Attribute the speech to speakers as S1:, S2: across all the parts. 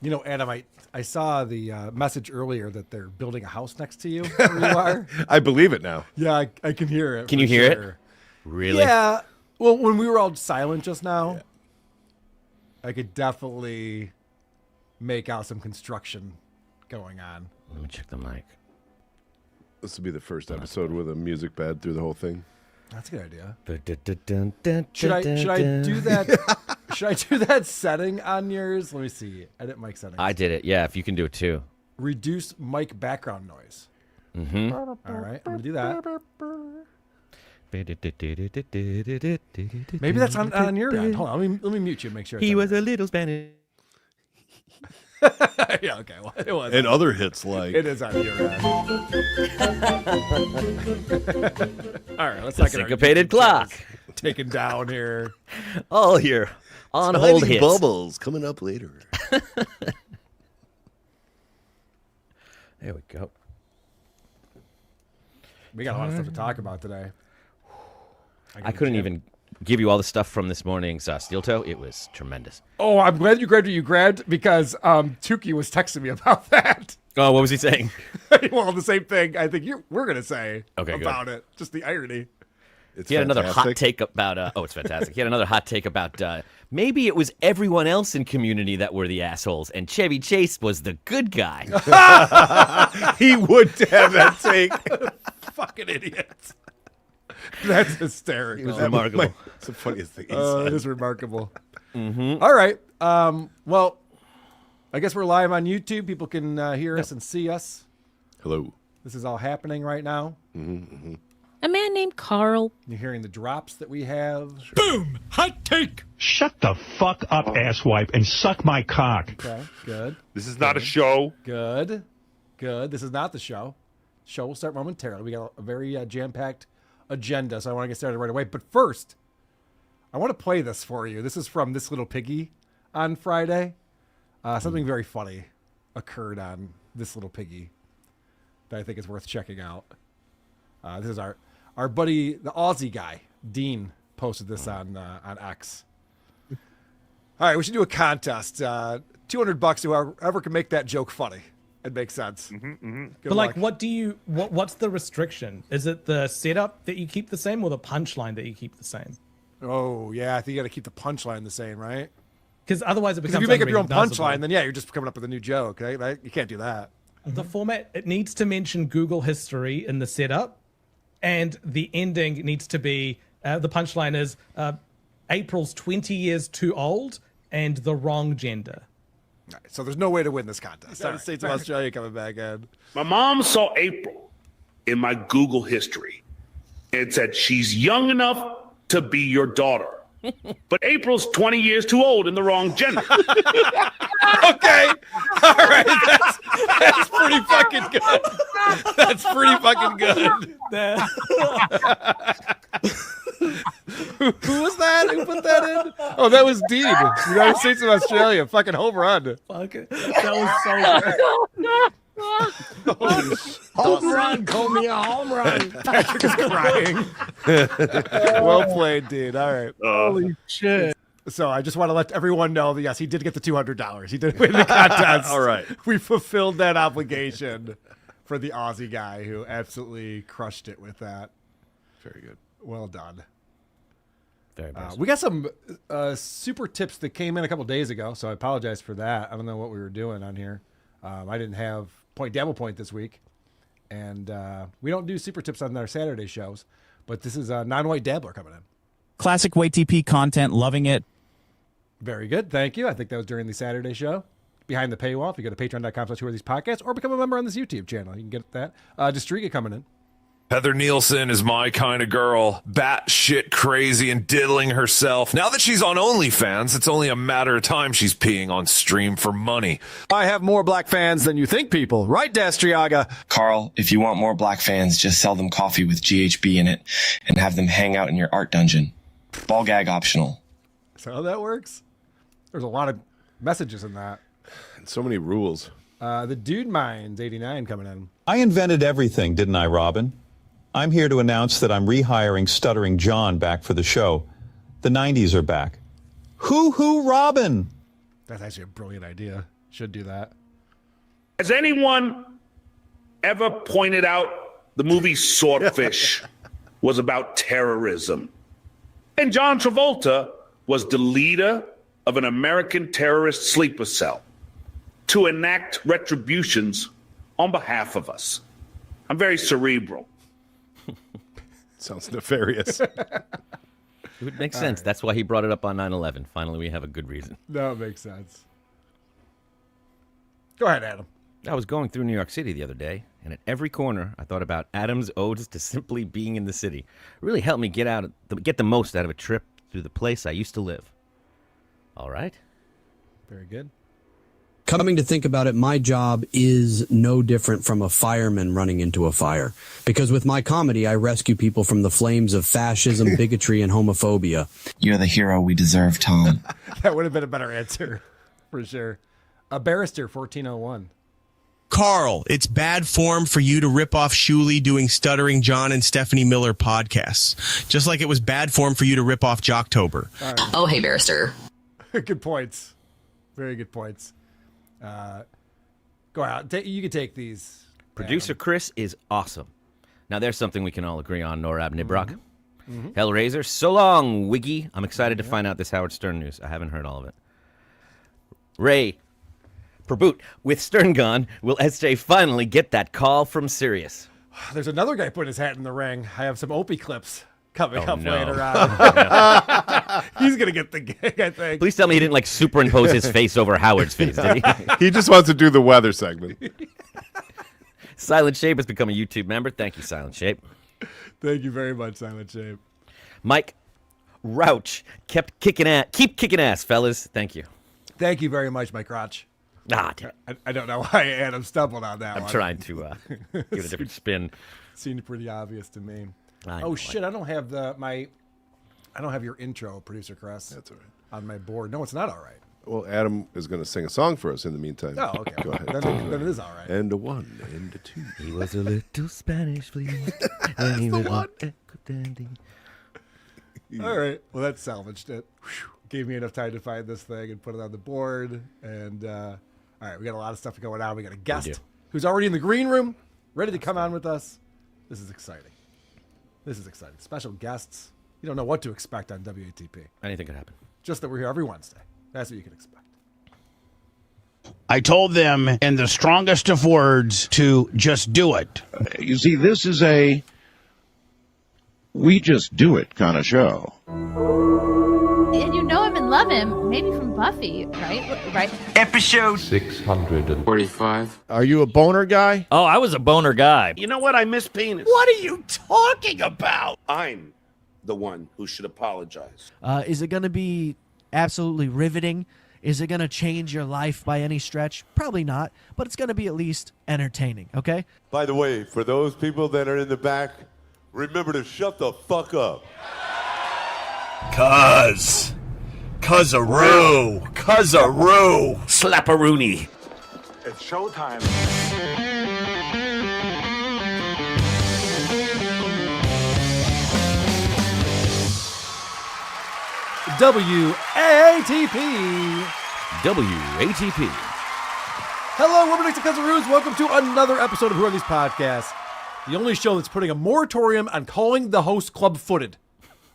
S1: You know, Adam, I saw the message earlier that they're building a house next to you where you are.
S2: I believe it now.
S1: Yeah, I can hear it.
S3: Can you hear it? Really?
S1: Yeah. Well, when we were all silent just now, I could definitely make out some construction going on.
S3: Let me check the mic.
S2: This will be the first episode with a music bed through the whole thing.
S1: That's a good idea.
S3: Should
S1: I do that? Should I do that setting on yours? Let me see. Edit mic settings.
S3: I did it. Yeah, if you can do it too.
S1: Reduce mic background noise.
S3: Mm-hmm.
S1: All right, I'm gonna do that. Maybe that's on your end. Hold on, let me mute you and make sure.
S3: He was a little Spanish.
S1: Yeah, okay. Well, it was.
S2: And other hits like...
S1: It is on your end. All right, let's
S3: The
S1: not get our
S3: syncopated clock.
S1: taken down here.
S3: All your on hold hits.
S2: Bubbles coming up later.
S3: There we go.
S1: We got a lot of stuff to talk about today.
S3: I couldn't even give you all the stuff from this morning's StutJo. It was tremendous.
S1: Oh, I'm glad you grabbed what you grabbed because Tukey was texting me about that.
S3: Oh, what was he saying?
S1: Well, the same thing I think we're going to say about it. Just the irony.
S3: He had another hot take about, it's fantastic. He had another hot take about maybe it was everyone else in Community that were the assholes and Chevy Chase was the good guy.
S2: He would have that take.
S1: Fucking idiots. That's hysterical.
S3: It was remarkable.
S2: It's the funniest thing he said.
S1: It is remarkable.
S3: Mm-hmm.
S1: All right. Well, I guess we're live on YouTube. People can hear us and see us.
S2: Hello.
S1: This is all happening right now.
S2: Mm-hmm, mm-hmm.
S4: A man named Carl.
S1: You're hearing the drops that we have.
S5: Boom! Hot take! Shut the fuck up, asswipe, and suck my cock.
S1: Okay, good.
S6: This is not a show.
S1: Good. This is not the show. Show will start momentarily. We got a very jam-packed agenda, so I want to get started right away. But first, I want to play this for you. This is from This Little Piggy on Friday. Something very funny occurred on This Little Piggy that I think is worth checking out. This is our buddy, the Aussie guy, Dean, posted this on X. All right, we should do a contest. $200 to whoever can make that joke funny. It makes sense.
S6: Mm-hmm, mm-hmm.
S7: But like, what's the restriction? Is it the setup that you keep the same, or the punchline that you keep the same?
S1: Oh yeah, I think you got to keep the punchline the same, right?
S7: Because otherwise it becomes.
S1: If you make up your own punchline, then yeah, you're just coming up with a new joke, right? You can't do that.
S7: The format, it needs to mention Google history in the setup, and the ending needs to be the punchline is April's 20 years too old and the wrong gender.
S1: All right, so there's no way to win this contest. United States of Australia coming back in.
S6: My mom saw April in my Google history and said she's young enough to be your daughter. But April's 20 years too old and the wrong gender.
S1: Okay. All right. That's pretty fucking good. That's pretty fucking good. Who was that? Who put that in? Oh, that was Dean. United States of Australia. Fucking home run.
S7: Fuck it. That was so good.
S8: Home run. Call me a home run.
S1: Patrick is crying. Well played, Dean. All right.
S8: Holy shit.
S1: So I just want to let everyone know that, yes, he did get the $200. He did win the contest.
S2: All right.
S1: We fulfilled that obligation for the Aussie guy who absolutely crushed it with that.
S2: Very good.
S1: Well done.
S3: Very nice.
S1: We got some super tips that came in a couple days ago, so I apologize for that. I don't know what we were doing on here. I didn't have Point Dabble Point this week, and we don't do super tips on our Saturday shows, but this is a non-white dabbler coming in.
S9: Classic YTP content, loving it.
S1: Very good. Thank you. I think that was during the Saturday show. Behind the paywall, if you go to patreon.com/whoarethesespodcasts or become a member on this YouTube channel, you can get that. Distriga coming in.
S10: Heather Nielsen is my kind of girl, batshit crazy and diddling herself. Now that she's on OnlyFans, it's only a matter of time she's peeing on stream for money.
S11: I have more black fans than you think, people. Right, Dastriaga?
S12: Carl, if you want more black fans, just sell them coffee with GHB in it and have them hang out in your art dungeon. Ball gag optional.
S1: Is that how that works? There's a lot of messages in that.
S2: And so many rules.
S1: The Dude Minds 89 coming in.
S13: I invented everything, didn't I, Robin? I'm here to announce that I'm rehiring Stuttering John back for the show. The 90s are back. Hoo-hoo, Robin!
S1: That's actually a brilliant idea. Should do that.
S6: Has anyone ever pointed out the movie Swordfish was about terrorism? And John Travolta was the leader of an American terrorist sleeper cell to enact retributions on behalf of us. I'm very cerebral.
S2: Sounds nefarious.
S3: It would make sense. That's why he brought it up on 9/11. Finally, we have a good reason.
S1: No, it makes sense. Go ahead, Adam.
S3: I was going through New York City the other day, and at every corner, I thought about Adam's odes to simply being in the city. It really helped me get the most out of a trip through the place I used to live. All right.
S1: Very good.
S14: Coming to think about it, my job is no different from a fireman running into a fire. Because with my comedy, I rescue people from the flames of fascism, bigotry, and homophobia.
S12: You're the hero we deserve, Tom.
S1: That would have been a better answer, for sure. A barrister, 1401.
S15: Carl, it's bad form for you to rip off Shuley doing Stuttering John and Stephanie Miller podcasts. Just like it was bad form for you to rip off Jocktober.
S1: Right.
S16: Oh, hey, barrister.
S1: Good points. Very good points. Go out. You can take these.
S3: Producer Chris is awesome. Now, there's something we can all agree on, Norab Nibrock.
S1: Mm-hmm.
S3: Hellraiser, so long, Wiggy. I'm excited to find out this Howard Stern news. I haven't heard all of it. Ray, Prabut, with Stern gone, will SJ finally get that call from Sirius?
S1: There's another guy putting his hat in the ring. I have some Opie clips coming up
S3: no.
S1: later on. He's going to get the gig, I think.
S3: Please tell me he didn't, like, superimpose his face over Howard's face, did he?
S2: He just wants to do the weather segment.
S3: Silent Shape has become a YouTube member. Thank you, Silent Shape.
S1: Thank you very much, Silent Shape.
S3: Mike Rouch keep kicking ass, fellas. Thank you.
S1: Thank you very much, Mike Rouch.
S3: Ah, damn.
S1: I don't know why Adam stumbled on that one.
S3: I'm trying to give it a different spin.
S1: Seemed pretty obvious to me.
S3: Oh
S1: shit! I don't have I don't have your intro, Producer Chris.
S2: That's all right.
S1: On my board. No, it's not all right.
S2: Well, Adam is going to sing a song for us in the meantime.
S1: Oh, okay.
S2: Go ahead.
S1: Then it is all right.
S2: And a one, and a two.
S3: He was a little Spanish flea.
S1: That's the one. All right. Well, that salvaged it. Gave me enough time to find this thing and put it on the board. And all right, we got a lot of stuff going on. We got a guest who's already in the green room, ready to come on with us. This is exciting. Special guests. You don't know what to expect on WATP.
S3: Anything could happen.
S1: Just that we're here every Wednesday. That's what you can expect.
S17: I told them in the strongest of words to just do it.
S18: You see, this is a we just do it kind of show.
S19: And you know him and love him, maybe from Buffy, right?
S17: Episode
S18: 645.
S8: Are you a boner guy?
S20: Oh, I was a boner guy.
S6: You know what? I miss penis.
S17: What are you talking about?
S6: I'm the one who should apologize.
S21: Is it going to be absolutely riveting? Is it going to change your life by any stretch? Probably not, but it's going to be at least entertaining, okay?
S22: By the way, for those people that are in the back, remember to shut the fuck up.
S17: Cuz-a-roo.
S6: Slap-a-rooney.
S22: It's showtime.
S3: WATP.
S1: Hello, Rubbernicks and Cuzzaroos. Welcome to another episode of Who Are These Podcasts, the only show that's putting a moratorium on calling the host club-footed.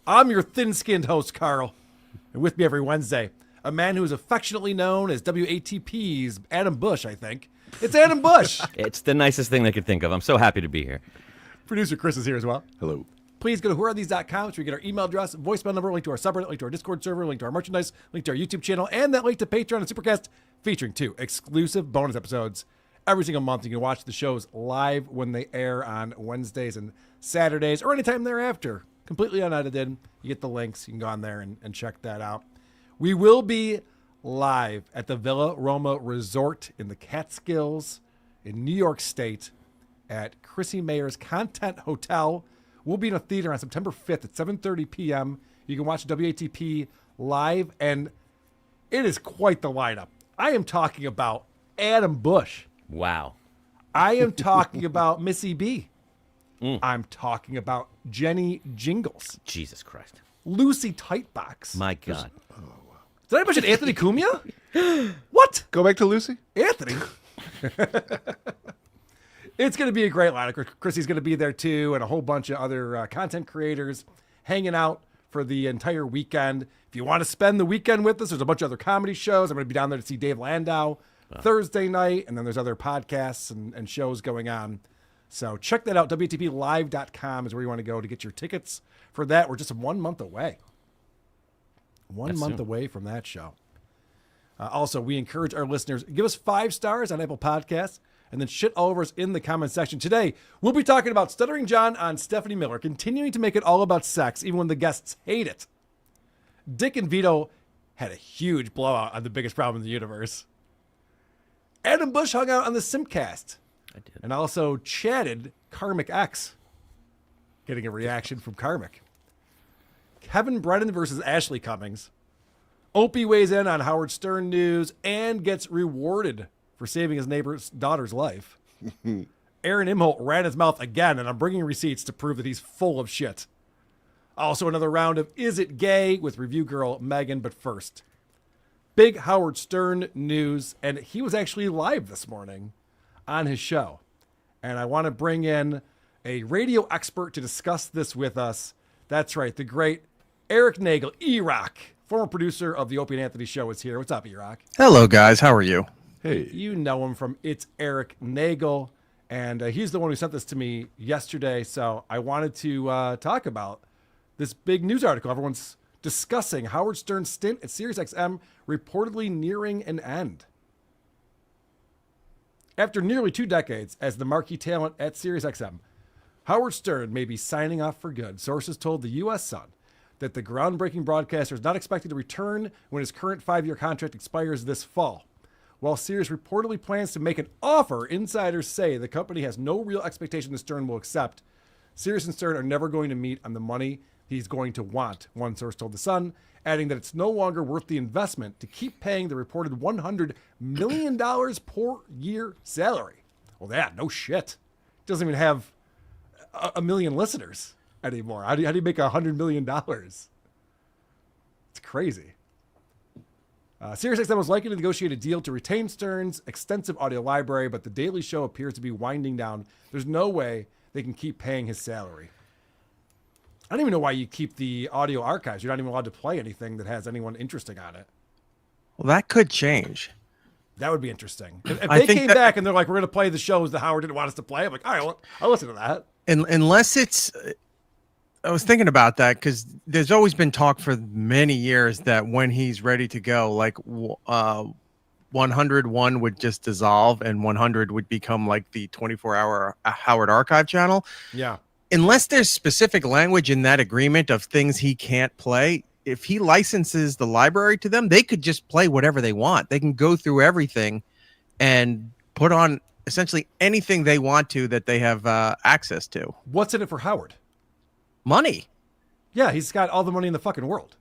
S1: I'm your thin-skinned host, Carl. And with me every Wednesday, a man who is affectionately known as WATP's Adam Bush, I think. It's Adam Bush.
S3: It's the nicest thing they could think of. I'm so happy to be here.
S1: Producer Chris is here as well.
S2: Hello.
S1: Please go to whoarethese.com so we get our email address, voicemail number, link to our subreddit, link to our Discord server, link to our merchandise, link to our YouTube channel, and that link to Patreon and SuperCast, featuring 2 exclusive bonus episodes every single month. You can watch the shows live when they air on Wednesdays and Saturdays or anytime thereafter. Completely unedited. You get the links. You can go on there and check that out. We will be live at the Villa Roma Resort in the Catskills in New York State at Chrissy Mayer's Content Hotel. We'll be in a theater on September 5th at 7:30 p.m. You can watch WATP live, and it is quite the lineup. I am talking about Adam Bush.
S3: Wow.
S1: I am talking about Missy B. I'm talking about Jenny Jingles.
S3: Jesus Christ.
S1: Lucy Tightbox.
S3: My God.
S1: Did I mention Anthony Cumia? What?
S2: Go back to Lucy?
S1: Anthony? It's going to be a great lineup. Chrissy's going to be there too, and a whole bunch of other content creators hanging out for the entire weekend. If you want to spend the weekend with us, there's a bunch of other comedy shows. I'm going to be down there to see Dave Landau Thursday night, and then there's other podcasts and shows going on. So check that out. WTPlive.com is where you want to go to get your tickets for that. We're just 1 month away. One month away from that show. Also, we encourage our listeners, give us 5 stars on Apple Podcasts, and then shit all over us in the comment section. Today, we'll be talking about Stuttering John on Stephanie Miller, continuing to make it all about sex, even when the guests hate it. Dick and Vito had a huge blowout on the biggest problem in the universe. Adam Bush hung out on the SimpCast.
S3: I did.
S1: And also chatted KarmicX, getting a reaction from Karmic. Kevin Brennan versus Ashley Cummings. Opie weighs in on Howard Stern news and gets rewarded for saving his neighbor's daughter's life. Aaron Imhol ran his mouth again, and I'm bringing receipts to prove that he's full of shit. Also another round of Is It Gay with review girl Megan, but first, big Howard Stern news, and he was actually live this morning on his show. And I want to bring in a radio expert to discuss this with us. That's right, the great Eric Nagel, E-Rock, former producer of the Opie and Anthony show, is here. What's up, E-Rock?
S16: Hello, guys. How are you?
S2: Hey.
S1: You know him from It's Eric Nagel, and he's the one who sent this to me yesterday, so I wanted to talk about this big news article. Everyone's discussing Howard Stern's stint at SiriusXM reportedly nearing an end. After nearly 2 decades as the marquee talent at SiriusXM, Howard Stern may be signing off for good. Sources told the U.S. Sun that the groundbreaking broadcaster is not expected to return when his current 5-year contract expires this fall. While Sirius reportedly plans to make an offer, insiders say the company has no real expectation that Stern will accept. Sirius and Stern are never going to meet on the money he's going to want, one source told The Sun, adding that it's no longer worth the investment to keep paying the reported $100 million per year salary. Well, yeah, no shit. Doesn't even have a million listeners anymore. How do you make $100 million? It's crazy. SiriusXM was likely to negotiate a deal to retain Stern's extensive audio library, but The Daily Show appears to be winding down. There's no way they can keep paying his salary. I don't even know why you keep the audio archives. You're not even allowed to play anything that has anyone interesting on it.
S16: Well, that could change.
S1: That would be interesting. If they came back and they're like, we're going to play the shows that Howard didn't want us to play, I'm like, all right, well, I'll listen to that.
S16: Unless it's... I was thinking about that because there's always been talk for many years that when he's ready to go, like 101 would just dissolve and 100 would become like the 24-hour Howard Archive channel.
S1: Yeah.
S16: Unless there's specific language in that agreement of things he can't play, if he licenses the library to them, they could just play whatever they want. They can go through everything and put on essentially anything they want to that they have access to.
S1: What's in it for Howard?
S16: Money.
S1: Yeah, he's got all the money in the fucking world.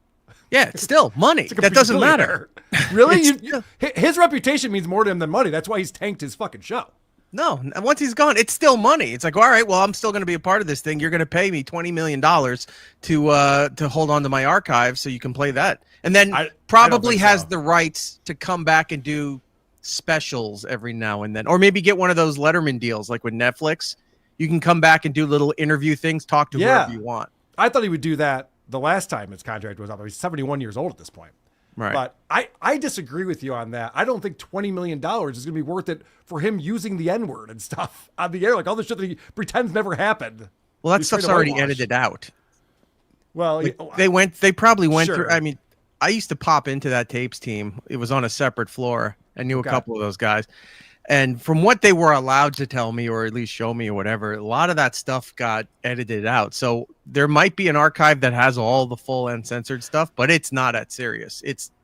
S16: Yeah, it's still money. That doesn't matter.
S1: Really? His reputation means more to him than money. That's why he's tanked his fucking show.
S16: No, once he's gone, it's still money. It's like, all right, well, I'm still going to be a part of this thing. You're going to pay me $20 million to hold on to my archive so you can play that. And then probably has the rights to come back and do specials every now and then. Or maybe get one of those Letterman deals like with Netflix. You can come back and do little interview things, talk to whoever you want.
S1: I thought he would do that the last time his contract was up. He's 71 years old at this point.
S16: Right.
S1: But I disagree with you on that. I don't think $20 million is going to be worth it for him using the N-word and stuff on the air. Like all the shit that he pretends never happened.
S16: Well, that stuff's already edited out.
S1: Well,
S16: they probably went through. I mean, I used to pop into that tapes team. It was on a separate floor. I knew a couple of those guys. And from what they were allowed to tell me, or at least show me or whatever, a lot of that stuff got edited out. So there might be an archive that has all the full uncensored stuff, but it's not at Sirius.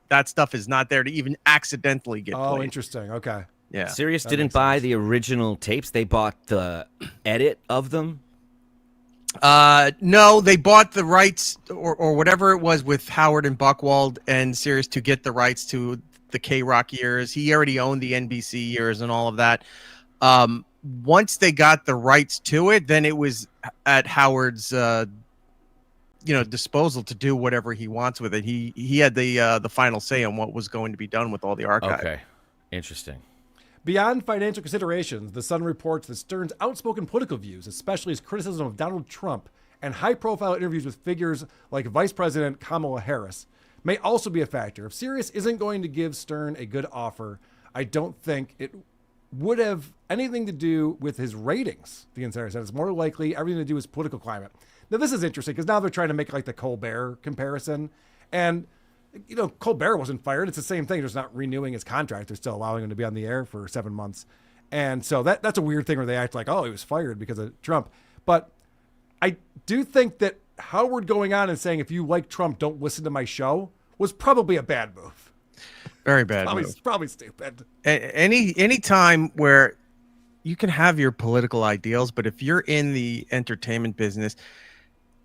S16: That stuff is not there to even accidentally get played.
S1: Interesting. Okay.
S16: Yeah.
S3: Sirius didn't buy the original tapes. They bought the edit of them.
S16: No, they bought the rights or whatever it was with Howard and Buchwald and Sirius to get the rights to the K-Rock years. He already owned the NBC years and all of that. Once they got the rights to it, then it was at Howard's disposal to do whatever he wants with it. He had the final say on what was going to be done with all the archive.
S3: Okay, interesting.
S1: Beyond financial considerations, The Sun reports that Stern's outspoken political views, especially his criticism of Donald Trump and high-profile interviews with figures like Vice President Kamala Harris, may also be a factor. If Sirius isn't going to give Stern a good offer, I don't think it would have anything to do with his ratings, the insider said. It's more likely everything to do with political climate. Now, this is interesting because now they're trying to make like the Colbert comparison. And, Colbert wasn't fired. It's the same thing. They're just not renewing his contract. They're still allowing him to be on the air for 7 months. And so that's a weird thing where they act like, oh, he was fired because of Trump. But I do think that Howard going on and saying, if you like Trump, don't listen to my show, was probably a bad move.
S16: Very bad move.
S1: Probably stupid.
S16: Any time where you can have your political ideals, but if you're in the entertainment business,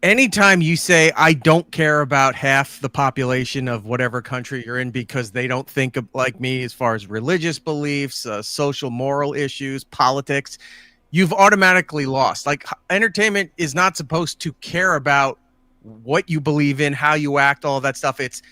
S16: anytime you say, I don't care about half the population of whatever country you're in because they don't think like me as far as religious beliefs, social moral issues, politics, you've automatically lost. Like, entertainment is not supposed to care about what you believe in, how you act, all that stuff. It's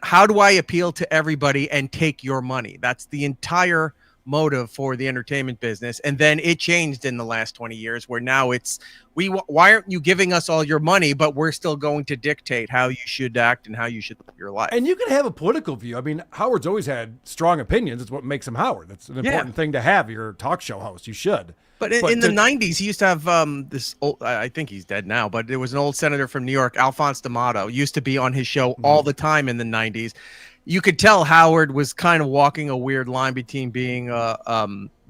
S16: how do I appeal to everybody and take your money? That's the entire motive for the entertainment business. And then it changed in the last 20 years where now it's why aren't you giving us all your money, but we're still going to dictate how you should act and how you should live your life.
S1: And you can have a political view. I mean, Howard's always had strong opinions. It's what makes him Howard. That's an important thing to have. You're a talk show host. You should.
S16: But in the 90s, he used to have this old, I think he's dead now, but there was an old senator from New York, Alphonse D'Amato, used to be on his show all the time in the 90s. You could tell Howard was kind of walking a weird line between being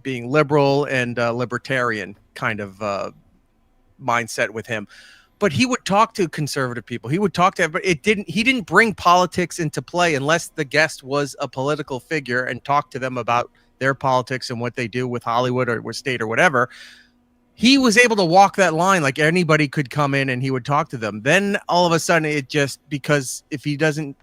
S16: liberal and libertarian kind of mindset with him. But he would talk to conservative people. He would talk to everybody. He didn't bring politics into play unless the guest was a political figure and talk to them about their politics and what they do with Hollywood or with state or whatever. He was able to walk that line like anybody could come in and he would talk to them. Then all of a sudden because if he doesn't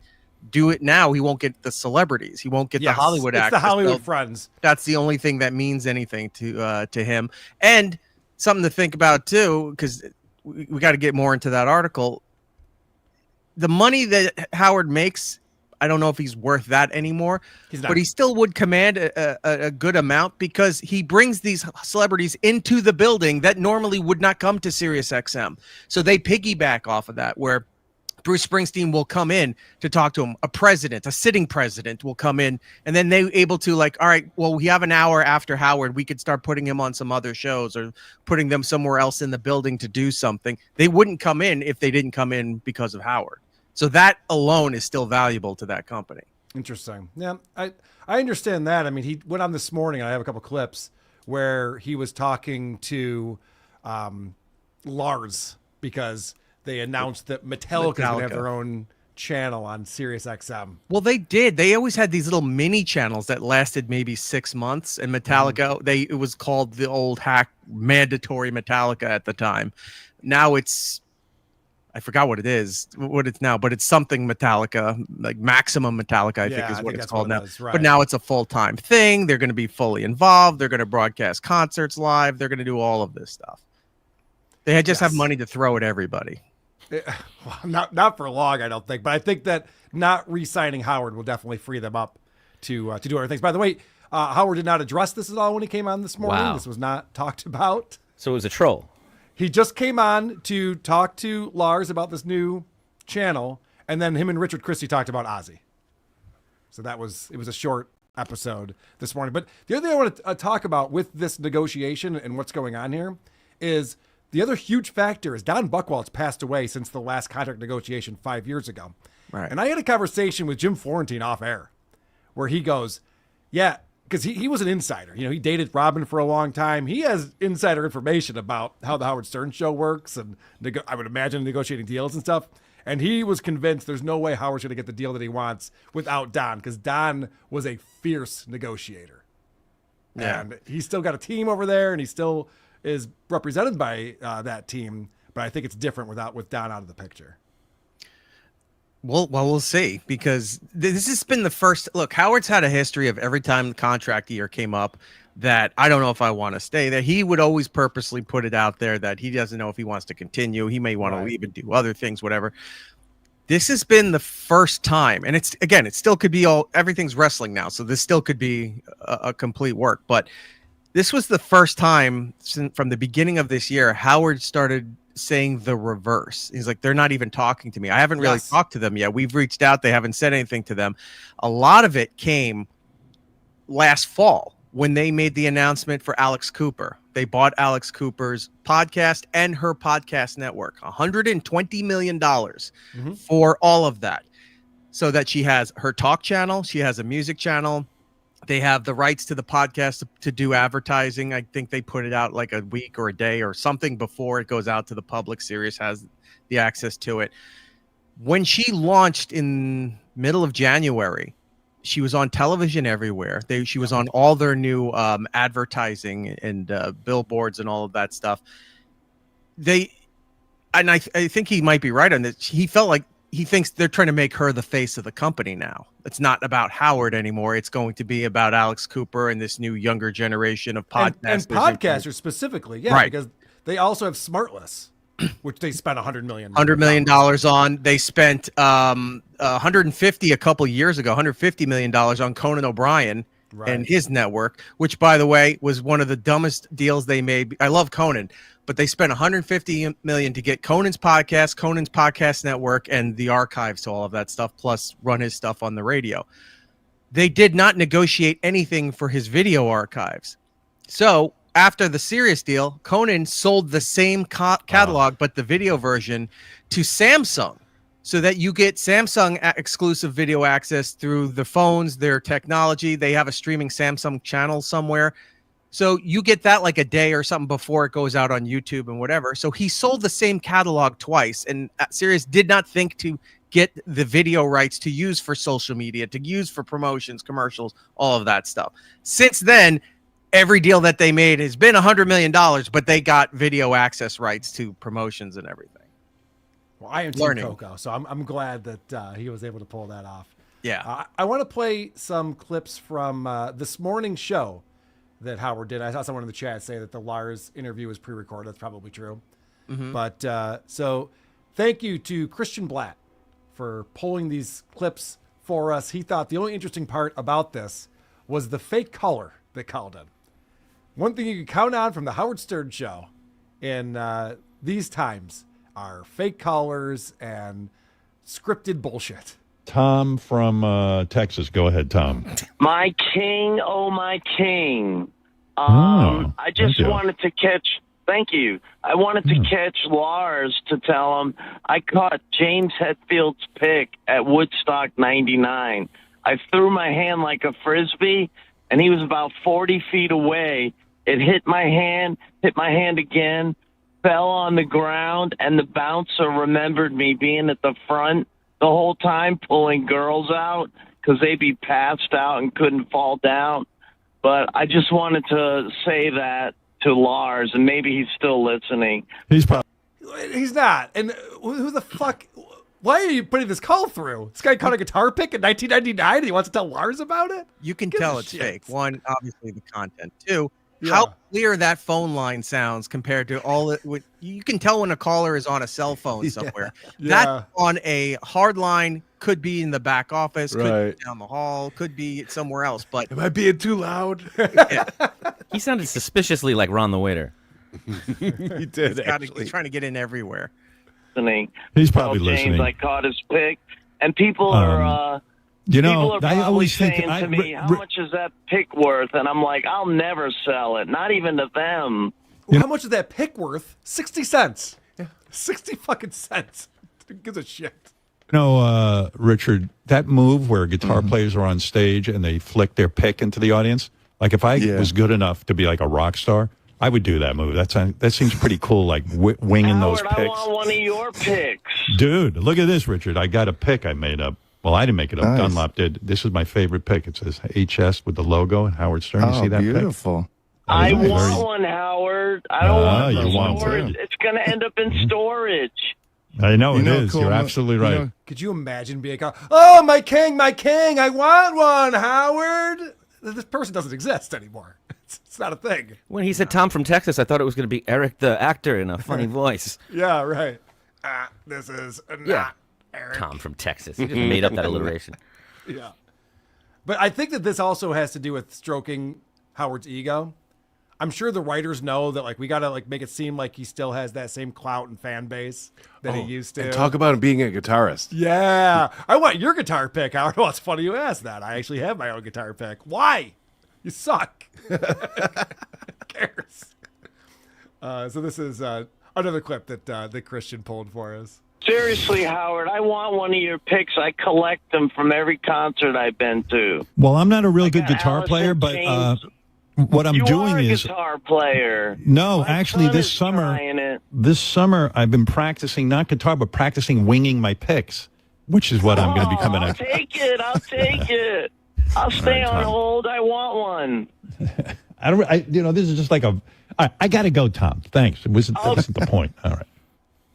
S16: do it now, he won't get the celebrities. He won't get the Hollywood actors.
S1: The Hollywood friends.
S16: That's the only thing that means anything to him. And something to think about too, because we got to get more into that article. The money that Howard makes, I don't know if he's worth that anymore, but he still would command a good amount because he brings these celebrities into the building that normally would not come to SiriusXM. So they piggyback off of that, where Bruce Springsteen will come in to talk to him. A sitting president will come in, and then they able to like, all right, well, we have an hour after Howard. We could start putting him on some other shows or putting them somewhere else in the building to do something. They wouldn't come in if they didn't come in because of Howard. So that alone is still valuable to that company.
S1: Interesting. Yeah, I understand that. I mean, he went on this morning, and I have a couple clips where he was talking to Lars because they announced that Metallica is going to have their own channel on SiriusXM.
S16: Well, they did. They always had these little mini channels that lasted maybe 6 months, and Metallica, it was called the old hack mandatory Metallica at the time. Now I forgot what it's now, but it's something Metallica, like Maximum Metallica, I think is what it's called now. Right. But now it's a full-time thing. They're going to be fully involved. They're going to broadcast concerts live. They're going to do all of this stuff. They just have money to throw at everybody.
S1: Well, not for long, I don't think. But I think that not re-signing Howard will definitely free them up to do other things. By the way, Howard did not address this at all when he came on this morning. Wow. This was not talked about.
S3: So it was a troll.
S1: He just came on to talk to Lars about this new channel, and then him and Richard Christie talked about Ozzy. So it was a short episode this morning. But the other thing I want to talk about with this negotiation and what's going on here is the other huge factor is Don Buchwald's passed away since the last contract negotiation 5 years ago.
S16: Right.
S1: And I had a conversation with Jim Florentine off air where he goes, yeah, because he was an insider. He dated Robin for a long time. He has insider information about how the Howard Stern show works and I would imagine negotiating deals and stuff. And he was convinced there's no way Howard's going to get the deal that he wants without Don, because Don was a fierce negotiator. Yeah. And he's still got a team over there, and he still is represented by that team. But I think it's different with Don out of the picture.
S16: Well, we'll see, because this has been the first look. Howard's had a history of every time the contract year came up, that I don't know if I want to stay there. He would always purposely put it out there that he doesn't know if he wants to continue. He may want to leave and do other things, whatever. This has been the first time, and it still could be everything's wrestling now, so this still could be a complete work. But this was the first time from the beginning of this year, Howard started saying the reverse. He's like, they're not even talking to me. I haven't really talked to them yet. We've reached out. They haven't said anything to them. A lot of it came last fall when they made the announcement for Alex Cooper. They bought Alex Cooper's podcast and her podcast network, $120 million for all of that, so that she has her talk channel. She has a music channel. They have the rights to the podcast to do advertising. I think they put it out like a week or a day or something before it goes out to the public. Sirius has the access to it. When she launched in middle of January, she was on television everywhere. She was on all their new advertising and billboards and all of that stuff. I think he might be right on this. He felt like he thinks they're trying to make her the face of the company now. It's not about Howard anymore. It's going to be about Alex Cooper and this new younger generation of podcasters.
S1: And podcasters specifically, because they also have Smartless, which they spent $100 million
S16: on. They spent $150 a couple years ago, $150 million on Conan O'Brien and his network, which, by the way, was one of the dumbest deals they made. I love Conan, but they spent $150 million to get Conan's podcast network, and the archives to all of that stuff, plus run his stuff on the radio. They did not negotiate anything for his video archives. So after the Sirius deal, Conan sold the same catalog, but the video version, to Samsung, so that you get Samsung exclusive video access through the phones, their technology. They have a streaming Samsung channel somewhere. So you get that like a day or something before it goes out on YouTube and whatever. So he sold the same catalog twice, and Sirius did not think to get the video rights to use for social media, to use for promotions, commercials, all of that stuff. Since then, every deal that they made has been $100 million, but they got video access rights to promotions and everything.
S1: Well, I am Team Coco, so I'm glad that he was able to pull that off.
S16: Yeah.
S1: I want to play some clips from this morning's show that Howard did. I saw someone in the chat say that the Lars interview was pre-recorded. That's probably true. But so thank you to Christian Blatt for pulling these clips for us. He thought the only interesting part about this was the fake caller that called in. One thing you can count on from the Howard Stern show in these times are fake callers and scripted bullshit.
S13: Tom from Texas. Go ahead, Tom.
S4: My king, oh my king. I just wanted to catch, thank you. I wanted to catch Lars to tell him I caught James Hetfield's pick at Woodstock 99. I threw my hand like a Frisbee, and he was about 40 feet away. It hit my hand again, fell on the ground, and the bouncer remembered me being at the front the whole time pulling girls out because they'd be passed out and couldn't fall down. But I just wanted to say that to Lars, and maybe he's still listening.
S1: He's not. And who the fuck? Why are you putting this call through? This guy caught a guitar pick in 1999 and he wants to tell Lars about it?
S16: You can tell it's fake. One, obviously the content. Two, how clear that phone line sounds compared to all it. You can tell when a caller is on a cell phone somewhere. That on a hard line could be in the back office, could be down the hall, could be somewhere else. But
S2: am I being too loud?
S3: He sounded suspiciously like Ron the waiter.
S2: He did.
S16: He's trying to get in everywhere.
S13: He's probably
S4: James,
S13: listening.
S4: I caught his pick, and people are.
S13: People
S4: are
S13: I
S4: probably
S13: always think
S4: saying to me, "How much is that pick worth?" And I'm like, "I'll never sell it, not even to them."
S1: Well, how much is that pick worth? 60 cents. 60 fucking cents. Who gives a shit?
S13: Richard, that move where guitar players are on stage and they flick their pick into the audience. Like if I was good enough to be like a rock star, I would do that move. That seems pretty cool, like winging
S4: Howard,
S13: those picks.
S4: I want one of your picks.
S13: Dude, look at this, Richard. I got a pick I made up. Well, I didn't make it up.
S20: Nice.
S13: Dunlop did. This is my favorite pick. It says HS with the logo and Howard Stern. You see that
S20: beautiful.
S13: pick?
S4: I want one, Howard. I don't want
S13: you
S4: the
S13: want
S4: storage.
S13: too.
S4: It's going to end up in storage.
S13: I know it is. You're absolutely right.
S1: Could you imagine being oh, my king, I want one, Howard. this person doesn't exist anymore. It's not a thing.
S3: When he said Tom from Texas, I thought it was going to be Eric the actor in a funny voice.
S1: Yeah, right. This is not Eric.
S3: Tom from Texas. He just made up that alliteration.
S1: Yeah. But I think that this also has to do with stroking Howard's ego. I'm sure the writers know that, like, we got to, like, make it seem like he still has that same clout and fan base that he used to.
S2: And talk about him being a guitarist.
S1: Yeah. I want your guitar pick, Howard. Well, it's funny you asked that. I actually have my own guitar pick. Why? You suck. Who cares? So this is another clip that Christian pulled for us.
S4: Seriously, Howard, I want one of your picks. I collect them from every concert I've been to.
S13: Well, I'm not a real good guitar player, but what I'm doing is
S4: guitar player.
S13: No, actually, this summer I've been practicing not guitar, but practicing winging my picks, which is what I'm going to become an expert.
S4: I'll take it. I'll stay on hold. I want one.
S13: This is just like I got to go, Tom. Thanks. That wasn't the point. All right.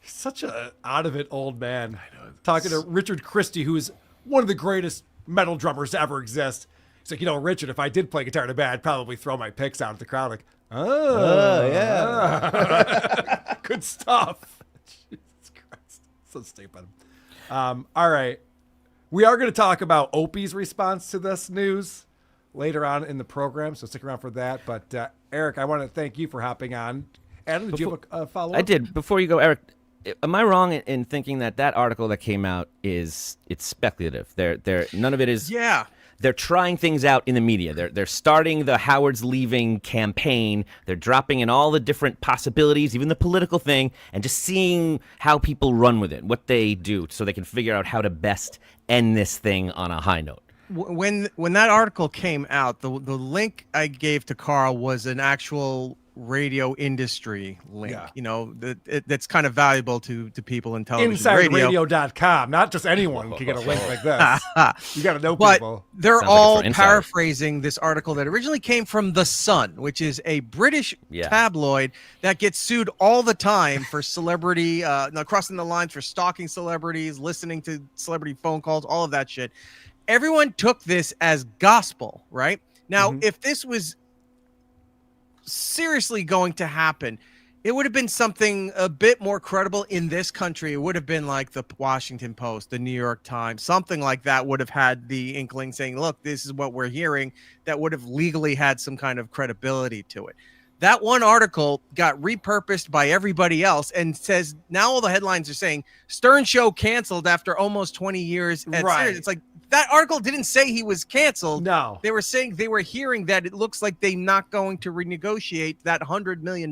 S1: Such a out of it old man. I know. Talking to Richard Christie, who is one of the greatest metal drummers to ever exist. He's like, Richard, if I did play guitar in a band, I'd probably throw my picks out at the crowd. Like, yeah. Good stuff. Jesus Christ. So stupid. All right. We are going to talk about Opie's response to this news later on in the program, so stick around for that. But, Eric, I want to thank you for hopping on. Adam, did you have a follow-up?
S3: I did. Before you go, Eric, am I wrong in thinking that article that came out it's speculative? None of it is.
S16: Yeah.
S3: They're trying things out in the media. They're starting the Howard's leaving campaign. They're dropping in all the different possibilities, even the political thing, and just seeing how people run with it, what they do, so they can figure out how to best end this thing on a high note.
S16: When that article came out, the link I gave to Carl was an actual radio industry link, that's kind of valuable to people in television.
S1: InsideRadio.com. Not just anyone can get a link like this. You got to know
S16: but
S1: people.
S16: They're all paraphrasing this article that originally came from The Sun, which is a British tabloid that gets sued all the time for celebrity, crossing the lines for stalking celebrities, listening to celebrity phone calls, all of that shit. Everyone took this as gospel, right? Now, if this was seriously going to happen, it would have been something a bit more credible in this country. It would have been like the Washington Post, the New York Times, something like that would have had the inkling saying, look, this is what we're hearing, that would have legally had some kind of credibility to it. That one article got repurposed by everybody else and says now all the headlines are saying Stern Show canceled after almost 20 years. Right. It's like, that article didn't say he was canceled.
S1: No.
S16: They were saying they were hearing that it looks like they're not going to renegotiate that $100 million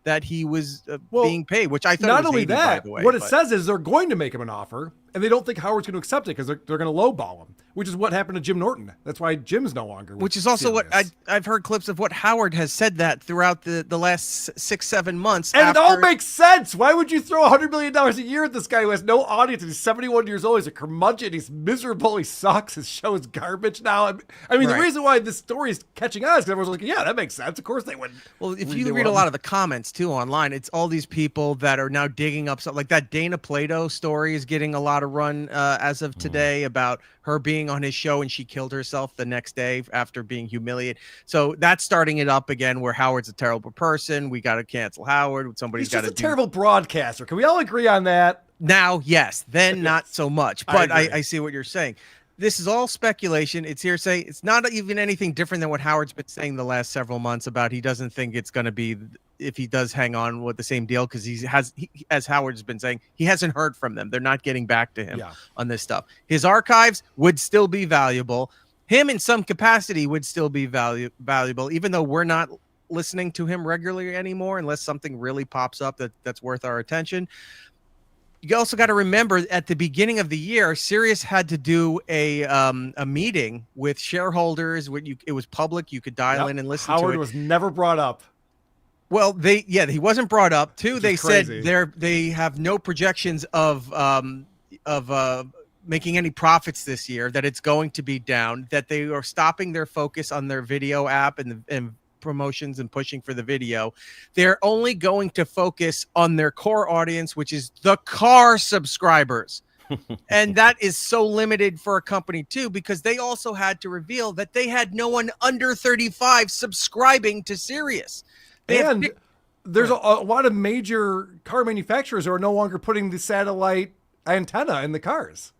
S16: that he was being paid, which I thought
S1: not
S16: was
S1: only
S16: hated,
S1: that,
S16: by the way,
S1: what it says is they're going to make him an offer, and they don't think Howard's going to accept it because they're going to lowball him, which is what happened to Jim Norton. That's why Jim's no longer with
S16: Which is also
S1: Sirius.
S16: what I've heard clips of what Howard has said that throughout the last 6-7 months.
S1: And it all makes sense. Why would you throw $100 million a year at this guy who has no audience? He's 71 years old. He's a curmudgeon. He's miserable. He sucks. His show is garbage now. I mean, the reason why this story is catching on is because everyone's like, yeah, that makes sense. Of course they would.
S16: Well, if you read a lot of the comments, too, online, it's all these people that are now digging up something. Like that Dana Plato story is getting a lot of run as of today about her being on his show and she killed herself the next day after being humiliated. So that's starting it up again where Howard's a terrible person. We got to cancel Howard. Somebody's got to
S1: He's just a terrible broadcaster. Can we all agree on that?
S16: Now, yes. Then not so much. But I see what you're saying. This is all speculation. It's hearsay. It's not even anything different than what Howard's been saying the last several months about he doesn't think it's going to be, if he does hang on with the same deal, because as Howard's been saying, he hasn't heard from them. They're not getting back to him on this stuff. His archives would still be valuable. Him in some capacity would still be valuable, even though we're not listening to him regularly anymore, unless something really pops up that's worth our attention. You also got to remember at the beginning of the year, Sirius had to do a meeting with shareholders. It was public. You could dial in and listen to it.
S1: Howard was never brought up.
S16: Well, he wasn't brought up. Too, they said
S1: crazy.
S16: they have no projections of making any profits this year, that it's going to be down, that they are stopping their focus on their video app and promotions and pushing for the video. They're only going to focus on their core audience, which is the car subscribers. And that is so limited for a company too, because they also had to reveal that they had no one under 35 subscribing to Sirius.
S1: There's a lot of major car manufacturers who are no longer putting the satellite antenna in the cars.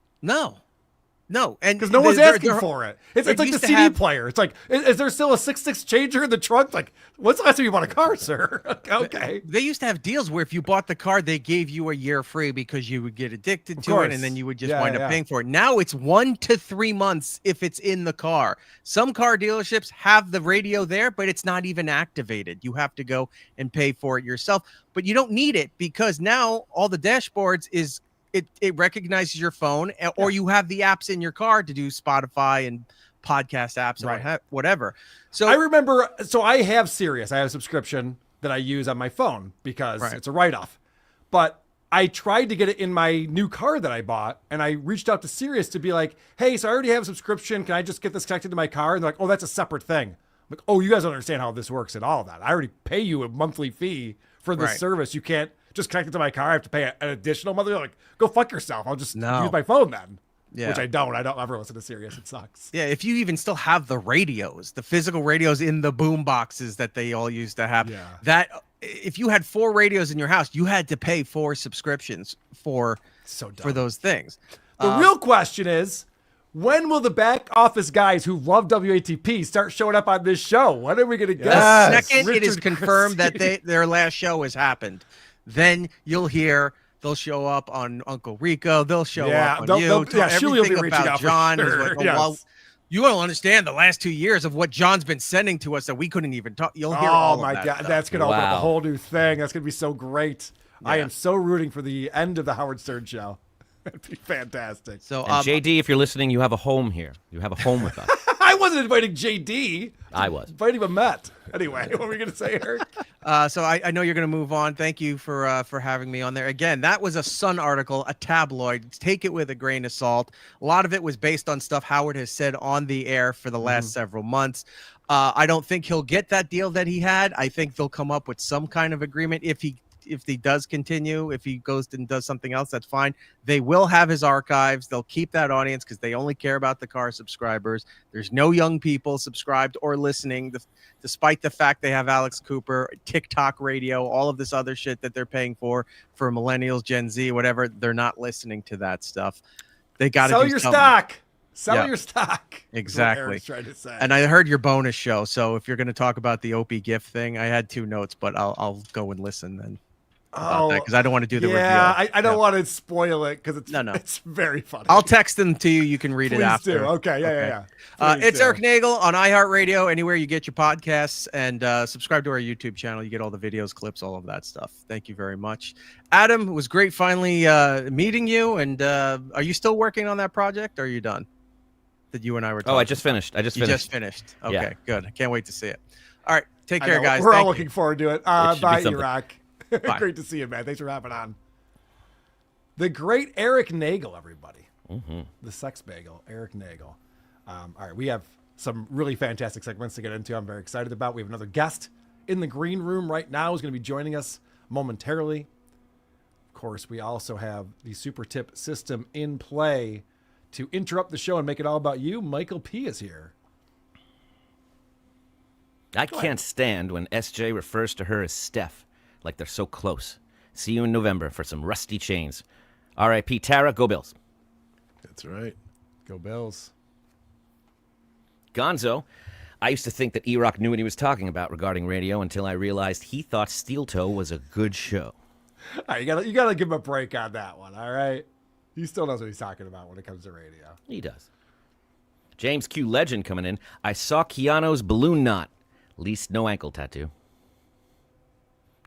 S16: No, and
S1: because no one's asking for it. It's like the CD player. It's like, is there still a 6.6 changer in the trunk? Like, when's the last time you bought a car, sir? Okay.
S16: They used to have deals where if you bought the car, they gave you a year free because you would get addicted to it, and then you would just wind up paying for it. Now it's 1 to 3 months if it's in the car. Some car dealerships have the radio there, but it's not even activated. You have to go and pay for it yourself. But you don't need it because now all the dashboards is it recognizes your phone, or you have the apps in your car to do Spotify and podcast apps and whatever. So
S1: I remember, I have Sirius. I have a subscription that I use on my phone because it's a write-off. But I tried to get it in my new car that I bought, and I reached out to Sirius to be like, hey, so I already have a subscription. Can I just get this connected to my car? And they're like, oh, that's a separate thing. I'm like, oh, you guys don't understand how this works at all. That I already pay you a monthly fee for this service. You can't just connect it to my car. I have to pay an additional monthly. They're like, go fuck yourself. I'll just use my phone then. Yeah. Which I don't ever listen to Sirius. It sucks.
S16: Yeah, if you even still have the radios, the physical radios in the boom boxes that they all used to have, that if you had 4 radios in your house, you had to pay 4 subscriptions for those things.
S1: The real question is, when will the back office guys who love WATP start showing up on this show? When are we going to get
S16: the second it is confirmed that their last show has happened? Then you'll hear they'll show up on Uncle Rico. They'll show up on you. Everything about John is like, well, you don't understand the last 2 years of what John's been sending to us that we couldn't even talk. You'll hear all of that. Oh my God,
S1: that's going to open up a whole new thing. That's going to be so great. Yeah. I am so rooting for the end of the Howard Stern show. That'd be fantastic.
S3: So, JD, if you're listening, you have a home here. You have a home with us.
S1: I wasn't inviting JD.
S3: I was.
S1: Inviting Matt. Anyway, what were we going to say, Eric?
S16: So I know you're going to move on. Thank you for having me on there. Again, that was a Sun article, a tabloid. Take it with a grain of salt. A lot of it was based on stuff Howard has said on the air for the last several months. I don't think he'll get that deal that he had. I think they'll come up with some kind of agreement if he does continue. If he goes and does something else, that's fine. They will have his archives. They'll keep that audience because they only care about the car subscribers. There's no young people subscribed or listening, despite the fact they have Alex Cooper, TikTok radio, all of this other shit that they're paying for millennials, Gen Z, whatever. They're not listening to that stuff. They got to
S1: sell your stock. Sell your stock.
S16: Exactly. Trying to say. And I heard your bonus show. So if you're going to talk about the Opie gift thing, I had 2 notes, but I'll go and listen then. Because I don't want to do the review.
S1: I don't want to spoil it because it's very funny.
S16: I'll text them to you. You can read it after.
S1: Do. Okay. Yeah.
S16: It's Eric Nagel on iHeartRadio, anywhere you get your podcasts, and subscribe to our YouTube channel. You get all the videos, clips, all of that stuff. Thank you very much. Adam, it was great finally meeting you. And are you still working on that project, or are you done? That you and I were talking
S3: I just finished.
S16: You just finished. Okay, good. I can't wait to see it. All right. Take care, guys.
S1: We're all looking forward to it. Bye, Iraq. Great to see you, man. Thanks for hopping on. The great Eric Nagel, everybody. The sex bagel, Eric Nagel. All right, we have some really fantastic segments to get into. I'm very excited about. We have another guest in the green room right now who's going to be joining us momentarily. Of course, we also have the super tip system in play to interrupt the show and make it all about you. Michael P. is here.
S3: I can't stand when SJ refers to her as Steph. Like they're so close. See you in November for some rusty chains. R.I.P. Tara, go Bills.
S2: That's right.
S1: Go Bills.
S3: Gonzo, I used to think that E-Rock knew what he was talking about regarding radio until I realized he thought Steel Toe was a good show.
S1: All right, you gotta give him a break on that one, all right? He still knows what he's talking about when it comes to radio.
S3: He does. James Q. Legend coming in. I saw Keanu's balloon knot. Least no ankle tattoo.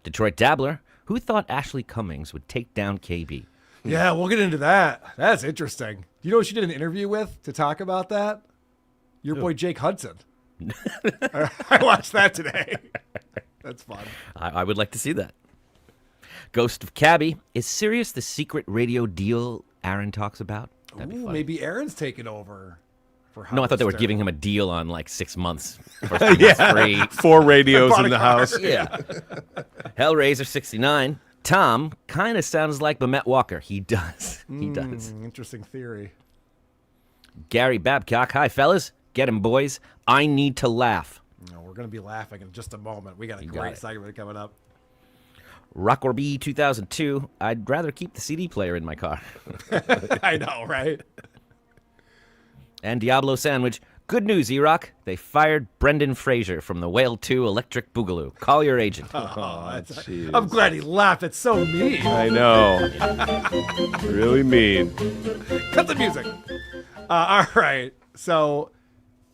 S3: Detroit Dabbler, who thought Ashley Cummings would take down KB?
S1: Yeah, we'll get into that. That's interesting. You know who she did an interview with to talk about that? Your boy Jake Hudson. I watched that today. That's fun.
S3: I would like to see that. Ghost of Cabby, is Sirius the secret radio deal Aaron talks about?
S1: Ooh, maybe Aaron's taking over.
S3: No, I thought they were giving him a deal on like 6 months. For free.
S2: 4 radios in the house.
S3: Yeah. Hellraiser 69. Tom kind of sounds like Mehmet Walker. He does. He does.
S1: Interesting theory.
S3: Gary Babcock. Hi, fellas. Get him, boys. I need to laugh.
S1: No, we're going to be laughing in just a moment. We got a great segment coming up.
S3: Rockorby 2002. I'd rather keep the CD player in my car.
S1: I know, right?
S3: And Diablo Sandwich. Good news, E-Rock. They fired Brendan Fraser from the Whale 2 Electric Boogaloo. Call your agent.
S1: I'm glad he laughed. It's so mean.
S2: I know. Really mean.
S1: Cut the music. All right. So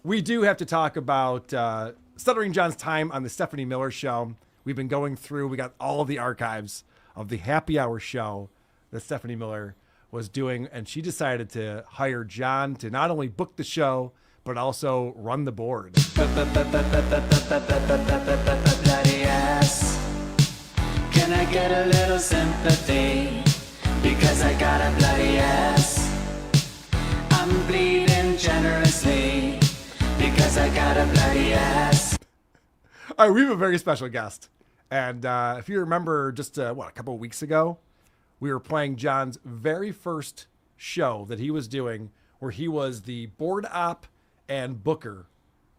S1: we do have to talk about Stuttering John's time on the Stephanie Miller Show. We've been going through. We got all of the archives of the happy hour show that Stephanie Miller was doing. And she decided to hire John to not only book the show, but also run the board.
S5: Bloody ass. Can I get a little sympathy? Because I got a bloody ass. I'm bleeding generously. Because I got a bloody ass.
S1: All right, we have a very special guest. And if you remember just, a couple of weeks ago, we were playing John's very first show that he was doing where he was the board op and booker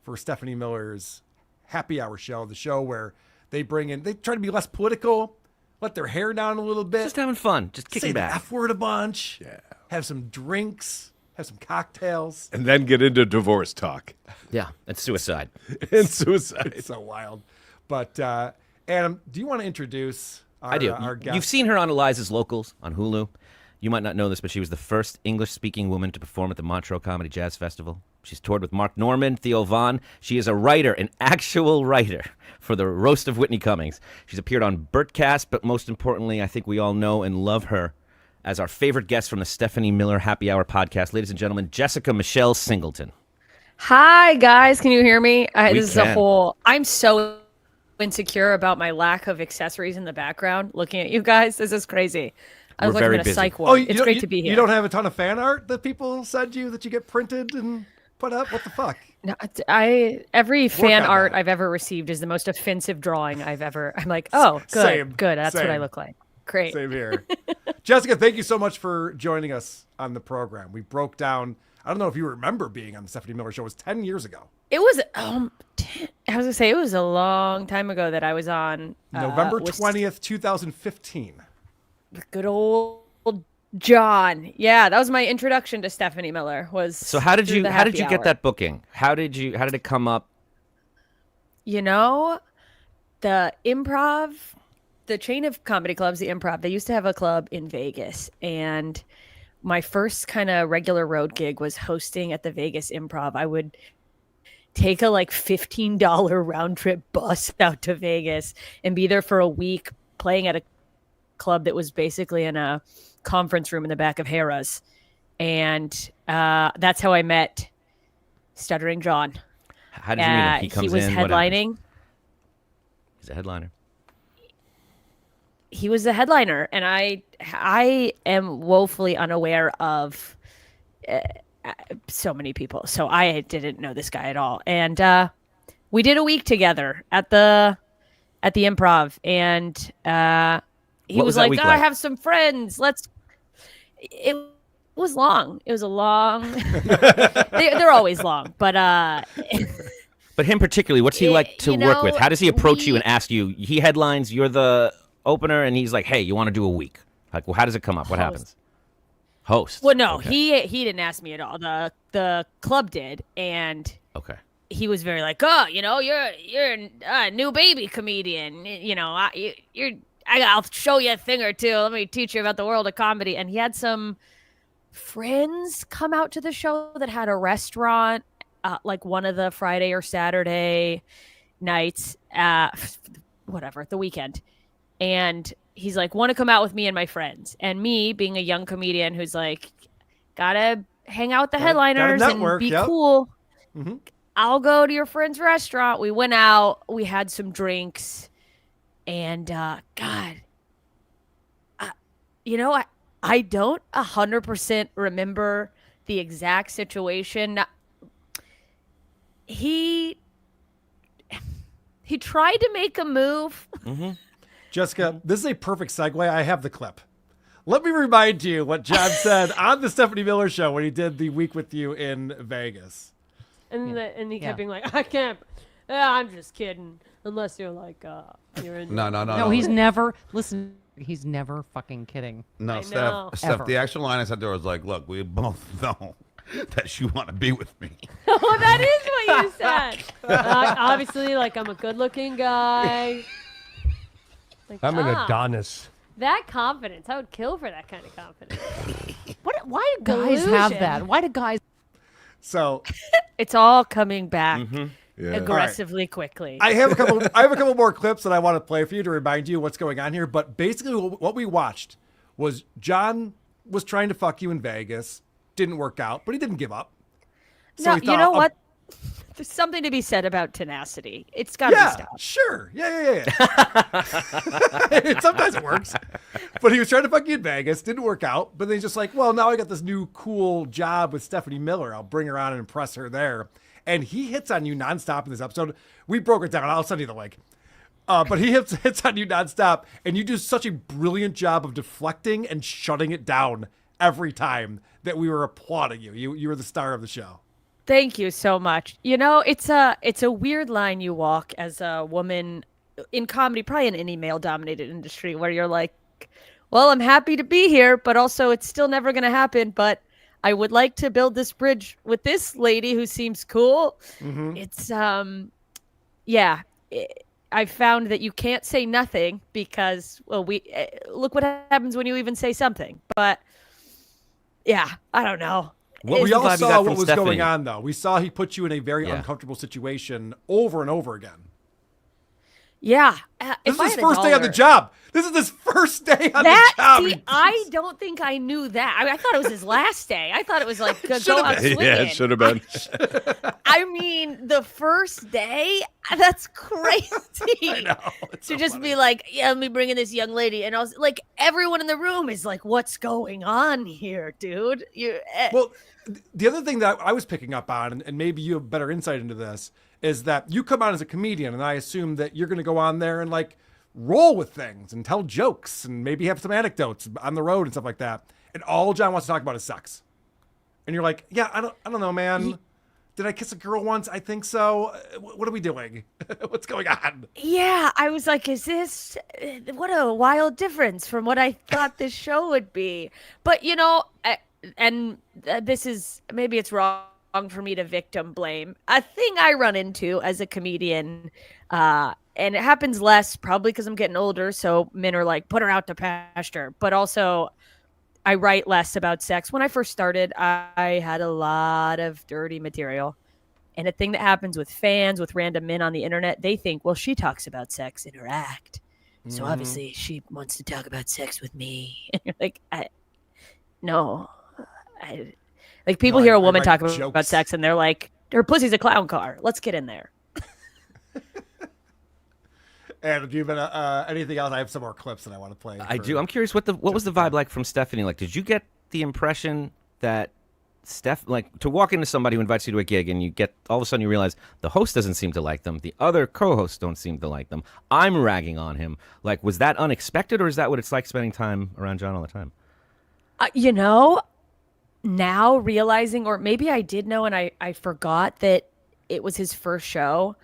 S1: for Stephanie Miller's happy hour show, the show where they try to be less political, let their hair down a little bit.
S3: Just having fun, just kicking back.
S1: Say the F word a bunch, have some drinks, have some cocktails.
S2: And then get into divorce talk.
S3: Yeah, and suicide.
S2: And suicide.
S1: It's so wild. But Adam, do you want to introduce
S3: I do.
S1: our guest?
S3: You've seen her on Eliza's Locals on Hulu. You might not know this, but she was the first English-speaking woman to perform at the Montreux Comedy Jazz Festival. She's toured with Mark Norman, Theo Von. She is a writer, an actual writer for the Roast of Whitney Cummings. She's appeared on Bertcast, but most importantly, I think we all know and love her as our favorite guest from the Stephanie Miller Happy Hour podcast. Ladies and gentlemen, Jessica Michelle Singleton.
S20: Hi, guys. Can you hear me?
S3: We can.
S20: I'm so insecure about my lack of accessories in the background. Looking at you guys, this is crazy. I was looking at a psych ward. It's great to be here.
S1: You don't have a ton of fan art that people send you that you get printed and put up? What the fuck?
S20: No, every fan art I've ever received is the most offensive drawing I've ever. I'm like, oh, good, good. That's what I look like. Great.
S1: Same here. Jessica, thank you so much for joining us on the program. We broke down. I don't know if you remember being on the Stephanie Miller Show. It was 10 years ago.
S20: It was. I was gonna say it was a long time ago that I was on.
S1: November 20th, 2015.
S20: Good old John. Yeah, that was my introduction to Stephanie Miller.
S3: So how did you get that booking? How did it come up?
S20: You know, the Improv, the chain of comedy clubs, the Improv, they used to have a club in Vegas, and my first kind of regular road gig was hosting at the Vegas Improv. I would take a $15 round trip bus out to Vegas and be there for a week playing at a club that was basically in a conference room in the back of Harrah's. And that's how I met Stuttering John.
S3: How did you meet him? He comes
S20: was
S3: in,
S20: headlining.
S3: He's a headliner.
S20: He was the headliner, and I am woefully unaware of so many people. So I didn't know this guy at all. And we did a week together at the Improv, and he was like, I have some friends. It was long. It was a long. They're always long, but.
S3: But him particularly, what's he like to work with? How does he approach you and ask you? He headlines, you're the opener, and he's like, "Hey, you want to do a week?" Like, well, how does it come up? What happens? Host.
S20: Well, no,
S3: okay.
S20: he didn't ask me at all. The club did, and
S3: okay.
S20: He was very like, oh, you're a new baby comedian. I'll show you a thing or two. Let me teach you about the world of comedy. And he had some friends come out to the show that had a restaurant, like one of the Friday or Saturday nights, the weekend. And he's like, want to come out with me and my friends? And me, being a young comedian who's like, gotta hang out with the headliners and be cool.
S1: Mm-hmm.
S20: I'll go to your friend's restaurant. We went out. We had some drinks. And, I don't 100% remember the exact situation. He tried to make a move.
S3: Mm-hmm.
S1: Jessica, this is a perfect segue. I have the clip. Let me remind you what John said on the Stephanie Miller Show when he did the week with you in Vegas.
S7: And he kept being like, I can't. I'm just kidding. Unless you're like, you're in.
S9: No, he's never. Listen, he's never fucking kidding.
S7: I
S23: Steph,
S7: know.
S23: Steph, the actual line I said there was like, look, we both know that you want to be with me.
S7: Oh, that is what you said. Obviously, like, I'm a good-looking guy. Like,
S8: I'm an Adonis.
S7: That confidence. I would kill for that kind of confidence.
S9: Why do guys have that? Why do guys?
S1: So
S20: it's all coming back
S1: Yeah.
S20: aggressively quickly.
S1: I have a couple more clips that I want to play for you to remind you what's going on here. But basically, what we watched was John was trying to fuck you in Vegas, didn't work out, but he didn't give up. So
S20: No,
S1: he thought,
S20: you know what? There's something to be said about tenacity. It's got to be stopped.
S1: Sure. Yeah. Sometimes it works. But he was trying to fuck you in Vegas, didn't work out. But then he's just like, well, now I got this new cool job with Stephanie Miller. I'll bring her on and impress her there. And he hits on you nonstop in this episode. We broke it down. I'll send you the link. But he hits on you nonstop. And you do such a brilliant job of deflecting and shutting it down every time that we were applauding you. You were the star of the show.
S20: Thank you so much. You know, it's a weird line you walk as a woman in comedy, probably in any male-dominated industry, where you're like, well, I'm happy to be here, but also it's still never going to happen. But I would like to build this bridge with this lady who seems cool.
S1: Mm-hmm.
S20: It's, I found that you can't say nothing because, well, look what happens when you even say something. But yeah, I don't know.
S1: We all saw what was going on, though. We saw he put you in a very uncomfortable situation over and over again.
S20: Yeah.
S1: This is his first day on the job. This is his first day on the job.
S20: See, I don't think I knew that. I thought it was his last day. I thought it was like, go out swinging.
S2: Yeah, it should have been.
S20: I mean, the first day? That's crazy.
S1: I know.
S20: To just be like, yeah, let me bring in this young lady. And I was like, everyone in the room is like, what's going on here, dude?
S1: Well, the other thing that I was picking up on, and maybe you have better insight into this, is that you come on as a comedian, and I assume that you're going to go on there and like roll with things and tell jokes and maybe have some anecdotes on the road and stuff like that. And all John wants to talk about is sex. And you're like, yeah, I don't know, man. Did I kiss a girl once? I think so. What are we doing? What's going on?
S20: Yeah, I was like, what a wild difference from what I thought this show would be. But, you know, this is, maybe it's wrong for me to victim blame. A thing I run into as a comedian, and it happens less probably because I'm getting older, so men are like, put her out to pasture. But also, I write less about sex. When I first started, I had a lot of dirty material. And a thing that happens with fans, with random men on the internet, they think, well, she talks about sex in her act. So obviously she wants to talk about sex with me. And you're like, no. Like people hear a woman talk about sex and they're like, her pussy's a clown car. Let's get in there.
S1: And do you have anything else? I have some more clips that I want to play.
S3: I do. I'm curious, what was the vibe like from Stephanie? Like, did you get the impression that to walk into somebody who invites you to a gig and you get, all of a sudden you realize the host doesn't seem to like them, the other co-hosts don't seem to like them, I'm ragging on him. Like, was that unexpected, or is that what it's like spending time around John all the time?
S20: You know, now realizing, or maybe I did know and I forgot that it was his first show.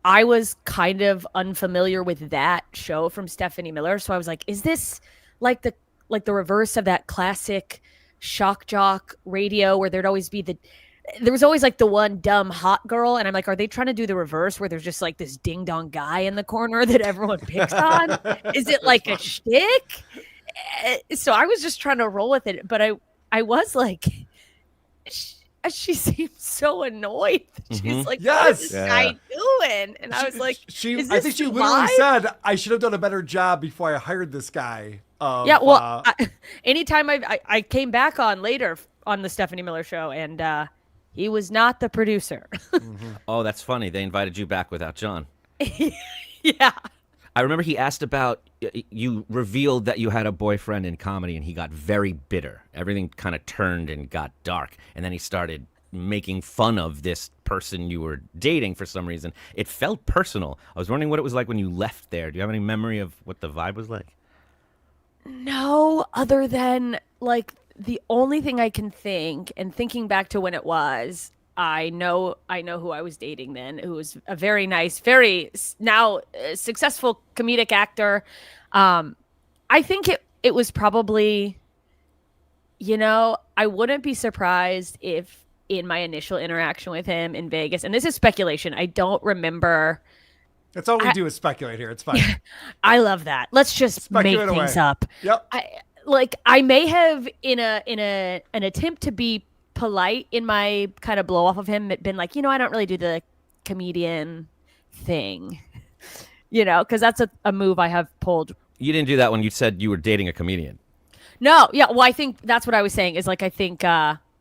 S20: I was kind of unfamiliar with that show from Stephanie Miller. So I was like, is this like the reverse of that classic shock jock radio where there was always like the one dumb hot girl. And I'm like, are they trying to do the reverse where there's just like this ding dong guy in the corner that everyone picks on? Is it like a shtick? So I was just trying to roll with it. But I was like, she seems so annoyed. She's like, what is this guy doing? And I was like,
S1: I think she literally said, I should have done a better job before I hired this guy.
S20: Yeah, well, anytime I came back on later on the Stephanie Miller show, and he was not the producer.
S3: Oh, that's funny. They invited you back without John.
S20: Yeah.
S3: I remember he asked about, you revealed that you had a boyfriend in comedy, and he got very bitter. Everything kind of turned and got dark. And then he started, making fun of this person you were dating for some reason. It felt personal. I was wondering what it was like when you left there. Do you have any memory of what the vibe was like?
S20: No, other than like the only thing I can think, and thinking back to when it was, I know who I was dating then, who was a very nice, very now successful comedic actor. I think it was probably, I wouldn't be surprised if in my initial interaction with him in Vegas, and this is speculation, I don't remember.
S1: That's all we do is speculate here. It's fine.
S20: I love that. Let's just
S1: Speculate
S20: make things
S1: away.
S20: up.
S1: Yep.
S20: I may have in an attempt to be polite in my kind of blow off of him been like, I don't really do the comedian thing, because that's a move I have pulled.
S3: You didn't do that when you said you were dating a comedian.
S20: No, yeah, well, I think that's what I was saying is like I think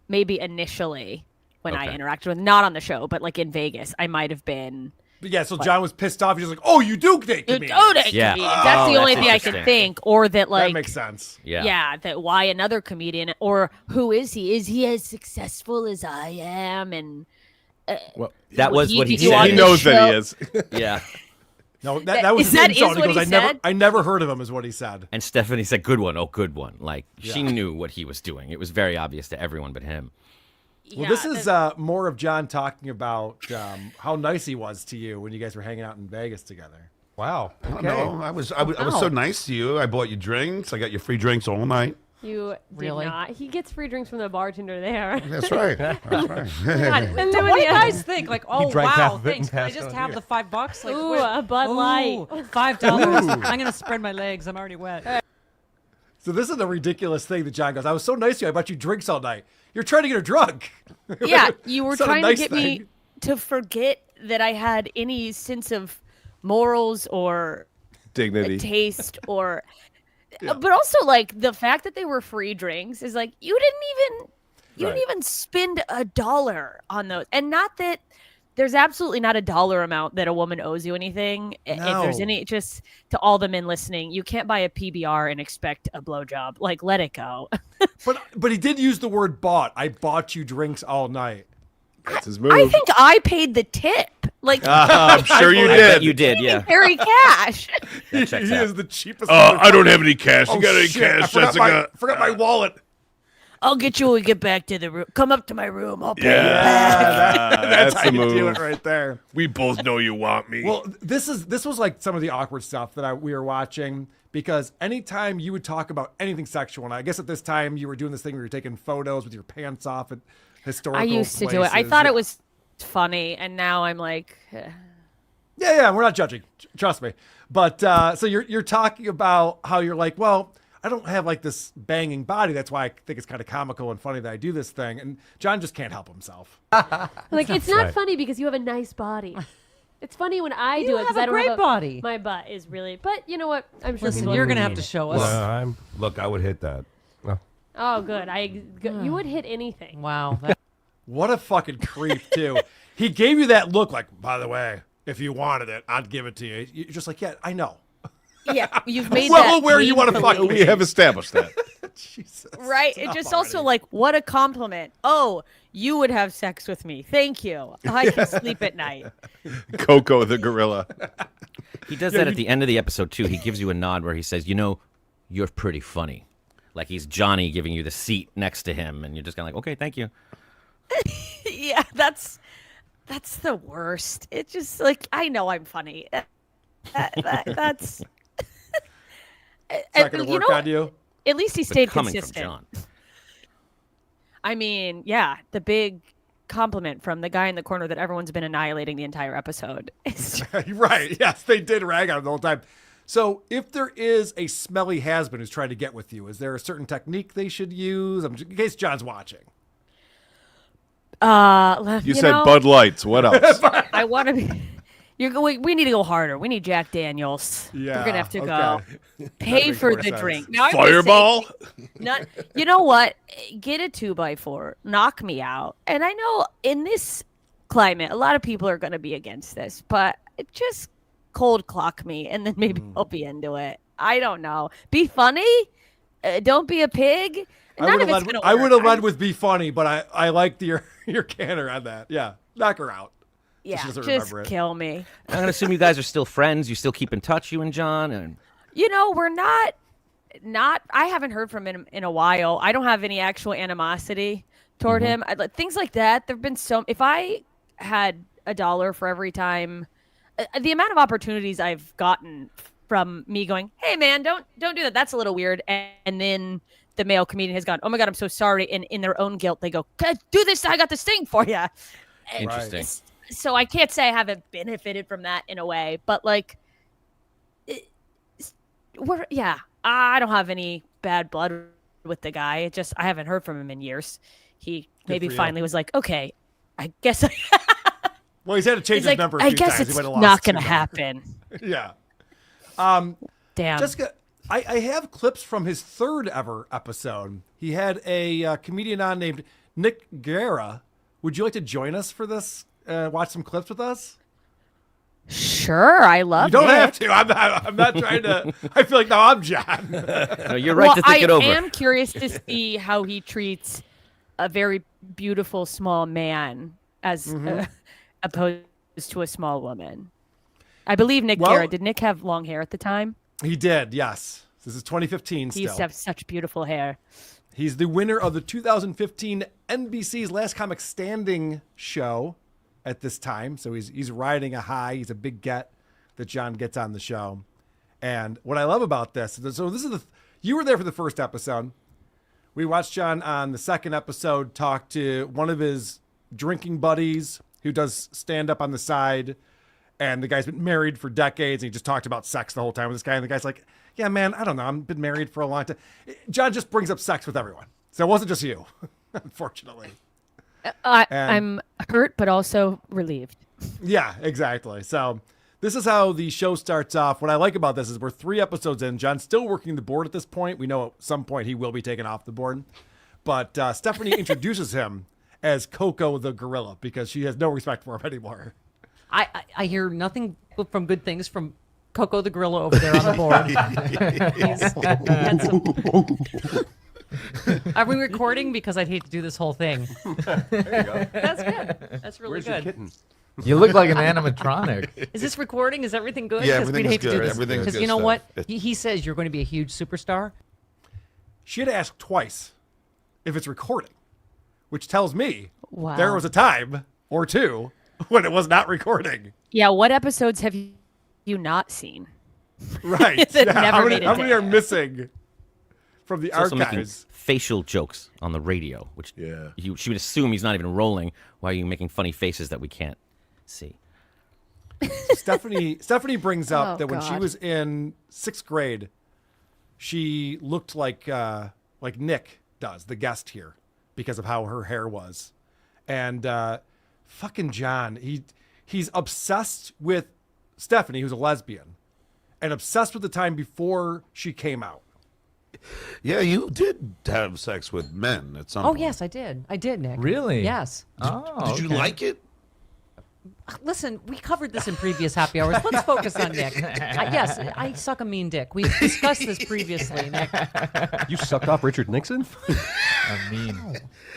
S20: maybe initially when I interacted with, not on the show, but like in Vegas, I might have been.
S1: But yeah, so John was pissed off. He was like, "Oh, you do date comedians."
S20: Comedians. That's the only thing I can think, or that like
S1: that makes sense.
S20: Yeah, that why another comedian, or who is he? Is he as successful as I am? And
S3: well, that was what he
S2: He
S3: said.
S2: knows that he is.
S3: Yeah.
S1: No, that was
S20: Is
S1: his
S20: that
S1: insult.
S20: is
S1: He
S20: what
S1: goes,
S20: he said?
S1: I never heard of him, is what he said.
S3: And Stephanie said, "Good one. Oh, good one." Like she knew what he was doing. It was very obvious to everyone but him.
S1: Well, this is more of John talking about how nice he was to you when you guys were hanging out in Vegas together.
S23: Wow.
S1: Okay.
S23: No, I was so nice to you. I bought you drinks. I got you free drinks all night.
S7: You did not. He gets free drinks from the bartender there.
S23: That's right. That's right.
S9: And what do you guys think? Like, oh
S8: drank half
S9: wow,
S8: of it and
S9: thanks. Can I
S8: passed
S9: just
S8: it on
S9: have
S8: here.
S9: the $5? Like,
S7: Ooh,
S9: wait.
S7: a Bud Light.
S9: $5. I'm gonna spread my legs. I'm already wet.
S1: So this is a ridiculous thing that John goes, "I was so nice to you. I bought you drinks all night. You're trying to get her drunk."
S20: Yeah, you were
S1: It's not a
S20: trying
S1: nice
S20: to get me
S1: thing.
S20: to forget that I had any sense of morals or
S2: Dignity.
S20: taste or but also like the fact that they were free drinks is like you didn't even spend $1 on those. And not that there's absolutely not a dollar amount that a woman owes you anything. If there's any, just to all the men listening, you can't buy a PBR and expect a blowjob. Like, let it go.
S1: But he did use the word bought. I bought you drinks all night.
S2: That's his move.
S20: I think I paid the tip. Like,
S2: I'm sure you
S3: I
S2: did.
S3: bet you did, yeah.
S20: carry cash.
S1: He
S3: checks out.
S1: is the cheapest.
S2: I don't have any cash.
S1: Oh,
S2: You got any
S1: shit.
S2: cash,
S1: I
S2: Jessica?
S1: forgot my wallet.
S20: I'll get you when we get back to the room. Come up to my room. I'll pay you
S2: Yeah,
S20: back.
S1: That's how
S2: the
S1: you do
S2: move.
S1: it right there.
S2: We both know you want me.
S1: Well, this was like some of the awkward stuff that we were watching, because anytime you would talk about anything sexual, and I guess at this time you were doing this thing where you're taking photos with your pants off at historical
S20: I used to do it. I
S1: places.
S20: thought it was funny, and now I'm like,
S1: Yeah, we're not judging. Trust me. But so you're talking about how you're like, well, I don't have like this banging body. That's why I think it's kind of comical and funny that I do this thing. And John just can't help himself.
S7: Like, it's not funny because you have a nice body. It's funny when I do it because
S9: have a
S7: I don't
S9: great
S7: have
S9: body.
S7: My butt is really, but you know what? I'm sure
S9: Listen,
S7: people
S9: you're
S7: are
S9: gonna have to show us.
S23: Look, I would hit that.
S7: Oh, good. You would hit anything.
S9: Wow.
S1: What a fucking creep, too. He gave you that look like, by the way, if you wanted it, I'd give it to you. You're just like, yeah, I know.
S20: yeah, you've made
S1: Well,
S20: that
S1: where you want to fuck
S20: painfully-
S1: me.
S2: We have established that.
S1: Jesus.
S20: Right?
S1: Stop
S20: It just
S1: already.
S20: also like, what a compliment. Oh, you would have sex with me. Thank you. I can sleep at night.
S2: Coco the gorilla.
S3: He does that at the end of the episode too. He gives you a nod where he says, "You're pretty funny." Like he's Johnny giving you the seat next to him, and you're just kind of like, "Okay, thank you."
S20: Yeah, that's the worst. It's just like, I know I'm funny. That's
S1: It's not going to work on you.
S20: At least he
S3: But
S20: stayed
S3: coming
S20: consistent.
S3: from John.
S20: I mean, yeah, the big compliment from the guy in the corner that everyone's been annihilating the entire episode.
S1: Right. Yes, they did rag on him the whole time. So if there is a smelly has-been who's trying to get with you, is there a certain technique they should use? In case John's watching.
S2: You said Bud Lights. What else?
S20: I want to be. We need to go harder. We need Jack Daniels.
S1: Yeah,
S20: we're gonna have to
S1: okay.
S20: go
S1: That
S20: pay
S1: makes
S20: for
S1: more
S20: the
S1: sense.
S20: drink. Now, I'm just
S2: Fireball?
S20: saying, you know what? Get a 2x4. Knock me out. And I know in this climate, a lot of people are gonna be against this, but just cold clock me, and then maybe I'll be into it. I don't know. Be funny. Don't be a pig.
S1: I would have led with be funny, but I liked your canner on that. Yeah, knock her out.
S20: Yeah,
S1: she doesn't
S20: just
S1: remember it.
S20: kill me.
S3: I'm gonna assume you guys are still friends. You still keep in touch, you and John, and
S20: We're not. I haven't heard from him in a while. I don't have any actual animosity toward him. Things like that. There've been if I had $1 for every time, the amount of opportunities I've gotten from me going, "Hey man, don't do that. That's a little weird," and then the male comedian has gone, "Oh my god, I'm so sorry," and in their own guilt, they go, "Do this. I got this thing for you."
S3: Interesting.
S20: So I can't say I haven't benefited from that in a way, but like, I don't have any bad blood with the guy. It just I haven't heard from him in years. He maybe finally was like, okay, I guess.
S1: Well, he's had to change his number a few times.
S20: I guess it's not going to happen.
S1: Yeah.
S20: Damn.
S1: Jessica, I have clips from his 3rd ever episode. He had a comedian on named Nick Guerra. Would you like to join us for this? Watch some clips with us?
S20: Sure, I love it.
S1: You don't have to. I'm not trying to. I feel like now I'm John.
S3: No, you're right to think it over.
S20: I am curious to see how he treats a very beautiful small man as opposed to a small woman. I believe Nick Guerra. Did Nick have long hair at the time?
S1: He did, yes. This is 2015 still.
S20: He used to have such beautiful hair.
S1: He's the winner of the 2015 NBC's Last Comic Standing show at this time. So he's riding a high. He's a big get that John gets on the show. And what I love about this, so this is you were there for the first episode. We watched John on the 2nd episode talk to one of his drinking buddies who does stand up on the side. And the guy's been married for decades. And he just talked about sex the whole time with this guy. And the guy's like, yeah, man, I don't know. I've been married for a long time. John just brings up sex with everyone. So it wasn't just you, unfortunately.
S20: I'm hurt, but also relieved.
S1: Yeah, exactly. So this is how the show starts off. What I like about this is we're 3 episodes in. John's still working the board at this point. We know at some point he will be taken off the board. But Stephanie introduces him as Coco the gorilla because she has no respect for him anymore.
S9: I hear nothing but from good things from Coco the gorilla over there on the board. Are we recording? Because I'd hate to do this whole thing.
S10: There you go.
S9: That's good. That's really
S10: Where's your
S9: good.
S10: kitten? You look like an animatronic.
S9: Is this recording? Is everything good?
S2: Yeah,
S9: 'Cause we'd
S2: everything's
S9: hate to do
S2: good.
S9: this.
S2: Everything's
S9: Because
S2: good
S9: you know
S2: stuff.
S9: what? He says you're going to be a huge superstar.
S1: She had to ask twice if it's recording, which tells me
S20: Wow.
S1: there was a time or two when it was not recording.
S20: Yeah, what episodes have you not seen?
S1: Right.
S20: That
S1: Yeah,
S20: never
S1: how
S20: made
S1: many,
S20: it
S1: how many
S20: there.
S1: are missing from the
S3: He's also making
S1: archives?
S3: facial jokes on the radio, which she would assume he's not even rolling. Why are you making funny faces that we can't see?
S1: Stephanie brings up
S20: Oh,
S1: that when she
S20: God.
S1: was in 6th grade, she looked like Nick does, the guest here, because of how her hair was. And fucking John, he's obsessed with Stephanie, who's a lesbian, and obsessed with the time before she came out.
S23: Yeah, you did have sex with men at some
S9: Oh
S23: point.
S9: yes, I did. I did, Nick.
S10: Really?
S9: Yes.
S23: Did you like it?
S9: Listen, we covered this in previous happy hours. Let's focus on Nick. Yes, I suck a mean dick. We've discussed this previously, Nick.
S10: You sucked off Richard Nixon? I mean,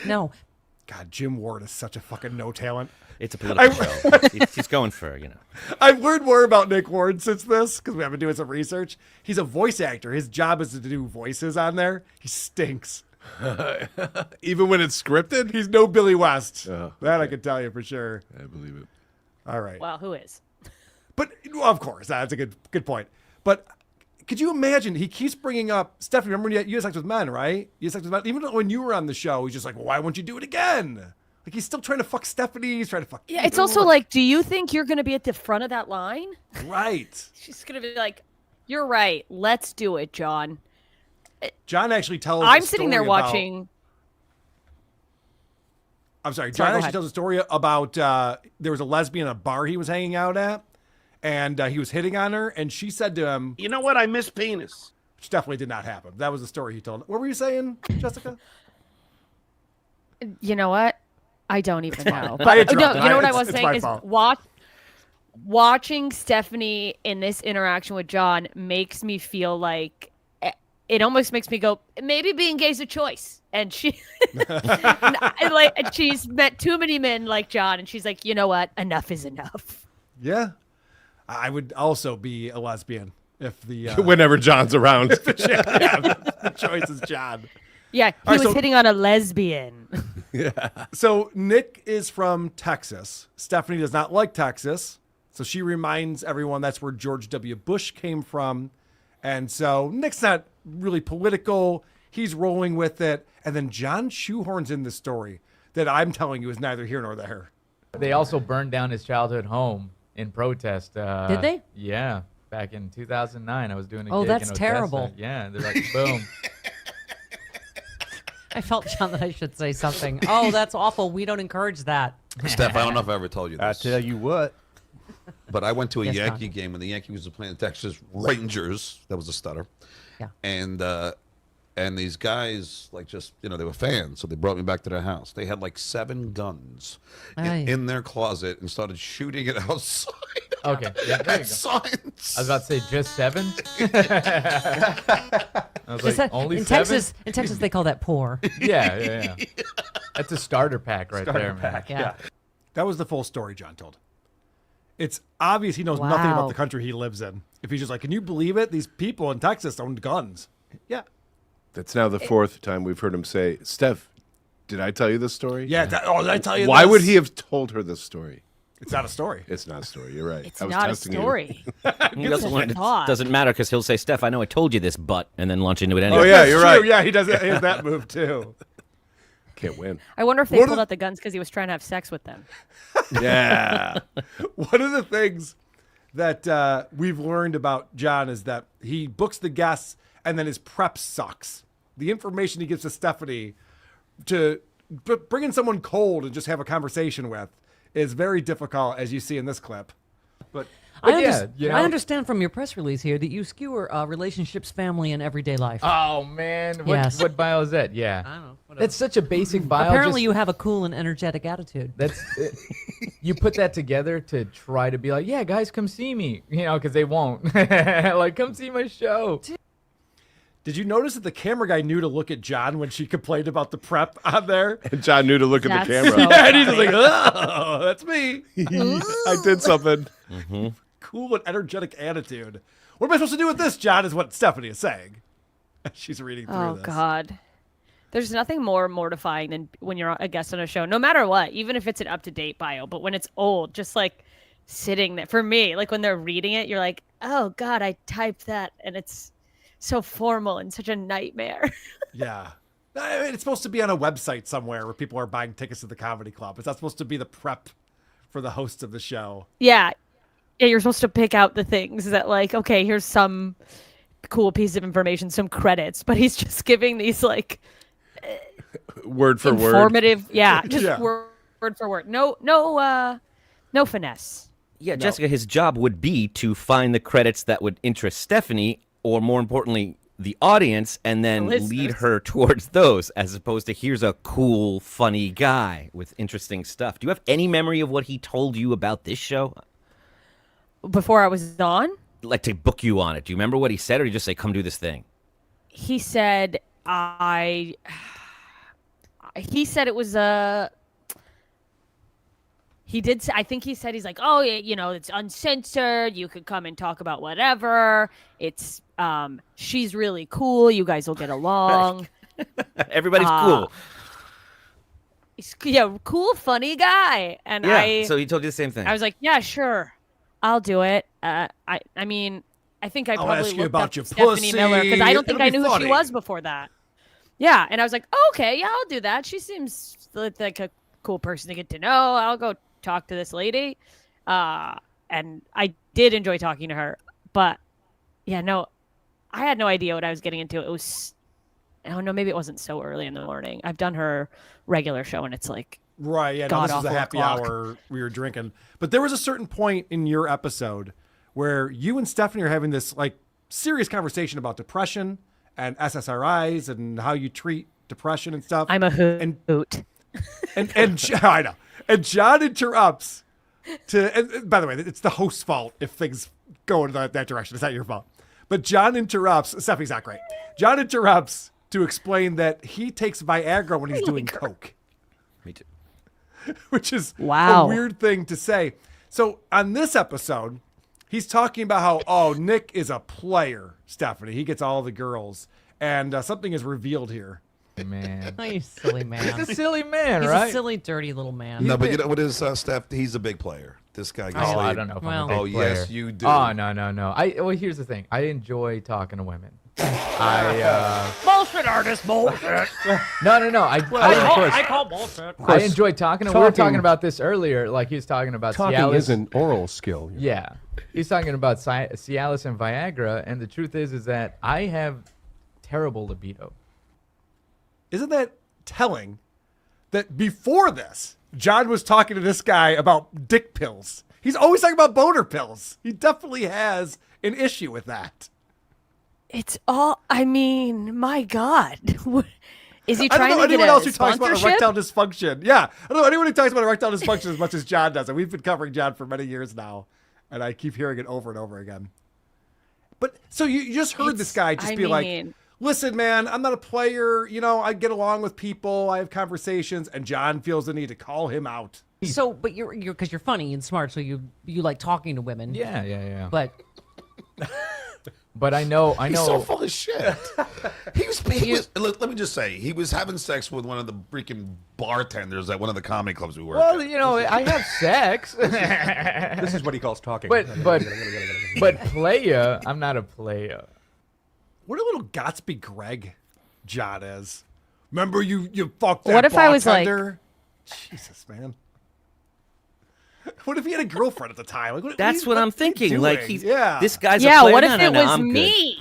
S9: No.
S1: God, Jim Ward is such a fucking no talent.
S3: It's a political show. He's going for,
S1: I've learned more about Nick Ward since this because we have been doing some research. He's a voice actor. His job is to do voices on there. He stinks.
S2: Even when it's scripted?
S1: He's no Billy West.
S2: Oh,
S1: that I can tell you for sure.
S2: I believe it.
S1: All right.
S20: Well, who is?
S1: But of course, that's a good point. But could you imagine? He keeps bringing up Stephanie. Remember when you had sex with men, right? You had sex with men. Even when you were on the show, he's just like, well, why won't you do it again? Like he's still trying to fuck Stephanie. He's trying to fuck.
S20: Yeah, it's
S1: you.
S20: also like, do you think you're going to be at the front of that line?
S1: Right.
S20: She's going to be like, you're right. Let's do it, John.
S1: John actually tells.
S20: I'm
S1: a
S20: sitting there
S1: story about-
S20: watching.
S1: I'm sorry.
S20: Sorry,
S1: John
S20: go
S1: actually
S20: ahead.
S1: tells a story about there was a lesbian at a bar he was hanging out at, and he was hitting on her, and she said to him,
S6: "You know what? I miss penis."
S1: Which definitely did not happen. That was the story he told. What were you saying, Jessica?
S20: You know what? I don't even know.
S1: I
S20: But
S1: interrupted.
S20: no, you know what I
S1: It's-
S20: was
S1: it's
S20: saying
S1: my
S20: is
S1: fault.
S20: watching Stephanie in this interaction with John makes me feel like it almost makes me go, maybe being gay's a choice. And she, and she's met too many men like John, and she's like, you know what? Enough is enough.
S1: Yeah. I would also be a lesbian if the
S2: whenever John's around.
S1: If the choice is John.
S20: Yeah, he was hitting on a lesbian.
S1: Yeah. So Nick is from Texas. Stephanie does not like Texas. So she reminds everyone that's where George W. Bush came from. And so Nick's not really political. He's rolling with it. And then John shoehorns in the story that I'm telling you is neither here nor there.
S11: They also burned down his childhood home in protest.
S9: Did they?
S11: Yeah. Back in 2009, I was doing a
S9: Oh,
S11: gig
S9: that's
S11: in Odessa.
S9: terrible.
S11: Yeah, they're like, boom.
S9: I felt, John, that I should say something. Oh, that's awful. We don't encourage that.
S23: Steph, I don't know if I ever told you this.
S10: I tell you what.
S23: But I went to a
S9: Yes,
S23: Yankee
S9: Tom.
S23: game when the Yankees was playing the Texas Rangers. That was a stutter.
S9: Yeah.
S23: And these guys, like, just, they were fans, so they brought me back to their house. They had like 7 guns in their closet and started shooting it outside.
S11: Okay. Yeah, there you go.
S23: Science.
S11: I was about to say, just 7? I was like, only
S9: in
S11: 7?
S9: Texas, they call that poor.
S11: Yeah. That's a starter pack right there, man.
S9: Yeah.
S1: That was the full story John told. It's obvious he knows nothing about
S9: Wow.
S1: the country he lives in. If he's just like, can you believe it? These people in Texas own guns. Yeah.
S2: That's now the 4th time we've heard him say, Steph, did I tell you this story?
S1: Yeah. Did I tell you
S2: Why
S1: this?
S2: would he have told her this story?
S1: It's not a story.
S2: It's not a story. You're right.
S20: It's
S2: I was
S20: not a
S2: testing you.
S20: story.
S3: He doesn't, it doesn't matter because he'll say, Steph, I know I told you this, but, and then launch into it anyway.
S2: Oh, yeah, you're
S1: True.
S2: right.
S1: Yeah, he does. He has that move too.
S2: Can't win.
S20: I wonder if they pulled out the guns because he was trying to have sex with them.
S2: Yeah.
S1: One of the things that we've learned about John is that he books the guests and then his prep sucks. The information he gives to Stephanie to bring in someone cold and just have a conversation with is very difficult, as you see in this clip. But
S9: I understand from your press release here that you skewer relationships, family, and everyday life.
S11: Oh, man.
S9: Yes.
S11: What bio is that? Yeah.
S9: I don't know.
S11: That's such a basic bio.
S9: Apparently, you have a cool and energetic attitude.
S11: That's you put that together to try to be like, yeah, guys, come see me, because they won't. Like, come see my show.
S1: did you notice that the camera guy knew to look at John when she complained about the prep on there?
S2: And John knew to look at the camera.
S1: Yeah, and he's just like, oh, that's me.
S2: I did something.
S3: Mm-hmm.
S1: Cool and energetic attitude. What am I supposed to do with this, John, is what Stephanie is saying. She's reading through this.
S20: Oh, God. There's nothing more mortifying than when you're a guest on a show, no matter what, even if it's an up-to-date bio, but when it's old, just like sitting there. For me, like when they're reading it, you're like, oh, God, I typed that, and it's so formal and such a nightmare.
S1: Yeah. I mean, it's supposed to be on a website somewhere where people are buying tickets to the comedy club. It's not supposed to be the prep for the hosts of the show.
S20: Yeah, you're supposed to pick out the things that, like, okay, here's some cool piece of information, some credits, but he's just giving these, like,
S2: word for word.
S20: Informative, yeah, just
S1: Yeah.
S20: word for word. No finesse.
S3: Yeah, Jessica, his job would be to find the credits that would interest Stephanie, or more importantly, the audience, and then lead her towards those, as opposed to here's a cool, funny guy with interesting stuff. Do you have any memory of what he told you about this show?
S20: Before I was on?
S3: Like to book you on it. Do you remember what he said, or did he just say, come do this thing?
S20: He said, he said it was he did say, I think he said, he's like, oh, yeah, it's uncensored. You could come and talk about whatever. It's, she's really cool. You guys will get along.
S3: Everybody's cool.
S20: Cool, funny guy. And
S3: so he told you the same thing.
S20: I was like, yeah, sure. I'll do it. I mean, I think I
S1: I'll
S20: probably
S1: ask you
S20: looked
S1: about
S20: up
S1: your
S20: Stephanie
S1: pussy.
S20: Miller because I don't think
S1: It'll
S20: I
S1: be
S20: knew who
S1: funny.
S20: she was before that. Yeah, and I was like, oh, okay, yeah, I'll do that. She seems like a cool person to get to know. I'll go talk to this lady. And I did enjoy talking to her, but yeah, no, I had no idea what I was getting into. It was, I don't know, maybe it wasn't so early in the morning. I've done her regular show, and it's like,
S1: right, yeah, no, this was a happy
S20: o'clock.
S1: hour we were drinking. But there was a certain point in your episode where you and Stephanie are having this like serious conversation about depression and SSRIs and how you treat depression and stuff.
S20: I'm a hoot.
S1: And I know. And John interrupts and by the way, it's the host's fault if things go in that direction. It's not your fault. But John interrupts. Stephanie's not great. John interrupts to explain that he takes Viagra when he's doing coke.
S3: Me too.
S1: Which is
S7: Wow.
S1: a weird thing to say. So on this episode, he's talking about how, Nick is a player, Stephanie. He gets all the girls. And something is revealed here.
S11: Man.
S9: Oh, you silly man.
S11: He's a silly man,
S9: He's
S11: right?
S9: a silly, dirty little man.
S23: No, but you know what is, Steph? He's a big player. This guy gets
S11: I
S23: laid.
S11: don't know if
S9: Well-
S11: I'm a big player.
S23: Yes, you do.
S11: Oh, no. Well, here's the thing. I enjoy talking to women.
S9: Bullshit artist, bullshit.
S11: No.
S9: I call bullshit.
S11: I enjoy talking to. We were talking about this earlier. Like he was talking about
S10: Talking
S11: Cialis.
S10: is an oral skill.
S11: Yeah, he's talking about Cialis and Viagra, and the truth is that I have terrible libido.
S1: Isn't that telling that before this, John was talking to this guy about dick pills? He's always talking about boner pills. He definitely has an issue with that.
S20: It's all. I mean, my God. Is he
S1: I don't
S20: trying
S1: know
S20: to get
S1: anyone
S20: a
S1: else who talks about
S20: sponsorship?
S1: erectile dysfunction. Yeah, I don't know anyone who talks about erectile dysfunction as much as John does, and we've been covering John for many years now, and I keep hearing it over and over again. But so you just heard this guy just be like, "Listen, man, I'm not a player. You know, I get along with people. I have conversations," and John feels the need to call him out.
S9: So, but you're because you're funny and smart, so you like talking to women.
S11: Yeah.
S9: But
S11: But I know.
S23: He's so full of shit. Let me just say, he was having sex with one of the freaking bartenders at one of the comedy clubs we work
S11: Well,
S23: at.
S11: you know, I have sex.
S10: This is what he calls talking.
S11: But playa, I'm not a playa.
S1: What a little Gatsby Greg John is. Remember you fucked that
S20: What if I was like-
S1: bartender? Jesus, man. What if he had a girlfriend at the time? Like,
S3: That's what I'm thinking. Like he's this guy's
S20: Yeah,
S3: a player.
S20: what if
S3: No,
S20: it was
S3: I'm good.
S20: me?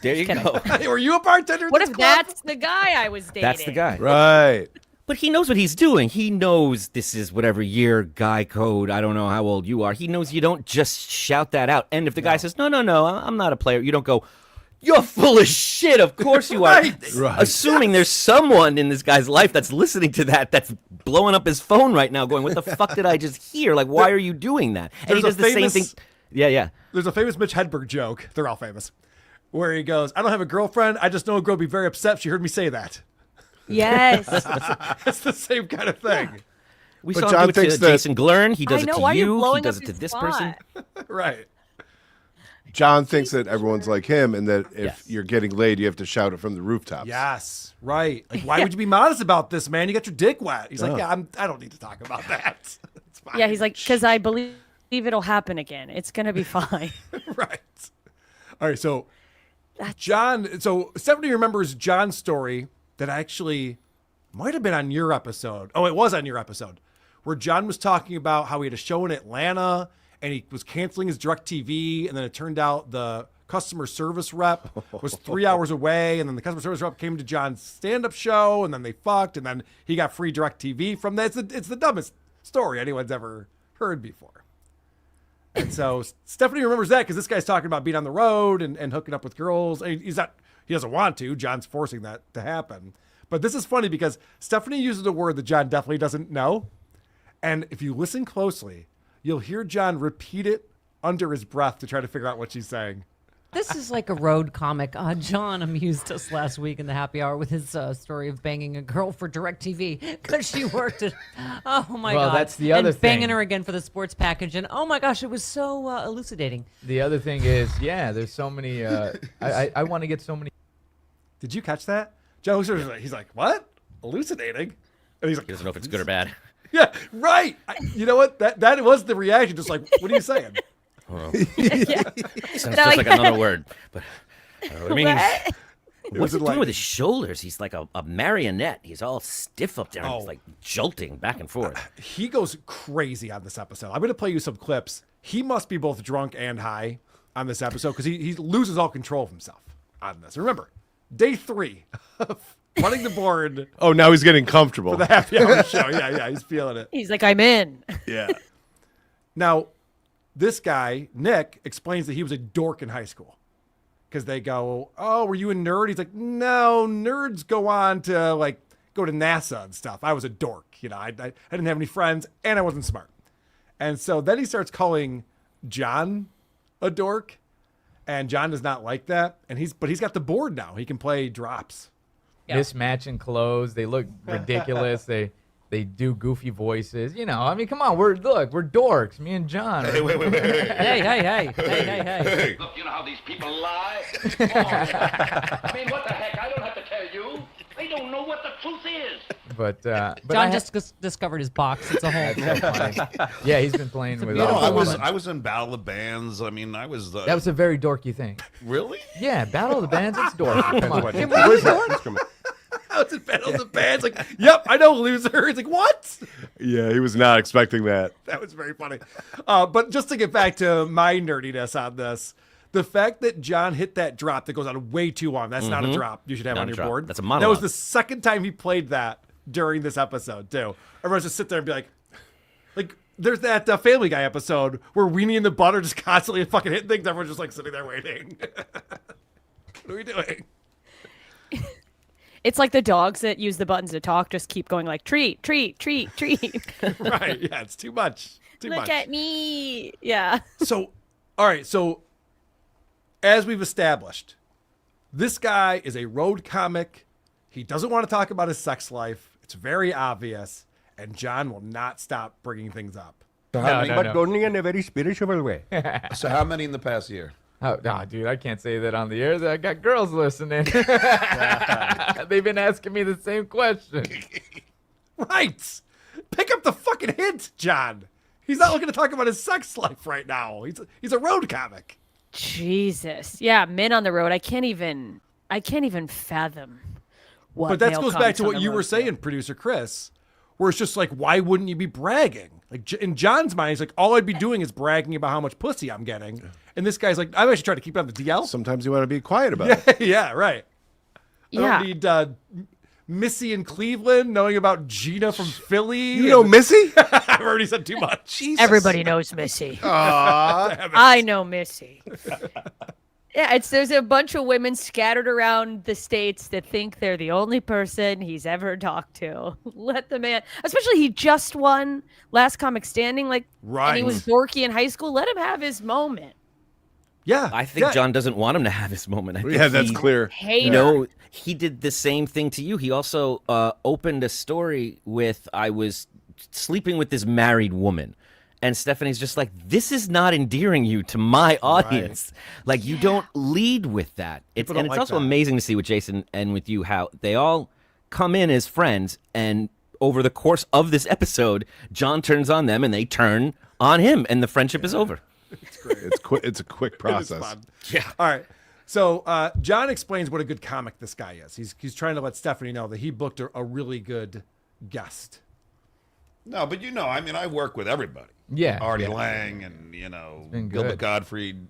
S3: There you go.
S1: Hey, were you a bartender? at
S20: What
S1: this
S20: if
S1: club?
S20: that's the guy I was dating?
S3: That's the guy.
S2: Right.
S3: But he knows what he's doing. He knows this is whatever year guy code. I don't know how old you are. He knows you don't just shout that out. And if the guy says, no, I'm not a player, you don't go, you're full of shit. Of course you are.
S2: Right.
S3: Assuming there's someone in this guy's life that's listening to that, that's blowing up his phone right now going, what the fuck did I just hear? Like, why are you doing that? And he
S1: There's
S3: does
S1: a
S3: the same
S1: famous-
S3: thing. Yeah.
S1: There's a famous Mitch Hedberg joke. They're all famous. Where he goes, I don't have a girlfriend. I just know a girl would be very upset if she heard me say that.
S20: Yes.
S1: It's the same kind of thing.
S3: We
S2: But
S3: saw
S2: John
S3: him do it
S2: thinks
S3: to
S2: that-
S3: Jason Glern. He does
S20: I
S3: it
S20: know,
S3: to
S20: why are you
S3: you. He
S20: blowing
S3: does
S20: up
S3: it to
S20: his
S3: this
S20: spot?
S3: person.
S1: Right.
S2: John thinks that everyone's like him, and that if
S3: Yes.
S2: you're getting laid, you have to shout it from the rooftops.
S1: Yes. Right. Like, why would you be modest about this, man? You got your dick wet. He's like,
S2: Oh.
S1: yeah, I don't need to talk about that. It's fine.
S20: Yeah, he's like, because I believe it'll happen again. It's gonna be fine.
S1: Right. All right. So John, so Stephanie remembers John's story that actually might have been on your episode. Oh, it was on your episode where John was talking about how he had a show in Atlanta and he was canceling his DirecTV. And then it turned out the customer service rep was 3 hours away. And then the customer service rep came to John's stand-up show and then they fucked. And then he got free DirecTV from that. It's the dumbest story anyone's ever heard before. And so Stephanie remembers that because this guy's talking about being on the road and hooking up with girls. And he doesn't want to. John's forcing that to happen. But this is funny because Stephanie uses a word that John definitely doesn't know. And if you listen closely, you'll hear John repeat it under his breath to try to figure out what she's saying.
S9: this is like a road comic. John amused us last week in the happy hour with his story of banging a girl for DirecTV because she worked at. Oh my
S11: Well,
S9: god!
S11: that's the other
S9: and banging
S11: thing.
S9: her again for the sports package, and oh my gosh, it was so elucidating.
S11: The other thing is, yeah, there's so many. I want to get so many.
S1: Did you catch that? John looks at her, he's like, what? Elucidating? And he's like,
S3: He doesn't know if it's good or bad.
S1: Yeah, right. You know what? That was the reaction. Just like, what are you saying?
S3: Sounds just like another word, but I don't know what it means. What's he doing with his shoulders? He's like a marionette. He's all stiff up there. And he's like jolting back and forth.
S1: He goes crazy on this episode. I'm going to play you some clips. He must be both drunk and high on this episode because he loses all control of himself on this. Remember, day 3 of running the board.
S2: Oh, now he's getting comfortable.
S1: For the happy hour show. Yeah, he's feeling it.
S20: He's like, I'm in.
S2: Yeah.
S1: Now, this guy, Nick, explains that he was a dork in high school. Because they go, oh, were you a nerd? He's like, no, nerds go on to like go to NASA and stuff. I was a dork. You know, I didn't have any friends and I wasn't smart. And so then he starts calling John a dork. And John does not like that. And he's got the board now. He can play drops.
S11: Mismatching clothes. They look ridiculous. They do goofy voices. You know, I mean, come on. We're dorks. Me and John.
S23: Hey, wait.
S11: Hey.
S12: Look, you know how these people lie? I mean, what the heck? I don't have to tell you. They don't know what the truth is.
S11: But
S9: John just discovered his box. It's a whole.
S11: Yeah, he's been playing with.
S23: I was in Battle of the Bands. I mean, I was.
S11: That was a very dorky thing.
S23: Really?
S11: Yeah, Battle of the Bands. It's dorky. Come on.
S1: I was in Battle of the Bands. Like, yep, I know, loser. It's like, what?
S2: Yeah, he was not expecting that.
S1: That was very funny. But just to get back to my nerdiness on this, the fact that John hit that drop that goes on way too long, that's not a drop you should have
S3: Not
S1: on
S3: a
S1: your
S3: drop.
S1: board.
S3: That's a monologue.
S1: That was the second time he played that during this episode, too. Everyone's just sit there and be like, there's that Family Guy episode where Weenie and the Bun are just constantly fucking hitting things. Everyone's just like sitting there waiting. What are we doing?
S20: It's like the dogs that use the buttons to talk just keep going like treat, treat, treat, treat.
S1: Right. Yeah, it's too much.
S20: Look at me. Yeah.
S1: So, all right. So, as we've established, this guy is a road comic. He doesn't want to talk about his sex life. It's very obvious. And John will not stop bringing things up.
S10: But only in a very spiritual way.
S23: So how many in the past year?
S11: Oh, dude, I can't say that on the air. I got girls listening. They've been asking me the same question.
S1: Right. Pick up the fucking hint, John. He's not looking to talk about his sex life right now. He's a road comic.
S20: Jesus. Yeah, men on the road. I can't even fathom what.
S1: But that
S20: male
S1: goes back
S20: comics
S1: to
S20: on
S1: what
S20: the
S1: you
S20: road
S1: were saying, producer Chris, where it's just like, why wouldn't you be bragging? Like in John's mind, he's like, all I'd be doing is bragging about how much pussy I'm getting. And this guy's like, I'm actually trying to keep it on the DL.
S2: Sometimes you want to be quiet about it.
S1: Yeah, right.
S20: Yeah.
S1: I don't need Missy in Cleveland knowing about Gina from Philly.
S2: You know Missy?
S1: I've already said too much. Jesus.
S20: Everybody knows Missy.
S1: Damn it.
S20: I know Missy. Yeah, there's a bunch of women scattered around the states that think they're the only person he's ever talked to. Let the man, especially he just won Last Comic Standing, and he was dorky in high school. Let him have his moment.
S1: Yeah,
S3: I think John doesn't want him to have his moment. I think
S2: that's clear.
S3: He did the same thing to you. He also opened a story with, I was sleeping with this married woman. And Stephanie's just like, this is not endearing you to my audience. Right. Like, you don't lead with that. It's also amazing to see with Jason and with you how they all come in as friends. And over the course of this episode, John turns on them and they turn on him. And the friendship is over.
S2: It's great. It's a quick process.
S1: Yeah. All right. So John explains what a good comic this guy is. He's trying to let Stephanie know that he booked a really good guest.
S23: No, but I mean, I work with everybody.
S11: Yeah.
S23: Artie Lang and, Gilbert Gottfried.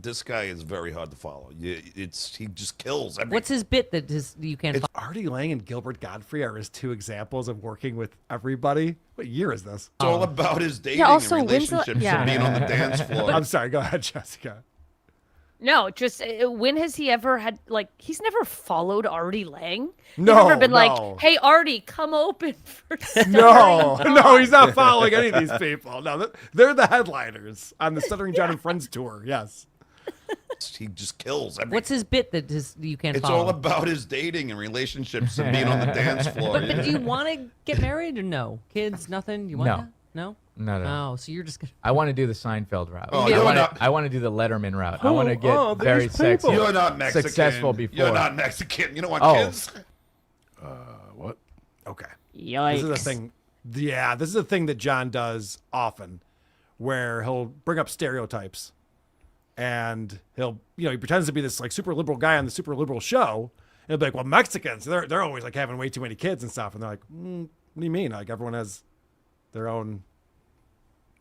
S23: This guy is very hard to follow. He just kills everything.
S9: What's his bit that you can't follow?
S1: Artie Lang and Gilbert Gottfried are his two examples of working with everybody. What year is this?
S23: It's all about his dating and relationships and being on the dance floor.
S1: I'm sorry. Go ahead, Jessica.
S20: No, just when has he ever had he's never followed Artie Lang?
S1: No,
S20: he's never been like, hey Artie, come open for
S1: No, he's not following any of these people. No, they're the headliners on the Stuttering John and Friends tour. Yes.
S23: He just kills everything.
S9: What's his bit that you can't
S23: It's
S9: follow?
S23: all about his dating and relationships and being on the dance floor.
S9: But do you want to get married or no? Kids, nothing? You want
S11: No.
S9: that? No?
S11: No.
S9: Oh, so you're just gonna...
S11: I want to do the Seinfeld route.
S23: Oh,
S11: I want to do the Letterman route. I want to get very sexy.
S23: You're not Mexican.
S11: Successful before.
S23: You're not Mexican. You don't want kids?
S2: What?
S1: Okay.
S20: Yikes.
S1: This is a thing. Yeah, this is a thing that John does often, where he'll bring up stereotypes, and he pretends to be this super liberal guy on the super liberal show. And he'll be like, "Well, Mexicans, they're always having way too many kids and stuff," and they're like, "What do you mean? Everyone has their own."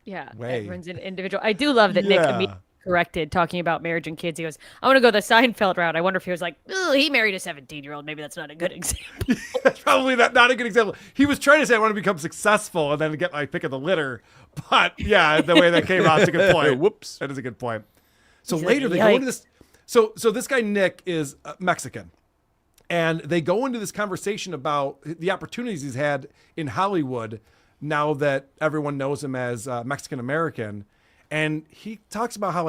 S20: Yeah,
S1: way.
S20: everyone's an individual. I do love that Nick immediately corrected talking about marriage and kids. He goes, I want to go the Seinfeld route. I wonder if he was like, he married a 17-year-old. Maybe that's not a good example.
S1: That's probably not a good example. He was trying to say, I want to become successful and then get my pick of the litter. But yeah, the way that came out is a good point. Whoops. That is a good point. So
S20: He's
S1: later
S20: like,
S1: they go into this. So this guy, Nick, is Mexican. And they go into this conversation about the opportunities he's had in Hollywood now that everyone knows him as Mexican American. And he talks about how,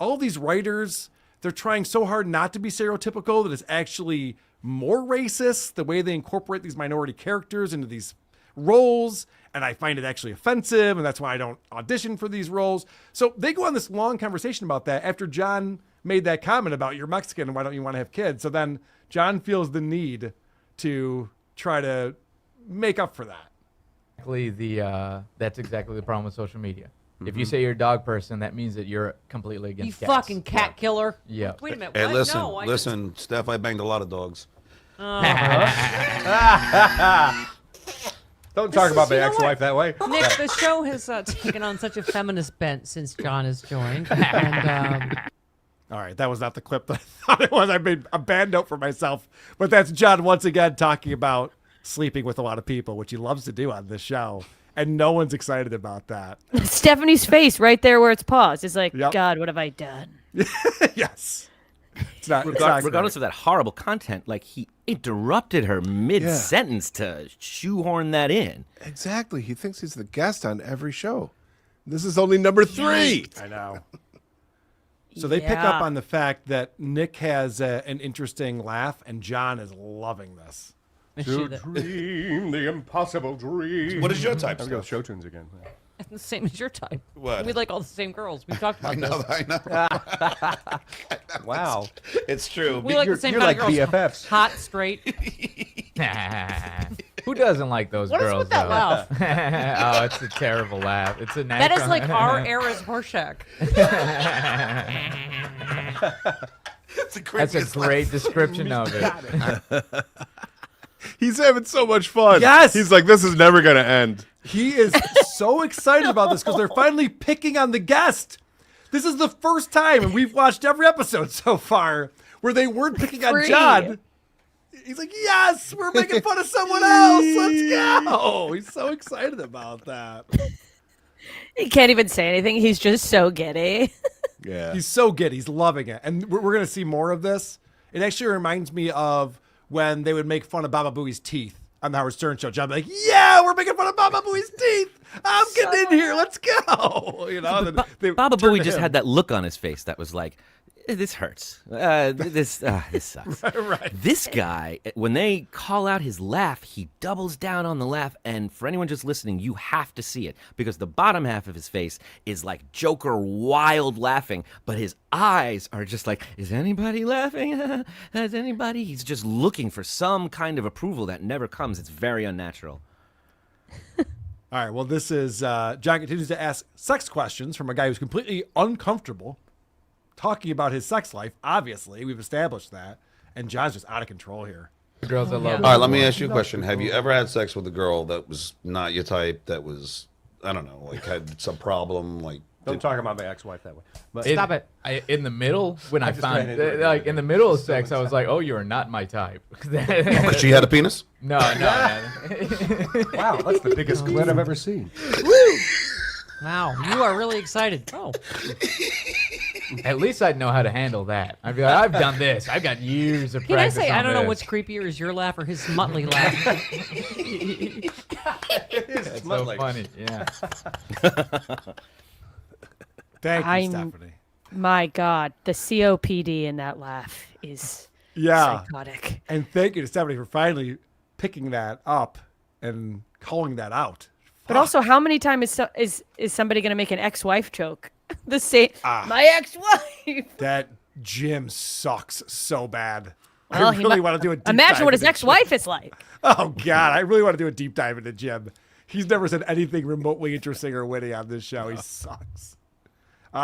S1: all these writers they're trying so hard not to be stereotypical that it's actually more racist, the way they incorporate these minority characters into these roles. And I find it actually offensive, and that's why I don't audition for these roles. So they go on this long conversation about that after John made that comment about you're Mexican and why don't you want to have kids. So then John feels the need to try to make up for that.
S11: That's exactly the problem with social media. If you say you're a dog person, that means that you're completely
S9: You
S11: against cats.
S9: fucking cat killer.
S11: Yeah.
S9: Wait a minute.
S23: Hey,
S9: what?
S23: listen,
S9: No, I
S23: listen, Steph, I banged a lot of dogs.
S10: Don't talk about my ex-wife that way.
S9: Nick, the show has taken on such a feminist bent since John has joined. And,
S1: all right, that was not the clip that I thought it was. I made a bad note for myself. But that's John once again talking about sleeping with a lot of people, which he loves to do on this show. And no one's excited about that.
S20: Stephanie's face right there where it's paused is like, God, what have I done?
S1: Yes. It's not,
S3: regardless of that horrible content, like he interrupted her mid-sentence to shoehorn that in.
S2: Exactly. He thinks he's the guest on every show. This is only number 3.
S1: I know. So they pick up on the fact that Nick has an interesting laugh, and John is loving this.
S10: To dream the impossible dream.
S23: What is your type,
S10: I'm going to show tunes again.
S9: the same as your type.
S23: What?
S9: We like all the same girls. We talked about
S23: I know.
S10: Wow.
S23: It's true.
S9: We like the same kind of girls. BFFs. Hot, straight.
S11: Who doesn't like those
S9: What is
S11: girls?
S9: with that
S11: though?
S9: laugh?
S11: Oh, it's a terrible laugh. It's a
S9: That is like our era's Horseshack.
S11: That's a great description of it.
S2: He's having so much fun.
S1: Yes.
S2: He's like, this is never going to end.
S1: He is so excited about this because they're finally picking on the guest. This is the first time, and we've watched every episode so far, where they weren't picking on John. He's like, yes, we're making fun of someone else. Let's go. He's so excited about that.
S20: He can't even say anything. He's just so giddy.
S2: Yeah.
S1: He's so good. He's loving it. And we're going to see more of this. It actually reminds me of when they would make fun of Baba Booey's teeth on the Howard Stern show. John would be like, yeah, we're making fun of Baba Booey's teeth. I'm getting in here. Let's go. You know,
S3: Baba Booey just had that look on his face that was like, this hurts. This sucks.
S1: Right.
S3: This guy, when they call out his laugh, he doubles down on the laugh. And for anyone just listening, you have to see it because the bottom half of his face is like Joker wild laughing, but his eyes are just like, is anybody laughing? Has anybody? He's just looking for some kind of approval that never comes. It's very unnatural.
S1: All right. Well, this is John continues to ask sex questions from a guy who's completely uncomfortable talking about his sex life. Obviously, we've established that, and John's just out of control here.
S11: The girls I love.
S23: All right, let me ask you a question. Have you ever had sex with a girl that was not your type? That was, I don't know, like had some problem? Like,
S10: don't talk about my ex-wife that way. But
S11: Stop it. In the middle, when I
S10: just
S11: found,
S10: ran into it.
S11: like in the middle of sex, I was like, "Oh, you are not my type."
S23: But she had a penis?
S11: No.
S10: Wow, that's the biggest clit I've ever seen.
S9: Wow, you are really excited. Oh.
S11: At least I'd know how to handle that. I'd be like, I've done this. I've got years of
S9: Can I
S11: practice.
S9: say, I don't know
S11: this.
S9: what's creepier, is your laugh or his smutly laugh?
S11: That's so funny. Yeah.
S1: Thank you, Stephanie.
S20: My God, the COPD in that laugh is psychotic.
S1: And thank you to Stephanie for finally picking that up and calling that out.
S20: But also, how many times is somebody going to make an ex-wife joke? The same, my ex-wife.
S1: That Jim sucks so bad.
S20: Well,
S1: I really want to do a deep
S20: imagine
S1: dive
S20: what his
S1: into
S20: ex-wife
S1: Jim.
S20: is like.
S1: Oh, God. I really want to do a deep dive into Jim. He's never said anything remotely interesting or witty on this show. He sucks.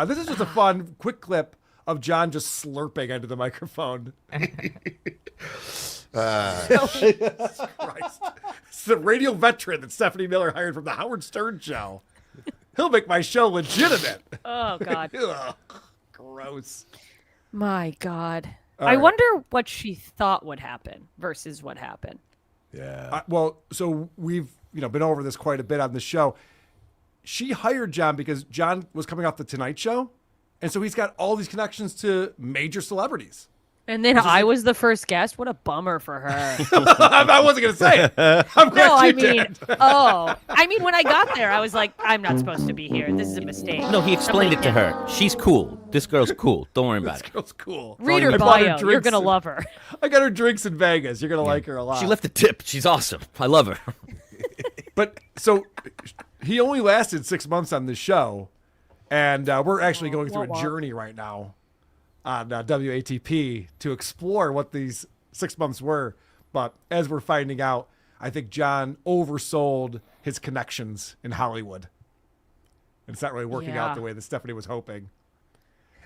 S1: This is just a fun, quick clip of John just slurping into the microphone. Jesus Christ. It's the radio veteran that Stephanie Miller hired from the Howard Stern show. He'll make my show legitimate.
S20: Oh, God.
S1: Ugh, gross.
S20: My God.
S1: All
S20: I
S1: right.
S20: wonder what she thought would happen versus what happened.
S2: Yeah.
S1: Well, so we've been over this quite a bit on the show. She hired John because John was coming off the Tonight Show. And so he's got all these connections to major celebrities.
S20: And then I was the first guest. What a bummer for her.
S1: I wasn't going to say it. I'm glad
S20: No,
S1: you
S20: I mean,
S1: did.
S20: I mean, when I got there, I was like, I'm not supposed to be here. This is a mistake.
S3: No, he explained it to her. She's cool. This girl's cool. Don't worry about it.
S1: This girl's cool.
S20: Read her
S1: I bought
S20: bio. You're
S1: drinks
S20: going to
S1: in-
S20: love her.
S1: I got her drinks in Vegas. You're going to like her a lot.
S3: She left a tip. She's awesome. I love her.
S1: But so he only lasted 6 months on this show, and we're actually going through a journey right now on WATP to explore what these 6 months were. But as we're finding out, I think John oversold his connections in Hollywood. And it's not really working out the way that Stephanie was hoping.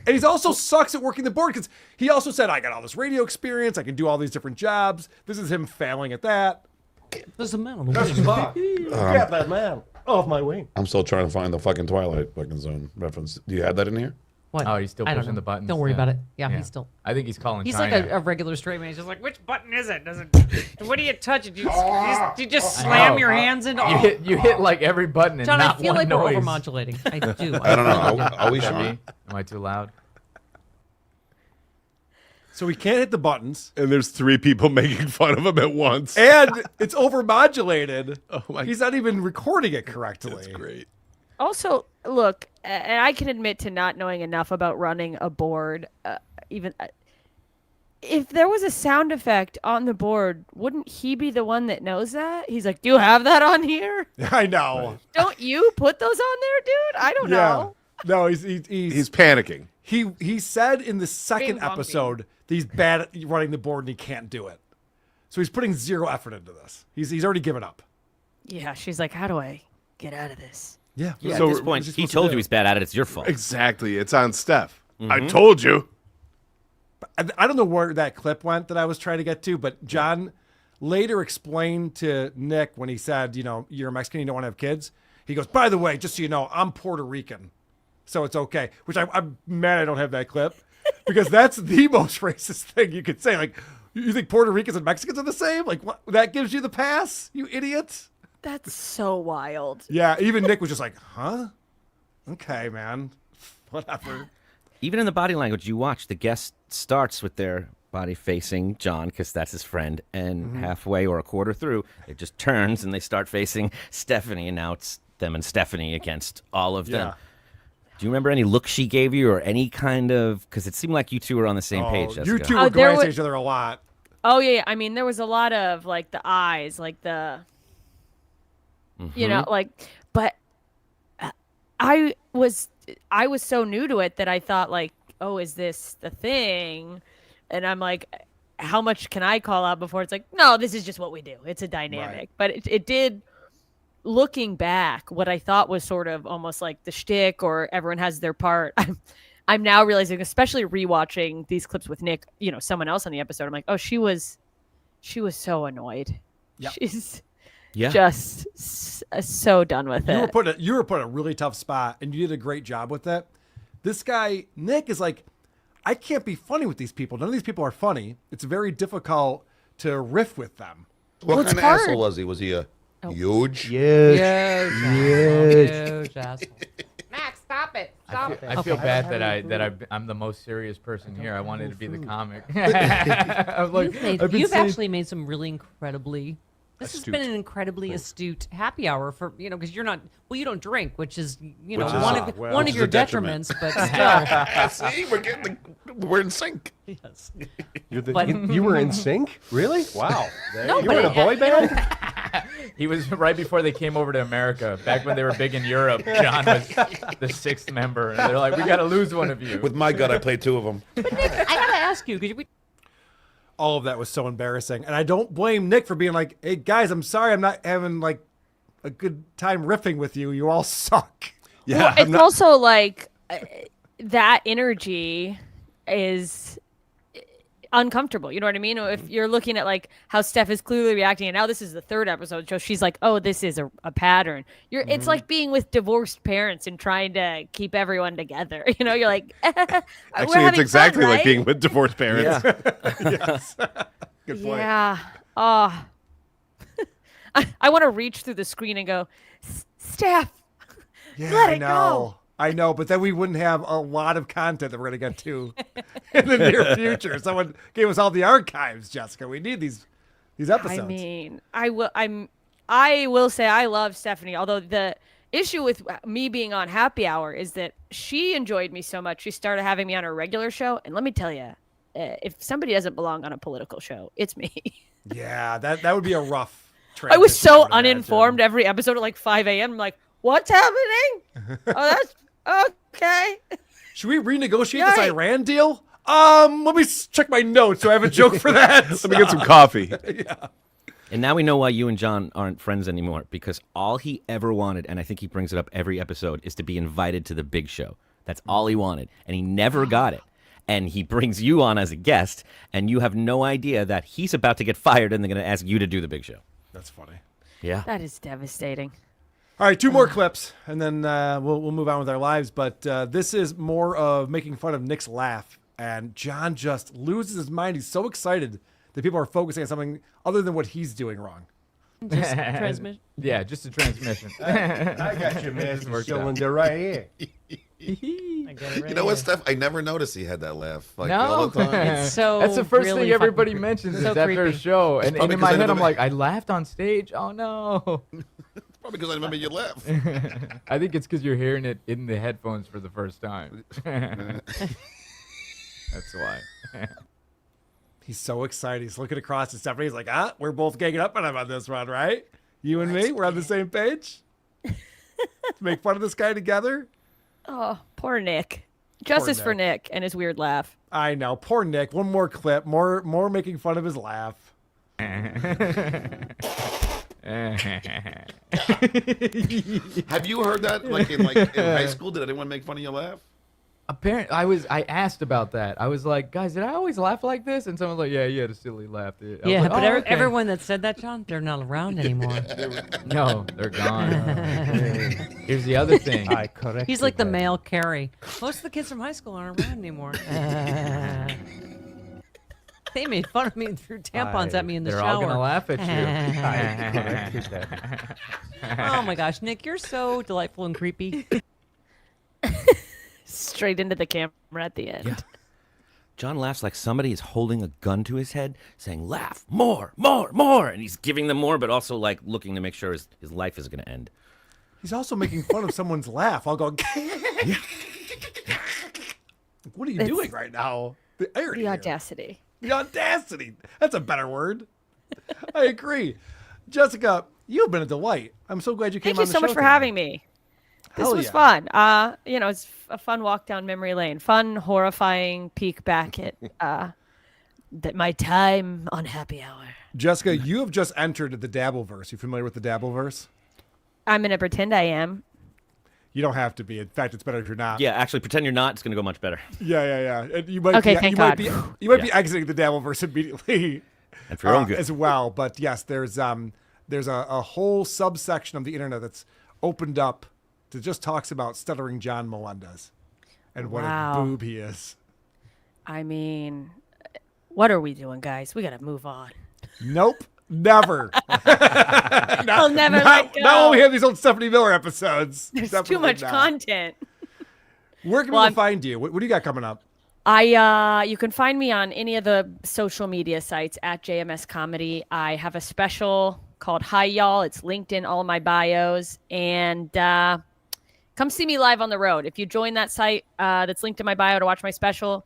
S1: And he's also sucks at working the board because he also said, I got all this radio experience. I can do all these different jobs. This is him failing at that.
S10: There's a man on the
S1: That's
S10: wing.
S1: Spock.
S10: Get that man off my wing.
S23: I'm still trying to find the fucking Twilight fucking Zone reference. Do you have that in here?
S9: What?
S11: Oh, he's still
S9: I don't
S11: pushing
S9: know.
S11: the buttons.
S9: Don't worry about it. Yeah, he's still.
S11: I think he's calling
S9: He's
S11: China.
S9: like a regular straight man. He's just like, which button is it? Does it? What do you touch? Do you just slam your hands into?
S11: You hit like every button and
S9: John,
S11: not
S9: I feel
S11: one
S9: like
S11: noise.
S9: we're overmodulating. I do.
S23: I don't know. Are we
S11: Should
S23: sure?
S11: be? Am I too loud?
S1: So he can't hit the buttons.
S2: And there's 3 people making fun of him at once.
S1: And it's overmodulated.
S2: Oh my!
S1: He's not even recording it correctly.
S2: That's great.
S20: Also, look, and I can admit to not knowing enough about running a board. If there was a sound effect on the board, wouldn't he be the one that knows that? He's like, do you have that on here?
S1: I know.
S20: Don't you put those on there, dude? I don't know.
S1: No, he's
S2: panicking.
S1: He said in the second
S20: Being
S1: episode that he's bad at running the board and he can't do it. So he's putting zero effort into this. He's already given up.
S20: Yeah, she's like, how do I get out of this?
S1: Yeah.
S3: Yeah,
S2: So
S3: at this point,
S1: what's he
S3: he
S1: supposed to
S3: told
S1: do?
S3: you he's bad at it. It's your fault.
S2: Exactly. It's on Steph. I
S3: Mhm.
S2: told you.
S1: I don't know where that clip went that I was trying to get to, but John later explained to Nick when he said, you're a Mexican, you don't want to have kids. He goes, by the way, just so you know, I'm Puerto Rican, so it's okay. Which I'm mad I don't have that clip because that's the most racist thing you could say. Like, you think Puerto Ricans and Mexicans are the same? Like, what? That gives you the pass, you idiot?
S20: That's so wild.
S1: Yeah, even Nick was just like, huh? Okay, man. Whatever.
S3: Even in the body language you watch, the guest starts with their body facing John because that's his friend, and halfway or a quarter through, it just turns and they start facing Stephanie, and now it's them and Stephanie against all of them. Do you remember any look she gave you or any kind of, because it seemed like you two were on the same page, Jessica.
S1: You two were glancing at each other a lot.
S20: Oh, yeah. I mean, there was a lot of, like, the eyes, like the, you know, like, but I was so new to it that I thought, like, oh, is this the thing? And I'm like, how much can I call out before it's like, no, this is just what we do. It's a dynamic.
S1: Right.
S20: But it did, looking back, what I thought was sort of almost like the shtick or everyone has their part. I'm now realizing, especially rewatching these clips with Nick, someone else on the episode, I'm like, oh, she was so annoyed.
S1: Yep.
S20: She's
S1: Yeah.
S20: just so done with
S1: You
S20: it.
S1: were put in a really tough spot, and you did a great job with that. This guy, Nick, is like, I can't be funny with these people. None of these people are funny. It's very difficult to riff with them.
S23: What kind of asshole was he? Was he a huge?
S9: Huge asshole.
S11: Max, stop it! Stop it! I feel bad that I'm the most serious person here. I wanted to be the comic. I was like,
S9: You've actually made some really incredibly. This has been an incredibly astute happy hour for because you're not you don't drink, which is one of your detriments, but still.
S23: See, we're in sync.
S9: Yes.
S10: You were in sync? Really? Wow.
S9: No,
S10: you were in a boy band?
S11: He was right before they came over to America. Back when they were big in Europe, John was the 6th member, and they're like, "We got to lose one of you."
S23: With my gut, I played 2 of them.
S9: I gotta ask you because
S1: All of that was so embarrassing. And I don't blame Nick for being like, hey, guys, I'm sorry I'm not having like a good time riffing with you. You all suck.
S2: Yeah.
S20: Well, it's also like that energy is uncomfortable. You know what I mean? If you're looking at like how Steph is clearly reacting, and now this is the 3rd episode, so she's like, "Oh, this is a pattern." It's like being with divorced parents and trying to keep everyone together. You're like,
S2: Actually, it's exactly like being with divorced parents.
S1: Yes. Good point.
S20: Yeah. Oh. I want to reach through the screen and go, Steph,
S1: Yeah,
S20: let
S1: I
S20: it
S1: know. I know, but then we wouldn't have a lot of content that we're going to get to in the near future. Someone gave us all the archives, Jessica. We need these episodes.
S20: I mean, I will say I love Stephanie, although the issue with me being on Happy Hour is that she enjoyed me so much she started having me on her regular show, and let me tell you, if somebody doesn't belong on a political show, it's me.
S1: Yeah, that would be a rough
S20: I was so
S1: transition, I would
S20: uninformed every episode at like 5 a.m. I'm like, what's happening? Oh, that's okay.
S1: Should we renegotiate this Iran deal? Let me check my notes so I have a joke for that.
S2: Let me get some coffee.
S1: Yeah.
S3: And now we know why you and John aren't friends anymore, because all he ever wanted, and I think he brings it up every episode, is to be invited to the big show. That's all he wanted, and he never got it. And he brings you on as a guest, and you have no idea that he's about to get fired, and they're going to ask you to do the big show.
S1: That's funny.
S3: Yeah.
S20: That is devastating.
S1: All right, 2 more clips, and then we'll move on with our lives. But this is more of making fun of Nick's laugh, and John just loses his mind. He's so excited that people are focusing on something other than what he's doing wrong.
S11: Just
S21: transmission.
S11: Yeah, just a transmission.
S22: I got your master cylinder right here.
S21: I get it right
S23: You know what,
S21: here.
S23: Steph? I never noticed he had that laugh. Like,
S11: No,
S23: all the time.
S21: It's so
S11: that's the first
S21: really
S11: thing everybody
S21: fucking
S11: mentions
S21: so
S11: is after a
S21: creepy.
S11: show, and
S23: probably
S11: in my
S23: 'cause I
S11: head I'm
S23: never-
S11: like, I laughed on stage. Oh no!
S23: Probably because I remember you laugh.
S11: I think it's because you're hearing it in the headphones for the first time. That's why.
S1: He's so excited. He's looking across at Stephanie. He's like, we're both ganging up on him on this one, right? You and me, we're on the same page? To make fun of this guy together?
S20: Oh, poor Nick. Justice for Nick and his weird laugh.
S1: I know. Poor Nick. One more clip. More making fun of his laugh.
S23: Have you heard that? Like in high school, did anyone make fun of your laugh?
S11: Apparently, I asked about that. I was like, guys, did I always laugh like this? And someone's like, yeah, you had a silly laugh. I was
S9: Yeah,
S11: like,
S9: but
S11: "Oh, okay."
S9: everyone that said that, John, they're not around anymore.
S11: No, they're gone. Here's the other thing.
S22: I corrected
S9: He's like the
S22: that.
S9: male Carrie. Most of the kids from high school aren't around anymore. They made fun of me and threw tampons at me in the
S11: They're
S9: shower.
S11: all gonna laugh at you.
S22: I corrected that.
S9: Oh my gosh, Nick, you're so delightful and creepy.
S20: Straight into the camera at the end.
S3: Yeah. John laughs like somebody is holding a gun to his head, saying, laugh, more, more, more. And he's giving them more, but also like looking to make sure his life is going to end.
S1: He's also making fun of someone's laugh. I'll go, what are you doing right now? The irony
S20: The
S1: here.
S20: audacity.
S1: The audacity. That's a better word. I agree. Jessica, you've been a delight. I'm so glad you came
S20: Thank
S1: on
S20: you
S1: the
S20: so
S1: show
S20: much for
S1: today.
S20: having me. This
S1: Hell
S20: was
S1: yeah.
S20: fun. It's a fun walk down memory lane. Fun, horrifying peek back at my time on Happy Hour.
S1: Jessica, you have just entered the Dabbleverse. You familiar with the Dabbleverse?
S20: I'm going to pretend I am.
S1: You don't have to be. In fact, it's better if you're not.
S3: Yeah, actually, pretend you're not. It's going to go much better.
S1: Yeah. And you might
S20: Okay,
S1: be,
S20: thank
S1: you
S20: God.
S1: might be you might be exiting the Dabbleverse immediately.
S3: And for your own good.
S1: As well. But yes, there's a whole subsection of the internet that's opened up that just talks about stuttering John Melendez and what
S20: Wow.
S1: a boob he is.
S20: I mean, what are we doing, guys? We got to move on.
S1: Nope. Never.
S20: I'll never let go.
S1: Not when we have these old Stephanie Miller episodes.
S20: There's
S1: Definitely
S20: too much
S1: not.
S20: content.
S1: Where can
S20: Well,
S1: people find you? What do you got coming up?
S20: You can find me on any of the social media sites at JMS Comedy. I have a special called Hi Y'all. It's linked in all of my bios. And come see me live on the road. If you join that site that's linked in my bio to watch my special,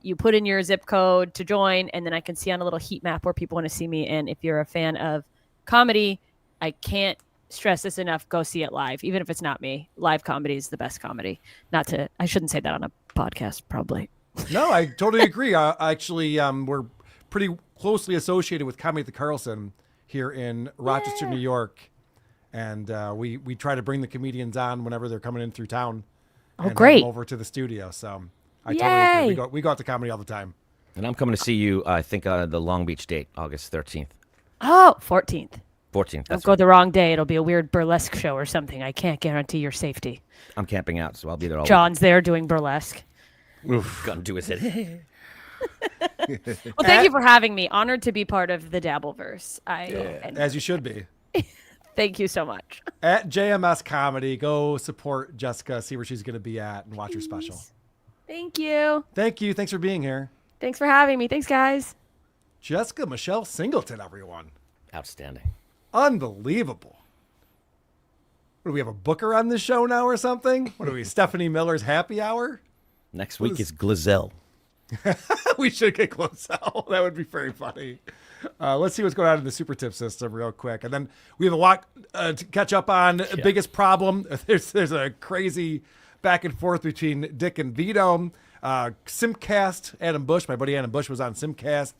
S20: you put in your zip code to join, and then I can see on a little heat map where people want to see me. And if you're a fan of comedy, I can't stress this enough. Go see it live, even if it's not me. Live comedy is the best comedy. I shouldn't say that on a podcast, probably.
S1: No, I totally agree. Actually, we're pretty closely associated with Comedy at the Carlson here in Rochester, New York. And we try to bring the comedians on whenever they're coming in through town.
S20: Oh,
S1: and
S20: great.
S1: Have them over to the studio. So I totally agree. We go out to comedy all the time.
S3: And I'm coming to see you, I think, the Long Beach date, August 13th.
S20: Oh, 14th.
S3: 14th.
S20: Don't
S3: That's
S20: go the wrong day. It'll be a weird burlesque show or something. I can't guarantee your safety.
S3: I'm camping out, so I'll be there all
S20: John's there doing burlesque.
S3: Gun to his head.
S20: Well, thank you for having me. Honored to be part of the Dabbleverse.
S1: As you should be.
S20: Thank you so much.
S1: At JMS Comedy. Go support Jessica, see where she's going to be at, and watch her special.
S20: Thank you.
S1: Thank you. Thanks for being here.
S20: Thanks for having me. Thanks, guys.
S1: Jessica Michelle Singleton, everyone.
S3: Outstanding.
S1: Unbelievable. What, do we have a booker on this show now or something? What are we, Stephanie Miller's happy hour?
S3: Next week is Glazell.
S1: We should get Glazell. That would be very funny. Let's see what's going on in the super tip system real quick. And then we have a lot to catch up on. Yeah. Biggest problem. There's a crazy back and forth between Dick and Vito. SimpCast, Adam Bush, my buddy Adam Bush was on SimpCast.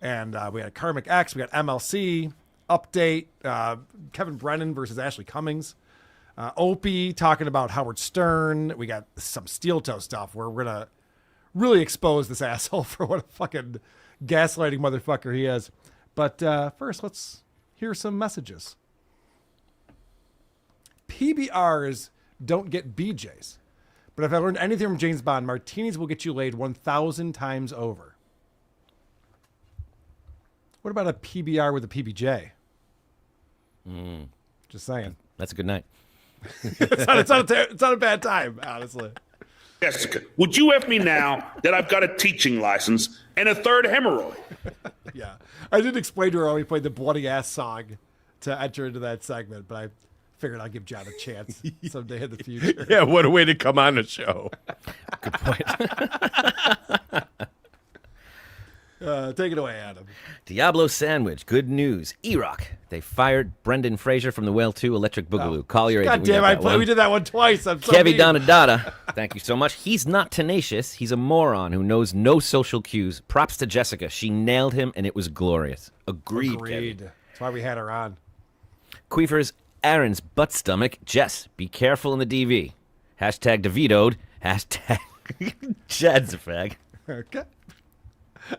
S1: And we had KarmicX, we got MLC, update, Kevin Brennan versus Ashley Cummings. Opie talking about Howard Stern. We got some steel toe stuff where we're going to really expose this asshole for what a fucking gaslighting motherfucker he is. But first, let's hear some messages. PBRs don't get BJs. But if I learned anything from James Bond, martinis will get you laid 1,000 times over. What about a PBR with a PBJ? Just saying.
S3: That's a good night.
S1: It's not a bad time, honestly.
S6: Jessica, would you F me now that I've got a teaching license and a third hemorrhoid?
S1: Yeah. I did explain to her when we played the bloody ass song to enter into that segment, but I figured I'll give John a chance someday in the future.
S2: Yeah, what a way to come on the show.
S3: Good point.
S1: Take it away, Adam.
S3: Diablo Sandwich. Good news. E-Rock. They fired Brendan Fraser from the Whale 2 Electric Boogaloo. Call your agent.
S1: God damn, we did that one twice. I'm so
S3: Kevy Donadada. Thank you so much. He's not tenacious. He's a moron who knows no social cues. Props to Jessica. She nailed him, and it was glorious. Agreed. Kevy.
S1: That's why we had her on.
S3: Queefers Aaron's butt stomach. Jess, be careful in the DV. Hashtag DeVitoed. Hashtag Chad's a fag.
S1: Okay.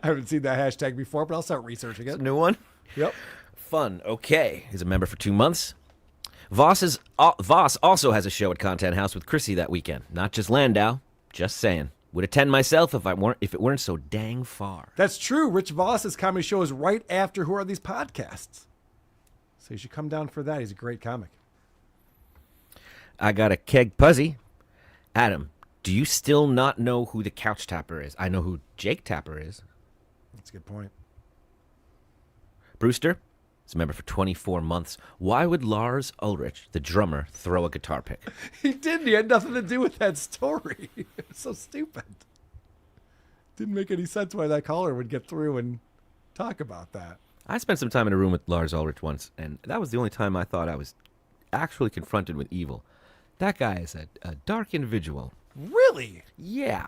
S1: I haven't seen that hashtag before, but I'll start researching it.
S3: New one?
S1: Yep.
S3: Fun. Okay. He's a member for 2 months. Voss also has a show at Content House with Chrissy that weekend. Not just Landau. Just saying. Would attend myself if it weren't so dang far.
S1: That's true. Rich Voss's comedy show is right after Who Are These Podcasts? So you should come down for that. He's a great comic.
S3: I got a keg puzzy. Adam, do you still not know who the Couch Tapper is? I know who Jake Tapper is.
S1: That's a good point.
S3: Brewster is a member for 24 months. Why would Lars Ulrich, the drummer, throw a guitar pick?
S1: He didn't. He had nothing to do with that story. It's so stupid. Didn't make any sense why that caller would get through and talk about that.
S3: I spent some time in a room with Lars Ulrich once, and that was the only time I thought I was actually confronted with evil. That guy is a dark individual.
S1: Really?
S3: Yeah.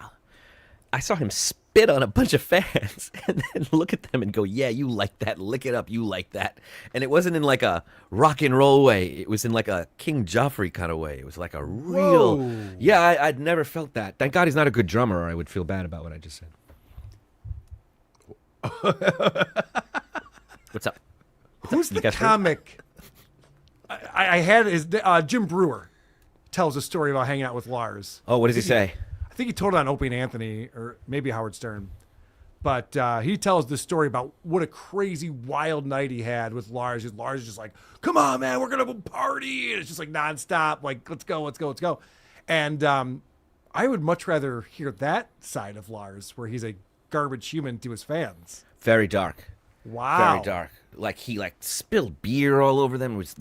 S3: I saw him spit on a bunch of fans and then look at them and go, yeah, you like that. Lick it up. You like that. And it wasn't in like a rock and roll way. It was in like a King Joffrey kind of way. It was like a real...
S1: Whoa.
S3: Yeah, I'd never felt that. Thank God he's not a good drummer or I would feel bad about what I just said. What's up?
S1: Who's the comic? I had his Jim Brewer tells a story about hanging out with Lars.
S3: Oh, what does he say?
S1: I think he told it on Opie and Anthony or maybe Howard Stern. But he tells this story about what a crazy wild night he had with Lars. Lars is just like, come on, man, we're going to party. And it's just like nonstop. Like, let's go. And I would much rather hear that side of Lars where he's a garbage human to his fans.
S3: Very dark.
S1: Wow.
S3: Very dark. Like he spilled beer all over them, was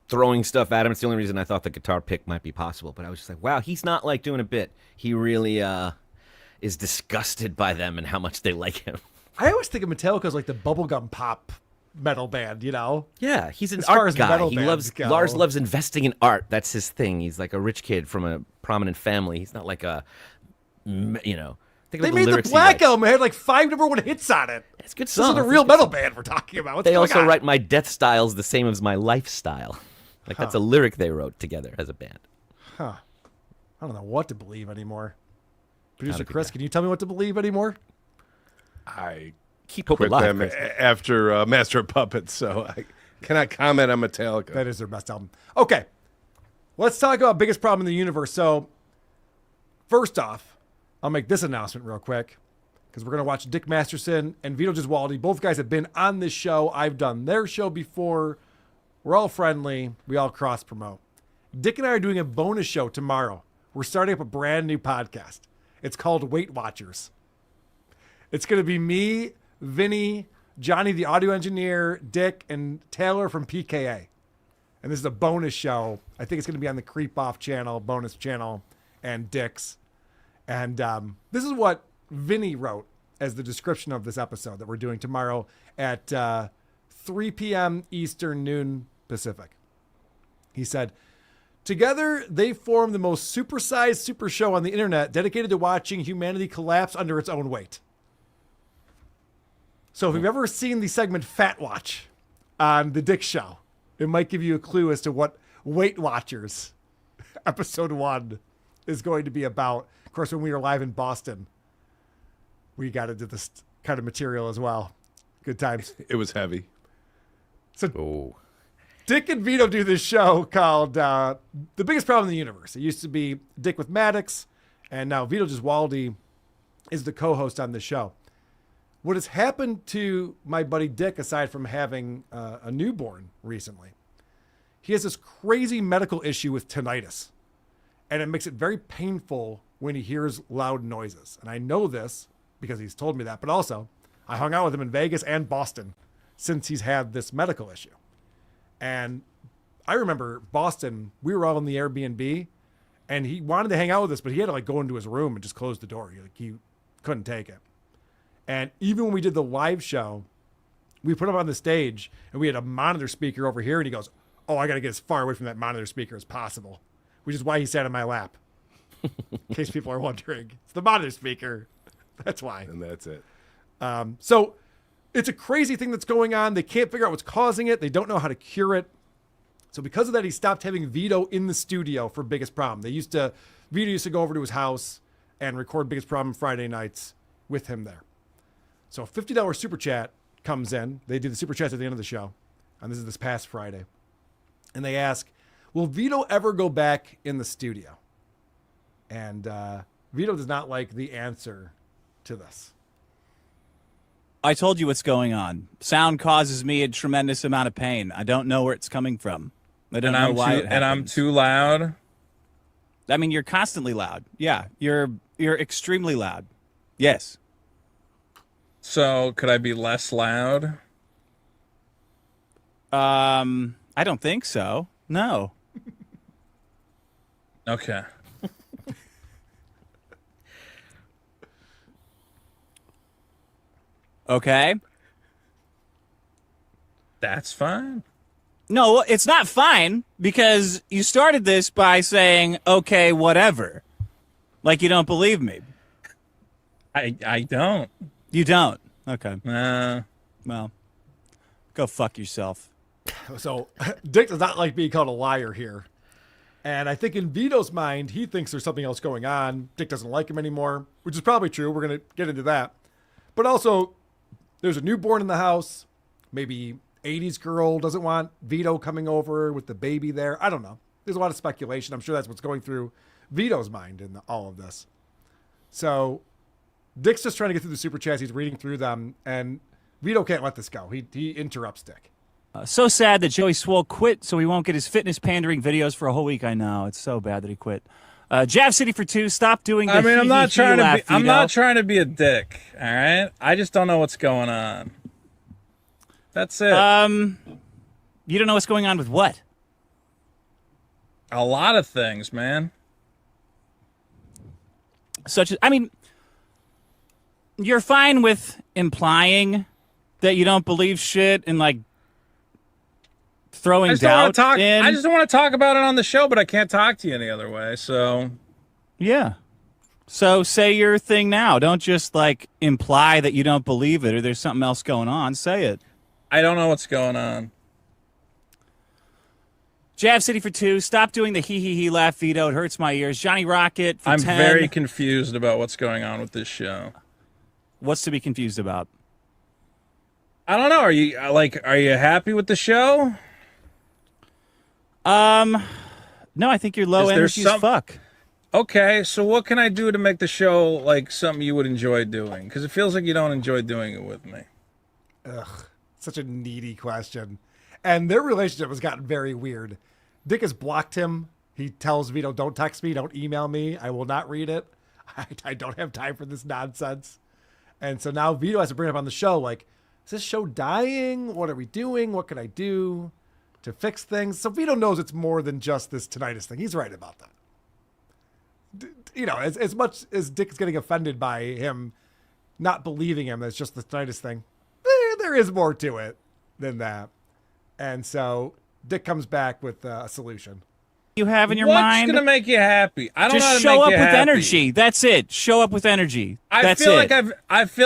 S3: throwing stuff at him. It's the only reason I thought the guitar pick might be possible. But I was just like, wow, he's not like doing a bit. He really is disgusted by them and how much they like him.
S1: I always think of Metallica as like the bubblegum pop metal band, you know?
S3: Yeah, he's an
S1: as far
S3: art
S1: as
S3: guy.
S1: metal
S3: He
S1: bands
S3: loves
S1: go.
S3: Lars loves investing in art. That's his thing. He's like a rich kid from a prominent family. He's not like a, you know. Think
S1: They
S3: about
S1: made the
S3: lyrics he
S1: Black
S3: writes.
S1: Album. It had like 5 #1 hits on it.
S3: It's good
S1: This
S3: songs.
S1: is a real metal band we're talking about. What's
S3: They
S1: going
S3: also
S1: on?
S3: write my death styles the same as my lifestyle. Like that's a lyric they wrote together as a band.
S1: Huh. I don't know what to believe anymore. Producer
S3: Gotta be
S1: Chris, can you tell me what to believe anymore?
S2: I
S3: keep hope
S2: quit
S3: alive,
S2: them
S3: Chris.
S2: after Master of Puppets, so I cannot comment on Metallica.
S1: That is their best album. Okay. Let's talk about biggest problem in the universe. So, first off, I'll make this announcement real quick because we're going to watch Dick Masterson and Vito Gesualdi. Both guys have been on this show. I've done their show before. We're all friendly. We all cross promote. Dick and I are doing a bonus show tomorrow. We're starting up a brand new podcast. It's called Weight Watchers. It's going to be me, Vinny, Johnny, the audio engineer, Dick, and Taylor from PKA. And this is a bonus show. I think it's going to be on the Creep Off channel, bonus channel, and Dick's. And this is what Vinny wrote as the description of this episode that we're doing tomorrow at 3 p.m. Eastern, noon Pacific. He said, together, they form the most supersized super show on the internet dedicated to watching humanity collapse under its own weight. So if you've ever seen the segment Fat Watch on The Dick Show, it might give you a clue as to what Weight Watchers episode 1 is going to be about. Of course, when we were live in Boston, we got into this kind of material as well. Good times.
S2: It was heavy.
S1: So Dick and Vito do this show called The Biggest Problem in the Universe. It used to be Dick with Maddox, and now Vito Giswaldi is the co-host on the show. What has happened to my buddy Dick, aside from having a newborn recently, he has this crazy medical issue with tinnitus, and it makes it very painful when he hears loud noises. And I know this because he's told me that, but also I hung out with him in Vegas and Boston since he's had this medical issue. And I remember Boston, we were all in the Airbnb, and he wanted to hang out with us, but he had to like go into his room and just close the door. He couldn't take it. And even when we did the live show, we put him on the stage and we had a monitor speaker over here, and he goes, oh, I got to get as far away from that monitor speaker as possible, which is why he sat on my lap. In case people are wondering, it's the monitor speaker. That's why.
S2: And that's it.
S1: So it's a crazy thing that's going on. They can't figure out what's causing it. They don't know how to cure it. So because of that, he stopped having Vito in the studio for Biggest Problem. Vito used to go over to his house and record Biggest Problem Friday nights with him there. So a $50 super chat comes in. They do the super chats at the end of the show. And this is this past Friday. And they ask, will Vito ever go back in the studio? And Vito does not like the answer to this.
S14: I told you what's going on. Sound causes me a tremendous amount of pain. I don't know where it's coming from. I don't know why it happens.
S15: And I'm too loud?
S14: I mean, you're constantly loud. Yeah, you're extremely loud. Yes.
S15: So could I be less loud?
S14: I don't think so. No.
S15: Okay.
S14: Okay.
S15: That's fine.
S14: No, it's not fine because you started this by saying, okay, whatever. Like you don't believe me.
S15: I don't.
S14: You don't? Okay.
S15: Well,
S14: go fuck yourself.
S1: So Dick does not like being called a liar here. And I think in Vito's mind, he thinks there's something else going on. Dick doesn't like him anymore, which is probably true. We're going to get into that. But also, there's a newborn in the house. Maybe 80s girl doesn't want Vito coming over with the baby there. I don't know. There's a lot of speculation. I'm sure that's what's going through Vito's mind in all of this. So Dick's just trying to get through the super chats. He's reading through them, and Vito can't let this go. He interrupts Dick.
S14: So sad that Joey Swole quit so he won't get his fitness pandering videos for a whole week. I know. It's so bad that he quit. Jav City for 2, stop doing the
S15: I'm not trying
S14: laugh,
S15: to be
S14: Vito.
S15: I'm not trying to be a dick, all right? I just don't know what's going on. That's it.
S14: You don't know what's going on with what?
S15: A lot of things, man.
S14: Such as, I mean, you're fine with implying that you don't believe shit and like throwing doubt in.
S15: I just don't want to talk about it on the show, but I can't talk to you any other way. So,
S14: yeah. So say your thing now. Don't just like imply that you don't believe it or there's something else going on. Say it.
S15: I don't know what's going on.
S14: Jav City for 2, stop doing the he laugh, Vito. It hurts my ears. Johnny Rocket for 10.
S15: I'm very confused about what's going on with this show.
S14: What's to be confused about?
S15: I don't know. Are you happy with the show?
S14: No, I think you're low energy as fuck.
S15: Okay, so what can I do to make the show like something you would enjoy doing? Because it feels like you don't enjoy doing it with me.
S1: Ugh, such a needy question. And their relationship has gotten very weird. Dick has blocked him. He tells Vito, don't text me, don't email me. I will not read it. I don't have time for this nonsense. And so now Vito has to bring it up on the show, like, is this show dying? What are we doing? What can I do to fix things? So Vito knows it's more than just this tinnitus thing. He's right about that. You know, as much as Dick's getting offended by him not believing him, that's just the tinnitus thing. There is more to it than that. And so Dick comes back with a solution.
S14: You have in your mind.
S15: What's gonna make you happy? I don't know how
S14: Just
S15: to
S14: show
S15: make
S14: up
S15: you
S14: with
S15: happy.
S14: energy. That's it. Show up with energy.
S15: I feel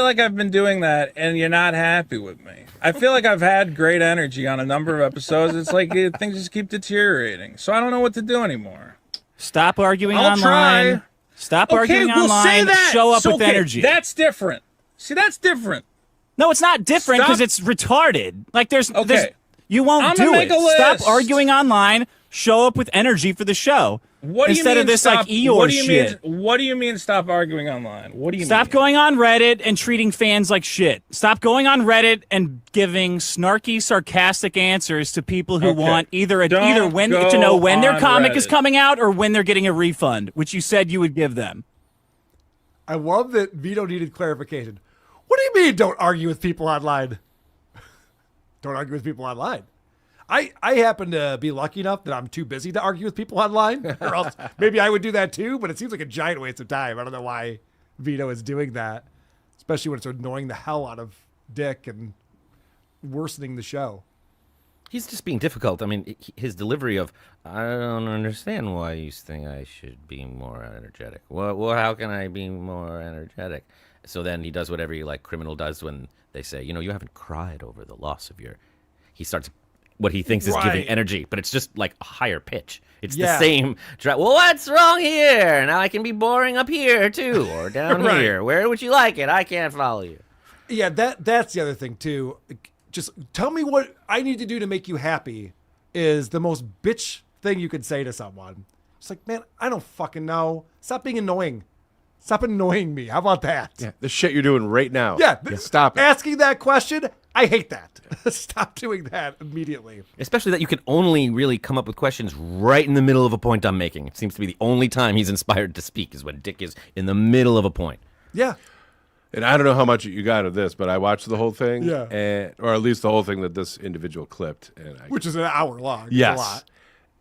S15: like I've been doing that, and you're not happy with me. I feel like I've had great energy on a number of episodes. It's like things just keep deteriorating, so I don't know what to do anymore.
S14: Stop arguing
S15: I'll
S14: online.
S15: try.
S14: Stop
S15: Okay,
S14: arguing
S15: we'll say
S14: online.
S15: that.
S14: Show up
S15: So,
S14: with
S15: okay,
S14: energy.
S15: That's different. See, that's different.
S14: No, it's not different because
S15: Stop.
S14: it's retarded. Like there's
S15: Okay.
S14: you won't
S15: I'm
S14: do
S15: gonna
S14: it.
S15: make a
S14: Stop
S15: list.
S14: arguing online. Show up with energy for the show.
S15: What do you
S14: Instead
S15: mean
S14: of this
S15: stop,
S14: like Eeyore
S15: what do you
S14: shit.
S15: Mean, what do you mean stop arguing online? What do you
S14: Stop
S15: mean?
S14: going on Reddit and treating fans like shit. Stop going on Reddit and giving snarky, sarcastic answers to people who
S15: Okay.
S14: want either
S15: Don't
S14: when
S15: go
S14: to know when their
S15: on
S14: comic is
S15: Reddit.
S14: coming out or when they're getting a refund, which you said you would give them.
S1: I love that Vito needed clarification. What do you mean don't argue with people online? Don't argue with people online. I happen to be lucky enough that I'm too busy to argue with people online, or else maybe I would do that too, but it seems like a giant waste of time. I don't know why Vito is doing that, especially when it's annoying the hell out of Dick and worsening the show.
S3: He's just being difficult. I mean, his delivery of, I don't understand why you think I should be more energetic. Well, how can I be more energetic? So then he does what every criminal does when they say, you haven't cried over the loss of your... He starts what he thinks is giving energy, but it's just like a higher pitch. It's the same... Well, what's wrong here? Now I can be boring up here too, or down here. Where would you like it? I can't follow you.
S1: Yeah, that's the other thing too. Just tell me what I need to do to make you happy is the most bitch thing you could say to someone. It's like, man, I don't fucking know. Stop being annoying. Stop annoying me. How about that?
S2: Yeah, the shit you're doing right now.
S1: Yeah,
S2: stop it.
S1: Asking that question, I hate that. Stop doing that immediately.
S3: Especially that you can only really come up with questions right in the middle of a point I'm making. It seems to be the only time he's inspired to speak is when Dick is in the middle of a point.
S1: Yeah.
S2: And I don't know how much you got of this, but I watched the whole thing.
S1: Yeah.
S2: Or at least the whole thing that this individual clipped.
S1: Which is an hour long.
S2: Yes.
S1: It's a lot.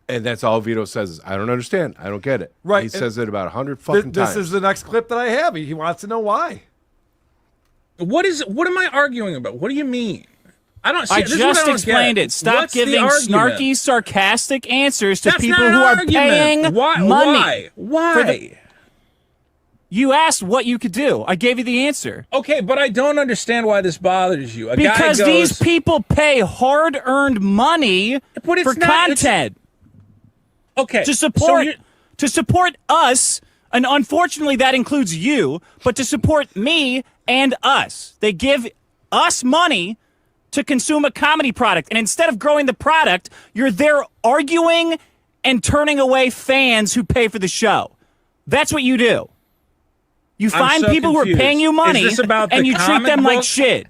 S2: And that's all Vito says is, I don't understand. I don't get it.
S1: Right.
S2: He says it about 100 fucking times.
S1: This is the next clip that I have. He wants to know why.
S15: What am I arguing about? What do you mean? I don't. See,
S14: I
S15: this is what
S14: just
S15: don't
S14: explained
S15: get.
S14: it. Stop
S15: What's the
S14: giving
S15: argument?
S14: snarky, sarcastic answers to
S15: That's
S14: people
S15: not an
S14: who are
S15: argument.
S14: paying money.
S15: Why?
S14: You asked what you could do. I gave you the answer.
S15: Okay, but I don't understand why this bothers you.
S14: Because these people pay hard-earned money for content.
S15: Okay,
S14: to support us, and unfortunately that includes you, but to support me and us. They give us money to consume a comedy product, and instead of growing the product, you're there arguing and turning away fans who pay for the show. That's what you do. You find people who are paying you money,
S15: Is this about
S14: and
S15: the
S14: you treat
S15: comic
S14: them like
S15: book?
S14: shit.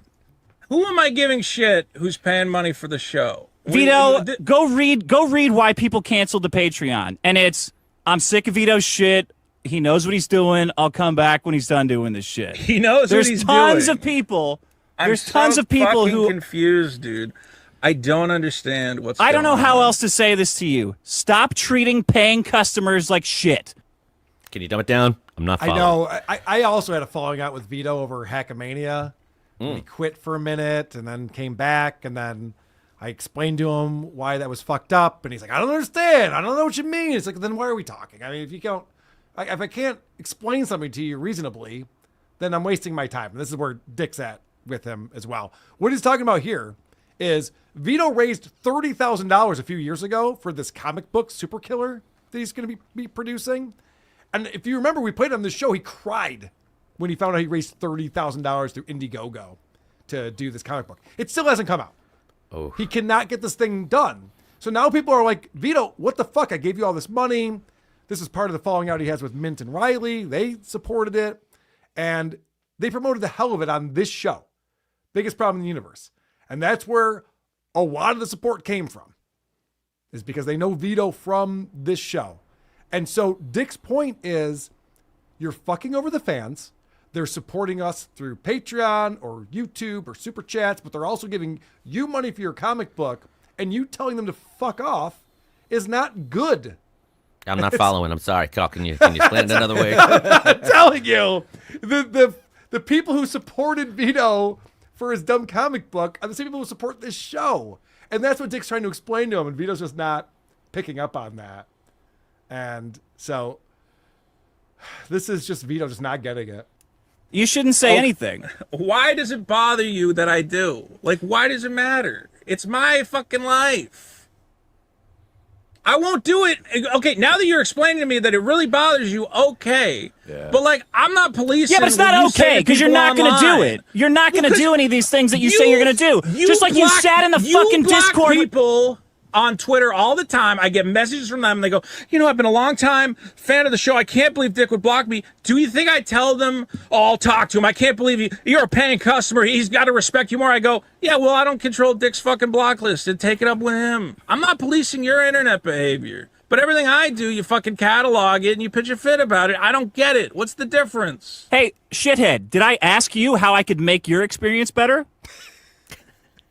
S15: Who am I giving shit who's paying money for the show?
S14: Vito, go read why people canceled the Patreon. And it's, I'm sick of Vito's shit. He knows what he's doing. I'll come back when he's done doing this shit.
S15: He knows what he's doing.
S14: There's tons of people. There's tons of people
S15: fucking
S14: who
S15: confused, dude. I don't understand what's
S14: I don't know
S15: going
S14: how
S15: on.
S14: else to say this to you. Stop treating paying customers like shit.
S3: Can you dumb it down? I'm not following.
S1: I know. I also had a falling out with Vito over Hackamania. He quit for a minute and then came back, and then I explained to him why that was fucked up, and he's like, I don't understand. I don't know what you mean. It's like, then why are we talking? I mean, if I can't explain something to you reasonably, then I'm wasting my time. And this is where Dick's at with him as well. What he's talking about here is Vito raised $30,000 a few years ago for this comic book Super Killer that he's going to be producing. And if you remember, we played on this show, he cried when he found out he raised $30,000 through Indiegogo to do this comic book. It still hasn't come out.
S3: Oh.
S1: He cannot get this thing done. So now people are like, Vito, what the fuck? I gave you all this money. This is part of the falling out he has with Mint and Riley. They supported it. And they promoted the hell of it on this show. Biggest problem in the universe. And that's where a lot of the support came from is because they know Vito from this show. And so Dick's point is you're fucking over the fans. They're supporting us through Patreon or YouTube or Super Chats, but they're also giving you money for your comic book, and you telling them to fuck off is not good.
S3: I'm not following. I'm sorry. Carl, can you explain it another way?
S1: I'm telling you, the people who supported Vito for his dumb comic book are the same people who support this show. And that's what Dick's trying to explain to him, and Vito's just not picking up on that. And so this is just Vito just not getting it.
S14: You shouldn't say anything.
S15: Why does it bother you that I do? Like, why does it matter? It's my fucking life. I won't do it. Okay, now that you're explaining to me that it really bothers you, okay. Yeah. But, like, I'm not policing.
S14: Yeah, but it's not okay because you're not going to do it. You're not going to do any of these things that you say you're going to do. Just like you sat in the fucking Discord.
S15: People on Twitter all the time. I get messages from them and they go, I've been a long time fan of the show. I can't believe Dick would block me. Do you think I tell them, I'll talk to him. I can't believe you're a paying customer. He's got to respect you more. I go, yeah, well, I don't control Dick's fucking block list and take it up with him. I'm not policing your internet behavior. But everything I do, you fucking catalog it and you pitch a fit about it. I don't get it. What's the difference?
S14: Hey, shithead, did I ask you how I could make your experience better?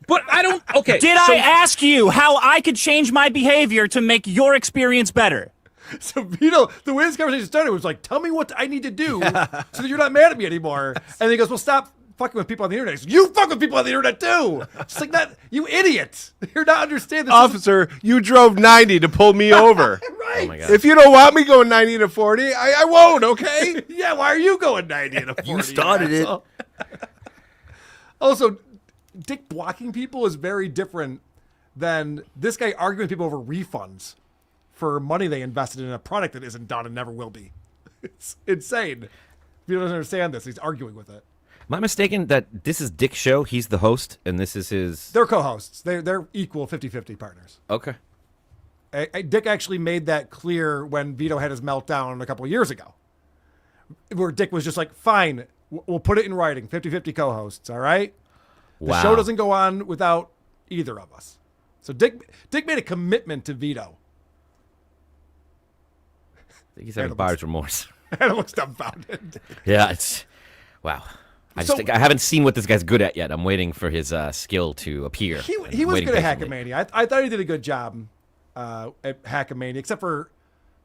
S15: But I don't. Okay.
S14: Did I ask you how I could change my behavior to make your experience better?
S1: So Vito, the way this conversation started was like, tell me what I need to do so that you're not mad at me anymore. And he goes, well, stop fucking with people on the internet. He goes, you fuck with people on the internet too. It's like that, you idiot. You're not understanding this.
S2: Officer, you drove 90 to pull me over.
S1: Right.
S3: Oh my God.
S2: If you don't want me going 90 to 40, I won't, okay?
S1: Yeah, why are you going 90 to 40?
S3: You started it.
S1: Also, Dick blocking people is very different than this guy arguing with people over refunds for money they invested in a product that isn't done and never will be. It's insane. If you don't understand this, he's arguing with it.
S3: Am I mistaken that this is Dick's show? He's the host, and this is his...
S1: They're co-hosts. They're equal 50-50 partners.
S3: Okay.
S1: Dick actually made that clear when Vito had his meltdown a couple of years ago, where Dick was just like, fine, we'll put it in writing, 50-50 co-hosts, all right? The show doesn't go on without either of us. So Dick made a commitment to Vito.
S3: I think he's having buyer's remorse.
S1: Adam looks dumbfounded.
S3: Yeah, it's... Wow. I haven't seen what this guy's good at yet. I'm waiting for his skill to appear.
S1: He was good at Hackamania. I thought he did a good job at Hackamania, except for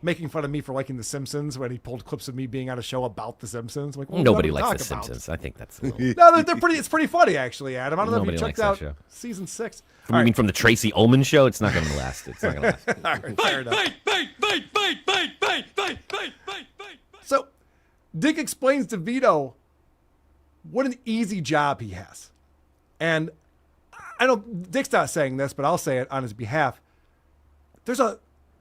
S1: making fun of me for liking The Simpsons when he pulled clips of me being on a show about The Simpsons. I'm like, well,
S3: nobody likes The Simpsons. I think that's a little...
S1: No, they're pretty. It's pretty funny, actually, Adam. I don't know if you checked out season 6.
S3: You mean from the Tracy Ullman show? It's not going to last. It's not going to last.
S1: All right, fair enough. So, Dick explains to Vito what an easy job he has. And I know Dick's not saying this, but I'll say it on his behalf. There's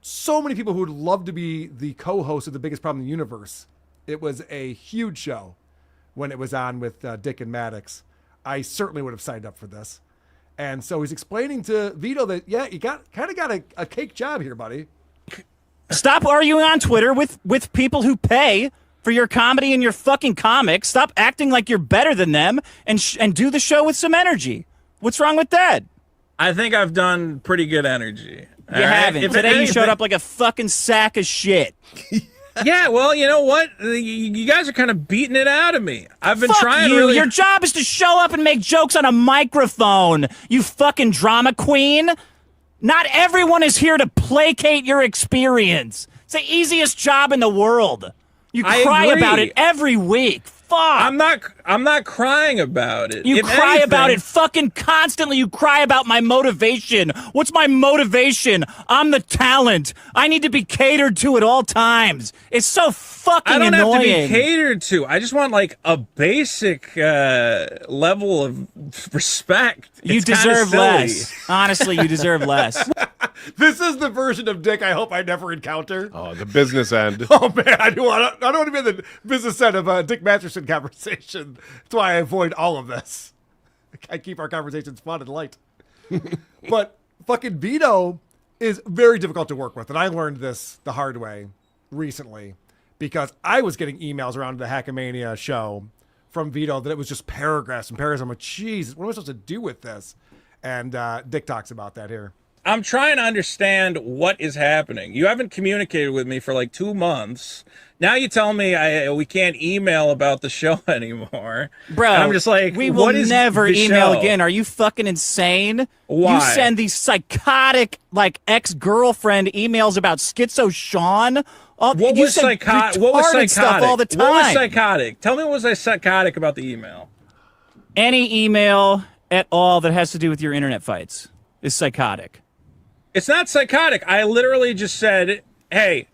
S1: so many people who would love to be the co-host of The Biggest Problem in the Universe. It was a huge show when it was on with Dick and Maddox. I certainly would have signed up for this. And so he's explaining to Vito that, yeah, you got a cake job here, buddy.
S14: Stop arguing on Twitter with people who pay for your comedy and your fucking comics. Stop acting like you're better than them and do the show with some energy. What's wrong with that?
S15: I think I've done pretty good energy.
S14: You haven't. Today you showed up like a fucking sack of shit.
S15: Yeah, well, you know what? You guys are kind of beating it out of me. I've been
S14: Fuck
S15: trying
S14: you.
S15: really...
S14: Your job is to show up and make jokes on a microphone, you fucking drama queen. Not everyone is here to placate your experience. It's the easiest job in the world. You cry about it every week. Fuck.
S15: I'm not crying about it.
S14: You
S15: If
S14: cry
S15: anything,
S14: about it fucking constantly. You cry about my motivation. What's my motivation? I'm the talent. I need to be catered to at all times. It's so fucking
S15: I don't
S14: annoying.
S15: have to be catered to. I just want like a basic level of respect.
S14: You
S15: It's kinda
S14: deserve
S15: silly.
S14: less. Honestly, you deserve less.
S1: This is the version of Dick I hope I never encounter.
S2: Oh, the business end.
S1: Oh, man, I don't want to be in the business end of Dick Masterson conversation. That's why I avoid all of this. I keep our conversations fun and light. But fucking Vito is very difficult to work with, and I learned this the hard way recently because I was getting emails around the Hackamania show from Vito that it was just paragraphs and paragraphs. I'm like, Jesus, what am I supposed to do with this? And Dick talks about that here.
S15: I'm trying to understand what is happening. You haven't communicated with me for like 2 months. Now you tell me we can't email about the show anymore.
S14: Bro,
S15: and I'm just like,
S14: we will
S15: what is
S14: never
S15: the
S14: email
S15: show?
S14: again. Are you fucking insane?
S15: Why?
S14: You send these psychotic, like, ex-girlfriend emails about Schizo Sean.
S15: What
S14: you
S15: was
S14: send
S15: psychotic? What was
S14: retarded
S15: psychotic?
S14: stuff all the time.
S15: What was psychotic? Tell me what was psychotic about the email.
S14: Any email at all that has to do with your internet fights is psychotic.
S15: It's not psychotic. I literally just said, hey,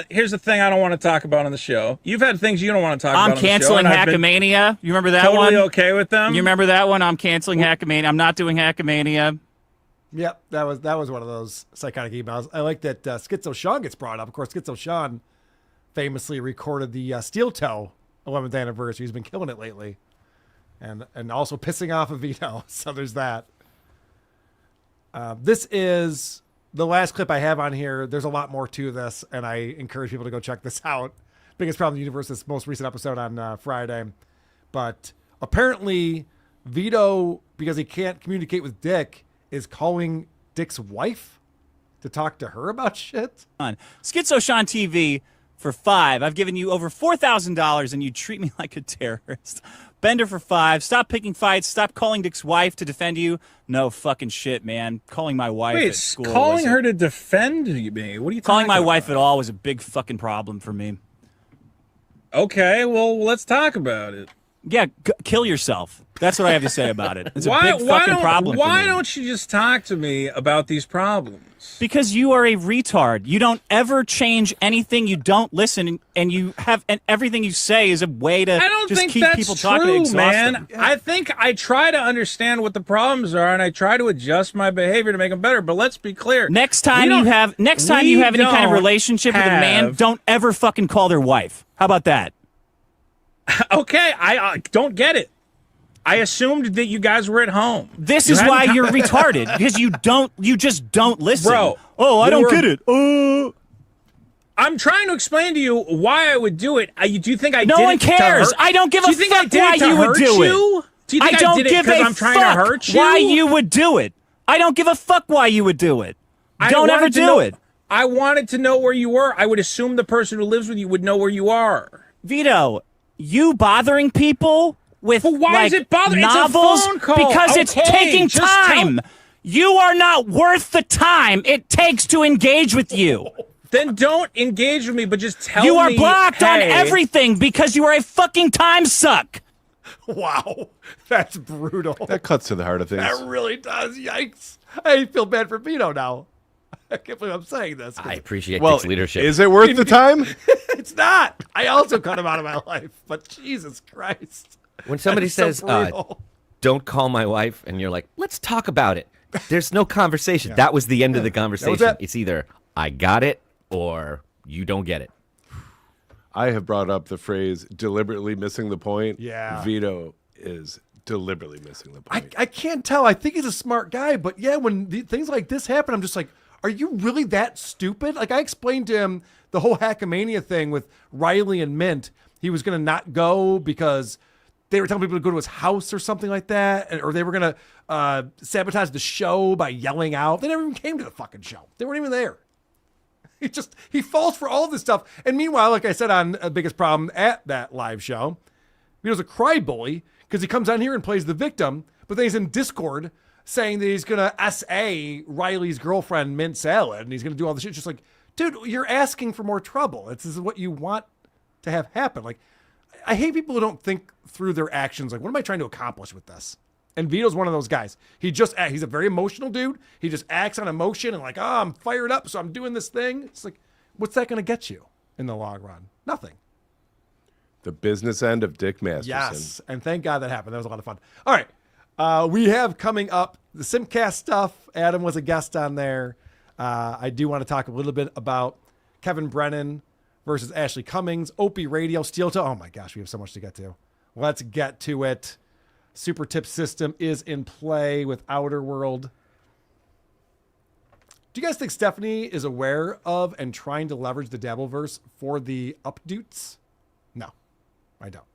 S15: here's the thing I don't want to talk about on the show. You've had things you don't want to talk about on the show.
S14: I'm canceling Hackamania. You remember that one?
S15: Totally okay with them?
S14: You remember that one? I'm canceling Hackamania. I'm not doing Hackamania.
S1: Yep, that was one of those psychotic emails. I like that Schizo Sean gets brought up. Of course, Schizo Sean famously recorded the Steel Toe 11th anniversary. He's been killing it lately. And also pissing off a Vito. So there's that. This is the last clip I have on here. There's a lot more to this, and I encourage people to go check this out. Biggest Problem in the Universe, this most recent episode on Friday. But apparently, Vito, because he can't communicate with Dick, is calling Dick's wife to talk to her about shit.
S14: Schizo Sean TV for $5. I've given you over $4,000, and you treat me like a terrorist. Bender for $5. Stop picking fights. Stop calling Dick's wife to defend you. No fucking shit, man. Calling my wife at school.
S15: Calling her to defend me? What are you
S14: calling my
S15: talking
S14: wife at all was a big fucking problem for me.
S15: Okay, well, let's talk about it.
S14: Yeah, kill yourself. That's what I have to say about it. It's a big fucking problem for
S15: Why
S14: me.
S15: don't you just talk to me about these problems?
S14: Because you are a retard. You don't ever change anything. You don't listen, and you have, and everything you say is a way to
S15: I don't
S14: just
S15: think
S14: keep
S15: that's
S14: people
S15: true,
S14: talking to exhaust
S15: man.
S14: them.
S15: I think I try to understand what the problems are, and I try to adjust my behavior to make them better. But let's be clear:
S14: Next time you have any kind of relationship with a man, don't ever fucking call their wife. How about that?
S15: Okay, I don't get it. I assumed that you guys were at home.
S14: This is why you're retarded, because you just don't listen.
S15: Bro,
S14: I don't get it.
S15: I'm trying to explain to you why I would do it. Do you think I did it?
S14: No one cares.
S15: To hurt?
S14: I don't give
S15: Do
S14: a
S15: you think
S14: fuck
S15: I did
S14: why
S15: it to
S14: you would
S15: hurt
S14: do
S15: you?
S14: it.
S15: Do you think
S14: I don't
S15: did it
S14: give
S15: 'cause
S14: a
S15: I'm trying
S14: fuck
S15: to hurt you?
S14: why you would do it. I don't give a fuck why you would do it.
S15: I
S14: Don't ever
S15: wanted to
S14: do
S15: know-
S14: it.
S15: I wanted to know where you were. I would assume the person who lives with you would know where you are.
S14: Vito, you bothering people with
S15: why is it bothering? It's a
S14: novels
S15: phone call.
S14: because it's
S15: Okay,
S14: taking
S15: just
S14: time. You are not worth the time it takes to engage with you.
S15: Then don't engage with me, but just tell me.
S14: You are blocked on
S15: hey.
S14: everything because you are a fucking time suck.
S1: Wow, that's brutal.
S2: That cuts to the heart of things.
S1: That really does. Yikes. I feel bad for Vito now. I can't believe I'm saying this.
S3: I appreciate
S2: Well,
S3: Dick's leadership.
S2: is it worth the time?
S1: It's not. I also cut him out of my life, but Jesus Christ.
S3: When somebody
S1: That is
S3: says,
S1: so brutal.
S3: don't call my wife, and you're like, let's talk about it. There's no conversation.
S1: Yeah.
S3: That was the end of the
S1: That was
S3: conversation.
S1: it.
S3: It's either I got it or you don't get it.
S2: I have brought up the phrase deliberately missing the point.
S1: Yeah.
S2: Vito is deliberately missing the point.
S1: I can't tell. I think he's a smart guy, but yeah, when things like this happen, I'm just like, are you really that stupid? Like I explained to him the whole Hackamania thing with Riley and Mint. He was going to not go because they were telling people to go to his house or something like that, or they were going to sabotage the show by yelling out. They never even came to the fucking show. They weren't even there. He falls for all this stuff. And meanwhile, like I said on Biggest Problem at that live show, Vito's a cry bully because he comes on here and plays the victim, but then he's in Discord saying that he's going to SA Riley's girlfriend Mint Salad, and he's going to do all this shit. It's just like, dude, you're asking for more trouble. This is what you want to have happen. Like, I hate people who don't think through their actions. Like, what am I trying to accomplish with this? And Vito's one of those guys. He's a very emotional dude. He just acts on emotion and like, oh, I'm fired up, so I'm doing this thing. It's like, what's that going to get you in the long run? Nothing.
S2: The business end of Dick Masterson.
S1: Yes, and thank God that happened. That was a lot of fun. All right, we have coming up the SimpCast stuff. Adam was a guest on there. I do want to talk a little bit about Kevin Brennan versus Ashley Cummings, Opie Radio, StutJo. Oh my gosh, we have so much to get to. Let's get to it. Super Tip System is in play with Outer World. Do you guys think Stephanie is aware of and trying to leverage the Dabbleverse for the updoots? No, I don't.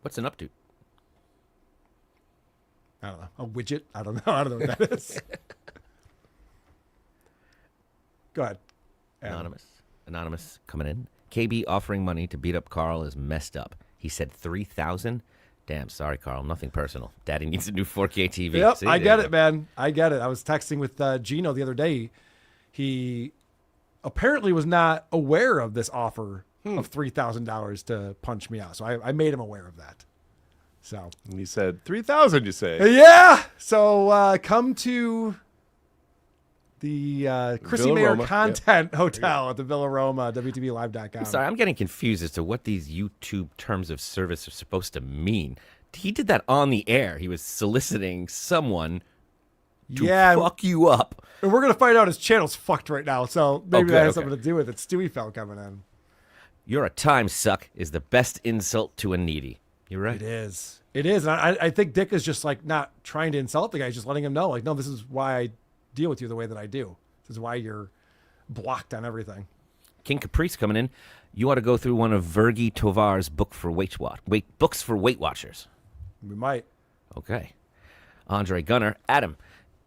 S3: What's an updoot?
S1: I don't know. A widget? I don't know. I don't know what that is. Go ahead. Adam.
S3: Anonymous coming in. KB offering money to beat up Carl is messed up. He said 3,000. Damn, sorry, Carl. Nothing personal. Daddy needs a new 4K TV.
S1: Yep,
S3: See,
S1: I get it, man. I get it. I was texting with Gino the other day. He apparently was not aware of this offer of $3,000 to punch me out. So I made him aware of that. So
S2: he said 3,000. You say?
S1: Yeah. So come to the Chrissy
S2: Villa
S1: Mayer
S2: Roma.
S1: Content Hotel at the Villa Roma, WTVLive.com.
S3: I'm sorry, I'm getting confused as to what these YouTube terms of service are supposed to mean. He did that on the air. He was soliciting someone to fuck you up.
S1: And we're going to find out his channel's fucked right now. So maybe that has something to do with it. Stewie fell coming in.
S3: You're a time suck is the best insult to a needy. You're right.
S1: It is. It is. And I think Dick is just like not trying to insult the guy. He's just letting him know, like, no, this is why I deal with you the way that I do. This is why you're blocked on everything.
S3: King Caprice coming in. You ought to go through one of Virgi Tovar's books for Weight Watchers.
S1: We might.
S3: Okay. Andre Gunner. Adam.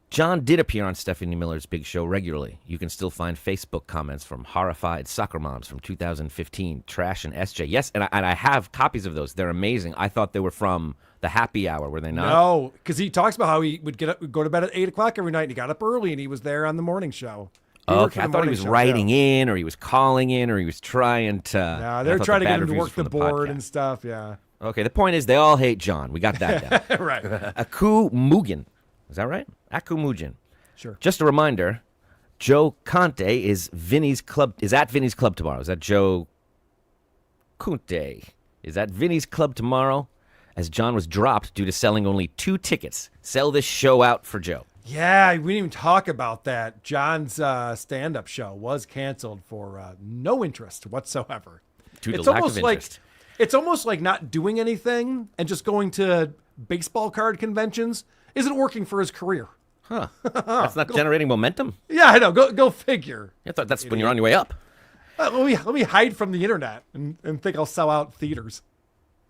S3: John did appear on Stephanie Miller's Big Show regularly. You can still find Facebook comments from horrified soccer moms from 2015, Trash and SJ. Yes, and I have copies of those. They're amazing. I thought they were from the happy hour, were they not?
S1: No, because he talks about how he would go to bed at 8 o'clock every night, and he got up early, and he was there on the morning show.
S3: Okay, I thought he was writing in, or he was calling in, or he was trying to...
S1: No, they're trying to get him to work the board and stuff, yeah.
S3: Okay, the point is they all hate John. We got that down.
S1: Right.
S3: Aku Mugen. Is that right? Aku Mugen.
S1: Sure.
S3: Just a reminder, Joe Conte is at Vinny's Club tomorrow. Is that Joe Conte? Is at Vinny's Club tomorrow, as John was dropped due to selling only 2 tickets. Sell this show out for Joe.
S1: Yeah, we didn't even talk about that. John's stand-up show was canceled for no interest whatsoever.
S3: Due to lack of interest.
S1: It's almost like not doing anything and just going to baseball card conventions isn't working for his career.
S3: Huh. That's not generating momentum?
S1: Yeah, I know. Go figure.
S3: I thought that's when you're on your way up.
S1: Let me hide from the internet and think I'll sell out theaters.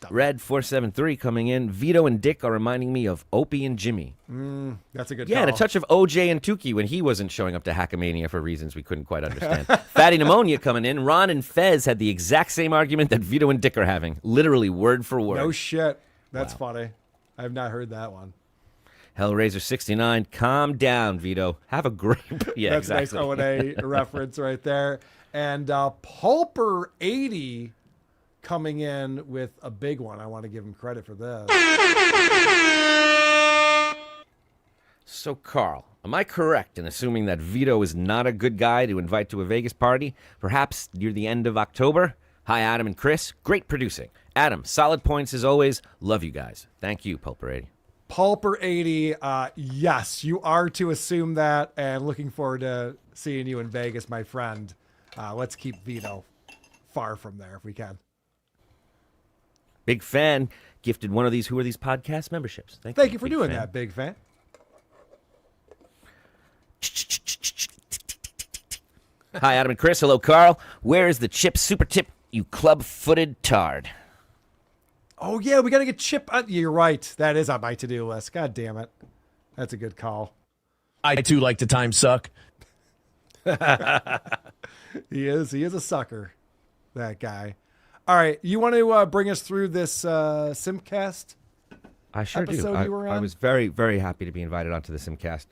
S3: Red 473 coming in. Vito and Dick are reminding me of Opie and Jimmy.
S1: That's a good
S3: Yeah,
S1: call.
S3: and a touch of OJ and Tukey when he wasn't showing up to Hackamania for reasons we couldn't quite understand. Fatty Pneumonia coming in. Ron and Fez had the exact same argument that Vito and Dick are having. Literally word for word.
S1: No shit. That's funny. I have not heard that one.
S3: Hellraiser 69. Calm down, Vito. Have a great... Yeah,
S1: That's
S3: exactly.
S1: a nice O&A reference right there. And Pulper 80 coming in with a big one. I want to give him credit for this.
S3: So, Carl, am I correct in assuming that Vito is not a good guy to invite to a Vegas party? Perhaps near the end of October? Hi, Adam and Chris. Great producing. Adam, solid points as always. Love you guys. Thank you, Pulper 80.
S1: Pulper 80, yes, you are to assume that, and looking forward to seeing you in Vegas, my friend. Let's keep Vito far from there if we can.
S3: Big fan. Gifted one of these Who Are These podcast memberships.
S1: Thank you for doing that, big fan.
S3: Hi, Adam and Chris. Hello, Carl. Where is the Chip Super Tip, you club-footed tard?
S1: Oh, yeah, we got to get Chip. You're right. That is on my to-do list. God damn it. That's a good call.
S8: I, too, like to time suck.
S1: He is a sucker, that guy. All right, you want to bring us through this SimpCast
S3: I sure
S1: episode
S3: do.
S1: you were on?
S3: I was very, very happy to be invited onto the SimpCast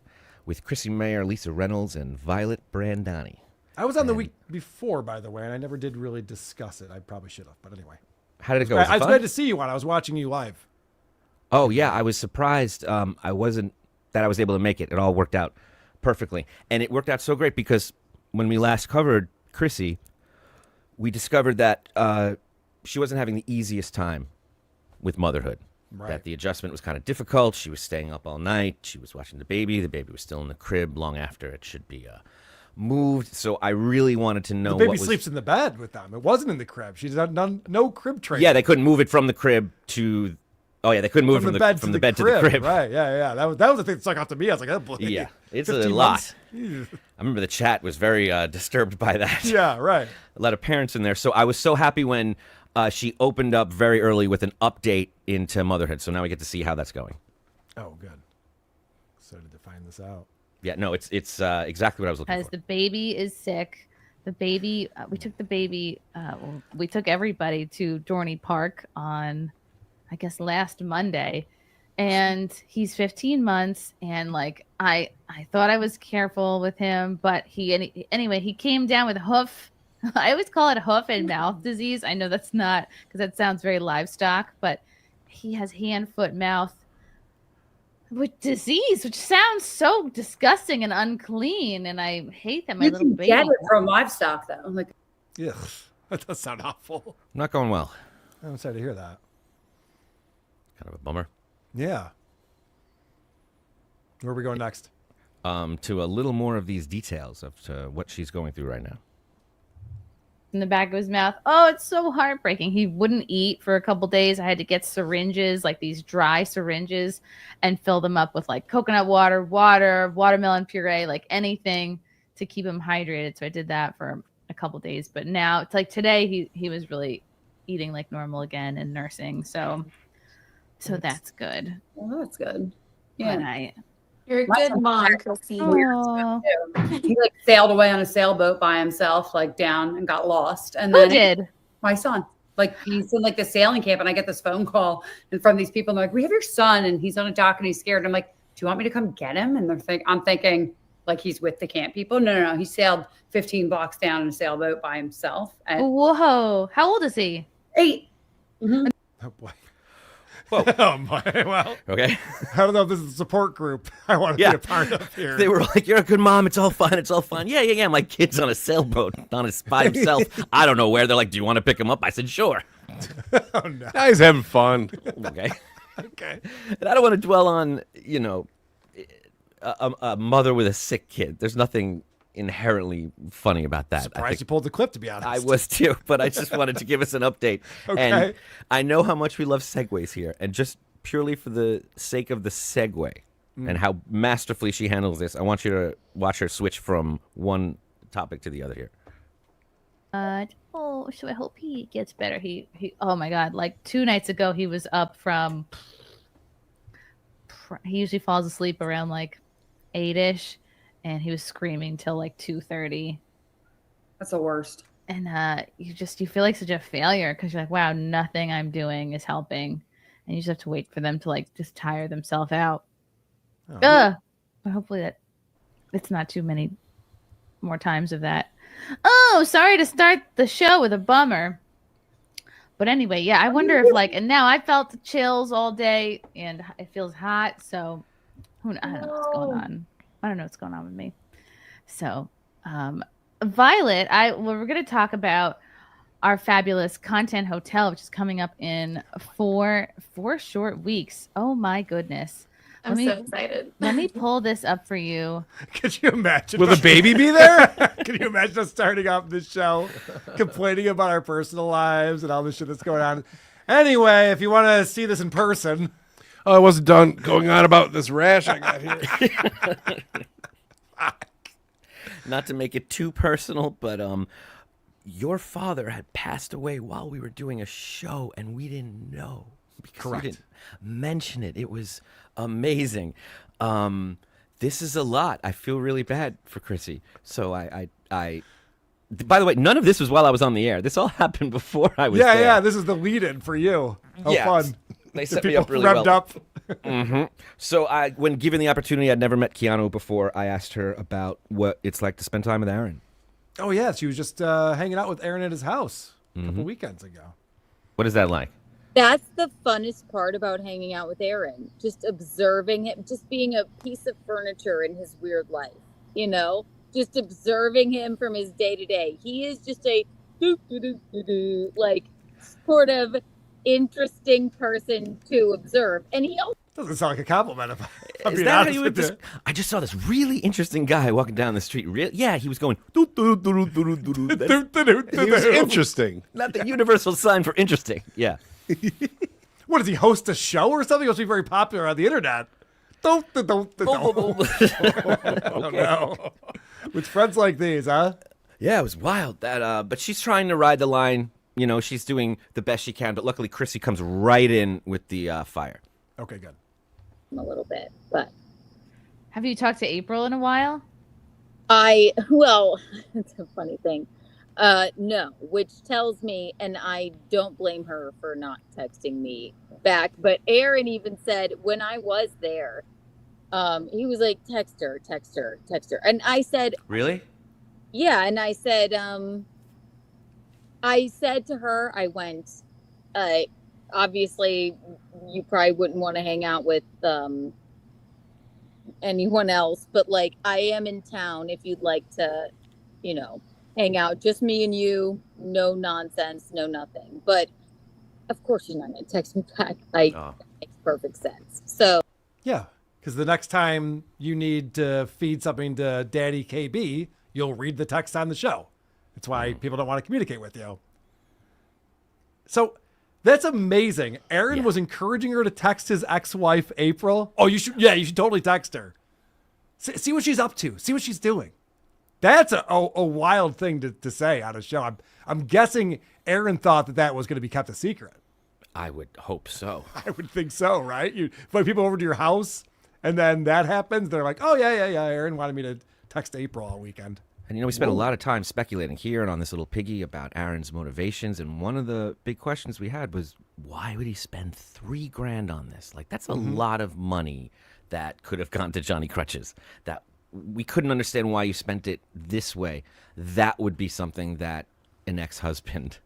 S3: with Chrissy Mayer, Lisa Reynolds, and Violet Brandani.
S1: I was on the week before, by the way, and I never did really discuss it. I probably should have, but anyway.
S3: How did it go?
S1: I was
S3: fun?
S1: glad to see you on. I was watching you live.
S3: Oh, yeah, I was surprised I was able to make it. It all worked out perfectly. And it worked out so great because when we last covered Chrissy, we discovered that she wasn't having the easiest time with motherhood.
S1: Right.
S3: That the adjustment was kind of difficult. She was staying up all night. She was watching the baby. The baby was still in the crib long after it should be moved. So I really wanted to know
S1: the baby
S3: what was...
S1: sleeps in the bed with them. It wasn't in the crib. She's done no crib training.
S3: Yeah, they couldn't move it from the crib to... Oh, yeah, they couldn't move it from the bed to the crib.
S1: Right, yeah. That was the thing that stuck out to me. I was like, oh, boy.
S3: Yeah, it's a
S1: 15
S3: lot.
S1: months?
S3: I remember the chat was very disturbed by that.
S1: Yeah, right.
S3: A lot of parents in there. So I was so happy when she opened up very early with an update into motherhood. So now we get to see how that's going.
S1: Oh, good. Excited to find this out.
S3: Yeah, no, it's exactly what I was looking
S20: Because
S3: for.
S20: the baby is sick. The baby, we took the baby, we took everybody to Dorney Park on, I guess, last Monday. And he's 15 months. And like, I thought I was careful with him, but anyway, he came down with hoof. I always call it hoof and mouth disease. I know that's not, because that sounds very livestock, but he has hand, foot, mouth with disease, which sounds so disgusting and unclean. And I hate that my
S17: You
S20: little
S17: can
S20: baby.
S17: get it from livestock, though. Like,
S1: Yeah, that does sound awful.
S3: Not going well.
S1: I'm sorry to hear that.
S3: Kind of a bummer.
S1: Yeah. Where are we going next?
S3: To a little more of these details of what she's going through right now.
S20: In the back of his mouth. Oh, it's so heartbreaking. He wouldn't eat for a couple days. I had to get syringes, like these dry syringes, and fill them up with like coconut water, watermelon puree, like anything to keep him hydrated. So I did that for a couple days. But now it's like today he was really eating like normal again and nursing. So that's good.
S17: well, that's good.
S20: But
S17: Yeah.
S18: You're a
S17: My
S18: good
S17: son-
S18: mom, Chrissy.
S20: Aw.
S17: He like sailed away on a sailboat by himself, like down and got lost. And
S20: Who
S17: then
S20: did?
S17: My son. Like he's in like the sailing camp, and I get this phone call and from these people, and they're like, "We have your son, and he's on a dock and he's scared." And I'm like, "Do you want me to come get him?" And I'm thinking like he's with the camp people. No. He sailed 15 blocks down in a sailboat by himself. And
S20: Whoa. How old is he?
S17: 8.
S1: Oh boy.
S3: Whoa.
S1: Oh my. Well.
S3: Okay.
S1: I don't know if this is a support group I want to be a part of here.
S3: They were like, "You're a good mom. It's all fine. It's all fine." Yeah. My kid's on a sailboat, by himself. I don't know where. They're like, "Do you want to pick him up?" I said, "Sure."
S1: Oh no.
S2: Now he's having fun.
S3: Okay.
S1: Okay.
S3: And I don't want to dwell on, a mother with a sick kid. There's nothing inherently funny about that.
S1: Surprised you pulled the clip, to be honest.
S3: I was too, but I just wanted to give us an update.
S1: Okay.
S3: And I know how much we love segues here, and just purely for the sake of the segue and how masterfully she handles this, I want you to watch her switch from one topic to the other here.
S20: So I hope he gets better. He oh my God, like 2 nights ago he was up from, he usually falls asleep around like 8ish, and he was screaming till like 2:30.
S17: That's the worst.
S20: And you feel like such a failure, because you're like, wow, nothing I'm doing is helping, and you just have to wait for them to like just tire themselves out. But hopefully that it's not too many more times of that. Oh, sorry to start the show with a bummer. But anyway, yeah, I wonder if like, and now I felt the chills all day and it feels hot. So I don't know what's going on. I don't know what's going on with me. So, Violet, we're going to talk about our fabulous content hotel, which is coming up in four short weeks. Oh my goodness.
S18: I'm so excited.
S20: Let me pull this up for you.
S1: Could you imagine?
S2: Will the baby be there?
S1: Can you imagine us starting off this show complaining about our personal lives and all this shit that's going on? Anyway, if you want to see this in person.
S2: Oh, I wasn't done going on about this rash I got here.
S3: Not to make it too personal, but your father had passed away while we were doing a show, and we didn't know because
S1: Correct.
S3: we didn't mention it. It was amazing. This is a lot. I feel really bad for Chrissy. So I by the way, none of this was while I was on the air. This all happened before I was there.
S1: Yeah. This is the lead-in for you. How fun.
S3: They
S1: The
S3: set me
S1: people
S3: up really
S1: revved
S3: well.
S1: up.
S3: Mm-hmm. So when given the opportunity, I'd never met Keanu before. I asked her about what it's like to spend time with Aaron.
S1: Oh, yeah. She was just hanging out with Aaron at his house a couple weekends ago.
S3: What is that like?
S19: That's the funnest part about hanging out with Aaron. Just observing him, just being a piece of furniture in his weird life, Just observing him from his day to day. He is just a like sort of interesting person to observe. And he also
S1: Doesn't sound like a compliment. If I'm
S3: Is
S1: being
S3: that how
S1: honest
S3: you
S1: with
S3: would
S1: you.
S3: I just saw this really interesting guy walking down the street. Yeah, he was going. He
S2: was interesting.
S3: Not the universal sign for interesting. Yeah.
S1: What, does he host a show or something? He must be very popular on the internet. Don't. Oh, no. With friends like these, huh?
S3: Yeah, it was wild. But she's trying to ride the line. She's doing the best she can. But luckily, Chrissy comes right in with the fire.
S1: Okay, good.
S19: him a little bit. But
S4: have you talked to April in a while?
S19: Well, it's a funny thing. No, which tells me, and I don't blame her for not texting me back, but Aaron even said when I was there, he was like, text her. And I said,
S3: Really?
S19: yeah. And I said to her, I went, obviously you probably wouldn't want to hang out with, anyone else, but like I am in town if you'd like to, hang out, just me and you, no nonsense, no nothing. But of course she's not gonna text me back. It makes perfect sense. So
S1: yeah, because the next time you need to feed something to Daddy KB, you'll read the text on the show. That's why people don't want to communicate with you. So that's amazing. Aaron was encouraging her to text his ex-wife, April. Oh, you should totally text her. See what she's up to. See what she's doing. That's a wild thing to say on a show. I'm guessing Aaron thought that was going to be kept a secret.
S3: I would hope so.
S1: I would think so, right? You invite people over to your house, and then that happens. They're like, oh, yeah. Aaron wanted me to text April all weekend.
S3: And, we spent a lot of time speculating here and on this little piggy about Aaron's motivations. And one of the big questions we had was, why would he spend $3,000 on this? Like, that's a lot of money that could have gone to Johnny Crutches. That we couldn't understand why you spent it this way. That would be something that an ex-husband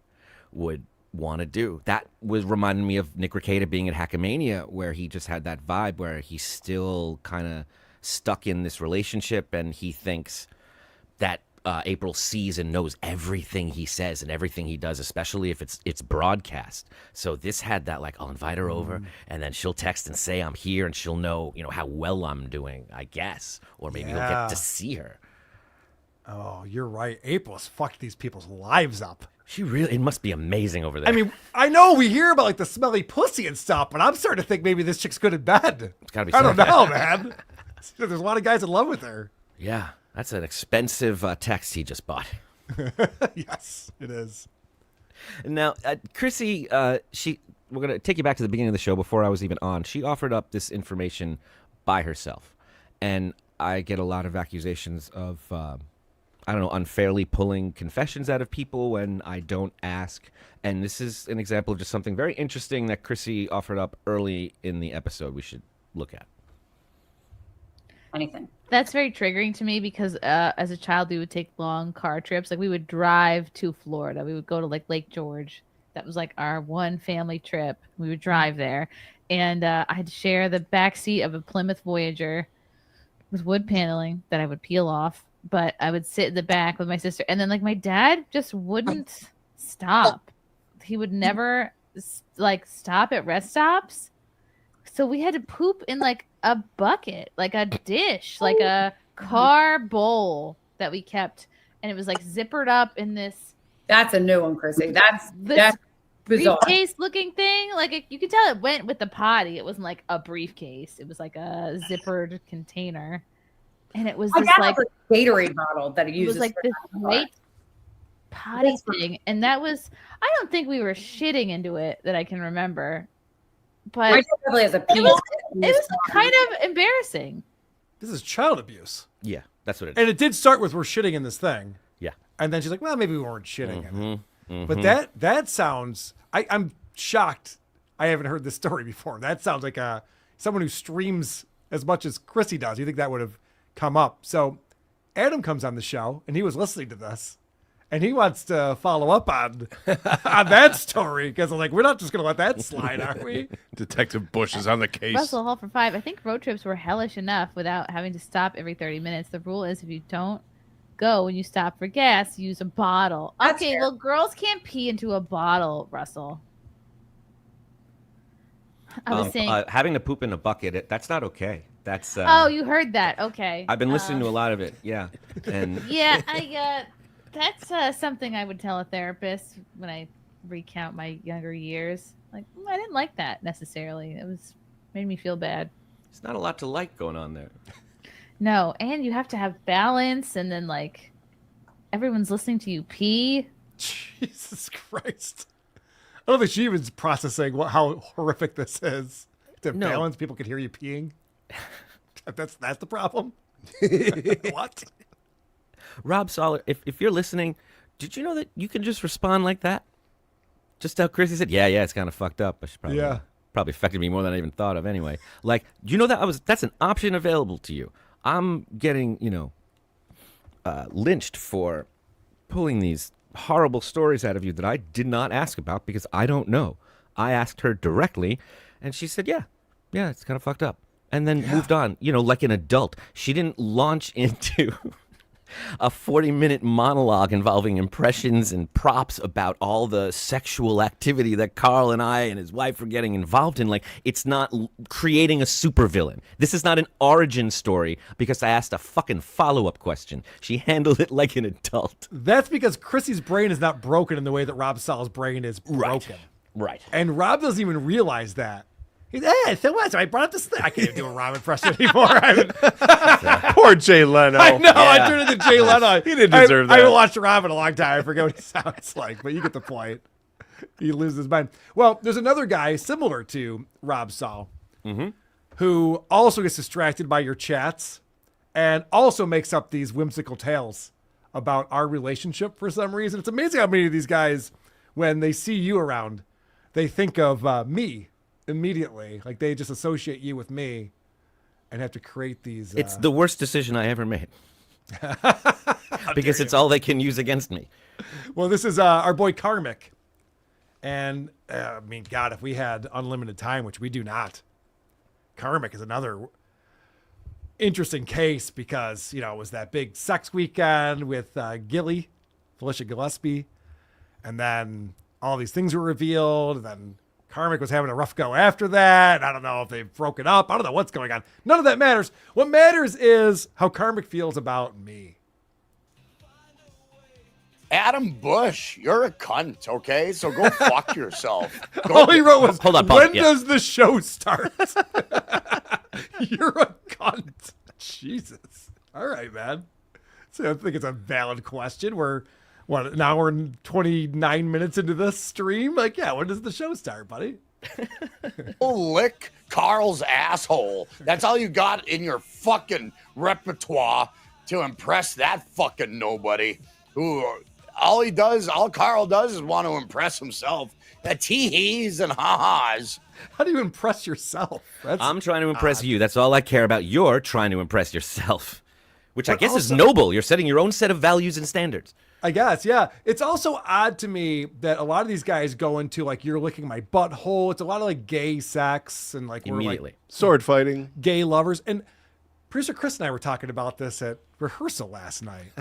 S3: would want to do. That was reminding me of Nick Rekieta being at Hackamania, where he just had that vibe where he's still kind of stuck in this relationship, and he thinks that April sees and knows everything he says and everything he does, especially if it's broadcast. So this had that, like, I'll invite her over, and then she'll text and say I'm here, and she'll know, how well I'm doing, I guess. Or maybe he'll get to see her.
S1: Oh, you're right. April's fucked these people's lives up.
S3: It must be amazing over there.
S1: I mean, I know we hear about, like, the smelly pussy and stuff, but I'm starting to think maybe this chick's good in bed.
S3: It's gotta be
S1: I don't know, man. There's a lot of guys in love with her.
S3: Yeah. That's an expensive text he just bought.
S1: Yes, it is.
S3: Now, Chrissy, we're going to take you back to the beginning of the show before I was even on. She offered up this information by herself. And I get a lot of accusations of, unfairly pulling confessions out of people when I don't ask. And this is an example of just something very interesting that Chrissy offered up early in the episode we should look at.
S17: Anything.
S4: That's very triggering to me because as a child, we would take long car trips. Like we would drive to Florida. We would go to like Lake George. That was like our one family trip. We would drive there. And I'd share the backseat of a Plymouth Voyager with wood paneling that I would peel off. But I would sit in the back with my sister. And then like my dad just wouldn't stop. He would never like stop at rest stops. So we had to poop in like a bucket, like a dish, like a car bowl that we kept. And it was like zippered up in this.
S17: That's a new one, Chrissy. That's bizarre.
S4: Briefcase looking thing. Like you could tell it went with the potty. It wasn't like a briefcase. It was like a zippered container. And it was this like
S17: a Gatorade bottle that it uses.
S4: It was like this white potty thing. And that was, I don't think we were shitting into it that I can remember. But it was kind of embarrassing.
S1: This is child abuse.
S3: Yeah, that's what it is.
S1: And it did start with we're shitting in this thing.
S3: Yeah.
S1: And then she's like, well, maybe we weren't shitting in it. But that sounds, I'm shocked I haven't heard this story before. That sounds like someone who streams as much as Chrissy does. You think that would have come up. So Adam comes on the show, and he was listening to this. And he wants to follow up on that story because I'm like, we're not just going to let that slide, are we?
S2: Detective Bush is on the case.
S4: Russell Hall for 5. I think road trips were hellish enough without having to stop every 30 minutes. The rule is if you don't go when you stop for gas, use a bottle. Okay, well, girls can't pee into a bottle, Russell. I was saying
S3: having to poop in a bucket, that's not okay. That's
S4: oh, you heard that. Okay.
S3: I've been listening to a lot of it. Yeah. And
S4: yeah, that's something I would tell a therapist when I recount my younger years. Like, I didn't like that necessarily. It made me feel bad.
S3: It's not a lot to like going on there.
S4: No, and you have to have balance, and then like everyone's listening to you pee.
S1: Jesus Christ! I don't think she was processing how horrific this is. To
S3: No.
S1: balance, people could hear you peeing. That's the problem. What?
S3: Rob Soller, if you're listening, did you know that you can just respond like that? Just how Chrissy said, yeah, it's kind of fucked up. I should probably affected me more than I even thought of anyway. Like, do you know that's an option available to you? I'm getting, lynched for pulling these horrible stories out of you that I did not ask about because I don't know. I asked her directly, and she said, yeah, it's kind of fucked up. And then moved on, like an adult. She didn't launch into a 40-minute monologue involving impressions and props about all the sexual activity that Carl and I and his wife are getting involved in. Like, it's not creating a supervillain. This is not an origin story because I asked a fucking follow-up question. She handled it like an adult.
S1: That's because Chrissy's brain is not broken in the way that Rob Sol's brain is broken.
S3: Right.
S1: And Rob doesn't even realize that. He's, so what? So I brought up this thing. I can't even do a Rob impression anymore.
S2: Poor Jay Leno.
S1: I know. I turned into Jay Leno.
S2: He didn't deserve that.
S1: I haven't watched Rob in a long time. I forget what he sounds like, but you get the point. He loses his mind. Well, there's another guy similar to Rob Saul who also gets distracted by your chats and also makes up these whimsical tales about our relationship for some reason. It's amazing how many of these guys, when they see you around, they think of me immediately. Like they just associate you with me and have to create these.
S3: It's the worst decision I ever made. Because it's all they can use against me.
S1: Well, this is our boy Karmic. And I mean, God, if we had unlimited time, which we do not, Karmic is another interesting case because, it was that big sex weekend with Felicia Gillespie. And then all these things were revealed. And then Karmic was having a rough go after that. I don't know if they've broken up. I don't know what's going on. None of that matters. What matters is how Karmic feels about me.
S5: Adam Bush, you're a cunt, okay? So go fuck yourself.
S1: All he wrote was,
S3: Hold on,
S1: when does the show start? You're a cunt. Jesus. All right, man. So I think it's a valid question. We're, an hour and 29 minutes into this stream? Like, yeah, when does the show start, buddy?
S5: Lick Carl's asshole. That's all you got in your fucking repertoire to impress that fucking nobody who all Carl does is want to impress himself. The tee-hees and ha-has.
S1: How do you impress yourself?
S3: I'm trying to impress you. That's all I care about. You're trying to impress yourself, which I
S1: But
S3: guess is
S1: also-
S3: noble. You're setting your own set of values and standards.
S1: I guess, yeah. It's also odd to me that a lot of these guys go into, like, you're licking my butthole. It's a lot of, like, gay sex and, like, we're,
S3: Immediately.
S1: like,
S2: Sword fighting.
S1: gay lovers. And producer Chris and I were talking about this at rehearsal last night.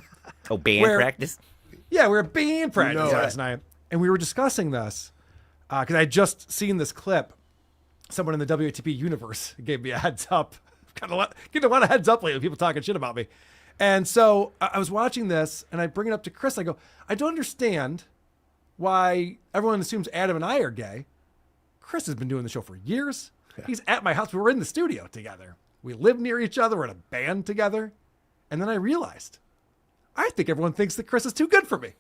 S3: Oh, band practice?
S1: Yeah, we were at band practice
S2: No.
S1: last night. And we were discussing this because I had just seen this clip. Someone in the WATP universe gave me a heads up. Getting a lot of heads up lately, people talking shit about me. And so I was watching this, and I bring it up to Chris. I go, I don't understand why everyone assumes Adam and I are gay. Chris has been doing the show for years. Yeah. He's at my house. We were in the studio together. We live near each other. We're in a band together. And then I realized, I think everyone thinks that Chris is too good for me.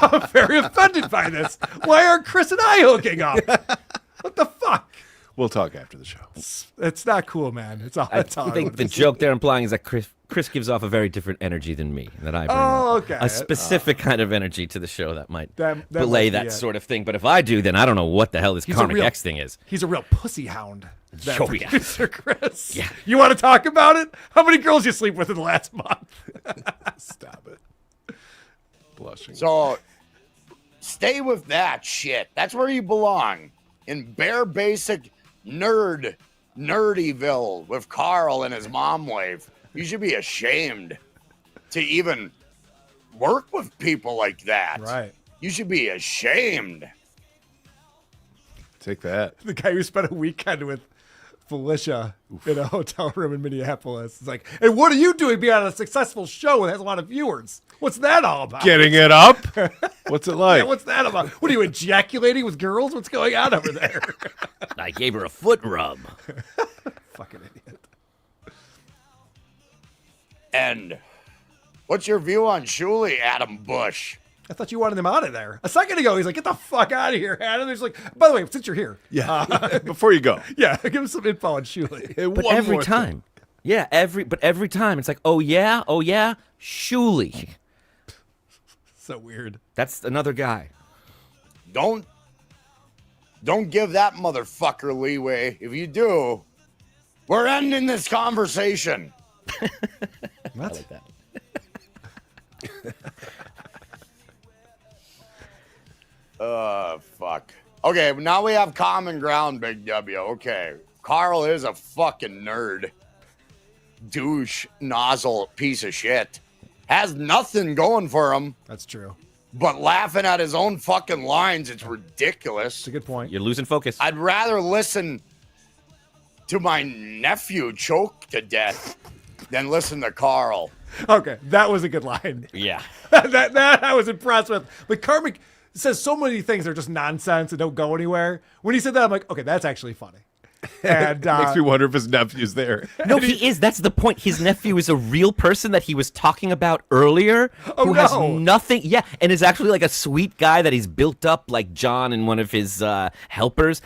S1: I'm very offended by this. Why aren't Chris and I hooking up? What the fuck?
S2: We'll talk after the show.
S1: It's not cool, man. It's all.
S3: I
S1: I
S3: think the joke they're implying is that Chris gives off a very different energy than me, and that I bring a specific kind of energy to to that might
S1: that
S3: belay
S1: must be
S3: that
S1: it.
S3: sort of thing. But if I do, then I don't know what the hell this
S1: He's a real-
S3: KarmicX thing is.
S1: He's a real pussy hound. That
S3: Oh, yeah.
S1: producer Chris.
S3: Yeah.
S1: You want to talk about it? How many girls you sleep with in the last month?
S2: Stop it. Blushing.
S5: So stay with that shit. That's where you belong. In bare basic nerdyville with Carl and his mom wife. You should be ashamed to even work with people like that.
S1: Right.
S5: You should be ashamed.
S2: Take that.
S1: The guy who spent a weekend with Felicia in a hotel room in Minneapolis. It's like, hey, what are you doing being on a successful show that has a lot of viewers? What's that all about?
S2: Getting it up? What's it like?
S1: Yeah, what's that about? What are you ejaculating with girls? What's going on over there?
S3: I gave her a foot rub.
S1: Fucking idiot.
S5: And what's your view on Shuli, Adam Bush?
S1: I thought you wanted him out of there. A second ago, he's like, get the fuck out of here, Adam. He's like, by the way, since you're here.
S2: Yeah. Before you go.
S1: Yeah, give him some info on Shuley.
S3: But every time. Yeah, every time it's like, oh yeah, Shuley.
S1: So weird.
S3: That's another guy.
S5: Don't give that motherfucker leeway. If you do, we're ending this conversation.
S1: What?
S3: I like that.
S5: Fuck. Okay, now we have common ground, Big W. Okay. Carl is a fucking nerd. Douche, nozzle, piece of shit. Has nothing going for him.
S1: That's true.
S5: But laughing at his own fucking lines, it's ridiculous.
S1: That's a good point.
S3: You're losing focus.
S5: I'd rather listen to my nephew choke to death than listen to Carl.
S1: Okay, that was a good line.
S3: Yeah.
S1: that I was impressed with. But Karmic says so many things that are just nonsense and don't go anywhere. When he said that, I'm like, okay, that's actually funny. And
S2: makes me wonder if his nephew's there.
S3: No, he is. That's the point. His nephew is a real person that he was talking about earlier who has nothing. Yeah, and is actually like a sweet guy that he's built up like John and one of his helpers.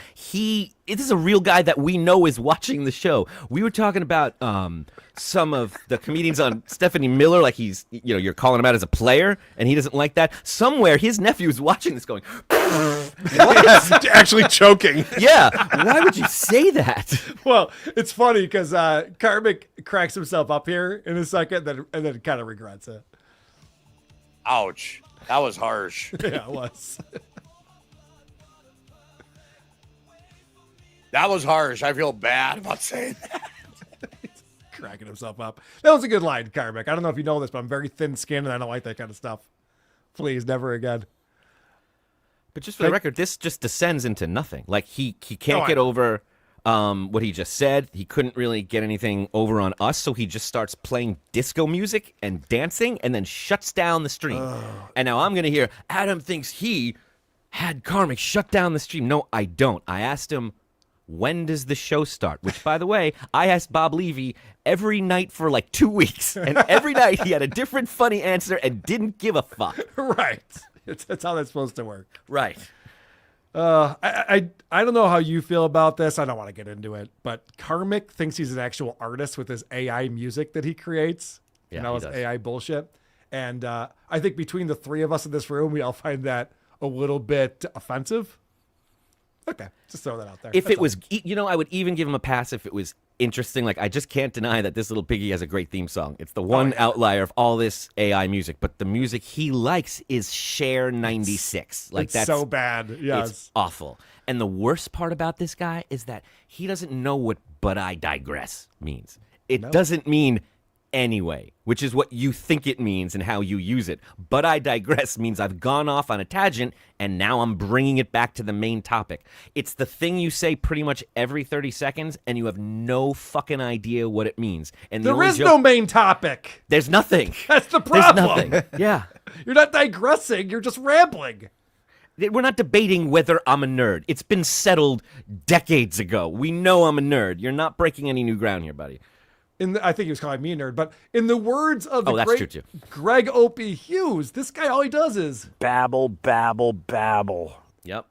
S3: This is a real guy that we know is watching the show. We were talking about some of the comedians on Stephanie Miller, like you're calling him out as a player, and he doesn't like that. Somewhere, his nephew is watching this going, what?
S2: Actually choking.
S3: Yeah, why would you say that?
S1: Well, it's funny because Karmic cracks himself up here in a second, and then kind of regrets it.
S5: Ouch. That was harsh.
S1: Yeah, it was.
S5: That was harsh. I feel bad about saying that.
S1: Cracking himself up. That was a good line, Karmic. I don't know if you know this, but I'm very thin-skinned, and I don't like that kind of stuff. Please, never again.
S3: But just for the record, this just descends into nothing. Like, he can't get over what he just said. He couldn't really get anything over on us, so he just starts playing disco music and dancing and then shuts down the stream. And now I'm going to hear, Adam thinks he had Karmic shut down the stream. No, I don't. I asked him, when does the show start? Which, by the way, I asked Bob Levy every night for like 2 weeks. And every night he had a different funny answer and didn't give a fuck.
S1: Right. That's how that's supposed to work.
S3: Right.
S1: I don't know how you feel about this. I don't want to get into it. But Karmic thinks he's an actual artist with his AI music that he creates.
S3: Yeah,
S1: his AI bullshit. And I think between the three of us in this room, we all find that a little bit offensive. Okay, just throw that out there.
S3: If it was, I would even give him a pass if it was interesting. Like, I just can't deny that this little piggy has a great theme song. It's the one outlier of all this AI music, but the music he likes is Cher 96. Like,
S1: that's so bad. Yes.
S3: It's awful. And the worst part about this guy is that he doesn't know what "but I digress" means. It doesn't mean anyway, which is what you think it means and how you use it. But I digress means I've gone off on a tangent and now I'm bringing it back to the main topic. It's the thing you say pretty much every 30 seconds and you have no fucking idea what it means. And
S1: there is no main topic.
S3: There's nothing.
S1: That's the problem.
S3: There's nothing. Yeah.
S1: You're not digressing. You're just rambling.
S3: We're not debating whether I'm a nerd. It's been settled decades ago. We know I'm a nerd. You're not breaking any new ground here, buddy.
S1: I think he was calling me a nerd, but in the words of the
S3: that's
S1: great
S3: true too.
S1: Greg Opie Hughes, this guy, all he does is
S7: babble, babble, babble.
S3: Yep.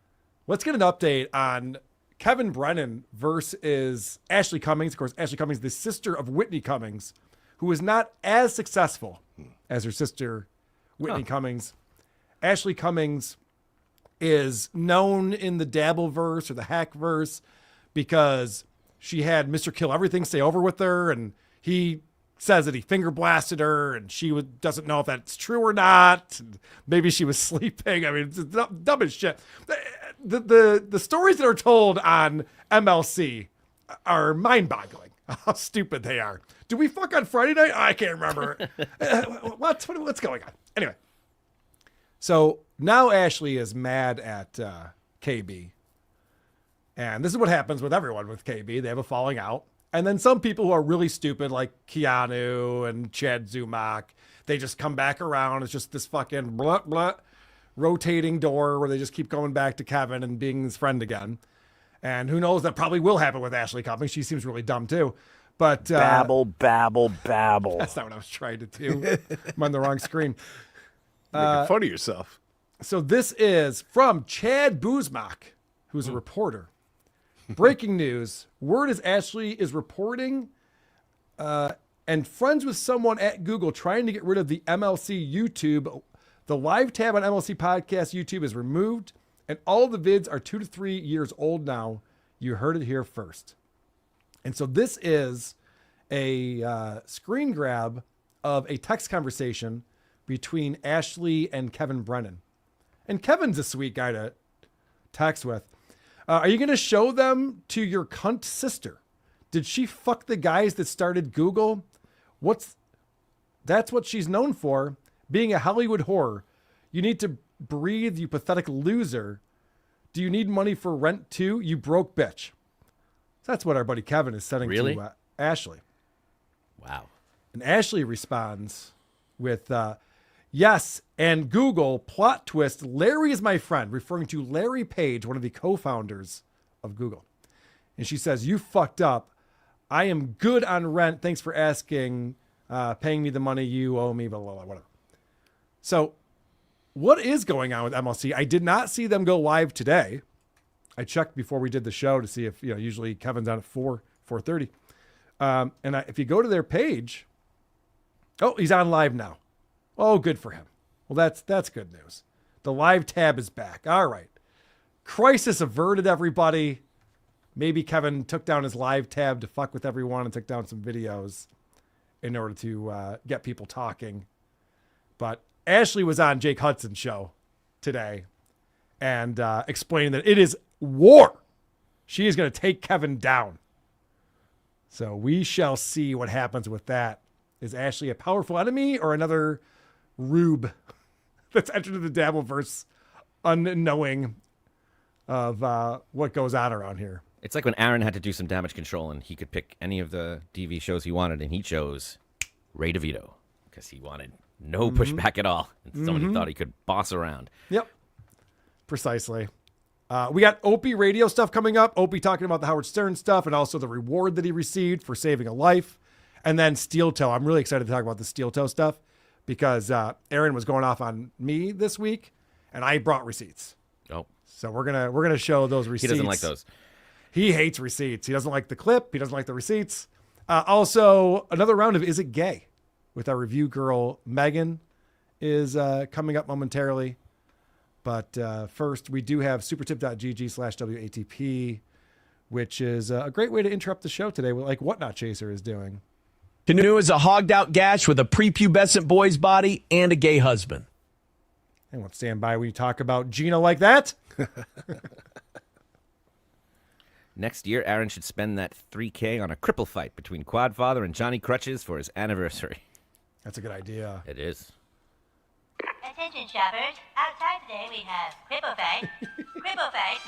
S1: Let's get an update on Kevin Brennan versus Ashley Cummings. Of course, Ashley Cummings, the sister of Whitney Cummings, who is not as successful as her sister, Whitney Cummings. Ashley Cummings is known in the Dabbleverse or the Hackverse because she had Mr. Kill Everything stay over with her, and he says that he finger blasted her, and she doesn't know if that's true or not. And maybe she was sleeping. I mean, it's dumb as shit. The stories that are told on MLC are mind-boggling. How stupid they are. Do we fuck on Friday night? I can't remember. What's going on? Anyway, so now Ashley is mad at KB. And this is what happens with everyone with KB. They have a falling out. And then some people who are really stupid, like Keanu and Chad Zumock, they just come back around. It's just this fucking blah, blah, rotating door where they just keep going back to Kevin and being his friend again. And who knows, that probably will happen with Ashley Cummings. She seems really dumb too. But
S7: babble, babble, babble.
S1: That's not what I was trying to do. I'm on the wrong screen.
S2: Making fun of yourself.
S1: So this is from Chad Buzmak, who's a reporter. Breaking news. Word is Ashley is reporting and friends with someone at Google trying to get rid of the MLC YouTube. The live tab on MLC Podcast YouTube is removed, and all the vids are 2 to 3 years old now. You heard it here first. And so this is a screen grab of a text conversation between Ashley and Kevin Brennan. And Kevin's a sweet guy to text with. Are you going to show them to your cunt sister? Did she fuck the guys that started Google? That's what she's known for, being a Hollywood whore. You need to breathe, you pathetic loser. Do you need money for rent too, you broke bitch? That's what our buddy Kevin is sending to Ashley.
S3: Wow.
S1: And Ashley responds with, yes, and Google, plot twist, Larry is my friend, referring to Larry Page, one of the co-founders of Google. And she says, you fucked up. I am good on rent. Thanks for asking, paying me the money you owe me, blah, blah, blah, whatever. So what is going on with MLC? I did not see them go live today. I checked before we did the show to see if, usually Kevin's on at 4:30. If you go to their page, oh, he's on live now. Oh, good for him. Well, that's good news. The live tab is back. All right. Crisis averted, everybody. Maybe Kevin took down his live tab to fuck with everyone and took down some videos in order to get people talking. But Ashley was on Jake Hudson's show today and explaining that it is war. She is going to take Kevin down. So we shall see what happens with that. Is Ashley a powerful enemy or another rube that's entered the Dabbleverse unknowing of what goes on around here?
S3: It's like when Aaron had to do some damage control and he could pick any of the DV shows he wanted, and he chose Ray DeVito because he wanted no pushback at all. And somebody thought he could boss around.
S1: Yep. Precisely. We got Opie radio stuff coming up. Opie talking about the Howard Stern stuff and also the reward that he received for saving a life. And then Steel Toe. I'm really excited to talk about the Steel Toe stuff because Aaron was going off on me this week and I brought receipts.
S3: Oh.
S1: So we're gonna show those receipts.
S3: He doesn't like those.
S1: He hates receipts. He doesn't like the clip. He doesn't like the receipts. Also, another round of Is It Gay with our review girl, Megan, is coming up momentarily. But first, we do have supertip.gg/WATP, which is a great way to interrupt the show today, like What Not Chaser is doing.
S8: Canoe is a hogged-out gash with a prepubescent boy's body and a gay husband.
S1: I won't stand by when you talk about Gina like that.
S3: Next year, Aaron should spend that $3,000 on a cripple fight between Quadfather and Johnny Crutches for his anniversary.
S1: That's a good idea.
S3: It is.
S12: Attention shoppers, outside today we have cripple fight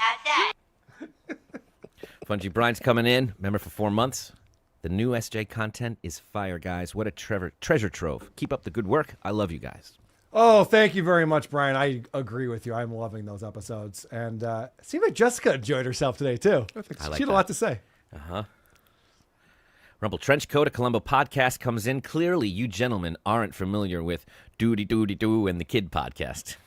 S12: outside.
S3: Fungi Brian's coming in, member for 4 months. The new SJ content is fire, guys. What a treasure trove. Keep up the good work. I love you guys.
S1: Oh, thank you very much, Brian. I agree with you. I'm loving those episodes. And it seemed like Jessica enjoyed herself today, too. She had a lot to say.
S3: Uh-huh. Rumble Trenchcoat, a Columbo podcast, comes in. Clearly, you gentlemen aren't familiar with Doody Doody Doo and the Kid podcast.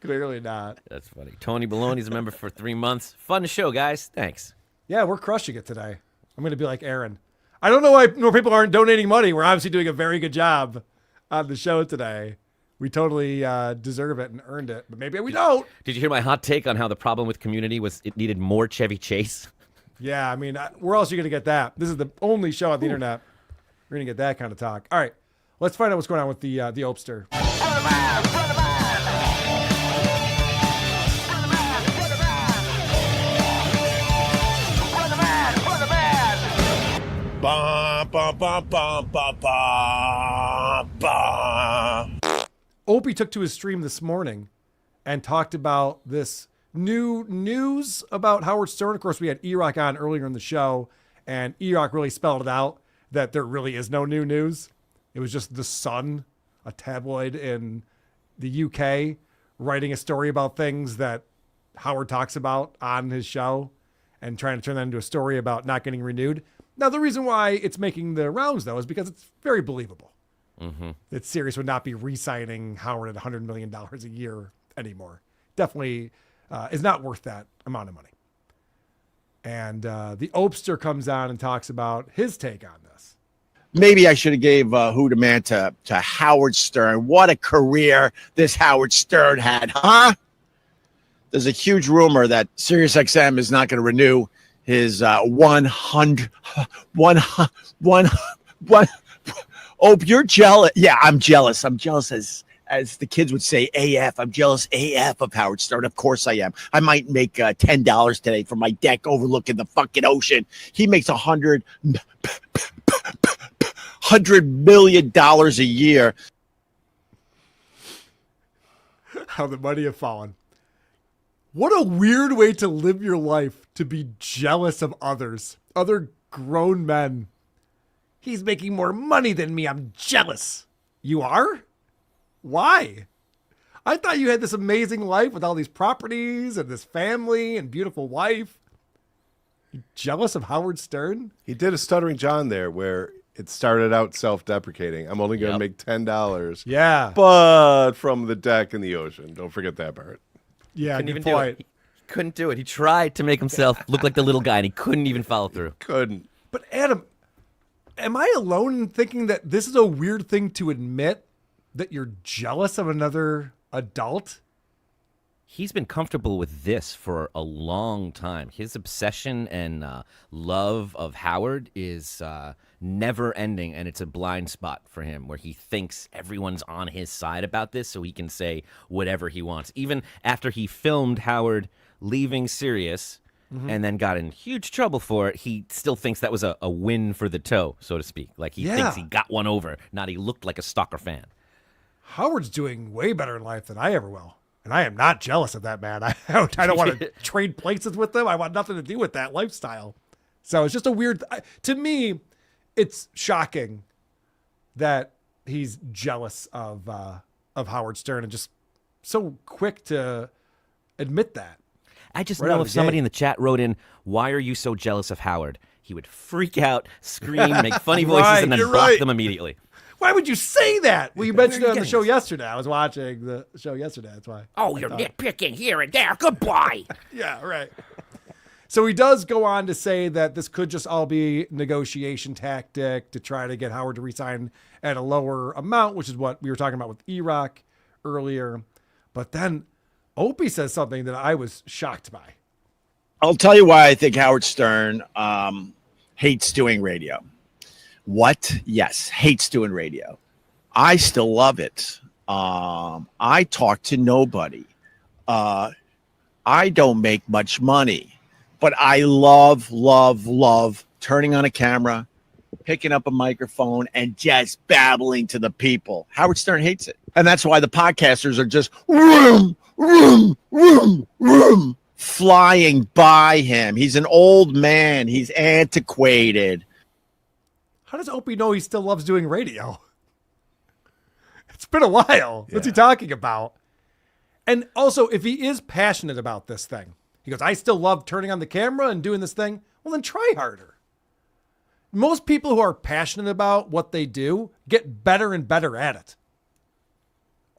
S1: Clearly not.
S3: That's funny. Tony Baloney's a member for 3 months. Fun show, guys. Thanks.
S1: Yeah, we're crushing it today. I'm going to be like Aaron. I don't know why more people aren't donating money. We're obviously doing a very good job on the show today. We totally deserve it and earned it, but maybe we don't.
S3: Did you hear my hot take on how the problem with Community was it needed more Chevy Chase?
S1: Yeah, I mean, where else are you going to get that? This is the only show on the internet. We're going to get that kind of talk. All right, let's find out what's going on with the Opster. Opie took to his stream this morning and talked about this new news about Howard Stern. Of course, we had E-Rock on earlier in the show, and E-Rock really spelled it out that there really is no new news. It was just The Sun, a tabloid in the UK, writing a story about things that Howard talks about on his show and trying to turn that into a story about not getting renewed. Now, the reason why it's making the rounds, though, is because it's very believable. that Sirius would not be re-signing Howard at $100 million a year anymore. Definitely is not worth that amount of money. And the Opster comes on and talks about his take on this.
S10: Maybe I should have gave Who the Man to Howard Stern. What a career this Howard Stern had, huh? There's a huge rumor that SiriusXM is not going to renew his 100. Oh, you're jealous. Yeah, I'm jealous. I'm jealous as the kids would say, AF. I'm jealous AF of Howard Stern. Of course I am. I might make $10 today from my deck overlooking the fucking ocean. He makes $100 million a year.
S1: How the money have fallen. What a weird way to live your life, to be jealous of others, other grown men. He's making more money than me. I'm jealous. You are? Why? I thought you had this amazing life with all these properties and this family and beautiful wife. You jealous of Howard Stern?
S2: He did a Stuttering John there where it started out self-deprecating. I'm only going to make $10.
S1: Yeah.
S2: But from the deck in the ocean. Don't forget that part.
S1: Yeah,
S3: Couldn't even do it. He couldn't do it. He tried to make himself look like the little guy, and he couldn't even follow through.
S2: Couldn't.
S1: But Adam, am I alone in thinking that this is a weird thing to admit, that you're jealous of another adult?
S3: He's been comfortable with this for a long time. His obsession and love of Howard is never ending, and it's a blind spot for him where he thinks everyone's on his side about this so he can say whatever he wants. Even after he filmed Howard leaving Sirius and then got in huge trouble for it, he still thinks that was a win for the toe, so to speak. Like he thinks he got one over, not he looked like a stalker fan.
S1: Howard's doing way better in life than I ever will. And I am not jealous of that man. I don't want to trade places with him. I want nothing to do with that lifestyle. So it's just a weird, to me, it's shocking that he's jealous of Howard Stern and just so quick to admit that.
S3: I just know if somebody in the chat wrote in, "Why are you so jealous of Howard?" He would freak out, scream, make funny voices, and then block them immediately.
S1: Why would you say that? Well, you mentioned it on the show yesterday. I was watching the show yesterday. That's why.
S13: Oh, you're nitpicking here and there. Goodbye.
S1: Yeah, right. So he does go on to say that this could just all be negotiation tactic to try to get Howard to resign at a lower amount, which is what we were talking about with E-Rock earlier. But then Opie says something that I was shocked by.
S10: I'll tell you why I think Howard Stern hates doing radio. What? Yes, hates doing radio. I still love it. I talk to nobody. I don't make much money. But I love turning on a camera, picking up a microphone, and just babbling to the people. Howard Stern hates it. And that's why the podcasters are just flying by him. He's an old man. He's antiquated.
S1: How does Opie know he still loves doing radio? It's been a while. What's he talking about? And also, if he is passionate about this thing, he goes, I still love turning on the camera and doing this thing. Well, then try harder. Most people who are passionate about what they do get better and better at it.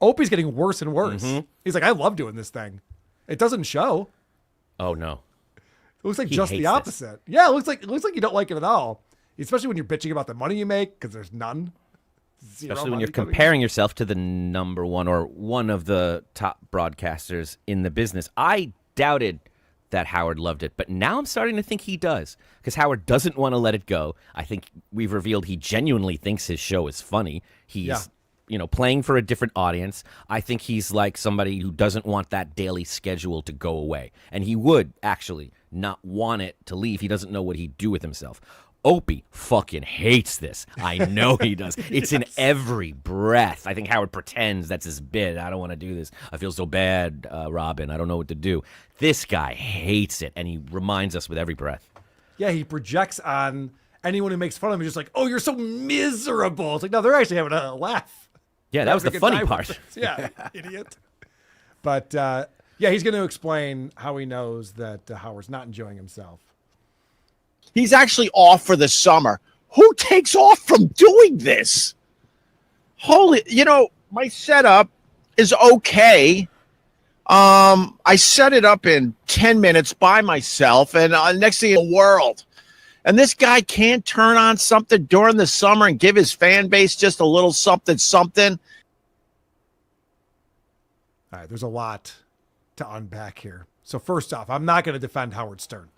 S1: Opie's getting worse and worse. He's like, I love doing this thing. It doesn't show.
S3: Oh, no.
S1: It looks like just the opposite. Yeah, it looks like you don't like it at all. Especially when you're bitching about the money you make, because there's none.
S3: Especially when you're comparing yourself to the number one or one of the top broadcasters in the business. I doubted that Howard loved it, but now I'm starting to think he does, because Howard doesn't want to let it go. I think we've revealed he genuinely thinks his show is funny. He's playing for a different audience. I think he's like somebody who doesn't want that daily schedule to go away, and he would actually not want it to leave. He doesn't know what he'd do with himself. Opie fucking hates this. I know he does. It's in every breath. I think Howard pretends that's his bit. I don't want to do this. I feel so bad, Robin. I don't know what to do. This guy hates it, and he reminds us with every breath.
S1: Yeah, he projects on anyone who makes fun of him. He's just like, oh, you're so miserable. It's like, no, they're actually having a laugh.
S3: Yeah, that was the funny part.
S1: Yeah, idiot. But, he's going to explain how he knows that Howard's not enjoying himself.
S10: He's actually off for the summer. Who takes off from doing this? holy, my setup is okay. I set it up in 10 minutes by myself, and next thing in the world. And this guy can't turn on something during the summer and give his fan base just a little something.
S1: All right, there's a lot to unpack here. So first off, I'm not going to defend Howard Stern.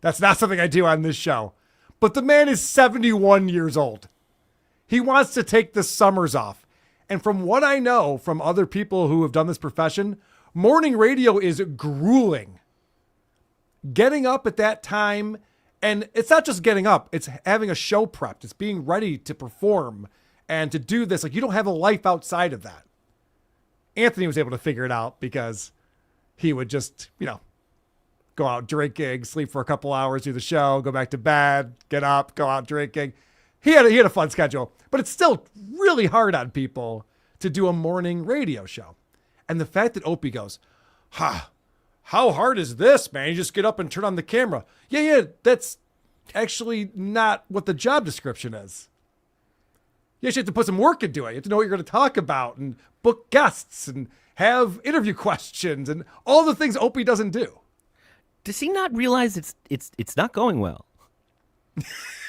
S1: That's not something I do on this show. But the man is 71 years old. He wants to take the summers off. And from what I know from other people who have done this profession, morning radio is grueling. Getting up at that time, and it's not just getting up, it's having a show prepped. It's being ready to perform and to do this. Like, you don't have a life outside of that. Anthony was able to figure it out because he would just, go out drinking, sleep for a couple hours, do the show, go back to bed, get up, go out drinking. He had a fun schedule, but it's still really hard on people to do a morning radio show. And the fact that Opie goes, how hard is this, man? You just get up and turn on the camera. Yeah, that's actually not what the job description is. You actually have to put some work into it. You have to know what you're going to talk about and book guests and have interview questions and all the things Opie doesn't do.
S3: Does he not realize it's not going well?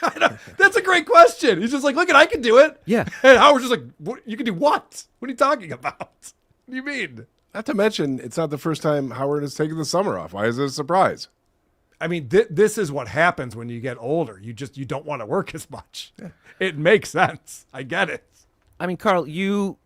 S1: I know. That's a great question. He's just like, look, I can do it.
S3: Yeah.
S1: And Howard's just like, what, you can do what? What are you talking about? What do you mean?
S2: Not to mention, it's not the first time Howard has taken the summer off. Why is it a surprise?
S1: I mean, this is what happens when you get older. You don't want to work as much. Yeah. It makes sense. I get it.
S3: I mean, Carl, you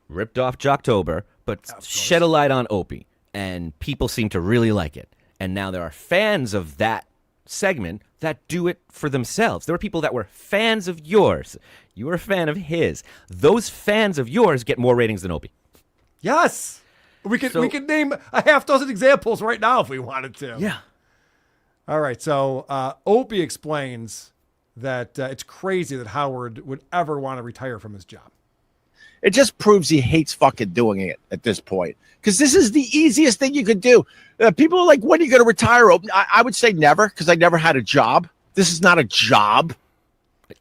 S3: ripped off Jocktober, but shed a light on Opie, and people seem to really like it. And now there are fans of that segment that do it for themselves. There were people that were fans of yours. You were a fan of his. Those fans of yours get more ratings than Opie.
S1: Yes. We could name a half dozen examples right now if we wanted to.
S3: Yeah.
S1: All right. So Opie explains that it's crazy that Howard would ever want to retire from his job.
S10: It just proves he hates fucking doing it at this point. Because this is the easiest thing you could do. People are like, when are you going to retire? I would say never, because I never had a job. This is not a job.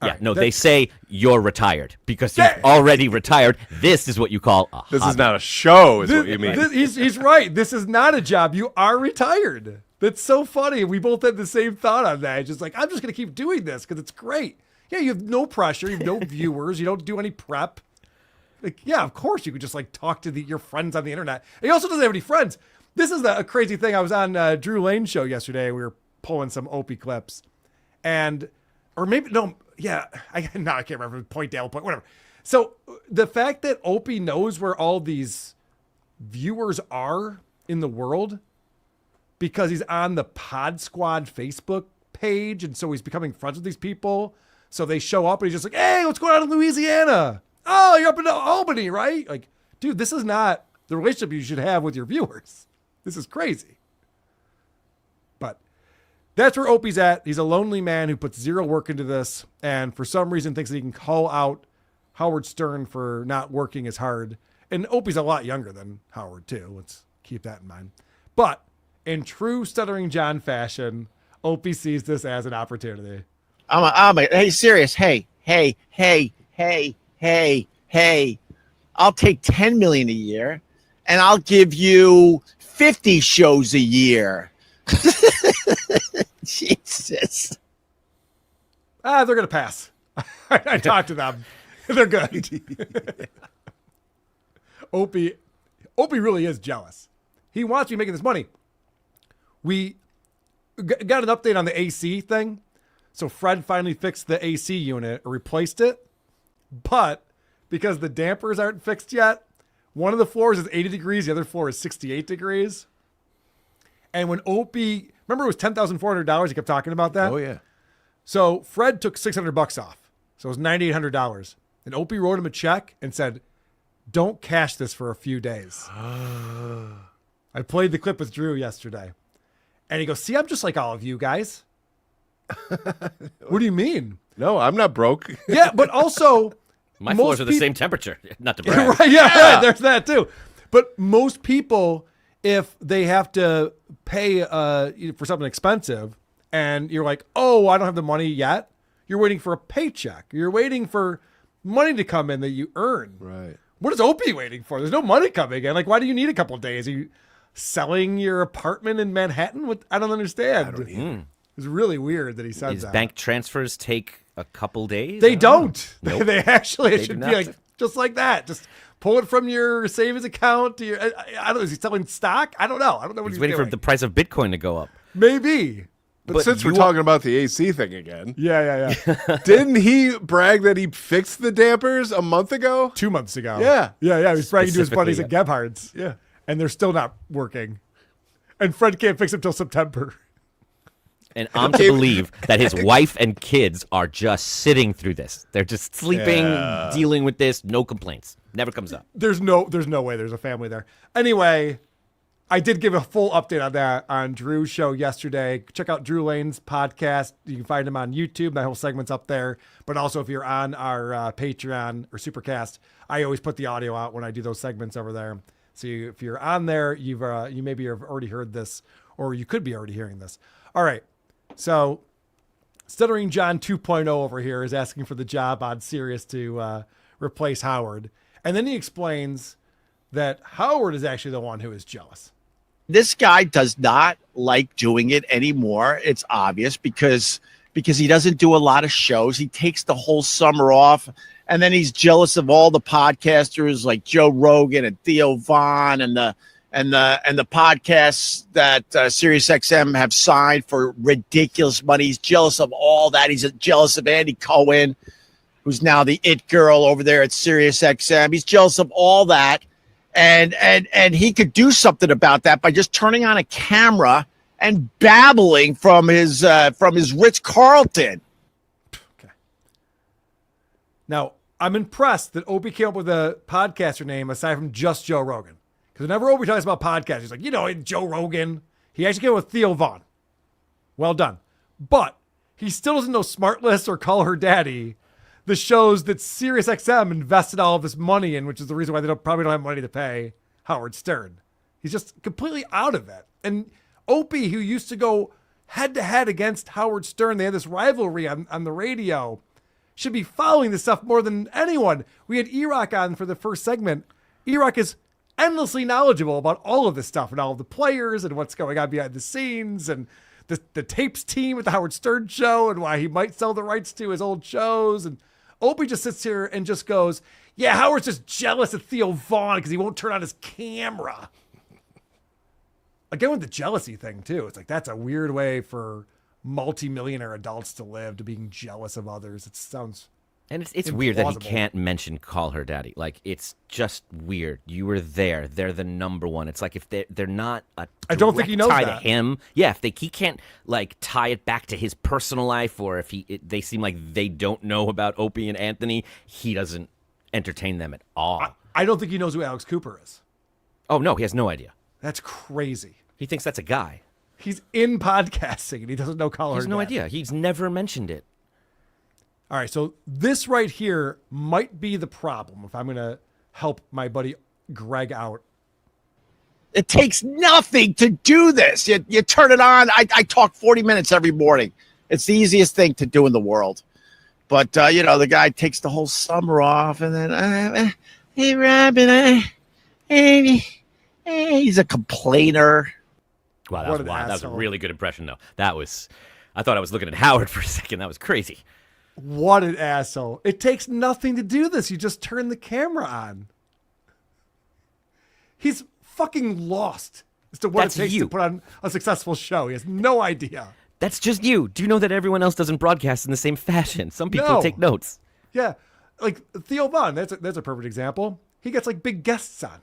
S3: Yeah, right, no, they say you're retired because you've already retired. This is what you call a hobby.
S2: This is not a show, is what you mean.
S1: He's right. This is not a job. You are retired. That's so funny. We both had the same thought on that. It's just like, I'm just going to keep doing this because it's great. Yeah, you have no pressure. You have no viewers. You don't do any prep. Like, yeah, of course you could just like talk to your friends on the internet. And he also doesn't have any friends. This is a crazy thing. I was on Drew Lane's show yesterday. We were pulling some Opie clips. Or maybe, no, yeah, I can't remember. Point Dale, point, whatever. So the fact that Opie knows where all these viewers are in the world because he's on the Pod Squad Facebook page. And so he's becoming friends with these people. So they show up and he's just like, hey, what's going on in Louisiana? Oh, you're up in Albany, right? Like, dude, this is not the relationship you should have with your viewers. This is crazy. But that's where Opie's at. He's a lonely man who puts zero work into this and for some reason thinks that he can call out Howard Stern for not working as hard. And Opie's a lot younger than Howard, too. Let's keep that in mind. But in true Stuttering John fashion, Opie sees this as an opportunity.
S10: Hey, serious. Hey, I'll take 10 million a year and I'll give you 50 shows a year. Jesus.
S1: They're going to pass. I talked to them. They're good. Opie really is jealous. He wants to be making this money. We got an update on the AC thing. So Fred finally fixed the AC unit or replaced it. But because the dampers aren't fixed yet, one of the floors is 80 degrees. The other floor is 68 degrees. And when Opie, remember it was $10,400. He kept talking about that.
S2: Oh, yeah.
S1: So Fred took $600 off. So it was $9,800. And Opie wrote him a check and said, don't cash this for a few days. I played the clip with Drew yesterday. And he goes, see, I'm just like all of you guys. What do you mean?
S2: No, I'm not broke.
S1: Yeah, but also...
S3: My floors are the same temperature. Not to brag.
S1: Right, yeah, right, there's that too. But most people, if they have to pay for something expensive and you're like, oh, I don't have the money yet, you're waiting for a paycheck. You're waiting for money to come in that you earn.
S2: Right.
S1: What is Opie waiting for? There's no money coming in. Like, why do you need a couple of days? Are you selling your apartment in Manhattan? I don't understand.
S2: I don't either.
S1: It's really weird that he says
S3: His
S1: that.
S3: bank transfers take a couple days?
S1: They don't.
S3: Nope.
S1: They actually, it
S3: They
S1: should
S3: do
S1: be
S3: not.
S1: like just like that. Just pull it from your savings account to your. I don't know. Is he selling stock? I don't know. I don't know what
S3: He's
S1: he's
S3: waiting
S1: doing.
S3: for the price of Bitcoin to go up.
S1: Maybe.
S2: But since we're talking about the AC thing again.
S1: Yeah.
S2: Didn't he brag that he fixed the dampers a month ago?
S1: 2 months ago.
S2: Yeah.
S1: He was bragging to his buddies
S3: Specifically,
S1: at Gebhardt's. Yeah. And they're still not working. And Fred can't fix them till September.
S3: And I'm to believe that his wife and kids are just sitting through this. They're just sleeping, dealing with this, no complaints. Never comes up.
S1: There's no way there's a family there. Anyway, I did give a full update on that on Drew's show yesterday. Check out Drew Lane's podcast. You can find him on YouTube. My whole segment's up there. But also if you're on our Patreon or SuperCast, I always put the audio out when I do those segments over there. So if you're on there, you maybe have already heard this, or you could be already hearing this. All right. So Stuttering John 2.0 over here is asking for the job on Sirius to replace Howard. And then he explains that Howard is actually the one who is jealous.
S10: This guy does not like doing it anymore. It's obvious because he doesn't do a lot of shows. He takes the whole summer off, and then he's jealous of all the podcasters like Joe Rogan and Theo Vaughn and the podcasts that SiriusXM have signed for ridiculous money. He's jealous of all that. He's jealous of Andy Cohen, who's now the it girl over there at SiriusXM. He's jealous of all that. And he could do something about that by just turning on a camera and babbling from his Ritz-Carlton.
S1: Okay. Now, I'm impressed that Opie came up with a podcaster name aside from just Joe Rogan. Because whenever Opie talks about podcasts, he's like, Joe Rogan. He actually came up with Theo Vaughn. Well done. But he still doesn't know Smartless or Call Her Daddy, the shows that SiriusXM invested all of this money in, which is the reason why they probably don't have money to pay Howard Stern. He's just completely out of it. And Opie, who used to go head-to-head against Howard Stern, they had this rivalry on the radio, should be following this stuff more than anyone. We had E-Rock on for the first segment. E-Rock is endlessly knowledgeable about all of this stuff and all of the players and what's going on behind the scenes and the tapes team at the Howard Stern show and why he might sell the rights to his old shows. And Opie just sits here and just goes, yeah, Howard's just jealous of Theo Vaughn because he won't turn on his camera. Again with the jealousy thing too. It's like, that's a weird way for multimillionaire adults to live, to being jealous of others. It sounds
S3: And it's weird that he
S1: implausible.
S3: can't mention Call Her Daddy. Like, it's just weird. You were there. They're the number one. It's like if they're not a
S1: I don't think he knows
S3: tie
S1: that.
S3: to him. Yeah, if he can't like tie it back to his personal life, or if they seem like they don't know about Opie and Anthony, he doesn't entertain them at all.
S1: I don't think he knows who Alex Cooper is.
S3: Oh no, he has no idea.
S1: That's crazy.
S3: He thinks that's a guy.
S1: He's in podcasting and he doesn't know Call
S3: He
S1: Her
S3: has no
S1: Daddy.
S3: idea. He's never mentioned it.
S1: All right, so this right here might be the problem if I'm going to help my buddy Greg out.
S10: It takes nothing to do this. You turn it on. I talk 40 minutes every morning. It's the easiest thing to do in the world. But, the guy takes the whole summer off and then, hey, Robin, he's a complainer.
S3: Wow, that
S1: What
S3: was
S1: an
S3: wild. That was a
S1: asshole.
S3: really good impression, though. I thought I was looking at Howard for a second. That was crazy.
S1: What an asshole. It takes nothing to do this. You just turn the camera on. He's fucking lost as to what
S3: That's
S1: it takes
S3: you.
S1: to put on a successful show. He has no idea.
S3: That's just you. Do you know that everyone else doesn't broadcast in the same fashion? Some people
S1: No.
S3: take notes.
S1: Yeah. Like Theo Vaughn, that's a perfect example. He gets like big guests on.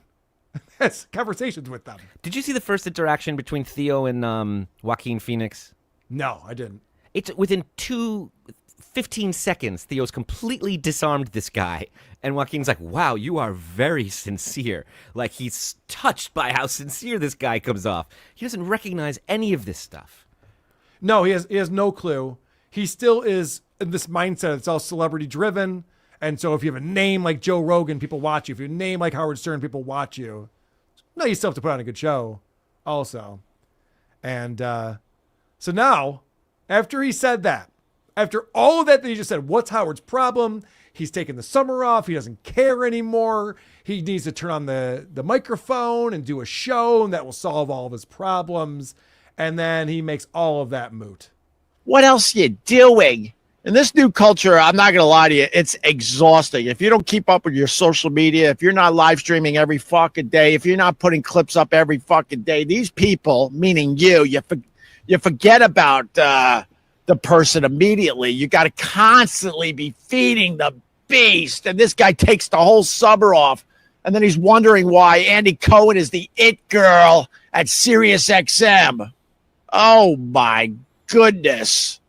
S1: Has conversations with them.
S3: Did you see the first interaction between Theo and Joaquin Phoenix?
S1: No, I didn't.
S3: It's within 15 seconds, Theo's completely disarmed this guy. And Joaquin's like, wow, you are very sincere. Like, he's touched by how sincere this guy comes off. He doesn't recognize any of this stuff.
S1: No, he has no clue. He still is in this mindset. It's all celebrity driven. And so if you have a name like Joe Rogan, people watch you. If you have a name like Howard Stern, people watch you. No, you still have to put on a good show also. And so now, after he said that, after all of that he just said, what's Howard's problem? He's taking the summer off. He doesn't care anymore. He needs to turn on the microphone and do a show and that will solve all of his problems. And then he makes all of that moot.
S10: What else you doing? In this new culture, I'm not going to lie to you, it's exhausting. If you don't keep up with your social media, if you're not live streaming every fucking day, if you're not putting clips up every fucking day, these people, meaning you forget about the person immediately. You got to constantly be feeding the beast. And this guy takes the whole summer off. And then he's wondering why Andy Cohen is the it girl at Sirius XM. Oh, my goodness.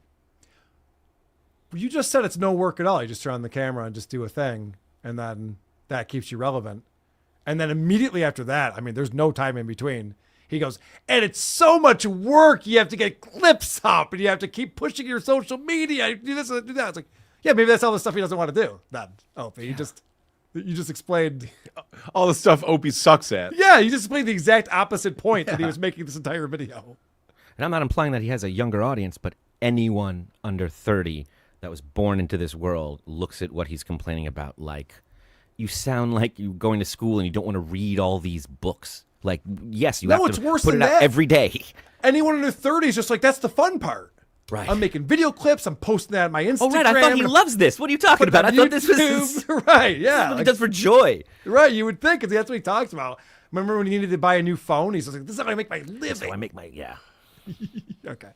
S1: You just said it's no work at all. You just turn on the camera and just do a thing, and then that keeps you relevant. And then immediately after that, I mean, there's no time in between. He goes, and it's so much work. You have to get clips up, and you have to keep pushing your social media. Do this and do that. It's like, yeah, maybe that's all the stuff he doesn't want to do. Then, Opie, you just explained
S2: all the stuff Opie sucks at.
S1: Yeah, you just explained the exact opposite point that he was making this entire video.
S3: And I'm not implying that he has a younger audience, but anyone under 30 that was born into this world looks at what he's complaining about like, you sound like you're going to school and you don't want to read all these books. Like, yes, you have to put it out every day.
S1: Anyone under 30 is just like, that's the fun part.
S3: Right.
S1: I'm making video clips. I'm posting that on my Instagram.
S3: Oh, right. I thought he loves this. What are you talking about? I thought this was
S1: right. Yeah.
S3: What he does for joy.
S1: Right. You would think, because that's what he talks about. Remember when he needed to buy a new phone? He's like, this is how I make my living.
S3: That's how I make my,
S1: Okay.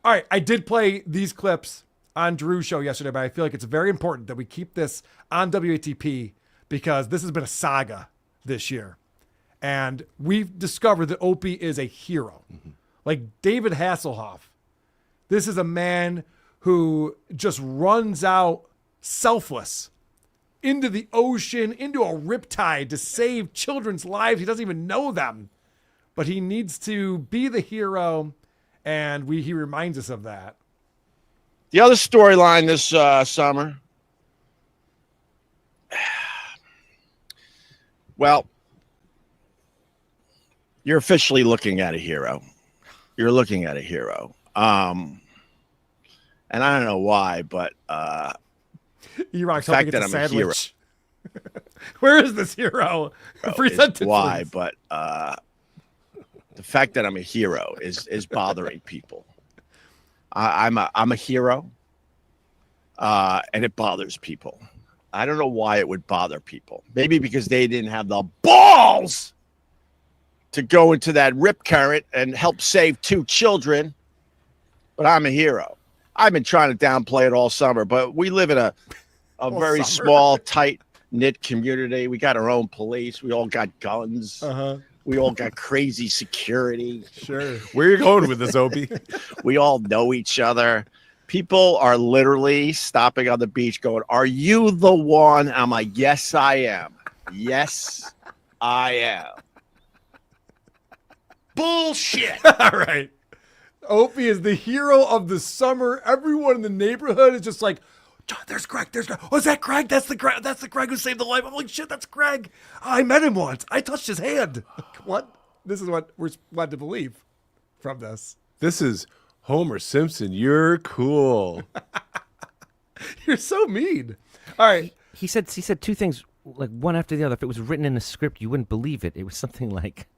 S1: All right. I did play these clips on Drew's show yesterday, but I feel like it's very important that we keep this on WATP because this has been a saga this year. And we've discovered that Opie is a hero. Mm-hmm. Like David Hasselhoff. This is a man who just runs out selfless into the ocean, into a riptide to save children's lives. He doesn't even know them, but he needs to be the hero, and he reminds us of that.
S10: The other storyline this summer, well, you're officially looking at a hero. You're looking at a hero. And I don't know why, but
S1: E-Rock's hoping it's a sandwich. Where is this hero?
S10: Why, but the fact that I'm a hero is bothering people. I'm a hero, and it bothers people. I don't know why it would bother people. Maybe because they didn't have the balls to go into that rip current and help save 2 children. But I'm a hero. I've been trying to downplay it all summer, but we live in a very small, tight-knit community. We got our own police. We all got guns.
S1: Uh-huh.
S10: We all got crazy security.
S1: Sure.
S2: Where are you going with this, Opie?
S10: We all know each other. People are literally stopping on the beach going, "Are you the one?" I'm like, "Yes, I am. Yes, I am."
S1: Bullshit. All right. Opie is the hero of the summer. Everyone in the neighborhood is just like, "John, there's Greg. There's Greg. Oh, is that Greg? That's the Greg who saved the life." I'm like, "Shit, that's Greg. I met him once. I touched his hand." What? This is what we're led to believe from this.
S2: This is Homer Simpson. You're cool.
S1: You're so mean. All right.
S3: He said 2 things, like one after the other. If it was written in a script, you wouldn't believe it. It was something like,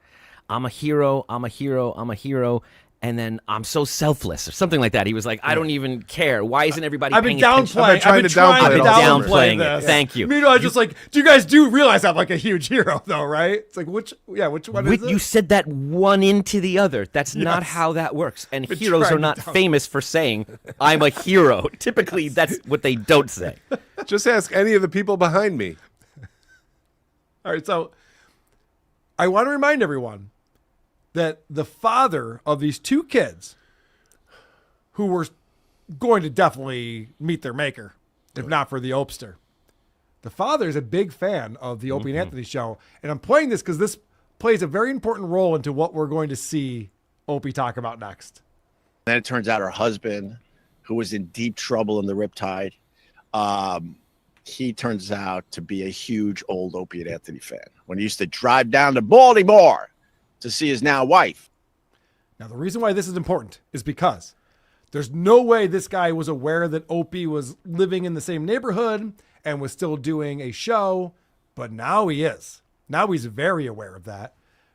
S3: I'm a hero, I'm a hero, I'm a hero. And then I'm so selfless or something like that. He was like, I don't even care. Why isn't everybody paying attention?
S1: I've been downplaying
S3: it. Thank you.
S1: Meanwhile, I was just like, do you guys realize I'm like a huge hero though, right? It's like, which one is it?
S3: You said that one into the other. That's not how that works. And heroes are not famous for saying, I'm a hero. Typically, that's what they don't say.
S2: Just ask any of the people behind me.
S1: All right, so I want to remind everyone that the father of these 2 kids who were going to definitely meet their maker, if not for the Opster, the father is a big fan of the Opie and Anthony show. And I'm playing this because this plays a very important role into what we're going to see Opie talk about next.
S10: Then it turns out her husband, who was in deep trouble in the riptide, he turns out to be a huge old Opie and Anthony fan. When he used to drive down to Baltimore to see his now wife.
S1: Now, the reason why this is important is because There's no way this guy was aware that Opie was living in the same neighborhood and was still doing a show, but now he is. Now he's very aware of that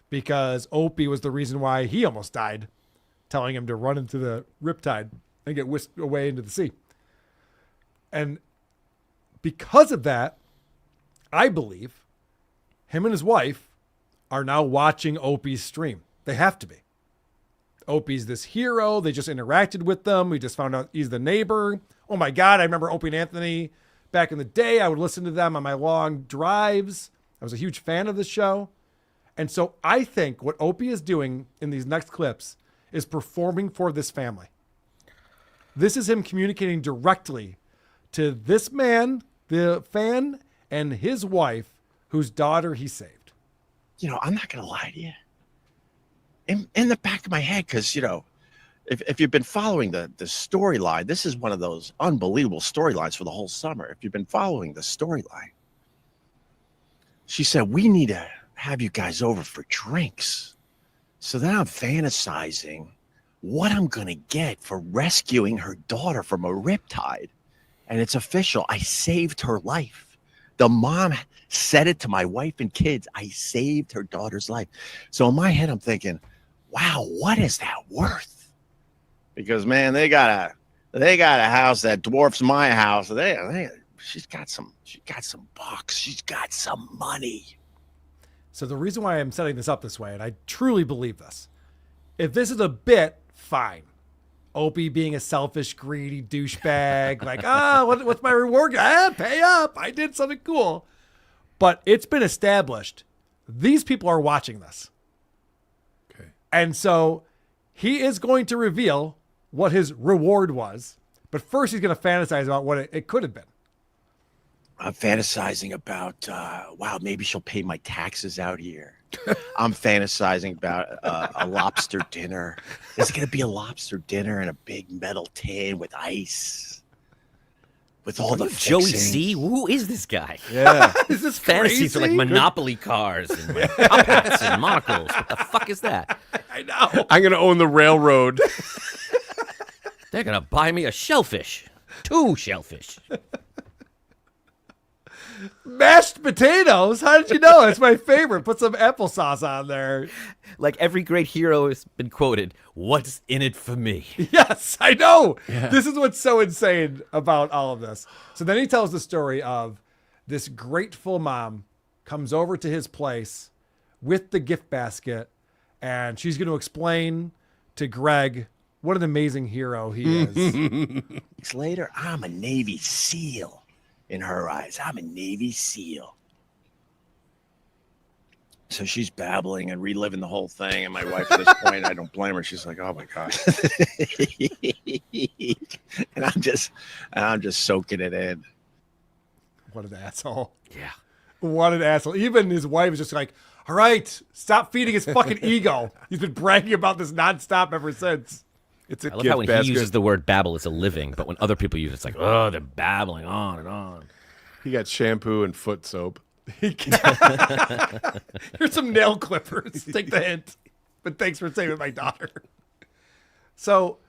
S1: because Opie was the reason why he almost died, telling him to run into the riptide and get whisked away into the sea. And because of that, I believe him and his wife are now watching Opie's stream. They have to be. Opie's this hero. They just interacted with them. We just found out he's the neighbor. Oh my God, I remember Opie and Anthony back in the day. I would listen to them on my long drives. I was a huge fan of the show. And so I think what Opie is doing in these next clips is performing for this family. This is him communicating directly to this man, the fan, and his wife, whose daughter he saved.
S10: You know, I'm not going to lie to you. In the back of my head, because, you know, if you've been following the storyline, this is one of those unbelievable storylines for the whole summer. If you've been following the storyline, she said, we need to have you guys over for drinks. So then I'm fantasizing what I'm going to get for rescuing her daughter from a riptide. And it's official. I saved her life. The mom said it to my wife and kids. I saved her daughter's life. So in my head, I'm thinking, wow, what is that worth? Because, man, they got a house that dwarfs my house. She's got some bucks. She's got some money.
S1: So the reason why I'm setting this up this way, and I truly believe this, if this is a bit, fine. Opie being a selfish, greedy douchebag, like, what's my reward? Pay up. I did something cool. But it's been established. These people are watching this.
S2: Okay.
S1: And so he is going to reveal what his reward was. But first he's going to fantasize about what it could have been.
S10: I'm fantasizing about, wow, maybe she'll pay my taxes out here. I'm fantasizing about a lobster dinner. There's going to be a lobster dinner in a big metal tin with ice. With all the
S3: Joey
S10: fixings.
S3: C? Who is this guy?
S2: Yeah.
S1: Is this
S3: Fantasies are like
S1: crazy?
S3: Monopoly cars and like top hats and monocles. What the fuck is that?
S1: I know.
S2: I'm going to own the railroad.
S3: They're going to buy me a shellfish. 2 shellfish.
S1: Mashed potatoes? How did you know? It's my favorite. Put some applesauce on there.
S3: Like every great hero has been quoted, what's in it for me?
S1: Yes, I know. Yeah. This is what's so insane about all of this. So then he tells the story of this grateful mom comes over to his place with the gift basket, and she's going to explain to Greg what an amazing hero he is.
S10: Weeks later, I'm a Navy SEAL. In her eyes, I'm a Navy SEAL. So she's babbling and reliving the whole thing. And my wife, at this point, I don't blame her. She's like, "Oh my God," and I'm just soaking it in.
S1: What an asshole!
S3: Yeah,
S1: what an asshole. Even his wife is just like, "All right, stop feeding his fucking ego." He's been bragging about this nonstop ever since.
S2: It's a
S3: I love
S2: gift
S3: how when
S2: basket.
S3: he uses the word babble, it's a living, but when other people use it, it's like, oh, they're babbling on and on.
S2: He got shampoo and foot soap.
S1: Here's some nail clippers. Take the hint. But thanks for saving my daughter. So,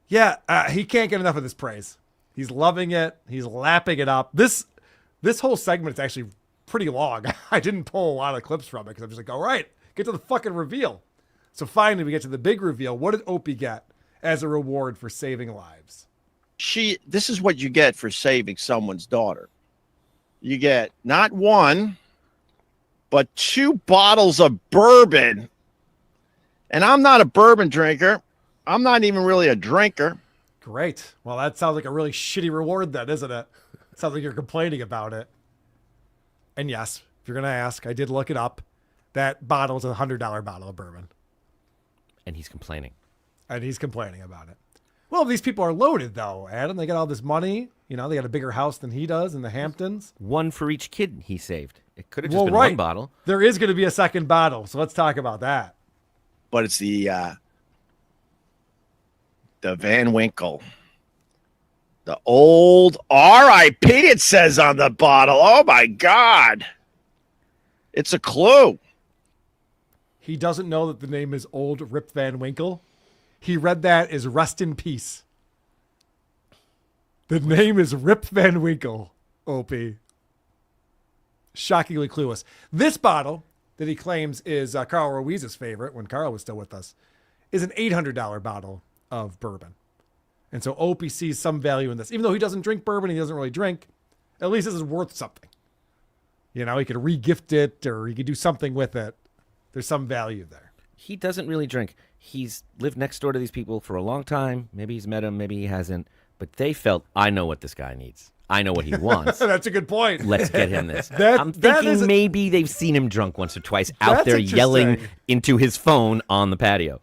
S1: yeah, he can't get enough of this praise. He's loving it. He's lapping it up. This whole segment is actually pretty long. I didn't pull a lot of clips from it because I'm just like, all right, get to the fucking reveal. So finally, we get to the big reveal. What did Opie get as a reward for saving lives?
S10: This is what you get for saving someone's daughter. You get not 1, but 2 bottles of bourbon. And I'm not a bourbon drinker. I'm not even really a drinker.
S1: Great. Well, that sounds like a really shitty reward then, isn't it? Sounds like you're complaining about it. And yes, if you're going to ask, I did look it up. That bottle is a $100 bottle of bourbon.
S3: And he's complaining.
S1: And he's complaining about it. Well, these people are loaded, though, Adam. They got all this money. You know, they got a bigger house than he does in the Hamptons.
S3: 1 for each kid he saved. It could have just been 1 bottle.
S1: There is going to be a second bottle, so let's talk about that.
S10: But it's the Van Winkle. The old R.I.P. it says on the bottle. Oh, my God. It's a clue.
S1: He doesn't know that the name is Old Rip Van Winkle. He read that as rest in peace. The name is Rip Van Winkle, Opie. Shockingly clueless. This bottle that he claims is Carl Ruiz's favorite when Carl was still with us is an $800 bottle of bourbon. And so Opie sees some value in this. Even though he doesn't drink bourbon, he doesn't really drink, at least this is worth something. You know, he could re-gift it or he could do something with it. There's some value there.
S3: He doesn't really drink. He's lived next door to these people for a long time. Maybe he's met them, maybe he hasn't. But they felt, I know what this guy needs. I know what he wants.
S1: That's a good point.
S3: Let's get him this. I'm thinking maybe they've seen him drunk once or twice out there yelling into his phone on the patio.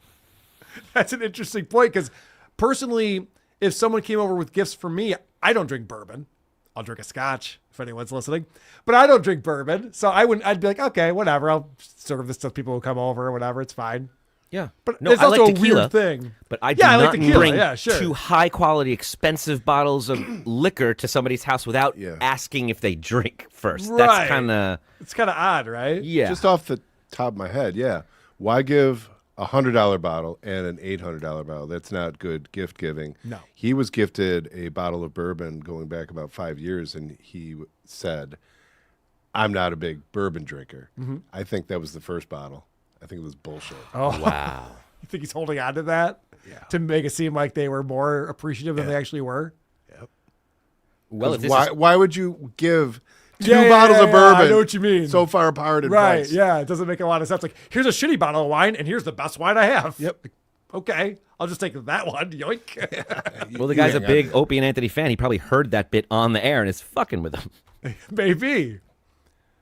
S1: That's an interesting point because personally, if someone came over with gifts for me, I don't drink bourbon. I'll drink a scotch if anyone's listening, but I don't drink bourbon. So I'd be like, okay, whatever. I'll serve this to people who come over or whatever. It's fine.
S3: Yeah.
S1: But
S3: no,
S1: it's
S3: I
S1: also
S3: like
S1: a
S3: tequila,
S1: weird thing.
S3: But I do
S1: I like
S3: not
S1: tequila.
S3: bring
S1: Yeah, sure.
S3: 2 high-quality, expensive bottles of liquor to somebody's house without asking if they drink first.
S1: Right.
S3: That's kind of...
S1: It's kind of odd, right?
S3: Yeah.
S2: Just off the top of my head, yeah. Why give a $100 bottle and an $800 bottle? That's not good gift giving.
S1: No.
S2: He was gifted a bottle of bourbon going back about 5 years, and he said, I'm not a big bourbon drinker.
S1: Mhm.
S2: I think that was the first bottle. I think it was bullshit.
S1: Oh,
S3: wow.
S1: You think he's holding on to that?
S2: Yeah.
S1: To make it seem like they were more appreciative than they actually were?
S2: Yep.
S3: Well,
S2: why would you give two
S1: Yeah,
S2: bottles of bourbon
S1: I know what you mean.
S2: so far apart in
S1: Right,
S2: price?
S1: yeah. It doesn't make a lot of sense. Like, here's a shitty bottle of wine, and here's the best wine I have.
S2: Yep.
S1: Okay, I'll just take that one. Yoink.
S3: Well, the guy's a big Opie and Anthony fan. He probably heard that bit on the air and is fucking with him.
S1: Maybe.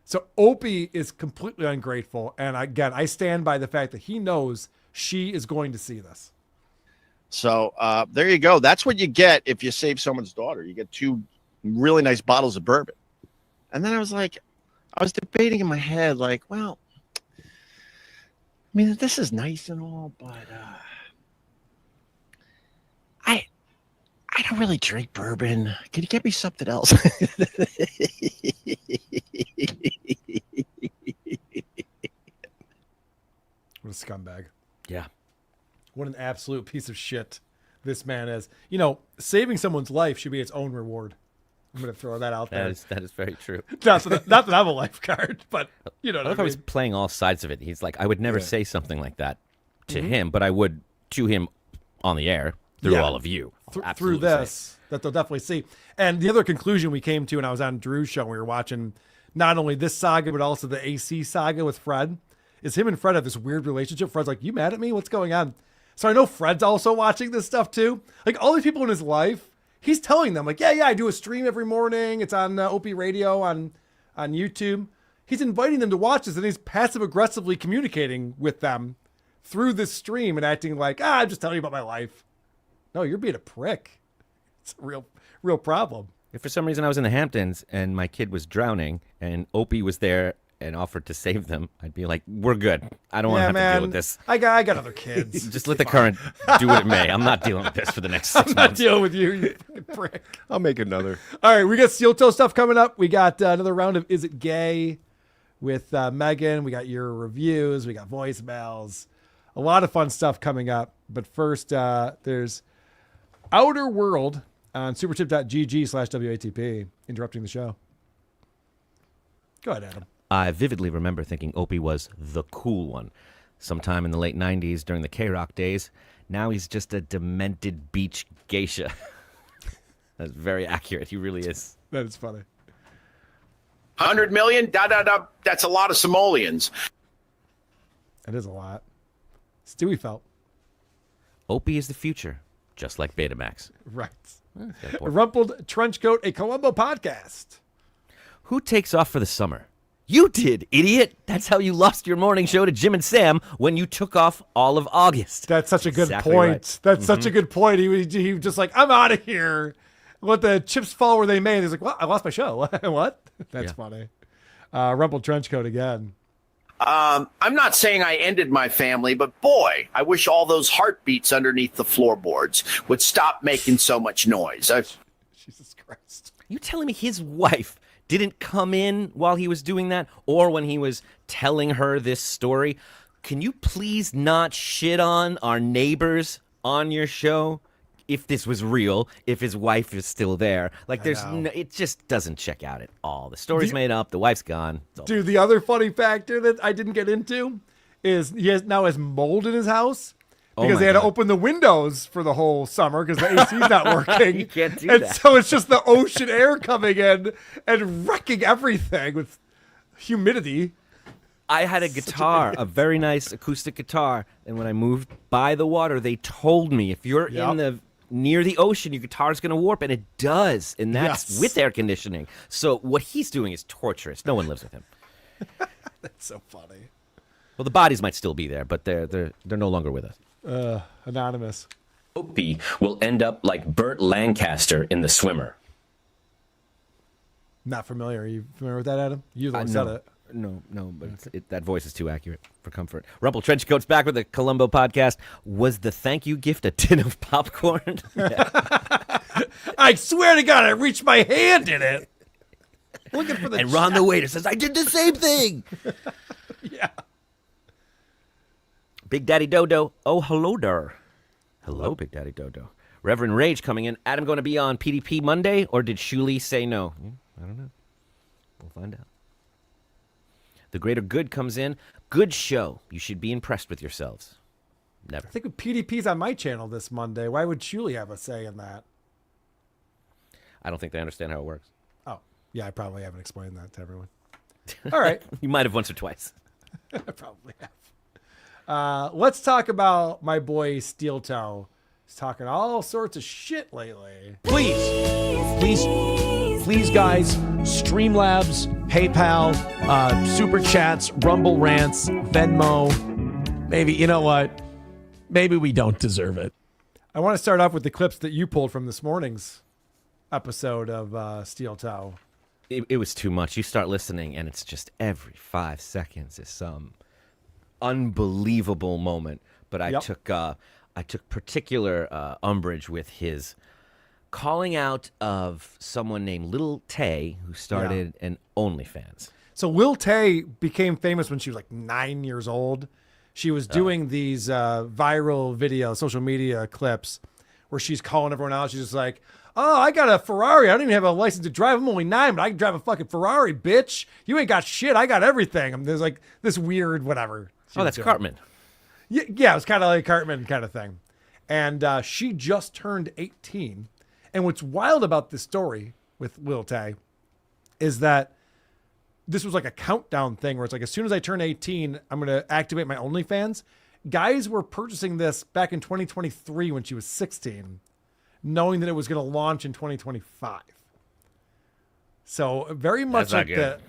S1: So Opie is completely ungrateful. And again, I stand by the fact that he knows she is going to see this.
S10: So there you go. That's what you get if you save someone's daughter. You get 2 really nice bottles of bourbon. And then I was debating in my head, like, well, I mean, this is nice and all, but I don't really drink bourbon. Can you get me something else?
S1: What a scumbag.
S3: Yeah.
S1: What an absolute piece of shit this man is. You know, saving someone's life should be its own reward. I'm going to throw that out there.
S3: That is very true.
S1: Not that I'm a lifeguard, but you know what I
S3: I love how he's
S1: mean.
S3: playing all sides of it. He's like, I would never
S1: Yeah.
S3: say something like that to
S1: Mhm.
S3: him, but I would to him on the air through
S1: Yeah.
S3: all of you.
S1: Through
S3: Absolutely say it.
S1: this, that they'll definitely see. And the other conclusion we came to when I was on Drew's show, we were watching not only this saga, but also the AC saga with Fred, is him and Fred have this weird relationship. Fred's like, you mad at me? What's going on? So I know Fred's also watching this stuff too. Like all these people in his life, he's telling them like, yeah, I do a stream every morning. It's on Opie Radio on YouTube. He's inviting them to watch this and he's passive aggressively communicating with them through this stream and acting like, I'm just telling you about my life. No, you're being a prick. It's a real problem.
S3: If for some reason I was in the Hamptons and my kid was drowning and Opie was there and offered to save them, I'd be like, we're good. I don't want to have to deal with this.
S1: I got other kids.
S3: Just let the current do what it may. I'm not dealing with this for the next 6
S1: I'm
S3: months.
S1: not dealing with you, you fucking prick.
S2: I'll make another.
S1: All right, we got StutJo stuff coming up. We got another round of Is It Gay with Megan. We got your reviews. We got voicemails. A lot of fun stuff coming up. But first, there's Outer World on superchip.gg/WATP interrupting the show. Go ahead, Adam.
S3: I vividly remember thinking Opie was the cool one. Sometime in the late 90s during the K-Rock days. Now he's just a demented beach geisha. That's very accurate. He really is.
S1: That is funny.
S16: 100 million? That's a lot of simoleons.
S1: That is a lot. Stewie felt.
S3: Opie is the future, just like Betamax.
S1: Right.
S3: Got a
S1: A
S3: point.
S1: Rumpled Trenchcoat, a Columbo podcast.
S3: Who takes off for the summer? You did, idiot. That's how you lost your morning show to Jim and Sam when you took off all of August.
S1: That's such a good
S3: Exactly
S1: point.
S3: right.
S1: That's such a
S3: Mhm.
S1: good point. He was just like, I'm out of here. Let the chips fall where they may. He's like, well, I lost my show. What? That's
S16: Yeah.
S1: funny. Rumpled Trenchcoat again.
S16: I'm not saying I ended my family, but boy, I wish all those heartbeats underneath the floorboards would stop making so much noise.
S1: Jesus Christ.
S3: You telling me his wife didn't come in while he was doing that or when he was telling her this story? Can you please not shit on our neighbors on your show? if this was real, if his wife is still there. Like,
S1: I know.
S3: it just doesn't check out at all. The story's made up. The wife's gone. It's all-
S1: Dude, the other funny factor that I didn't get into is he now has mold in his house
S3: Oh
S1: because
S3: my
S1: they had to
S3: God.
S1: open the windows for the whole summer because the AC's not working.
S3: You can't do
S1: and
S3: that.
S1: so it's just the ocean air coming in and wrecking everything with humidity.
S3: I had a guitar, a very nice acoustic guitar, and when I moved by the water, they told me if you're near the ocean, your guitar's going to warp, and it does, and that's
S1: Yes.
S3: with air conditioning. So what he's doing is torturous. No one lives with him.
S1: That's so funny.
S3: Well, the bodies might still be there, but they're no longer with us.
S1: Anonymous.
S11: Opie will end up like Burt Lancaster in The Swimmer.
S1: Not familiar. Are you familiar with that, Adam? You the one said it.
S3: No, but that voice is too accurate for comfort. Rumple Trenchcoat's back with the Columbo podcast. Was the thank you gift a tin of popcorn?
S1: I swear to God, I reached my hand in it. Looking for the
S3: And Ron the waiter says, I did the same thing.
S1: Yeah.
S3: Big Daddy Dodo. Oh, hello there. Hello, Big Daddy Dodo. Reverend Rage coming in. Adam going to be on PDP Monday, or did Shuli say no? I don't know. We'll find out. The Greater Good comes in. Good show. You should be impressed with yourselves. Never.
S1: I think with PDP's on my channel this Monday. Why would Shuli have a say in that?
S3: I don't think they understand how it works.
S1: Oh, yeah, I probably haven't explained that to everyone. All right.
S3: You might have once or twice.
S1: I probably have. Let's talk about my boy StutJo. He's talking all sorts of shit lately.
S8: Please, guys, Streamlabs, PayPal, Super Chats, Rumble Rants, Venmo. Maybe, you know what? Maybe we don't deserve it.
S1: I want to start off with the clips that you pulled from this morning's episode of StutJo.
S3: It was too much. You start listening, and it's just every 5 seconds is some unbelievable moment. But I took particular umbrage with his calling out of someone named Lil Tay, who started an OnlyFans.
S1: So Lil Tay became famous when she was like 9 years old. She was doing these viral video, social media clips where she's calling everyone out. She's just like, oh, I got a Ferrari. I don't even have a license to drive. I'm only 9, but I can drive a fucking Ferrari, bitch. You ain't got shit. I got everything. There's like this weird whatever.
S3: Oh, that's Cartman.
S1: Yeah, it was kind of like Cartman kind of thing. And she just turned 18. And what's wild about this story with Lil Tay is that this was like a countdown thing where it's like, as soon as I turn 18, I'm going to activate my OnlyFans. Guys were purchasing this back in 2023 when she was 16, knowing that it was going to launch in 2025. So very much
S3: That's not
S1: like
S3: good.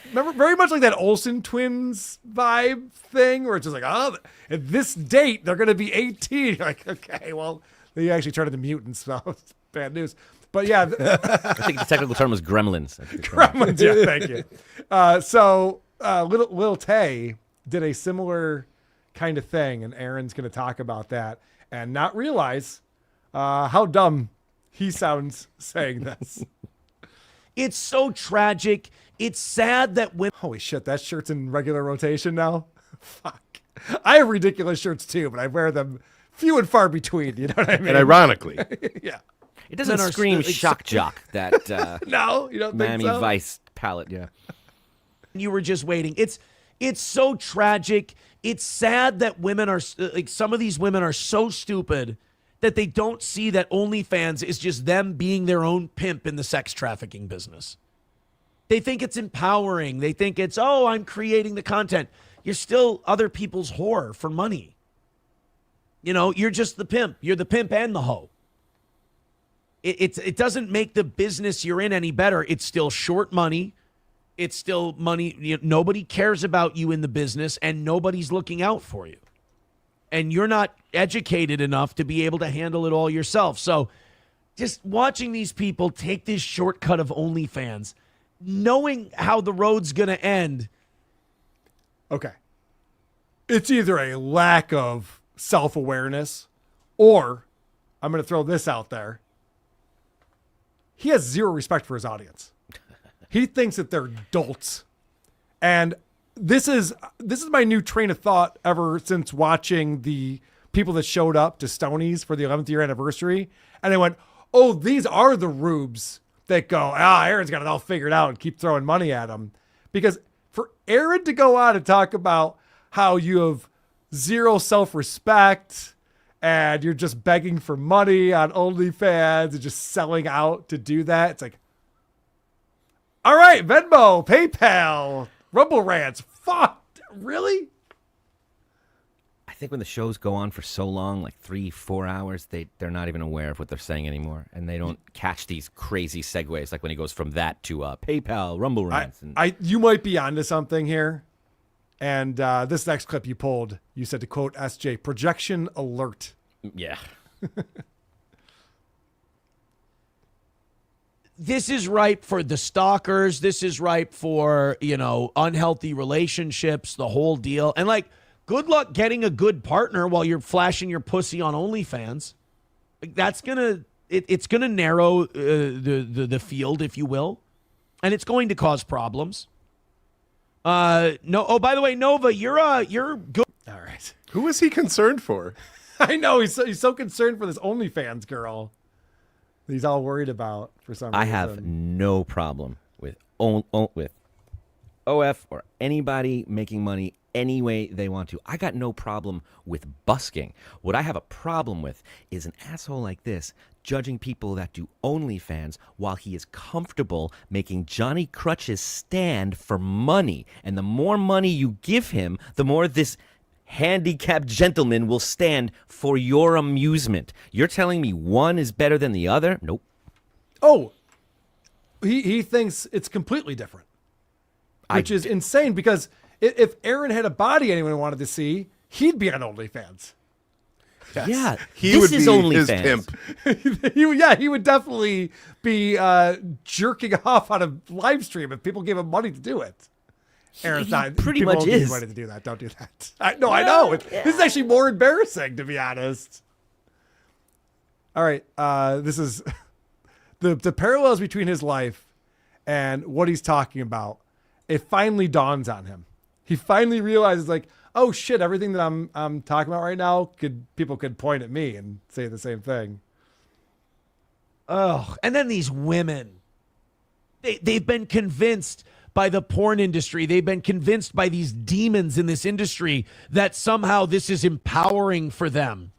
S1: remember, very much like that Olsen twins vibe thing where it's just like, oh, at this date, they're going to be 18. You're like, okay, well, they actually turned into mutants, so it's bad news. But yeah.
S3: I think the technical term was gremlins.
S1: Gremlins, yeah, thank you. So Lil Tay did a similar kind of thing, and Aaron's going to talk about that and not realize how dumb he sounds saying this.
S8: It's so tragic. It's sad that women.
S1: Holy shit, that shirt's in regular rotation now? Fuck. I have ridiculous shirts too, but I wear them few and far between. You know what I mean?
S2: And ironically.
S1: Yeah.
S3: It doesn't scream shock jock, that
S1: no, you don't think
S3: Miami
S1: so?
S3: Vice palette, yeah.
S8: You were just waiting. It's so tragic. It's sad that women are like, some of these women are so stupid that they don't see that OnlyFans is just them being their own pimp in the sex trafficking business. They think it's empowering. They think it's, oh, I'm creating the content. You're still other people's whore for money. You know, you're just the pimp. You're the pimp and the hoe. It doesn't make the business you're in any better. It's still short money. It's still money. Nobody cares about you in the business, and nobody's looking out for you. And you're not educated enough to be able to handle it all yourself. So just watching these people take this shortcut of OnlyFans, knowing how the road's going to end.
S1: Okay. It's either a lack of self-awareness or, I'm going to throw this out there, he has zero respect for his audience. He thinks that they're dolts. And this is my new train of thought ever since watching the people that showed up to Stoney's for the 11th year anniversary, and they went, "Oh, these are the rubes that go, Aaron's got it all figured out," and keep throwing money at him. Because for Aaron to go on and talk about how you have zero self-respect and you're just begging for money on OnlyFans and just selling out to do that, it's like, all right, Venmo, PayPal, Rumble Rants, fuck, really?
S3: I think when the shows go on for so long, like 3-4 hours, they're not even aware of what they're saying anymore, and they don't catch these crazy segues, like when he goes from that to PayPal, Rumble Rants.
S1: You might be onto something here. And this next clip you pulled, you said, to quote SJ, projection alert.
S3: Yeah.
S8: This is ripe for the stalkers. This is ripe for, unhealthy relationships, the whole deal. And like, good luck getting a good partner while you're flashing your pussy on OnlyFans. Like, that's it's gonna narrow the field, if you will, and it's going to cause problems. No. Oh, by the way, Nova, you're good.
S1: All right.
S2: Who is he concerned for?
S1: I know he's so concerned for this OnlyFans girl. He's all worried about for some reason.
S3: I have no problem with OF or anybody making money any way they want to. I got no problem with busking. What I have a problem with is an asshole like this judging people that do OnlyFans while he is comfortable making Johnny Crutches stand for money. And the more money you give him, the more this handicapped gentleman will stand for your amusement. You're telling me one is better than the other? Nope.
S1: Oh, he thinks it's completely different, which is insane, because if Aaron had a body anyone wanted to see, he'd be on OnlyFans.
S3: Yes. Yeah,
S2: he would be his pimp.
S1: He would definitely be jerking off on a live stream if people gave him money to do it. Aaron's not
S3: pretty
S1: people
S3: much
S1: don't give
S3: is.
S1: money to do that. Don't do that. I know. This is actually more embarrassing, to be honest. All right, this is the parallels between his life and what he's talking about. It finally dawns on him. He finally realizes, like, oh shit, everything that I'm talking about right now, people could point at me and say the same thing.
S8: Oh, and then these women, they've been convinced by the porn industry. They've been convinced by these demons in this industry that somehow this is empowering for them.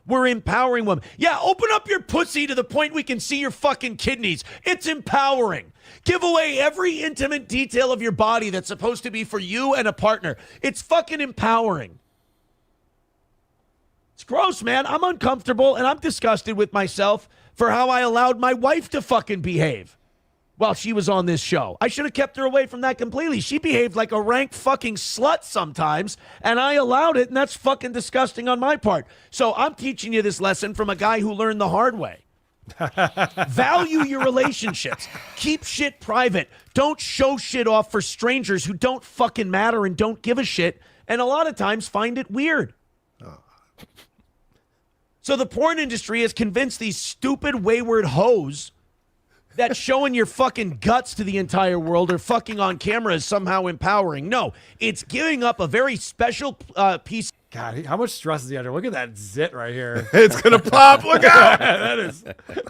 S8: We're empowering women. Yeah, open up your pussy to the point we can see your fucking kidneys. It's empowering. Give away every intimate detail of your body that's supposed to be for you and a partner. It's fucking empowering. It's gross, man. I'm uncomfortable and I'm disgusted with myself for how I allowed my wife to fucking behave while she was on this show. I should have kept her away from that completely. She behaved like a rank fucking slut sometimes, and I allowed it, and that's fucking disgusting on my part. So I'm teaching you this lesson from a guy who learned the hard way. Value your relationships. Keep shit private. Don't show shit off for strangers who don't fucking matter and don't give a shit, and a lot of times find it weird. So the porn industry has convinced these stupid, wayward hoes that showing your fucking guts to the entire world or fucking on camera is somehow empowering. No, it's giving up a very special piece.
S1: God, how much stress is he under? Look at that zit right here.
S2: It's going to pop. Look out.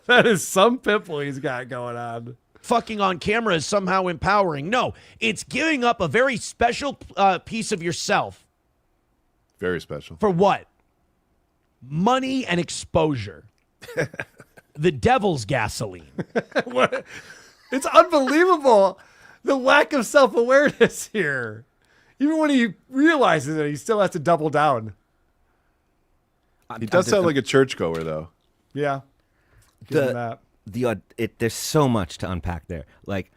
S1: that is some pimple he's got going on.
S8: Fucking on camera is somehow empowering. No, it's giving up a very special piece of yourself.
S2: Very special.
S8: For what? Money and exposure. The devil's gasoline.
S1: What? It's unbelievable. The lack of self-awareness here. Even when he realizes it, he still has to double down.
S2: He does sound like a churchgoer, though.
S1: Yeah.
S3: There's so much to unpack there. Like,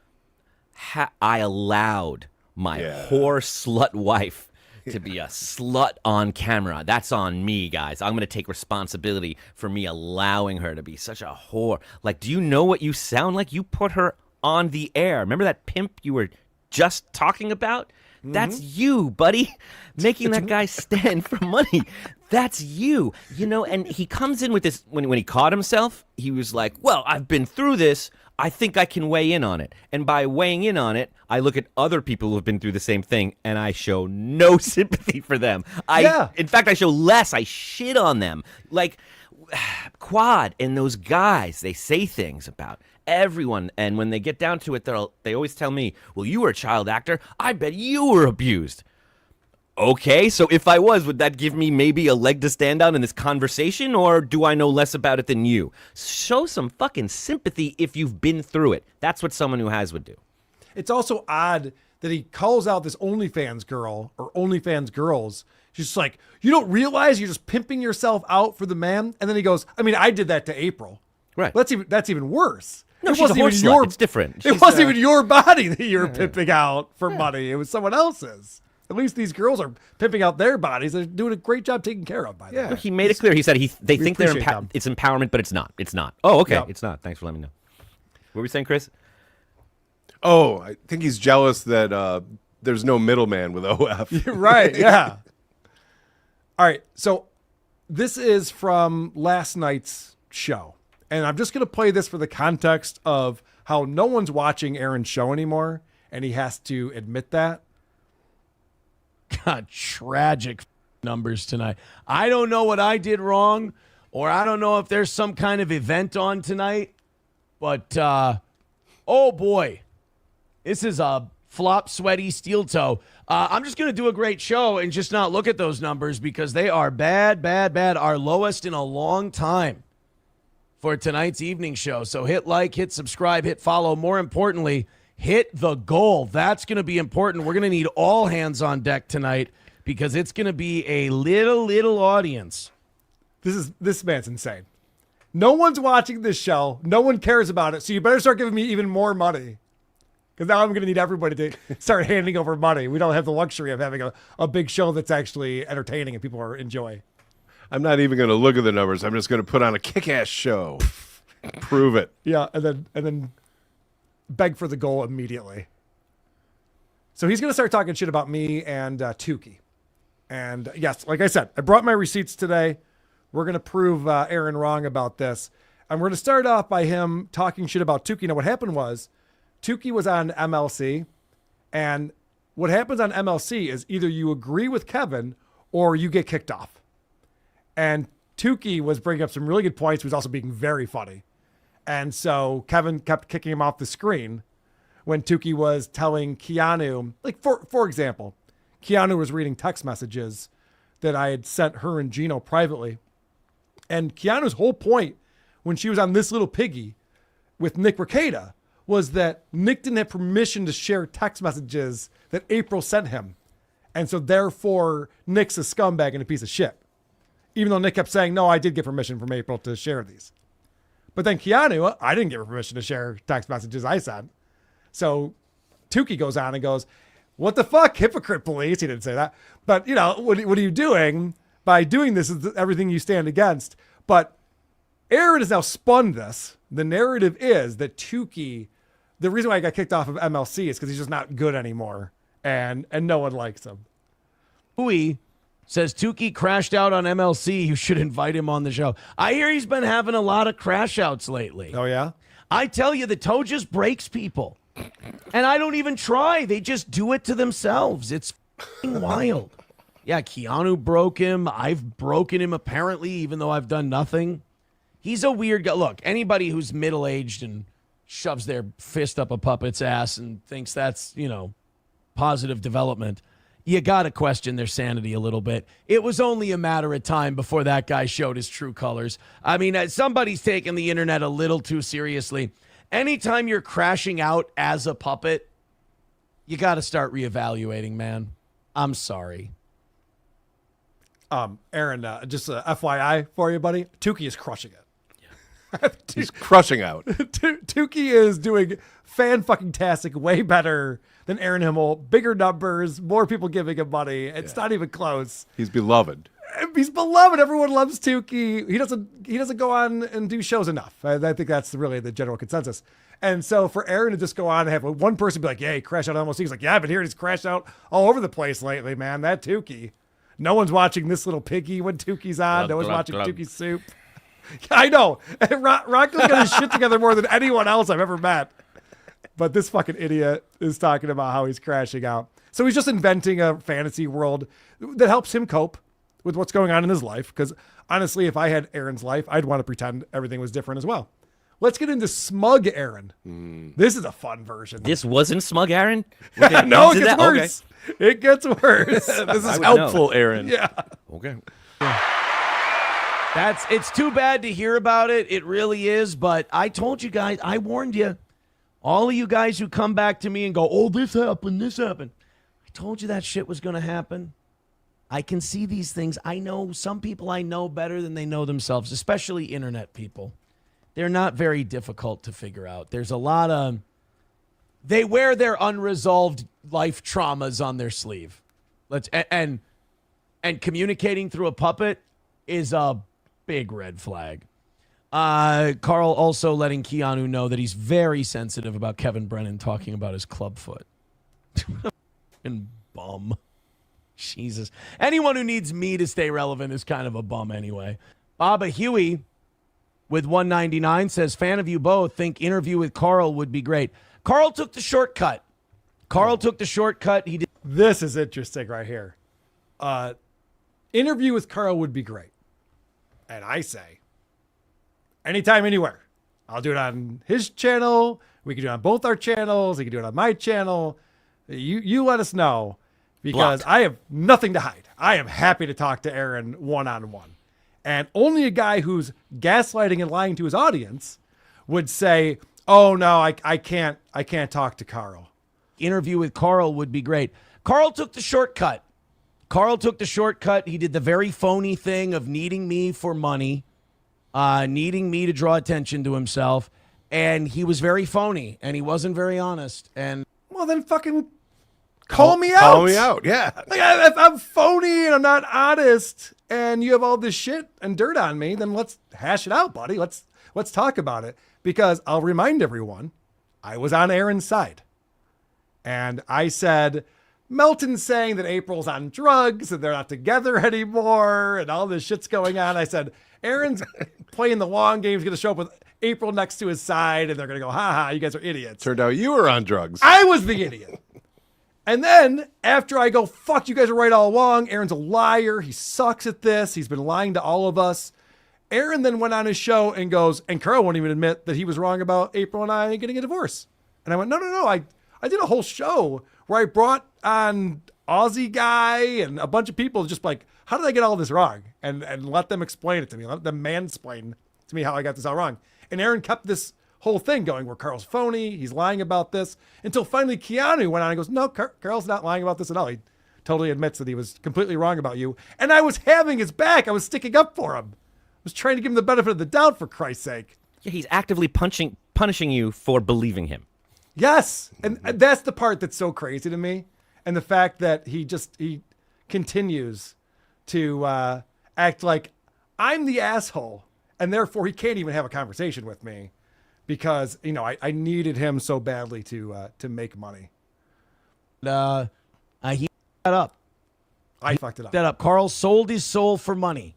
S3: I allowed my whore slut wife to be a slut on camera. That's on me, guys. I'm going to take responsibility for me allowing her to be such a whore. Like, do you know what you sound like? You put her on the air. Remember that pimp you were just talking about? Mm-hmm. That's you, buddy. Making that guy stand for money. That's you. You know, and he comes in with this, when he caught himself, he was like, well, I've been through this. I think I can weigh in on it. And by weighing in on it, I look at other people who have been through the same thing, and I show no sympathy for them. In fact, I show less. I shit on them. Like, Quad and those guys, they say things about everyone, and when they get down to it, they always tell me, well, you were a child actor. I bet you were abused. Okay, so if I was, would that give me maybe a leg to stand on in this conversation, or do I know less about it than you? Show some fucking sympathy if you've been through it. That's what someone who has would do.
S1: It's also odd that he calls out this OnlyFans girl or OnlyFans girls. She's just like, you don't realize you're just pimping yourself out for the man? And then he goes, I mean, I did that to April.
S3: Right.
S1: That's even worse.
S3: No,
S1: it
S3: she's
S1: wasn't
S3: a horse
S1: even your.
S3: It's different.
S1: It wasn't even your body that you were pimping out for money. It was someone else's. At least these girls are pimping out their bodies. They're doing a great job taking care of by them.
S3: Look, he made it clear. He said they think it's empowerment, but it's not. It's not. Oh, okay. It's not. Thanks for letting me know. What were we saying, Chris?
S2: Oh, I think he's jealous that there's no middleman with OF.
S1: Right, yeah. All right, so this is from last night's show. And I'm just going to play this for the context of how no one's watching Aaron's show anymore, and he has to admit that.
S8: God, tragic numbers tonight. I don't know what I did wrong, or I don't know if there's some kind of event on tonight, but oh boy, this is a flop, sweaty steel toe. I'm just going to do a great show and just not look at those numbers because they are bad, our lowest in a long time for tonight's evening show. So hit like, hit subscribe, hit follow. More importantly, hit the goal. That's going to be important. We're going to need all hands on deck tonight because it's going to be a little audience.
S1: This man's insane. No one's watching this show. No one cares about it. So you better start giving me even more money. Because now I'm going to need everybody to start handing over money. We don't have the luxury of having a big show that's actually entertaining and people enjoy.
S2: I'm not even going to look at the numbers. I'm just going to put on a kick-ass show. Prove it.
S1: Yeah, and then beg for the goal immediately. So he's going to start talking shit about me and Tukey. And yes, like I said, I brought my receipts today. We're going to prove Aaron wrong about this. And we're going to start off by him talking shit about Tukey. Now, what happened was Tukey was on MLC. And what happens on MLC is either you agree with Kevin or you get kicked off. And Tukey was bringing up some really good points. He was also being very funny. And so Kevin kept kicking him off the screen when Tukey was telling Keanu, like, for example, Keanu was reading text messages that I had sent her and Gino privately. And Keanu's whole point when she was on This Little Piggy with Nick Rekieta was that Nick didn't have permission to share text messages that April sent him. And so therefore, Nick's a scumbag and a piece of shit. Even though Nick kept saying, no, I did get permission from April to share these. But then Keanu, I didn't get permission to share text messages I sent. So Tukey goes on and goes, what the fuck? Hypocrite police. He didn't say that. But, you know, what are you doing? By doing this is everything you stand against. But Aaron has now spun this. The narrative is that Tukey, the reason why I got kicked off of MLC is because he's just not good anymore. And no one likes him.
S8: Hui says Tukey crashed out on MLC. You should invite him on the show. I hear he's been having a lot of crash outs lately.
S1: Oh, yeah?
S8: I tell you, the toe just breaks people. And I don't even try. They just do it to themselves. It's f***ing wild. Yeah, Keanu broke him. I've broken him, apparently, even though I've done nothing. He's a weird guy. Look, anybody who's middle-aged and shoves their fist up a puppet's ass and thinks that's, you know, positive development, you got to question their sanity a little bit. It was only a matter of time before that guy showed his true colors. I mean, somebody's taking the internet a little too seriously. Anytime you're crashing out as a puppet, you got to start reevaluating, man. I'm sorry.
S1: Aaron, just a FYI for you, buddy. Tukey is crushing it.
S2: He's crushing out.
S1: Tukey is doing fan-fucking-tastic, way better than Aaron Imhol. Bigger numbers, more people giving him money. It's not even close.
S2: He's beloved.
S1: He's beloved. Everyone loves Tukey. He doesn't go on and do shows enough. I think that's really the general consensus. And so for Aaron to just go on and have one person be like, yeah, he crashed out on MLC. He's like, yeah, I've been hearing he's crashed out all over the place lately, man. That Tukey. No one's watching This Little Piggy when Tukey's on. No one's watching Tukey's Soup. I know. Rocco's got his shit together more than anyone else I've ever met. But this fucking idiot is talking about how he's crashing out. So he's just inventing a fantasy world that helps him cope with what's going on in his life. Because honestly, if I had Aaron's life, I'd want to pretend everything was different as well. Let's get into Smug Aaron. This is a fun version.
S3: This wasn't Smug Aaron?
S1: No, it gets worse. Okay. It gets worse. This is
S2: helpful, Aaron.
S1: Yeah.
S3: Okay.
S8: It's too bad to hear about it. It really is. But I told you guys, I warned you. All of you guys who come back to me and go, oh, this happened. I told you that shit was going to happen. I can see these things. I know some people I know better than they know themselves, especially internet people. They're not very difficult to figure out. There's a lot of... They wear their unresolved life traumas on their sleeve. And communicating through a puppet is a big red flag. Carl also letting Keanu know that he's very sensitive about Kevin Brennan talking about his clubfoot. And bum. Jesus. Anyone who needs me to stay relevant is kind of a bum anyway. Baba Huey with 199 says, fan of you both, think interview with Carl would be great. Carl took the shortcut. He did.
S1: This is interesting right here. Interview with Carl would be great. And I say, anytime, anywhere. I'll do it on his channel. We can do it on both our channels. He can do it on my channel. You let us know, because I have nothing to hide. I am happy to talk to Aaron one-on-one. And only a guy who's gaslighting and lying to his audience would say, oh, no, I can't talk to Carl.
S8: Interview with Carl would be great. Carl took the shortcut. He did the very phony thing of needing me for money, needing me to draw attention to himself. And he was very phony, and he wasn't very honest. And
S1: well, then fucking call me out.
S2: Call me out, yeah.
S1: Like, if I'm phony and I'm not honest and you have all this shit and dirt on me, then let's hash it out, buddy. Let's talk about it. Because I'll remind everyone, I was on Aaron's side. And I said, Melton's saying that April's on drugs and they're not together anymore and all this shit's going on. I said, Aaron's playing the long game. He's going to show up with April next to his side and they're going to go, ha, you guys are idiots.
S2: Turned out you were on drugs.
S1: I was the idiot. And then after I go, fuck, you guys are right all along. Aaron's a liar. He sucks at this. He's been lying to all of us. Aaron then went on his show and goes, and Carl won't even admit that he was wrong about April and I getting a divorce. And I went, no. I did a whole show where I brought on Aussie guy and a bunch of people just like, how did I get all this wrong? And let them explain it to me. Let them mansplain to me how I got this all wrong. And Aaron kept this whole thing going where Carl's phony. He's lying about this until finally Keanu went on and goes, no, Carl's not lying about this at all. He totally admits that he was completely wrong about you. And I was having his back. I was sticking up for him. I was trying to give him the benefit of the doubt, for Christ's sake.
S3: Yeah, he's actively punishing you for believing him.
S1: Yes. And that's the part that's so crazy to me. And the fact that he continues to act like I'm the asshole. And therefore he can't even have a conversation with me because, I needed him so badly to make money.
S8: He fucked that up.
S1: I fucked it up.
S8: Carl sold his soul for money.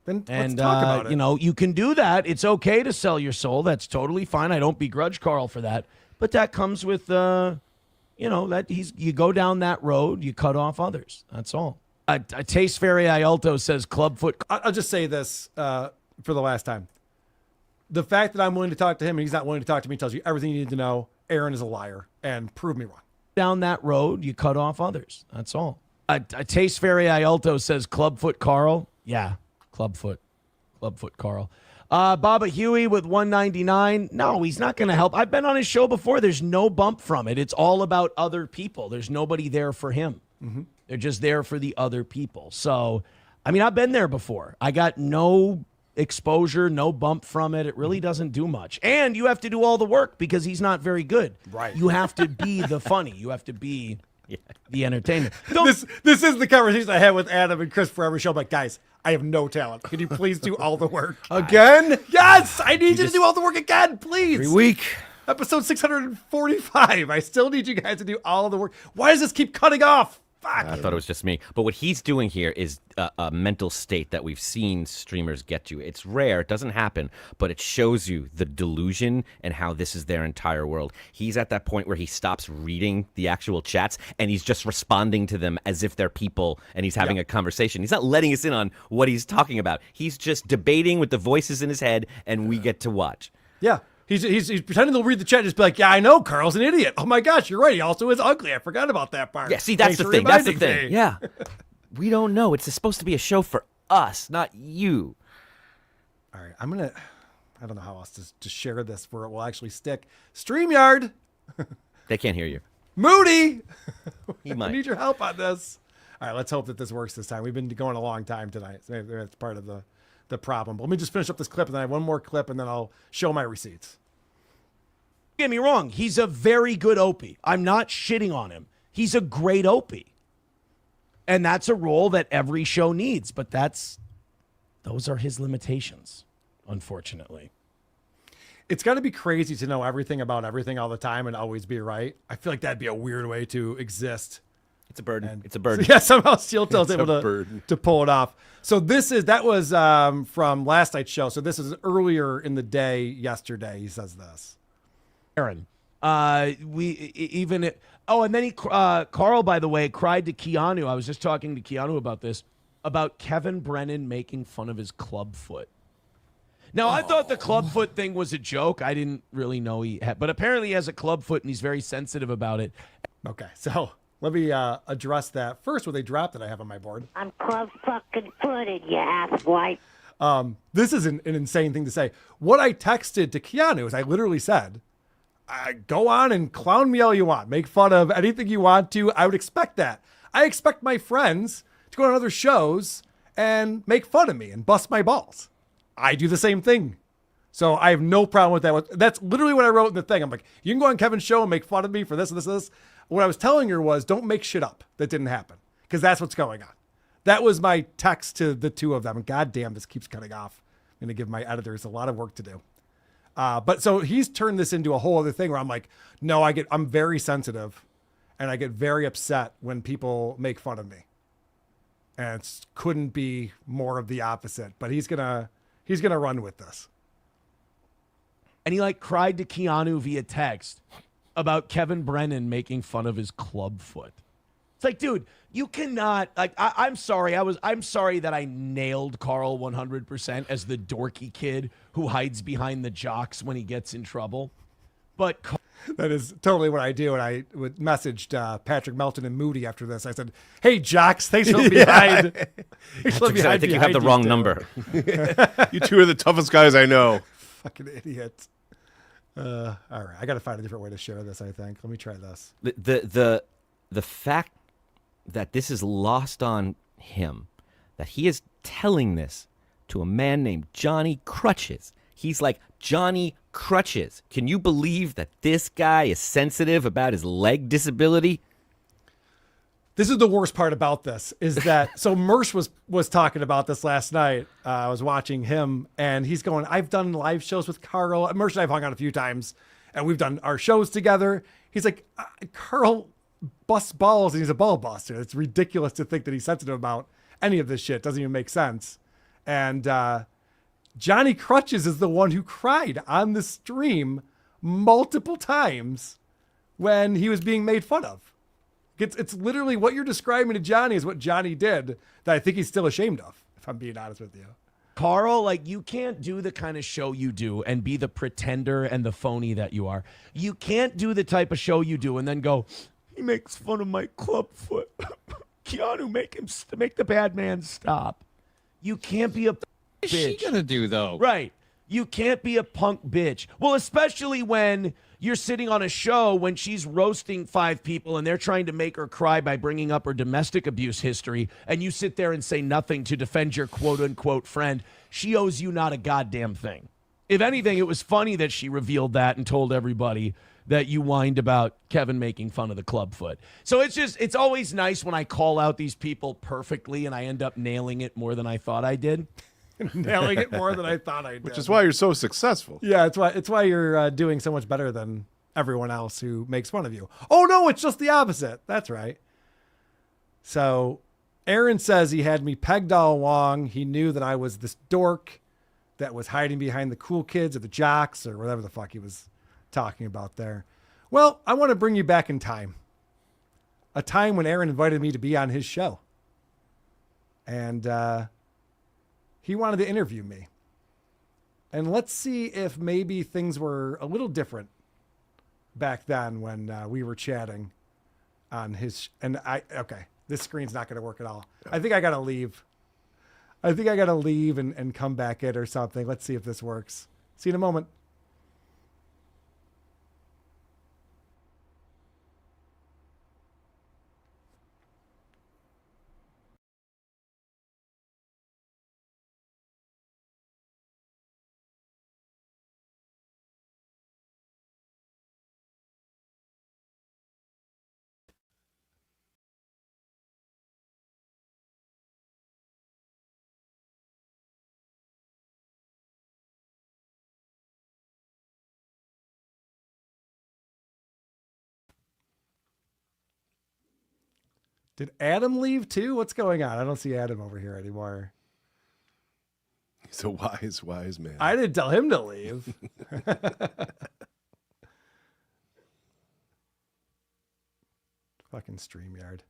S1: Then let's talk about it.
S8: You can do that. It's okay to sell your soul. That's totally fine. I don't begrudge Carl for that. But that comes with, you go down that road, you cut off others. That's all. Taste Fairy Ialto says Clubfoot.
S1: I'll just say this for the last time. The fact that I'm willing to talk to him and he's not willing to talk to me tells you everything you need to know. Aaron is a liar and prove me wrong.
S8: Down that road, you cut off others. That's all. Taste Fairy Ialto says Clubfoot Carl. Yeah. Clubfoot Carl. Baba Huey with 199. No, he's not going to help. I've been on his show before. There's no bump from it. It's all about other people. There's nobody there for him. Mm-hmm. They're just there for the other people. So, I've been there before. I got no exposure, no bump from it. It really doesn't do much. And you have to do all the work because he's not very good.
S1: Right.
S8: You have to be the funny. You have to be the entertainment.
S1: This is the conversation I had with Adam and Chris for every show. I'm like, guys, I have no talent. Can you please do all the work?
S2: Again?
S1: Yes! I need you to do all the work again, please.
S2: Every week.
S1: Episode 645. I still need you guys to do all the work. Why does this keep cutting off?
S3: I thought it was just me. But what he's doing here is a mental state that we've seen streamers get to. It's rare. It doesn't happen. But it shows you the delusion and how this is their entire world. He's at that point where he stops reading the actual chats and he's just responding to them as if they're people and he's having a conversation. He's not letting us in on what he's talking about. He's just debating with the voices in his head and we get to watch.
S1: Yeah. He's pretending to read the chat and just be like, yeah, I know, Carl's an idiot. Oh my gosh, you're right. He also is ugly. I forgot about that part.
S3: Yeah, see, that's the thing. That's the thing. Yeah. We don't know. It's supposed to be a show for us, not you.
S1: All right, I don't know how else to share this where it will actually stick. StreamYard.
S3: They can't hear you.
S1: Moody.
S3: He
S1: I
S3: might.
S1: need your help on this. All right, let's hope that this works this time. We've been going a long time tonight. So maybe that's part of the problem. But let me just finish up this clip, and then I have one more clip, and then I'll show my receipts.
S8: Don't get me wrong. He's a very good Opie. I'm not shitting on him. He's a great Opie. And that's a role that every show needs. But those are his limitations, unfortunately.
S1: It's got to be crazy to know everything about everything all the time and always be right. I feel like that'd be a weird way to exist.
S3: It's a burden. It's a burden.
S1: So yeah, somehow StutJo's able to pull it off. So that was from last night's show. So this is earlier in the day yesterday. He says this.
S8: Aaron, and then Carl, by the way, cried to Keanu. I was just talking to Keanu about this, about Kevin Brennan making fun of his club foot. Now, I thought the club foot thing was a joke. I didn't really know he had, but apparently he has a club foot and he's very sensitive about it.
S1: Okay, so let me address that first with a drop that I have on my board.
S12: I'm club fucking footed, you asswipe.
S1: This is an insane thing to say. What I texted to Keanu is I literally said, go on and clown me all you want. Make fun of anything you want to. I would expect that. I expect my friends to go on other shows and make fun of me and bust my balls. I do the same thing. So I have no problem with that. That's literally what I wrote in the thing. I'm like, you can go on Kevin's show and make fun of me for this and this and this. What I was telling her was, don't make shit up that didn't happen, because that's what's going on. That was my text to the two of them. And God damn, this keeps cutting off. I'm going to give my editors a lot of work to do. But so he's turned this into a whole other thing where I'm like, no, I'm very sensitive and I get very upset when people make fun of me. And it couldn't be more of the opposite, but he's going to run with this.
S8: And he cried to Keanu via text about Kevin Brennan making fun of his club foot. It's like, dude, you cannot, I'm sorry. I'm sorry that I nailed Carl 100% as the dorky kid who hides behind the jocks when he gets in trouble. But
S1: that is totally what I do. And I messaged Patrick Melton and Moody after this. I said, hey, jocks, thanks for behind.
S3: I think you have the wrong number.
S2: You two are the toughest guys I know.
S1: Fucking idiots. All right. I got to find a different way to share this, I think. Let me try this.
S3: The fact that this is lost on him, that he is telling this to a man named Johnny Crutches. He's like, Johnny Crutches. Can you believe that this guy is sensitive about his leg disability?
S1: This is the worst part about this is that, so Mersh was talking about this last night. I was watching him and he's going, I've done live shows with Carl. Mersh and I've hung out a few times and we've done our shows together. He's like, Carl busts balls and he's a ball buster. It's ridiculous to think that he's sensitive about any of this shit. Doesn't even make sense. And Johnny Crutches is the one who cried on the stream multiple times when he was being made fun of. It's literally what you're describing to Johnny is what Johnny did that I think he's still ashamed of, if I'm being honest with you.
S8: Carl, you can't do the kind of show you do and be the pretender and the phony that you are. You can't do the type of show you do and then go, he makes fun of my club foot. Keanu, make the bad man stop. You can't be a bitch.
S21: What's she gonna do, though?
S8: Right. You can't be a punk bitch. Well, especially when you're sitting on a show when she's roasting 5 people and they're trying to make her cry by bringing up her domestic abuse history, and you sit there and say nothing to defend your quote-unquote friend. She owes you not a goddamn thing. If anything, it was funny that she revealed that and told everybody that you whined about Kevin making fun of the club foot. So it's always nice when I call out these people perfectly and I end up nailing it more than I thought I did.
S1: Nailing it more than I thought I did.
S2: Which is why you're so successful.
S1: Yeah, it's why you're doing so much better than everyone else who makes fun of you. Oh, no, it's just the opposite. That's right. So Aaron says he had me pegged all along. He knew that I was this dork that was hiding behind the cool kids or the jocks or whatever the fuck he was talking about there. Well, I want to bring you back in time. A time when Aaron invited me to be on his show. And he wanted to interview me. And let's see if maybe things were a little different back then when we were chatting on his. Okay, this screen's not going to work at all. I think I got to leave. And come back in or something. Let's see if this works. See you in a moment. Did Adam leave too? What's going on? I don't see Adam over here anymore.
S2: He's a wise man.
S1: I didn't tell him to leave. Fucking StreamYard.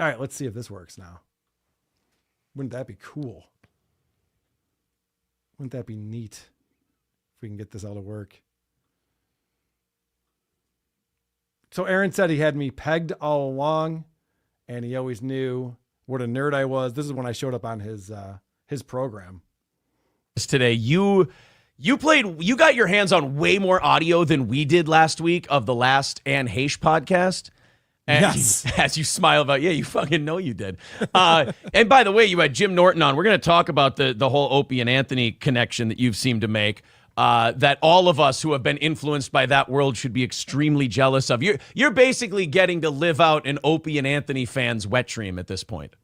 S1: All right, let's see if this works now. Wouldn't that be cool? Wouldn't that be neat if we can get this all to work? So Aaron said he had me pegged all along, and he always knew what a nerd I was. This is when I showed up on his program.
S8: Today, you got your hands on way more audio than we did last week of the last Anne Heche podcast. And
S1: yes.
S8: As you smile about, yeah, you fucking know you did. And by the way, you had Jim Norton on. We're going to talk about the whole Opie and Anthony connection that you've seemed to make. That all of us who have been influenced by that world should be extremely jealous of. You're basically getting to live out an Opie and Anthony fan's wet dream at this point.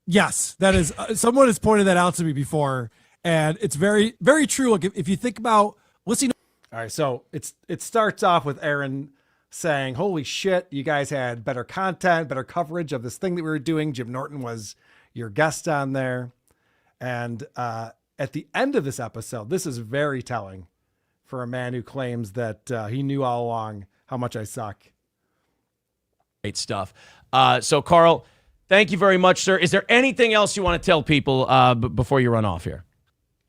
S1: Yes, that is. Someone has pointed that out to me before, and it's very, very true. Like if you think about listening. All right, so it starts off with Aaron saying, "Holy shit, you guys had better content, better coverage of this thing that we were doing. Jim Norton was your guest on there," and at the end of this episode, this is very telling for a man who claims that he knew all along how much I suck.
S8: Great stuff. So, Carl, thank you very much, sir. Is there anything else you want to tell people before you run off here?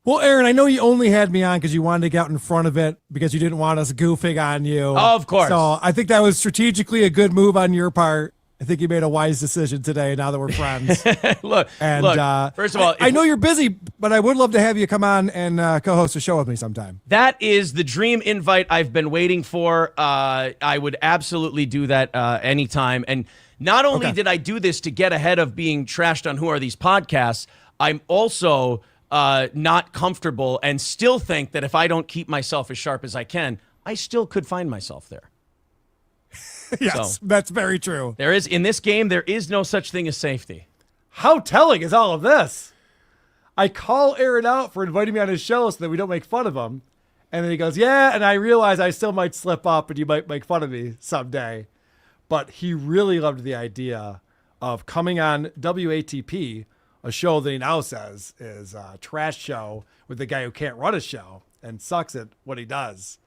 S1: Well, Aaron, I know you only had me on because you wanted to get out in front of it because you didn't want us goofing on you.
S8: Of course.
S1: So I think that was strategically a good move on your part. I think you made a wise decision today now that we're friends.
S8: Look, first of all,
S1: I know you're busy, but I would love to have you come on and co-host a show with me sometime.
S8: That is the dream invite I've been waiting for. I would absolutely do that anytime. And not only did I do this to get ahead of being trashed on Who Are These Podcasts, I'm also not comfortable and still think that if I don't keep myself as sharp as I can, I still could find myself there.
S1: Yes, so, that's very true.
S8: There is in this game, there is no such thing as safety.
S1: How telling is all of this? I call Aaron out for inviting me on his show so that we don't make fun of him. And then he goes, yeah, and I realize I still might slip up and you might make fun of me someday. But he really loved the idea of coming on WATP, a show that he now says is a trash show with the guy who can't run a show and sucks at what he does.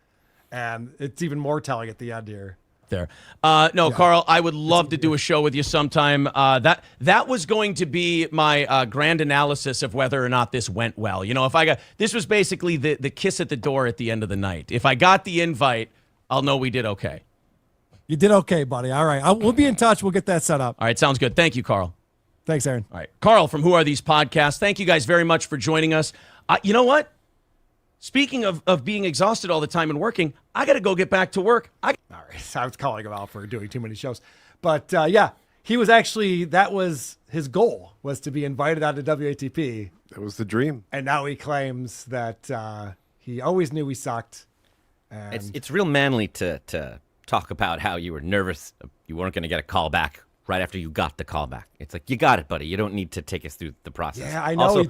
S1: And it's even more telling at the end here.
S8: There. Carl, I would love to do a show with you sometime. That was going to be my grand analysis of whether or not this went well. You know, if I got this was basically the kiss at the door at the end of the night. If I got the invite, I'll know we did okay.
S1: You did okay, buddy. All right. We'll be in touch. We'll get that set up.
S8: All right. Sounds good. Thank you, Carl.
S1: Thanks, Aaron.
S8: All right. Carl from Who Are These Podcasts. Thank you guys very much for joining us. You know what? Speaking of being exhausted all the time and working, I got to go get back to work. All
S1: right. I was calling him out for doing too many shows. But yeah, he was actually, that was his goal, was to be invited out to WATP.
S2: That was the dream.
S1: And now he claims that he always knew he sucked. And
S3: It's real manly to talk about how you were nervous you weren't going to get a call back right after you got the call back. It's like, you got it, buddy. You don't need to take us through the process.
S1: Yeah, I know.
S3: Also,
S1: he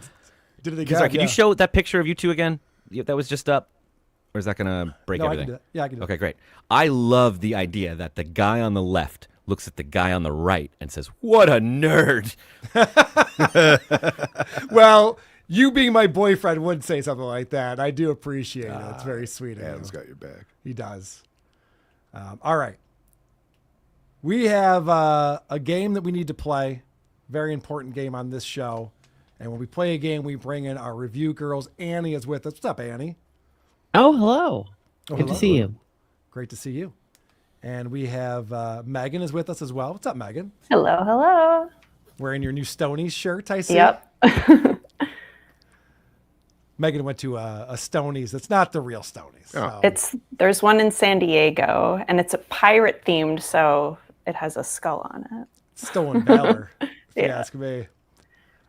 S1: did it again.
S3: Sorry, can you show that picture of you two again? That was just up? Or is that going to break everything?
S1: I can do that. Yeah, I can do
S3: Okay, great. I love the idea that the guy on the left looks at the guy on the right and says, "What a nerd."
S1: Well, you being my boyfriend would say something like that. I do appreciate it. It's very sweet of
S2: Adam's
S1: you.
S2: got your back.
S1: He does. All right. We have a game that we need to play. Very important game on this show. And when we play a game, we bring in our review girls. Annie is with us. What's up, Annie?
S9: Oh, hello. Good
S1: hello.
S9: to see you.
S1: Great to see you. And we have Megan is with us as well. What's up, Megan?
S22: Hello, hello.
S1: Wearing your new Stonies shirt, I see.
S22: Yep.
S1: Megan went to a Stonies. It's not the real Stonies. So.
S22: There's one in San Diego, and it's a pirate themed, so it has a skull on it.
S1: Stolen Valor, if you ask me.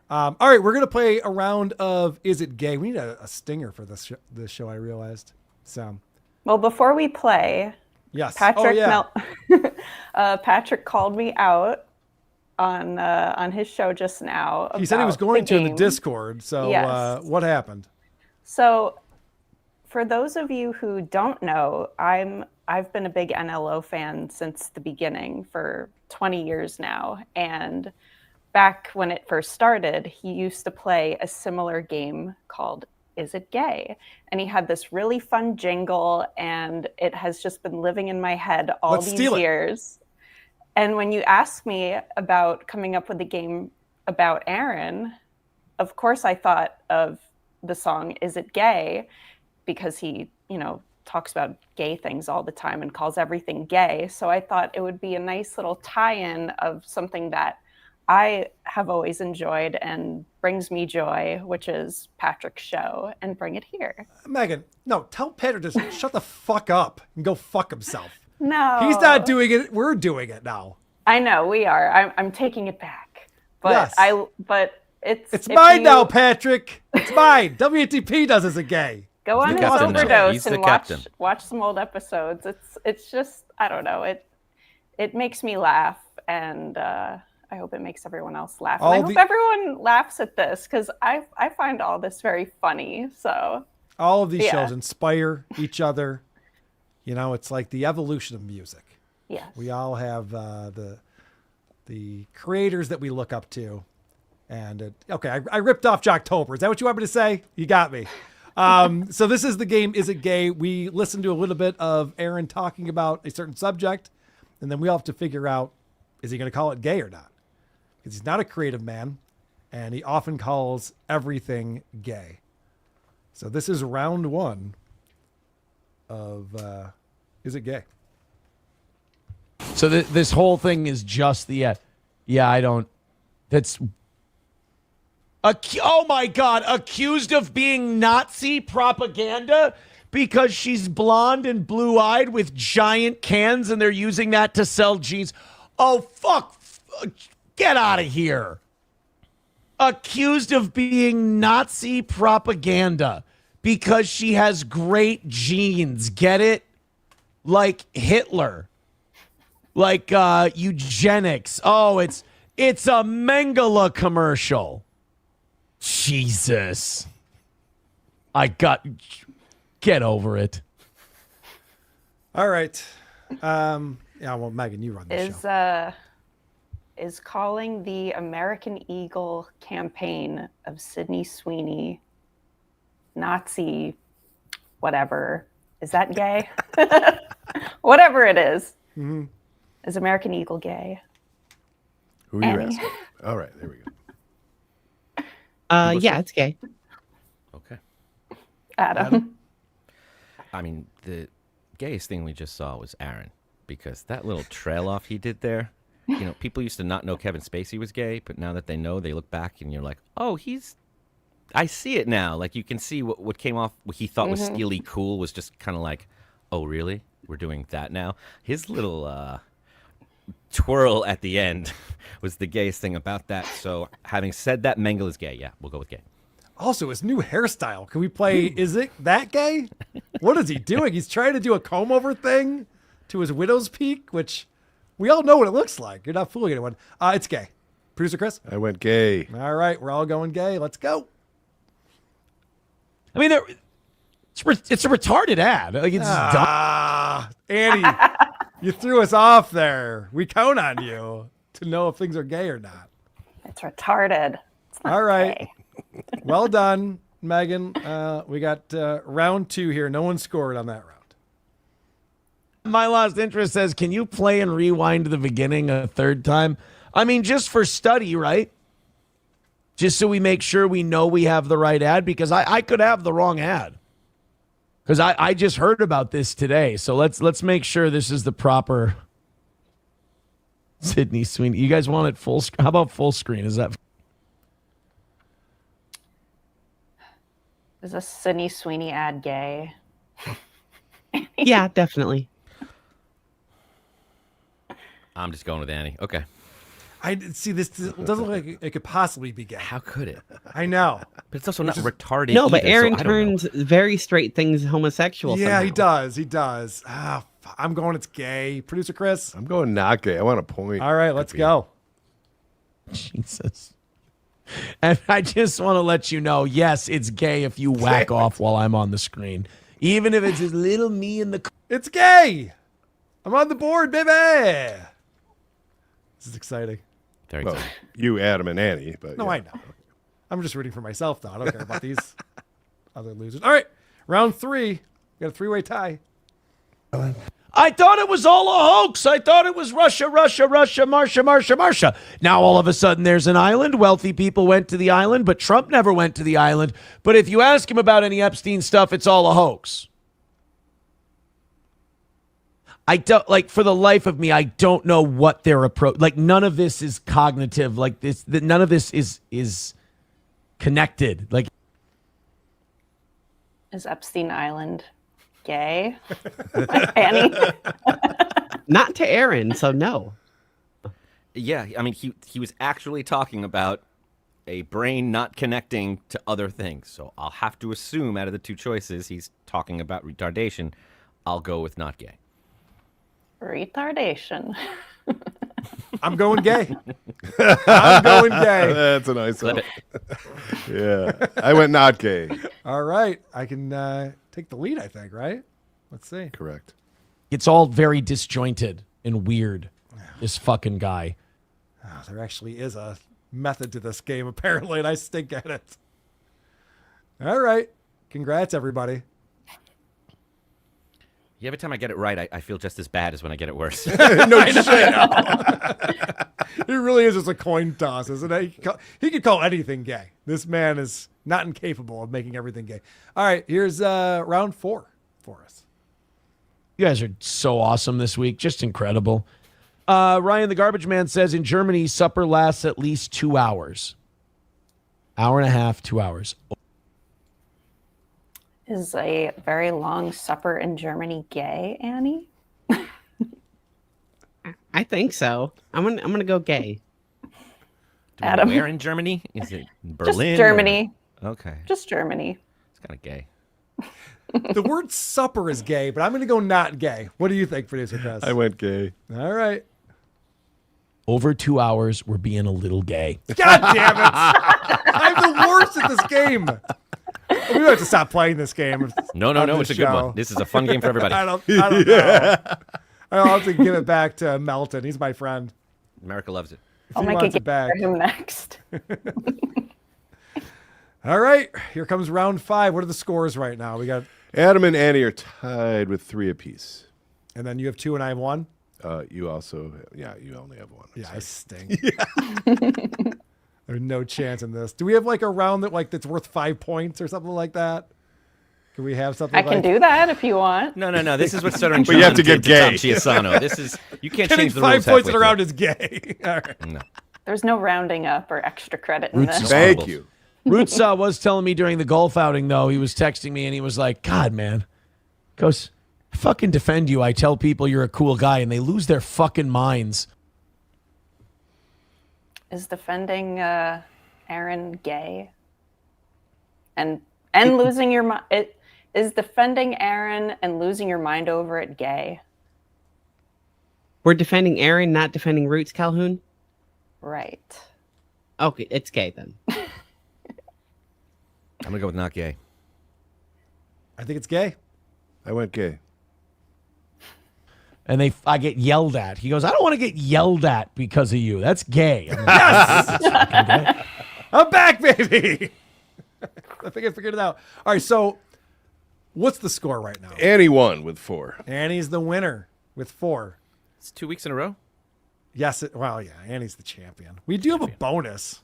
S1: All right, we're gonna play a round of Is It Gay? We need a stinger for this show. I realized. So.
S22: Well, before we play,
S1: yes,
S22: Patrick. Patrick called me out on his show just now.
S1: He said he was going to in the
S22: game.
S1: Discord. So
S22: Yes.
S1: What happened?
S22: So, for those of you who don't know, I've been a big NLO fan since the beginning for 20 years now. And back when it first started, he used to play a similar game called Is It Gay? And he had this really fun jingle, and it has just been living in my head all these years. And when you asked me about coming up with a game about Aaron, of course I thought of the song Is It Gay? Because he, talks about gay things all the time and calls everything gay. So I thought it would be a nice little tie-in of something that I have always enjoyed and brings me joy, which is Patrick's show, and bring it here.
S1: Megan, no, tell Patrick to shut the fuck up and go fuck himself.
S22: No.
S1: He's not doing it. We're doing it now.
S22: I know, we are. I'm taking it back. But
S1: Yes.
S22: But it's
S1: It's mine now, Patrick. It's mine. WATP does Is It Gay?
S22: Go on his
S3: captain now. He's
S22: overdose
S3: the
S22: and
S3: captain.
S22: watch some old episodes. It's just, I don't know. It makes me laugh, and I hope it makes everyone else laugh. And I hope everyone laughs at this, because I find all this very funny. So
S1: All of these shows inspire each other. It's like the evolution of music.
S22: Yes.
S1: We all have the creators that we look up to. And I ripped off Jocktober. Is that what you want me to say? You got me. So this is the game, Is It Gay? We listen to a little bit of Aaron talking about a certain subject, and then we all have to figure out, is he going to call it gay or not? Because he's not a creative man, and he often calls everything gay. So this is round one of Is It Gay?
S8: So this whole thing is just the I don't. That's. Oh my God! Accused of being Nazi propaganda because she's blonde and blue-eyed with giant cans, and they're using that to sell jeans. Oh fuck! Get out of here! Accused of being Nazi propaganda because she has great genes. Get it? Like Hitler. Like eugenics. Oh, it's a Mengele commercial. Jesus. Get over it.
S1: All right. Well, Megan, you run the show.
S22: Is calling the American Eagle campaign of Sydney Sweeney Nazi whatever. Is that gay? Whatever it is.
S1: Mm-hmm.
S22: Is American Eagle gay?
S2: Who are you
S22: Annie.
S2: asking? All right, there we go.
S9: Yeah, it's gay.
S3: Okay.
S22: Adam.
S3: I mean, the gayest thing we just saw was Aaron, because that little trail off he did there, people used to not know Kevin Spacey was gay, but now that they know, they look back and you're like, oh, I see it now. Like, you can see what came off, what he thought was steely cool was just kind of like, oh, really? We're doing that now? His little twirl at the end was the gayest thing about that. So having said that, Mengele is gay. Yeah, we'll go with gay.
S1: Also, his new hairstyle. Can we play Is It That Gay? What is he doing? He's trying to do a comb over thing to his widow's peak, which we all know what it looks like. You're not fooling anyone. It's gay. Producer Chris?
S2: I went gay.
S1: All right, we're all going gay. Let's go.
S8: I mean, it's a retarded ad. Like, it's dumb.
S1: Annie, You threw us off there. We count on you to know if things are gay or not.
S22: It's retarded. It's not
S1: All right.
S22: gay.
S1: Well done, Megan. We got round 2 here. No one scored on that round.
S8: My Lost Interest says, can you play and rewind to the beginning a third time? I mean, just for study, right? Just so we make sure we know we have the right ad, because I could have the wrong ad. Because I just heard about this today. So let's make sure this is the proper Sydney Sweeney. You guys want it full screen? How about full screen? Is that...
S22: Is a Sydney Sweeney ad gay?
S9: Yeah, definitely.
S3: I'm just going with Annie. Okay.
S1: I see. This doesn't look like it could possibly be gay.
S3: How could it?
S1: I know,
S3: but it's also not retarded.
S9: No, but
S3: either,
S9: Aaron
S3: so I don't know.
S9: turns very straight things homosexual.
S1: Yeah,
S9: somehow.
S1: he does. He does. I'm going. It's gay. Producer Chris.
S2: I'm going not gay. I want a point.
S1: All right, let's go.
S8: Jesus. And I just want to let you know, yes, it's gay if you whack off while I'm on the screen. Even if it's just little me in the...
S1: It's gay. I'm on the board, baby. This is exciting.
S3: Very
S2: well,
S3: exciting.
S2: You, Adam, and Annie. But
S1: No,
S2: yeah.
S1: I know. I'm just rooting for myself, though. I don't care about these other losers. All right, round 3. We got a 3-way tie.
S8: I thought it was all a hoax. I thought it was Russia, Marsha. Now all of a sudden there's an island. Wealthy people went to the island, but Trump never went to the island. But if you ask him about any Epstein stuff, it's all a hoax. I don't, like, for the life of me, I don't know what their approach, like, none of this is cognitive, like this, none of this is connected. Like,
S22: Is Epstein Island gay? Annie?
S9: Not to Aaron, so no.
S3: Yeah, I mean, he was actually talking about a brain not connecting to other things. So I'll have to assume out of the two choices, he's talking about retardation. I'll go with not gay.
S22: Retardation.
S1: I'm going gay. I'm going gay.
S2: That's a nice
S3: Flip
S2: one. Yeah, I went not gay.
S1: All right, I can take the lead, I think, right? Let's see.
S2: Correct.
S8: it's all very disjointed and weird, this fucking guy.
S1: Oh, there actually is a method to this game, apparently, and I stink at it. All right. Congrats, everybody.
S3: Yeah, every time I get it right, I feel just as bad as when I get it worse.
S1: No shit. It really is just a coin toss, isn't it? He could call anything gay. This man is not incapable of making everything gay. All right, here's round 4 for us.
S8: You guys are so awesome this week. Just incredible. Ryan the Garbage Man says in Germany, supper lasts at least 2 hours. Hour and a half, 2 hours.
S22: Is a very long supper in Germany gay, Annie?
S9: I think so. I'm gonna go gay.
S22: Adam.
S3: Where in Germany? Is it Berlin?
S22: Just Germany.
S3: Or... Okay.
S22: Just Germany.
S3: It's kind of gay.
S1: The word supper is gay, but I'm going to go not gay. What do you think, producer Chris?
S2: I went gay.
S1: All right.
S8: Over 2 hours, we're being a little gay.
S1: God damn it. I'm the worst at this game. We have to stop playing this game.
S3: No, it's a good one. This is a fun game for everybody.
S1: I don't know. I'll have to give it back to Melton. He's my friend.
S3: America loves it.
S22: I'll make a game for him next.
S1: All right, here comes round 5. What are the scores right now? We got
S2: Adam and Annie are tied with 3 apiece.
S1: And then you have 2 and I have 1?
S2: You also, you only have 1.
S1: Yeah, I stink. There's no chance in this. Do we have like a round that's worth 5 points or something like that? Can we have something
S22: I can do that if you want.
S3: No. This is what Southern
S2: But you have to get
S3: did
S2: gay.
S3: Tom Chiasano. This is you can't
S1: Getting
S3: change the
S1: 5
S3: rules
S1: points in
S3: halfway
S1: a round
S3: through.
S1: is gay. All right.
S3: No.
S22: There's no rounding up or extra credit in this.
S2: Thank you.
S8: Roots was telling me during the golf outing, though, he was texting me and he was like, God, man. He goes, I fucking defend you. I tell people you're a cool guy and they lose their fucking minds.
S22: Is defending Aaron gay? And losing your mind. Is defending Aaron and losing your mind over it gay?
S9: We're defending Aaron, not defending Roots, Calhoun?
S22: Right.
S9: Okay, it's gay then.
S3: I'm gonna go with not gay.
S1: I think it's gay.
S2: I went gay.
S8: and I get yelled at. He goes, I don't want to get yelled at because of you. That's gay. I'm like,
S1: Yes! I'm back, baby. I think I figured it out. All right, so what's the score right now?
S2: Annie won with 4.
S1: Annie's the winner with 4.
S3: It's 2 weeks in a row.
S1: Yes. Well, yeah, Annie's the champion. We do have a bonus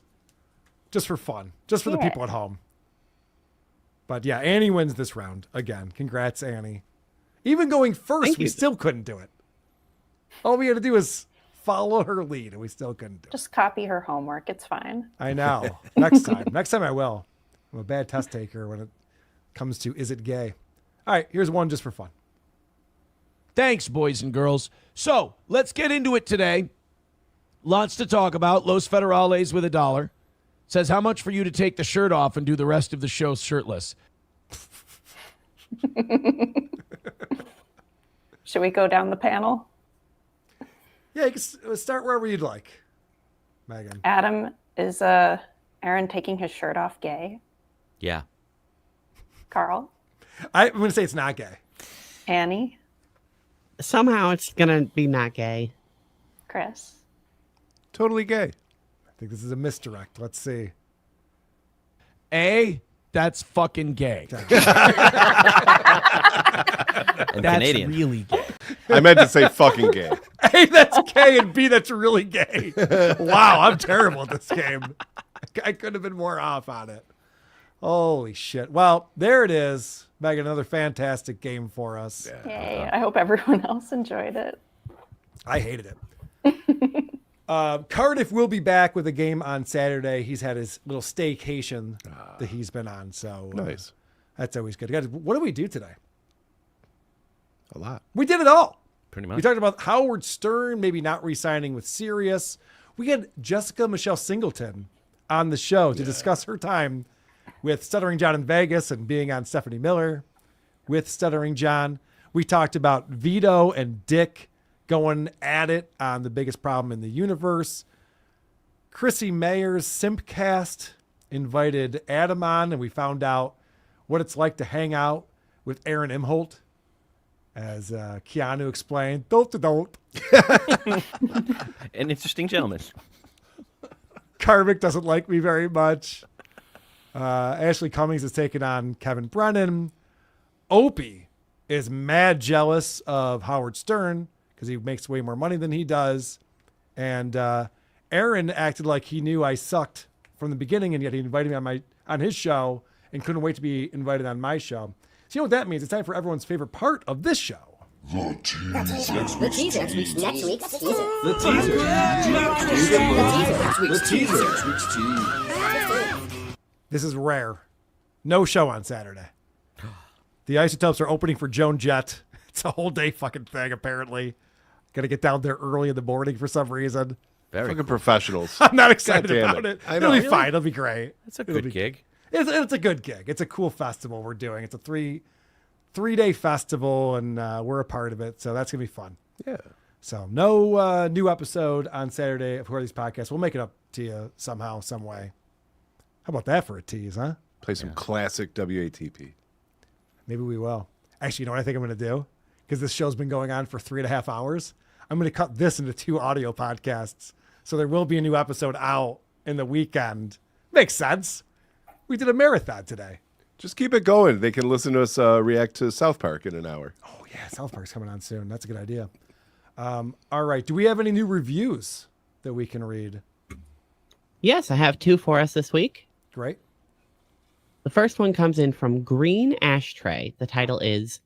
S1: just for fun, just for the people at home. But yeah, Annie wins this round again. Congrats, Annie. Even going first, we still couldn't do it. All we had to do was follow her lead, and we still couldn't do it.
S22: Just copy her homework. It's fine.
S1: I know. Next time I will. I'm a bad test taker when it comes to is it gay. All right, here's one just for fun.
S8: Thanks, boys and girls. So let's get into it today. Lots to talk about. Los Federales with $1 says, how much for you to take the shirt off and do the rest of the show shirtless?
S22: Should we go down the panel?
S1: Yeah, you can start wherever you'd like, Megan.
S22: Adam, is Aaron taking his shirt off gay?
S3: Yeah.
S22: Carl?
S1: I'm going to say it's not gay.
S22: Annie?
S9: Somehow it's going to be not gay.
S22: Chris?
S2: Totally gay.
S1: I think this is a misdirect. Let's see.
S8: That's fucking gay.
S3: And
S8: That's
S3: Canadian.
S8: really gay.
S2: I meant to say fucking gay.
S1: A, that's gay, and B, that's really gay. Wow, I'm terrible at this game. I could have been more off on it. Holy shit. Well, there it is. Megan, another fantastic game for us.
S22: Yay. I hope everyone else enjoyed it.
S1: I hated it. Cardiff will be back with a game on Saturday. He's had his little staycation that he's been on. So
S2: Nice.
S1: That's always good. Guys, what did we do today?
S2: A lot.
S1: We did it all.
S3: Pretty much.
S1: We talked about Howard Stern maybe not re-signing with Sirius. We had Jessica Michelle Singleton on the show to discuss her time with Stuttering John in Vegas and being on Stephanie Miller with Stuttering John. We talked about Vito and Dick going at it on the biggest problem in the universe. Chrissy Mayer's SimpCast invited Adam on, and we found out what it's like to hang out with Aaron Imhol. As Keanu explained, don't.
S3: An interesting gentleman.
S1: Karmic doesn't like me very much. Ashley Cummings is taking on Kevin Brennan. Opie is mad jealous of Howard Stern because he makes way more money than he does. And Aaron acted like he knew I sucked from the beginning, and yet he invited me on his show and couldn't wait to be invited on my show. So you know what that means? It's time for everyone's favorite part of this show.
S13: The teaser. Next week's teaser.
S6: Next week's teaser.
S13: The teaser. The teaser. Next week's teaser.
S1: This is rare. No show on Saturday. The Isotopes are opening for Joan Jett. It's a whole day fucking thing, apparently. Got to get down there early in the morning for some reason.
S3: Very
S2: fucking professionals.
S1: I'm not excited
S2: God damn
S1: about it.
S2: I know.
S1: It'll be fine. It'll be great.
S3: It's a good gig.
S1: It's a good gig. It's a cool festival we're doing. It's a three-day festival, and we're a part of it, so that's gonna be fun.
S2: Yeah.
S1: So no new episode on Saturday of Who Are These Podcasts. We'll make it up to you somehow, some way. How about that for a tease, huh?
S2: Play some classic WATP.
S1: Maybe we will. Actually, you know what I think I'm gonna do? Because this show's been going on for 3.5 hours. I'm gonna cut this into 2 audio podcasts, so there will be a new episode out in the weekend. Makes sense. We did a marathon today.
S2: Just keep it going. They can listen to us react to South Park in an hour.
S1: Oh, yeah. South Park's coming on soon. That's a good idea. All right. Do we have any new reviews that we can read?
S9: Yes, I have 2 for us this week.
S1: Great.
S9: The first one comes in from Green Ashtray. The title is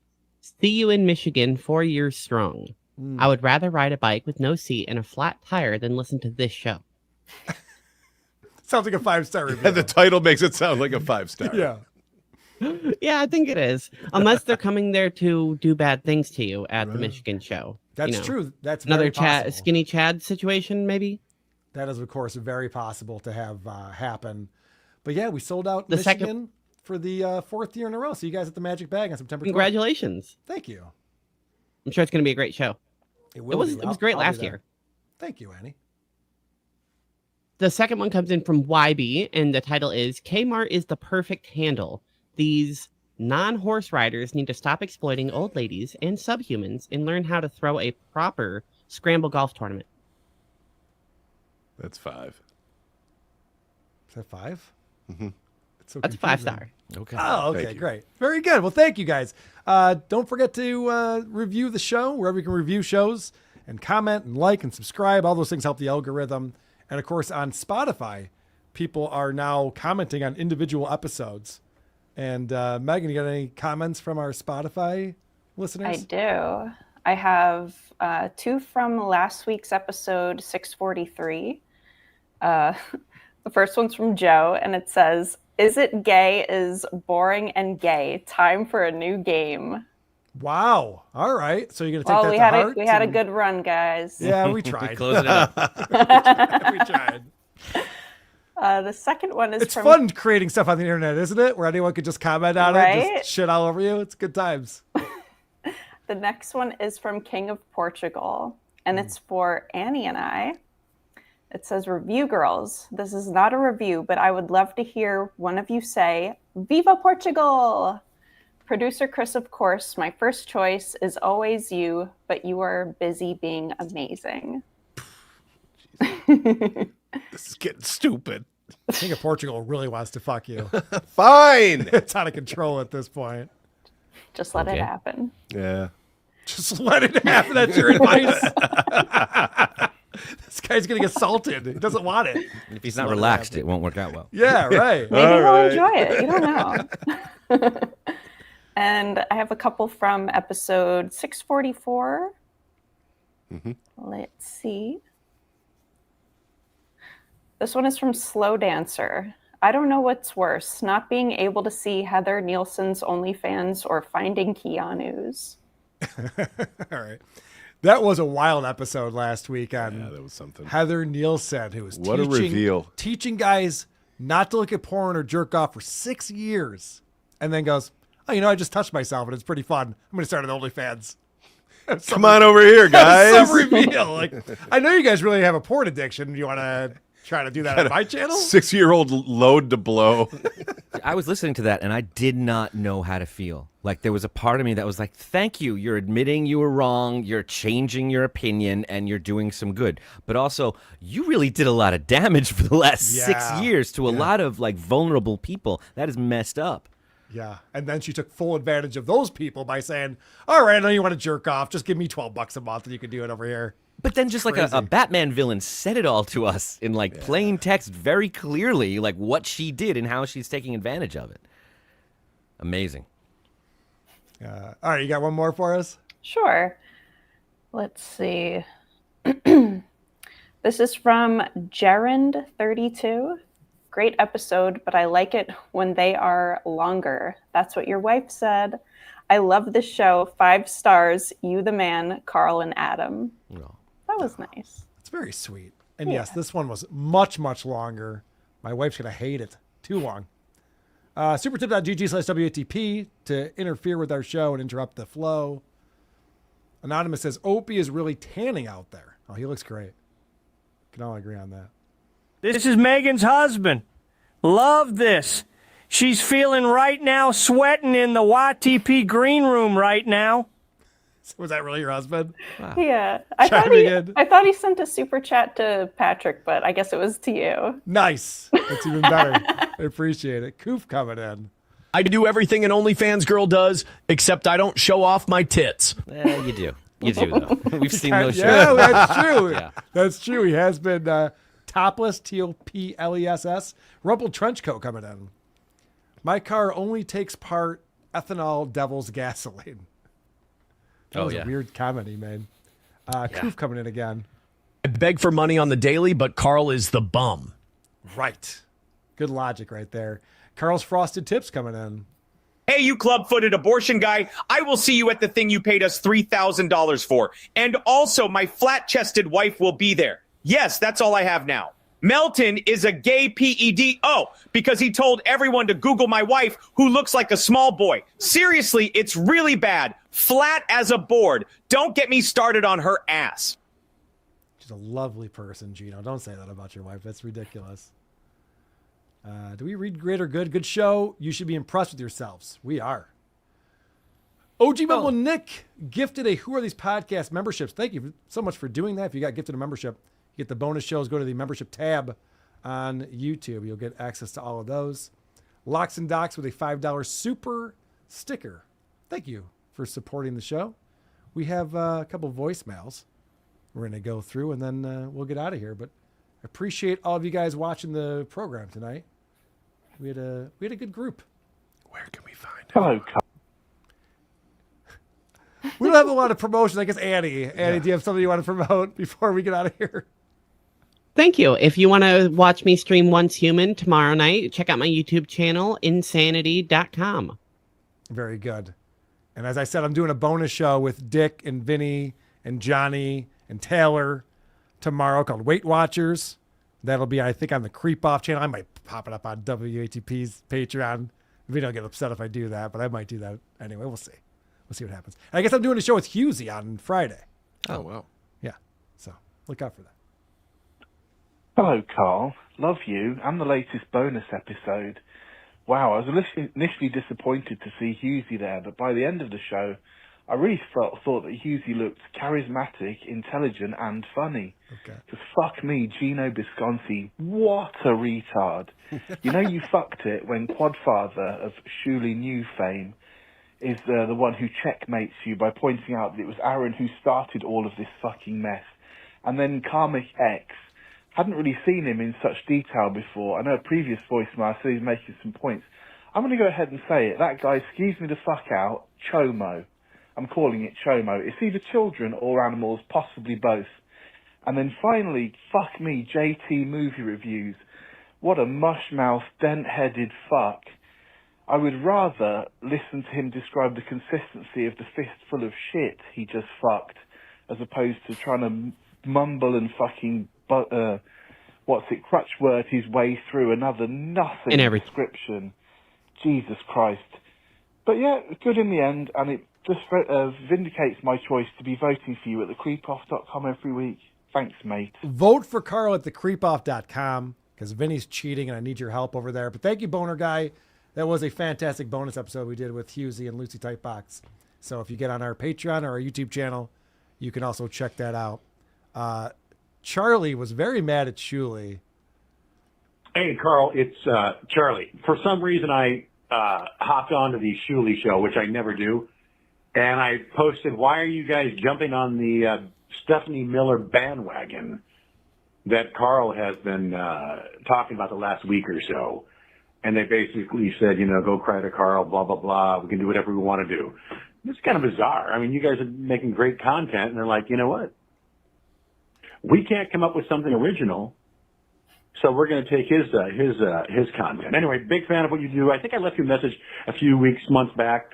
S9: See You in Michigan 4 Years Strong. I would rather ride a bike with no seat and a flat tire than listen to this show.
S1: Sounds like a 5-star review.
S2: And the title makes it sound like a 5-star.
S1: Yeah.
S9: Yeah, I think it is. Unless they're coming there to do bad things to you at the Michigan show.
S1: That's true. That's
S9: another
S1: very possible.
S9: Skinny Chad situation, maybe.
S1: That is, of course, very possible to have happen. But yeah, we sold out
S9: The
S1: Michigan for the 4th year in a row. See you guys at the Magic Bag on September 12th.
S9: Congratulations.
S1: Thank you.
S9: I'm sure it's going to be a great show.
S1: It
S9: was great
S1: I'll be
S9: last
S1: there.
S9: year.
S1: Thank you, Annie.
S9: The second one comes in from YB, and the title is Kmart is the perfect handle. These Non-horse riders need to stop exploiting old ladies and subhumans and learn how to throw a proper scramble golf tournament.
S2: That's 5.
S1: Is that 5?
S2: Mm-hmm.
S1: So
S9: that's
S1: confusing.
S9: 5-star.
S3: Okay.
S1: Oh, okay,
S2: Thank you.
S1: great. Very good. Well, thank you guys. Don't forget to review the show wherever you can review shows and comment and like and subscribe. All those things help the algorithm. And of course, on Spotify, people are now commenting on individual episodes. And Megan, you got any comments from our Spotify listeners?
S22: I do. I have 2 from last week's episode 643. The first one's from Joe, and it says, "Is it gay is boring and gay. Time for a new game."
S1: Wow. All right. So you're going to take
S22: Well,
S1: that
S22: we
S1: to
S22: had
S1: heart?
S22: we had a good run, guys.
S1: Yeah, we tried.
S3: Close it up.
S1: We tried.
S22: The second one is
S1: It's
S22: from
S1: fun creating stuff on the internet, isn't it? Where anyone could just comment on it,
S22: Right?
S1: just shit all over you. It's good times.
S22: The next one is from King of Portugal, and it's for Annie and I. It says, "Review girls. This is not a review, but I would love to hear one of you say, Viva Portugal! Producer Chris, of course, my first choice is always you, but you are busy being amazing."
S2: This is getting stupid.
S1: King of Portugal really wants to fuck you.
S2: Fine.
S1: It's out of control at this point.
S22: Just let it happen.
S2: Yeah.
S1: Just let it happen. That's your advice. This guy's getting assaulted. He doesn't want it.
S3: If he's not relaxed, it won't work out well.
S1: Yeah, right.
S22: Maybe he'll enjoy it. You don't know. And I have a couple from episode 644.
S2: Mm-hmm.
S22: Let's see. This one is from Slow Dancer. "I don't know what's worse, not being able to see Heather Nielsen's OnlyFans or finding Keanu's."
S1: All right. That was a wild episode last week on
S2: Yeah, that was something.
S1: Heather Nielsen, who was
S2: What a reveal.
S1: teaching guys not to look at porn or jerk off for 6 years. And then goes, "Oh, I just touched myself and it's pretty fun. I'm going to start an OnlyFans."
S2: Come on over here, guys.
S1: Some reveal. Like, I know you guys really have a porn addiction. You want to try to do that on my channel?
S2: 6-year-old load to blow.
S3: I was listening to that and I did not know how to feel. Like there was a part of me that was like, thank you. You're admitting you were wrong. You're changing your opinion and you're doing some good. But also, you really did a lot of damage for the last 6 years to a lot of like vulnerable people. That is messed up.
S1: Yeah. And then she took full advantage of those people by saying, "All right, I know you want to jerk off. Just give me $12 a month and you can do it over here."
S3: But then just like a Batman villain said it all to us in like plain text very clearly, like what she did and how she's taking advantage of it. Amazing.
S1: All right, you got one more for us?
S22: Sure. Let's see. This is from Gerund32. "Great episode, but I like it when they are longer. That's what your wife said. I love this show. 5 stars. You the man, Carl and Adam." That was nice.
S1: It's very sweet. And yes, this one was much, much longer. My wife's going to hate it. Too long. Supertip.gg/WATP to interfere with our show and interrupt the flow. Anonymous says, "Opie is really tanning out there." Oh, he looks great. Can all agree on that.
S6: This is Megan's husband. Love this. She's feeling right now, sweating in the YTP green room right now.
S1: Was that really your husband?
S3: Wow.
S22: Yeah. I thought he sent a super chat to Patrick, but I guess it was to you.
S1: Nice. That's even better. I appreciate it. Koof coming in.
S8: I do everything an OnlyFans girl does, except I don't show off my tits.
S3: You do. You do, though. We've seen those shows.
S1: Yeah, that's true.
S3: Yeah.
S1: That's true. He has been topless, TOPLESS. Rumpled trench coat coming in. "My car only takes part ethanol devil's gasoline." That was a weird comment he made. Koof coming in again.
S8: I beg for money on the daily, but Carl is the bum.
S1: Right. Good logic right there. Carl's Frosted Tips coming in.
S15: "Hey, you club-footed abortion guy, I will see you at the thing you paid us $3,000 for. And also, my flat-chested wife will be there. Yes, that's all I have now. Melton is a gay PED. Oh, because he told everyone to Google my wife, who looks like a small boy. Seriously, it's really bad. Flat as a board. Don't get me started on her ass."
S1: She's a lovely person, Gino. Don't say that about your wife. That's ridiculous. Do we read great or good? Good show. You should be impressed with yourselves. We are. OG Mumble Nick gifted a Who Are These Podcast memberships. Thank you so much for doing that. If you got gifted a membership, you get the bonus shows. Go to the membership tab on YouTube. You'll get access to all of those. Locks and Docs with a $5 super sticker. Thank you for supporting the show. We have a couple voicemails we're going to go through, and then we'll get out of here. But I appreciate all of you guys watching the program tonight. We had a good group.
S2: Where can we find it?
S14: Hello,
S1: We don't have a lot of promotion. I guess Annie, do you have something you want to promote before we get out of here?
S9: Thank you. If you want to watch me stream Once Human tomorrow night, check out my YouTube channel, insanity.com.
S1: Very good. And as I said, I'm doing a bonus show with Dick and Vinny and Johnny and Taylor tomorrow called Weight Watchers. That'll be, I think, on the Creep Off channel. I might pop it up on WATP's Patreon. Vinny will get upset if I do that, but I might do that anyway. We'll see. We'll see what happens. I guess I'm doing a show with Husey on Friday.
S2: Oh, wow.
S1: Yeah. So look out for that.
S14: Hello, Carl. Love you and the latest bonus episode. Wow, I was initially disappointed to see Husey there, but by the end of the show, I really thought that Husey looked charismatic, intelligent, and funny.
S1: Okay.
S14: Because fuck me, Gino Bisconti, what a retard. You know you fucked it when Quadfather of Shuli New fame is the one who checkmates you by pointing out that it was Aaron who started all of this fucking mess. And then KarmicX, hadn't really seen him in such detail before. I know a previous voicemail I said he's making some points. I'm going to go ahead and say it. That guy skews me the fuck out. Chomo. I'm calling it Chomo. It's either children or animals, possibly both. And then finally, fuck me, JT movie reviews. What a mush-mouthed, dent-headed fuck. I would rather listen to him describe the consistency of the fistful of shit he just fucked, as opposed to trying to mumble and fucking crutch word his way through another nothing description. Jesus Christ. But yeah, good in the end, and it just vindicates my choice to be voting for you at thecreepoff.com every week. Thanks, mate.
S1: Vote for Carl at thecreepoff.com because Vinny's cheating and I need your help over there. But thank you, Boner Guy. That was a fantastic bonus episode we did with Husey and Lucy Tightbox. So if you get on our Patreon or our YouTube channel, you can also check that out. Charlie was very mad at Shuli.
S18: Hey, Carl, it's Charlie. For some reason, I hopped onto the Shuli show, which I never do, and I posted, why are you guys jumping on the Stephanie Miller bandwagon that Carl has been talking about the last week or so? And they basically said, go cry to Carl, blah, blah, blah. We can do whatever we want to do. It's kind of bizarre. I mean, you guys are making great content, and they're like, you know what? We can't come up with something original, so we're going to take his content. Anyway, big fan of what you do. I think I left you a message a few months back.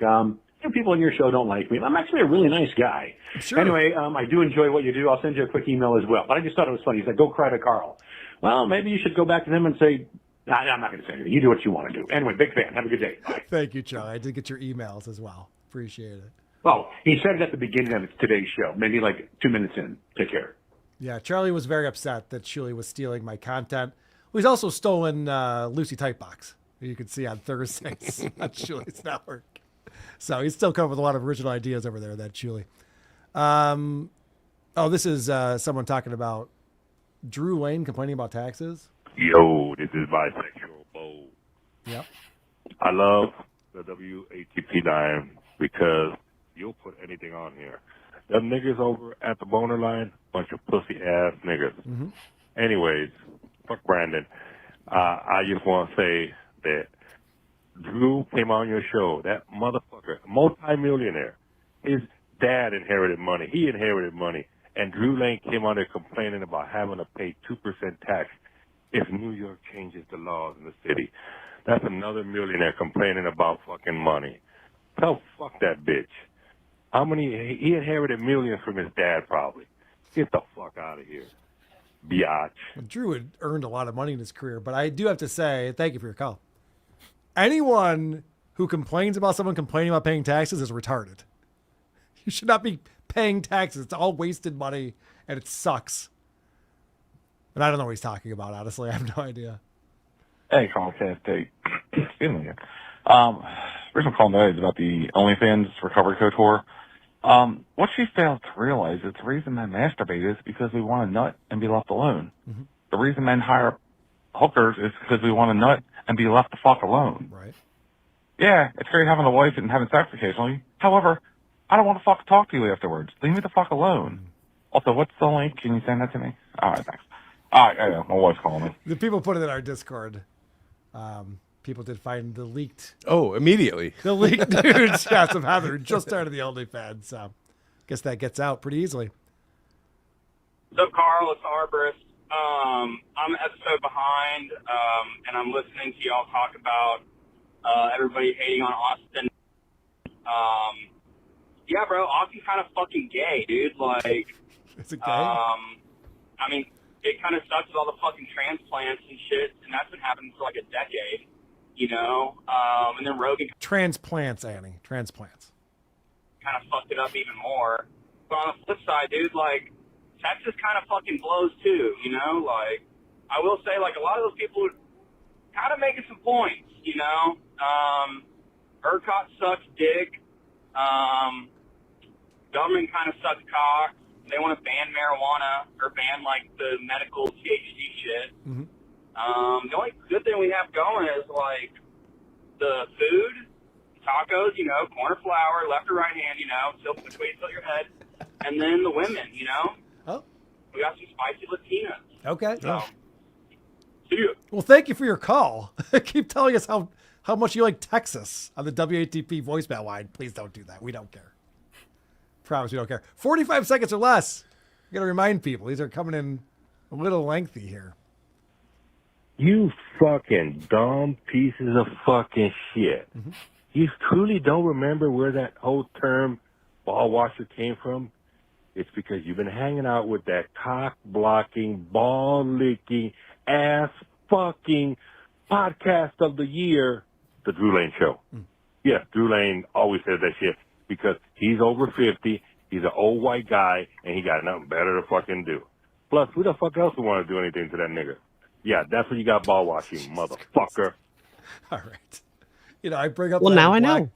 S18: People on your show don't like me. I'm actually a really nice guy.
S1: Sure.
S18: Anyway, I do enjoy what you do. I'll send you a quick email as well. But I just thought it was funny. He said, go cry to Carl. Well, maybe you should go back to them and say, nah, I'm not going to say anything. You do what you want to do. Anyway, big fan. Have a good day. Bye.
S1: Thank you, Charlie. I did get your emails as well. Appreciate it.
S18: Well, he said it at the beginning of today's show, maybe like 2 minutes in. Take care.
S1: Yeah, Charlie was very upset that Shuli was stealing my content. Well, he's also stolen Lucy Tightbox. You can see on Thursdays on Shuli's network. So he's still coming with a lot of original ideas over there, that Shuli. This is someone talking about Drew Lane complaining about taxes.
S23: Yo, this is bisexual Bo.
S1: Yep.
S23: I love the WATP dime because you'll put anything on here. Them niggas over at the boner line, bunch of pussy ass niggas.
S1: Mm-hmm.
S23: Anyways, fuck Brandon. I just want to say that Drew came on your show. That motherfucker, multi-millionaire. His dad inherited money. He inherited money. And Drew Lane came on there complaining about having to pay 2% tax if New York changes the laws in the city. That's another millionaire complaining about fucking money. Tell fuck that bitch. He inherited millions from his dad probably. Get the fuck out of here. Biatch.
S1: Well, Drew had earned a lot of money in his career, but I do have to say, thank you for your call. Anyone who complains about someone complaining about paying taxes is retarded. You should not be paying taxes. It's all wasted money, and it sucks. And I don't know what he's talking about, honestly. I have no idea.
S17: Hey, KarmicX. Excuse me again. Reason I'm calling today is about the OnlyFans Recovery Code tour. What she fails to realize is the reason men masturbate is because we want to nut and be left alone.
S1: Mm-hmm.
S17: The reason men hire hookers is because we want to nut and be left the fuck alone.
S1: Right.
S17: Yeah, it's great having a wife and having sex occasionally. However, I don't want to fuck talk to you afterwards. Leave me the fuck alone. Also, what's the link? Can you send that to me? All right, thanks. All right, yeah, my wife's calling me.
S1: The people put it in our Discord. People did find the leaked.
S2: Oh, immediately.
S1: The leaked nudes. Yes, of Heather just started the OnlyFans. So, guess that gets out pretty easily.
S19: What's up, Carl? It's Arborist. I'm an episode behind, and I'm listening to y'all talk about everybody hating on Austin. Yeah, bro, Austin's kind of fucking gay, dude. Like,
S1: is it gay?
S19: I mean, it kind of sucks with all the fucking transplants and shit, and that's been happening for like a decade, you know? And then Rogan
S1: Transplants, Annie. Transplants.
S19: kind of fucked it up even more. But on the flip side, dude, like, Texas kind of fucking blows too, you know? Like, I will say, like, a lot of those people are kind of making some points, you know? ERCOT sucks dick. Government kind of sucks cock. They want to ban marijuana or ban, like, the medical THC shit.
S1: Mm-hmm.
S19: The only good thing we have going is, like, the food, tacos, you know, corner flour, left or right hand, you know, till between till your head. And then the women, you know?
S1: Oh.
S19: We got some spicy Latinas.
S1: Okay.
S19: So, see you.
S1: Well, thank you for your call. Keep telling us how much you like Texas on the WATP voicemail line. Please don't do that. We don't care. Promise we don't care. 45 seconds or less. You got to remind people. These are coming in a little lengthy here.
S23: You fucking dumb pieces of fucking shit.
S1: Mm-hmm.
S23: You truly don't remember where that whole term ball washer came from? It's because you've been hanging out with that cock-blocking, ball-licking, ass-fucking podcast of the year, The Drew Lane Show. Yeah, Drew Lane always says that shit because he's over 50, he's an old white guy, and he got nothing better to fucking do. Plus, who the fuck else would want to do anything to that nigga? Yeah, that's what you got ball washing, motherfucker.
S1: All right. You know, I bring up.
S9: Well,
S1: that
S9: now
S1: I
S9: I
S1: black,
S9: know.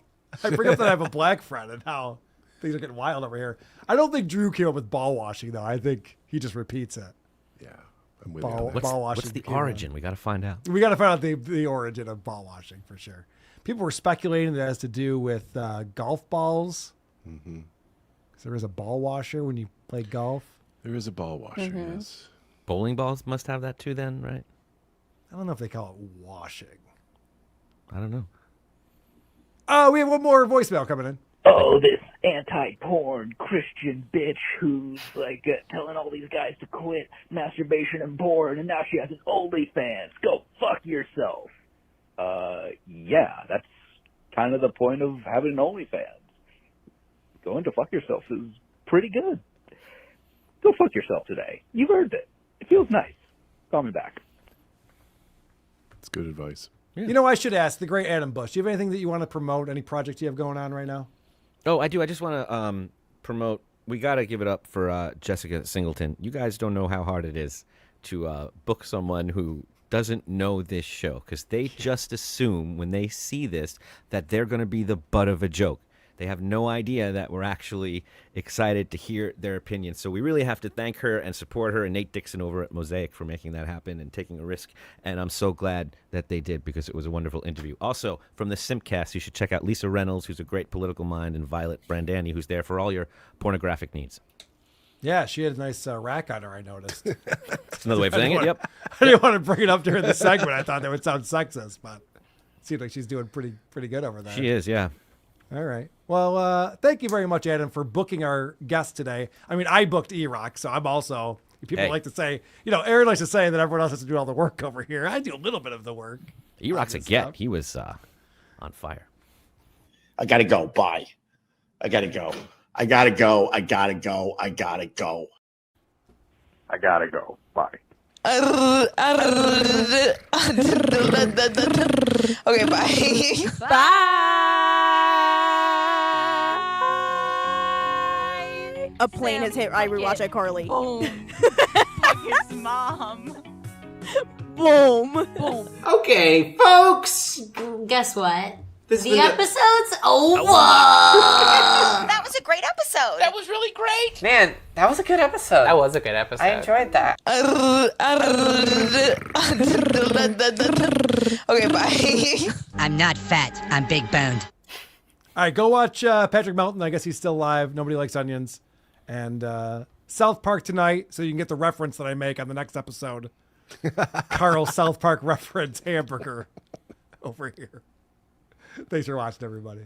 S1: I bring up that I have a black friend and how things are getting wild over here. I don't think Drew came up with ball washing, though. I think he just repeats it.
S2: Yeah, I'm with
S1: ball,
S2: you.
S1: ball washing.
S3: What's the origin? We got to find out.
S1: We got to find out the origin of ball washing for sure. People were speculating that it has to do with golf balls.
S2: Mm-hmm.
S1: Because there is a ball washer when you play golf.
S2: There is a ball washer, yes.
S3: Bowling balls must have that too then, right?
S1: I don't know if they call it washing.
S3: I don't know.
S1: Oh, we have one more voicemail coming in.
S20: Oh, this anti-porn Christian bitch who's like telling all these guys to quit masturbation and porn, and now she has an OnlyFans. Go fuck yourself. Yeah, that's kind of the point of having an OnlyFans. Going to fuck yourself is pretty good. Go fuck yourself today. You've earned it. It feels nice. Call me back.
S2: That's good advice.
S1: Yeah. You know, I should ask the great Adam Bush. Do you have anything that you want to promote? Any project you have going on right now?
S3: Oh, I do. I just want to promote. We got to give it up for Jessica Singleton. You guys don't know how hard it is to book someone who doesn't know this show because they just assume when they see this that they're going to be the butt of a joke. They have no idea that we're actually excited to hear their opinions. So we really have to thank her and support her and Nate Dixon over at Mosaic for making that happen and taking a risk. And I'm so glad that they did because it was a wonderful interview. Also, from the Simcast, you should check out Lisa Reynolds, who's a great political mind, and Violet Brandani, who's there for all your pornographic needs.
S1: Yeah, she had a nice rack on her, I noticed.
S3: That's another way of saying it, yep.
S1: I didn't want to bring it up during the segment. I thought that would sound sexist, but it seems like she's doing pretty good over there.
S3: She is, yeah.
S1: All right. Well, thank you very much, Adam, for booking our guest today. I mean, I booked E-Rock, so I'm also, people like to say, you know, Aaron likes to say that everyone else has to do all the work over here. I do a little bit of the work.
S3: E-Rock's a get. He was on fire.
S10: I got to go. Bye. I got to go. I got to go. I got to go. I got to go.
S23: I gotta go. Bye.
S24: Okay, bye.
S25: A plane has hit. I rewatch iCarly.
S24: Boom. His mom.
S25: Boom. Boom.
S4: Okay, folks.
S12: Guess what?
S4: This
S12: The
S4: is
S12: episode's over.
S25: That was a great episode.
S5: That was really great.
S4: Man, that was a good episode.
S5: That was a good episode.
S4: I enjoyed that.
S25: Okay, bye.
S12: I'm not fat. I'm big boned.
S1: All right, go watch Patrick Melton. I guess he's still live. Nobody likes onions. And South Park tonight, so you can get the reference that I make on the next episode. Carl's South Park reference hamburger over here. Thanks for watching, everybody.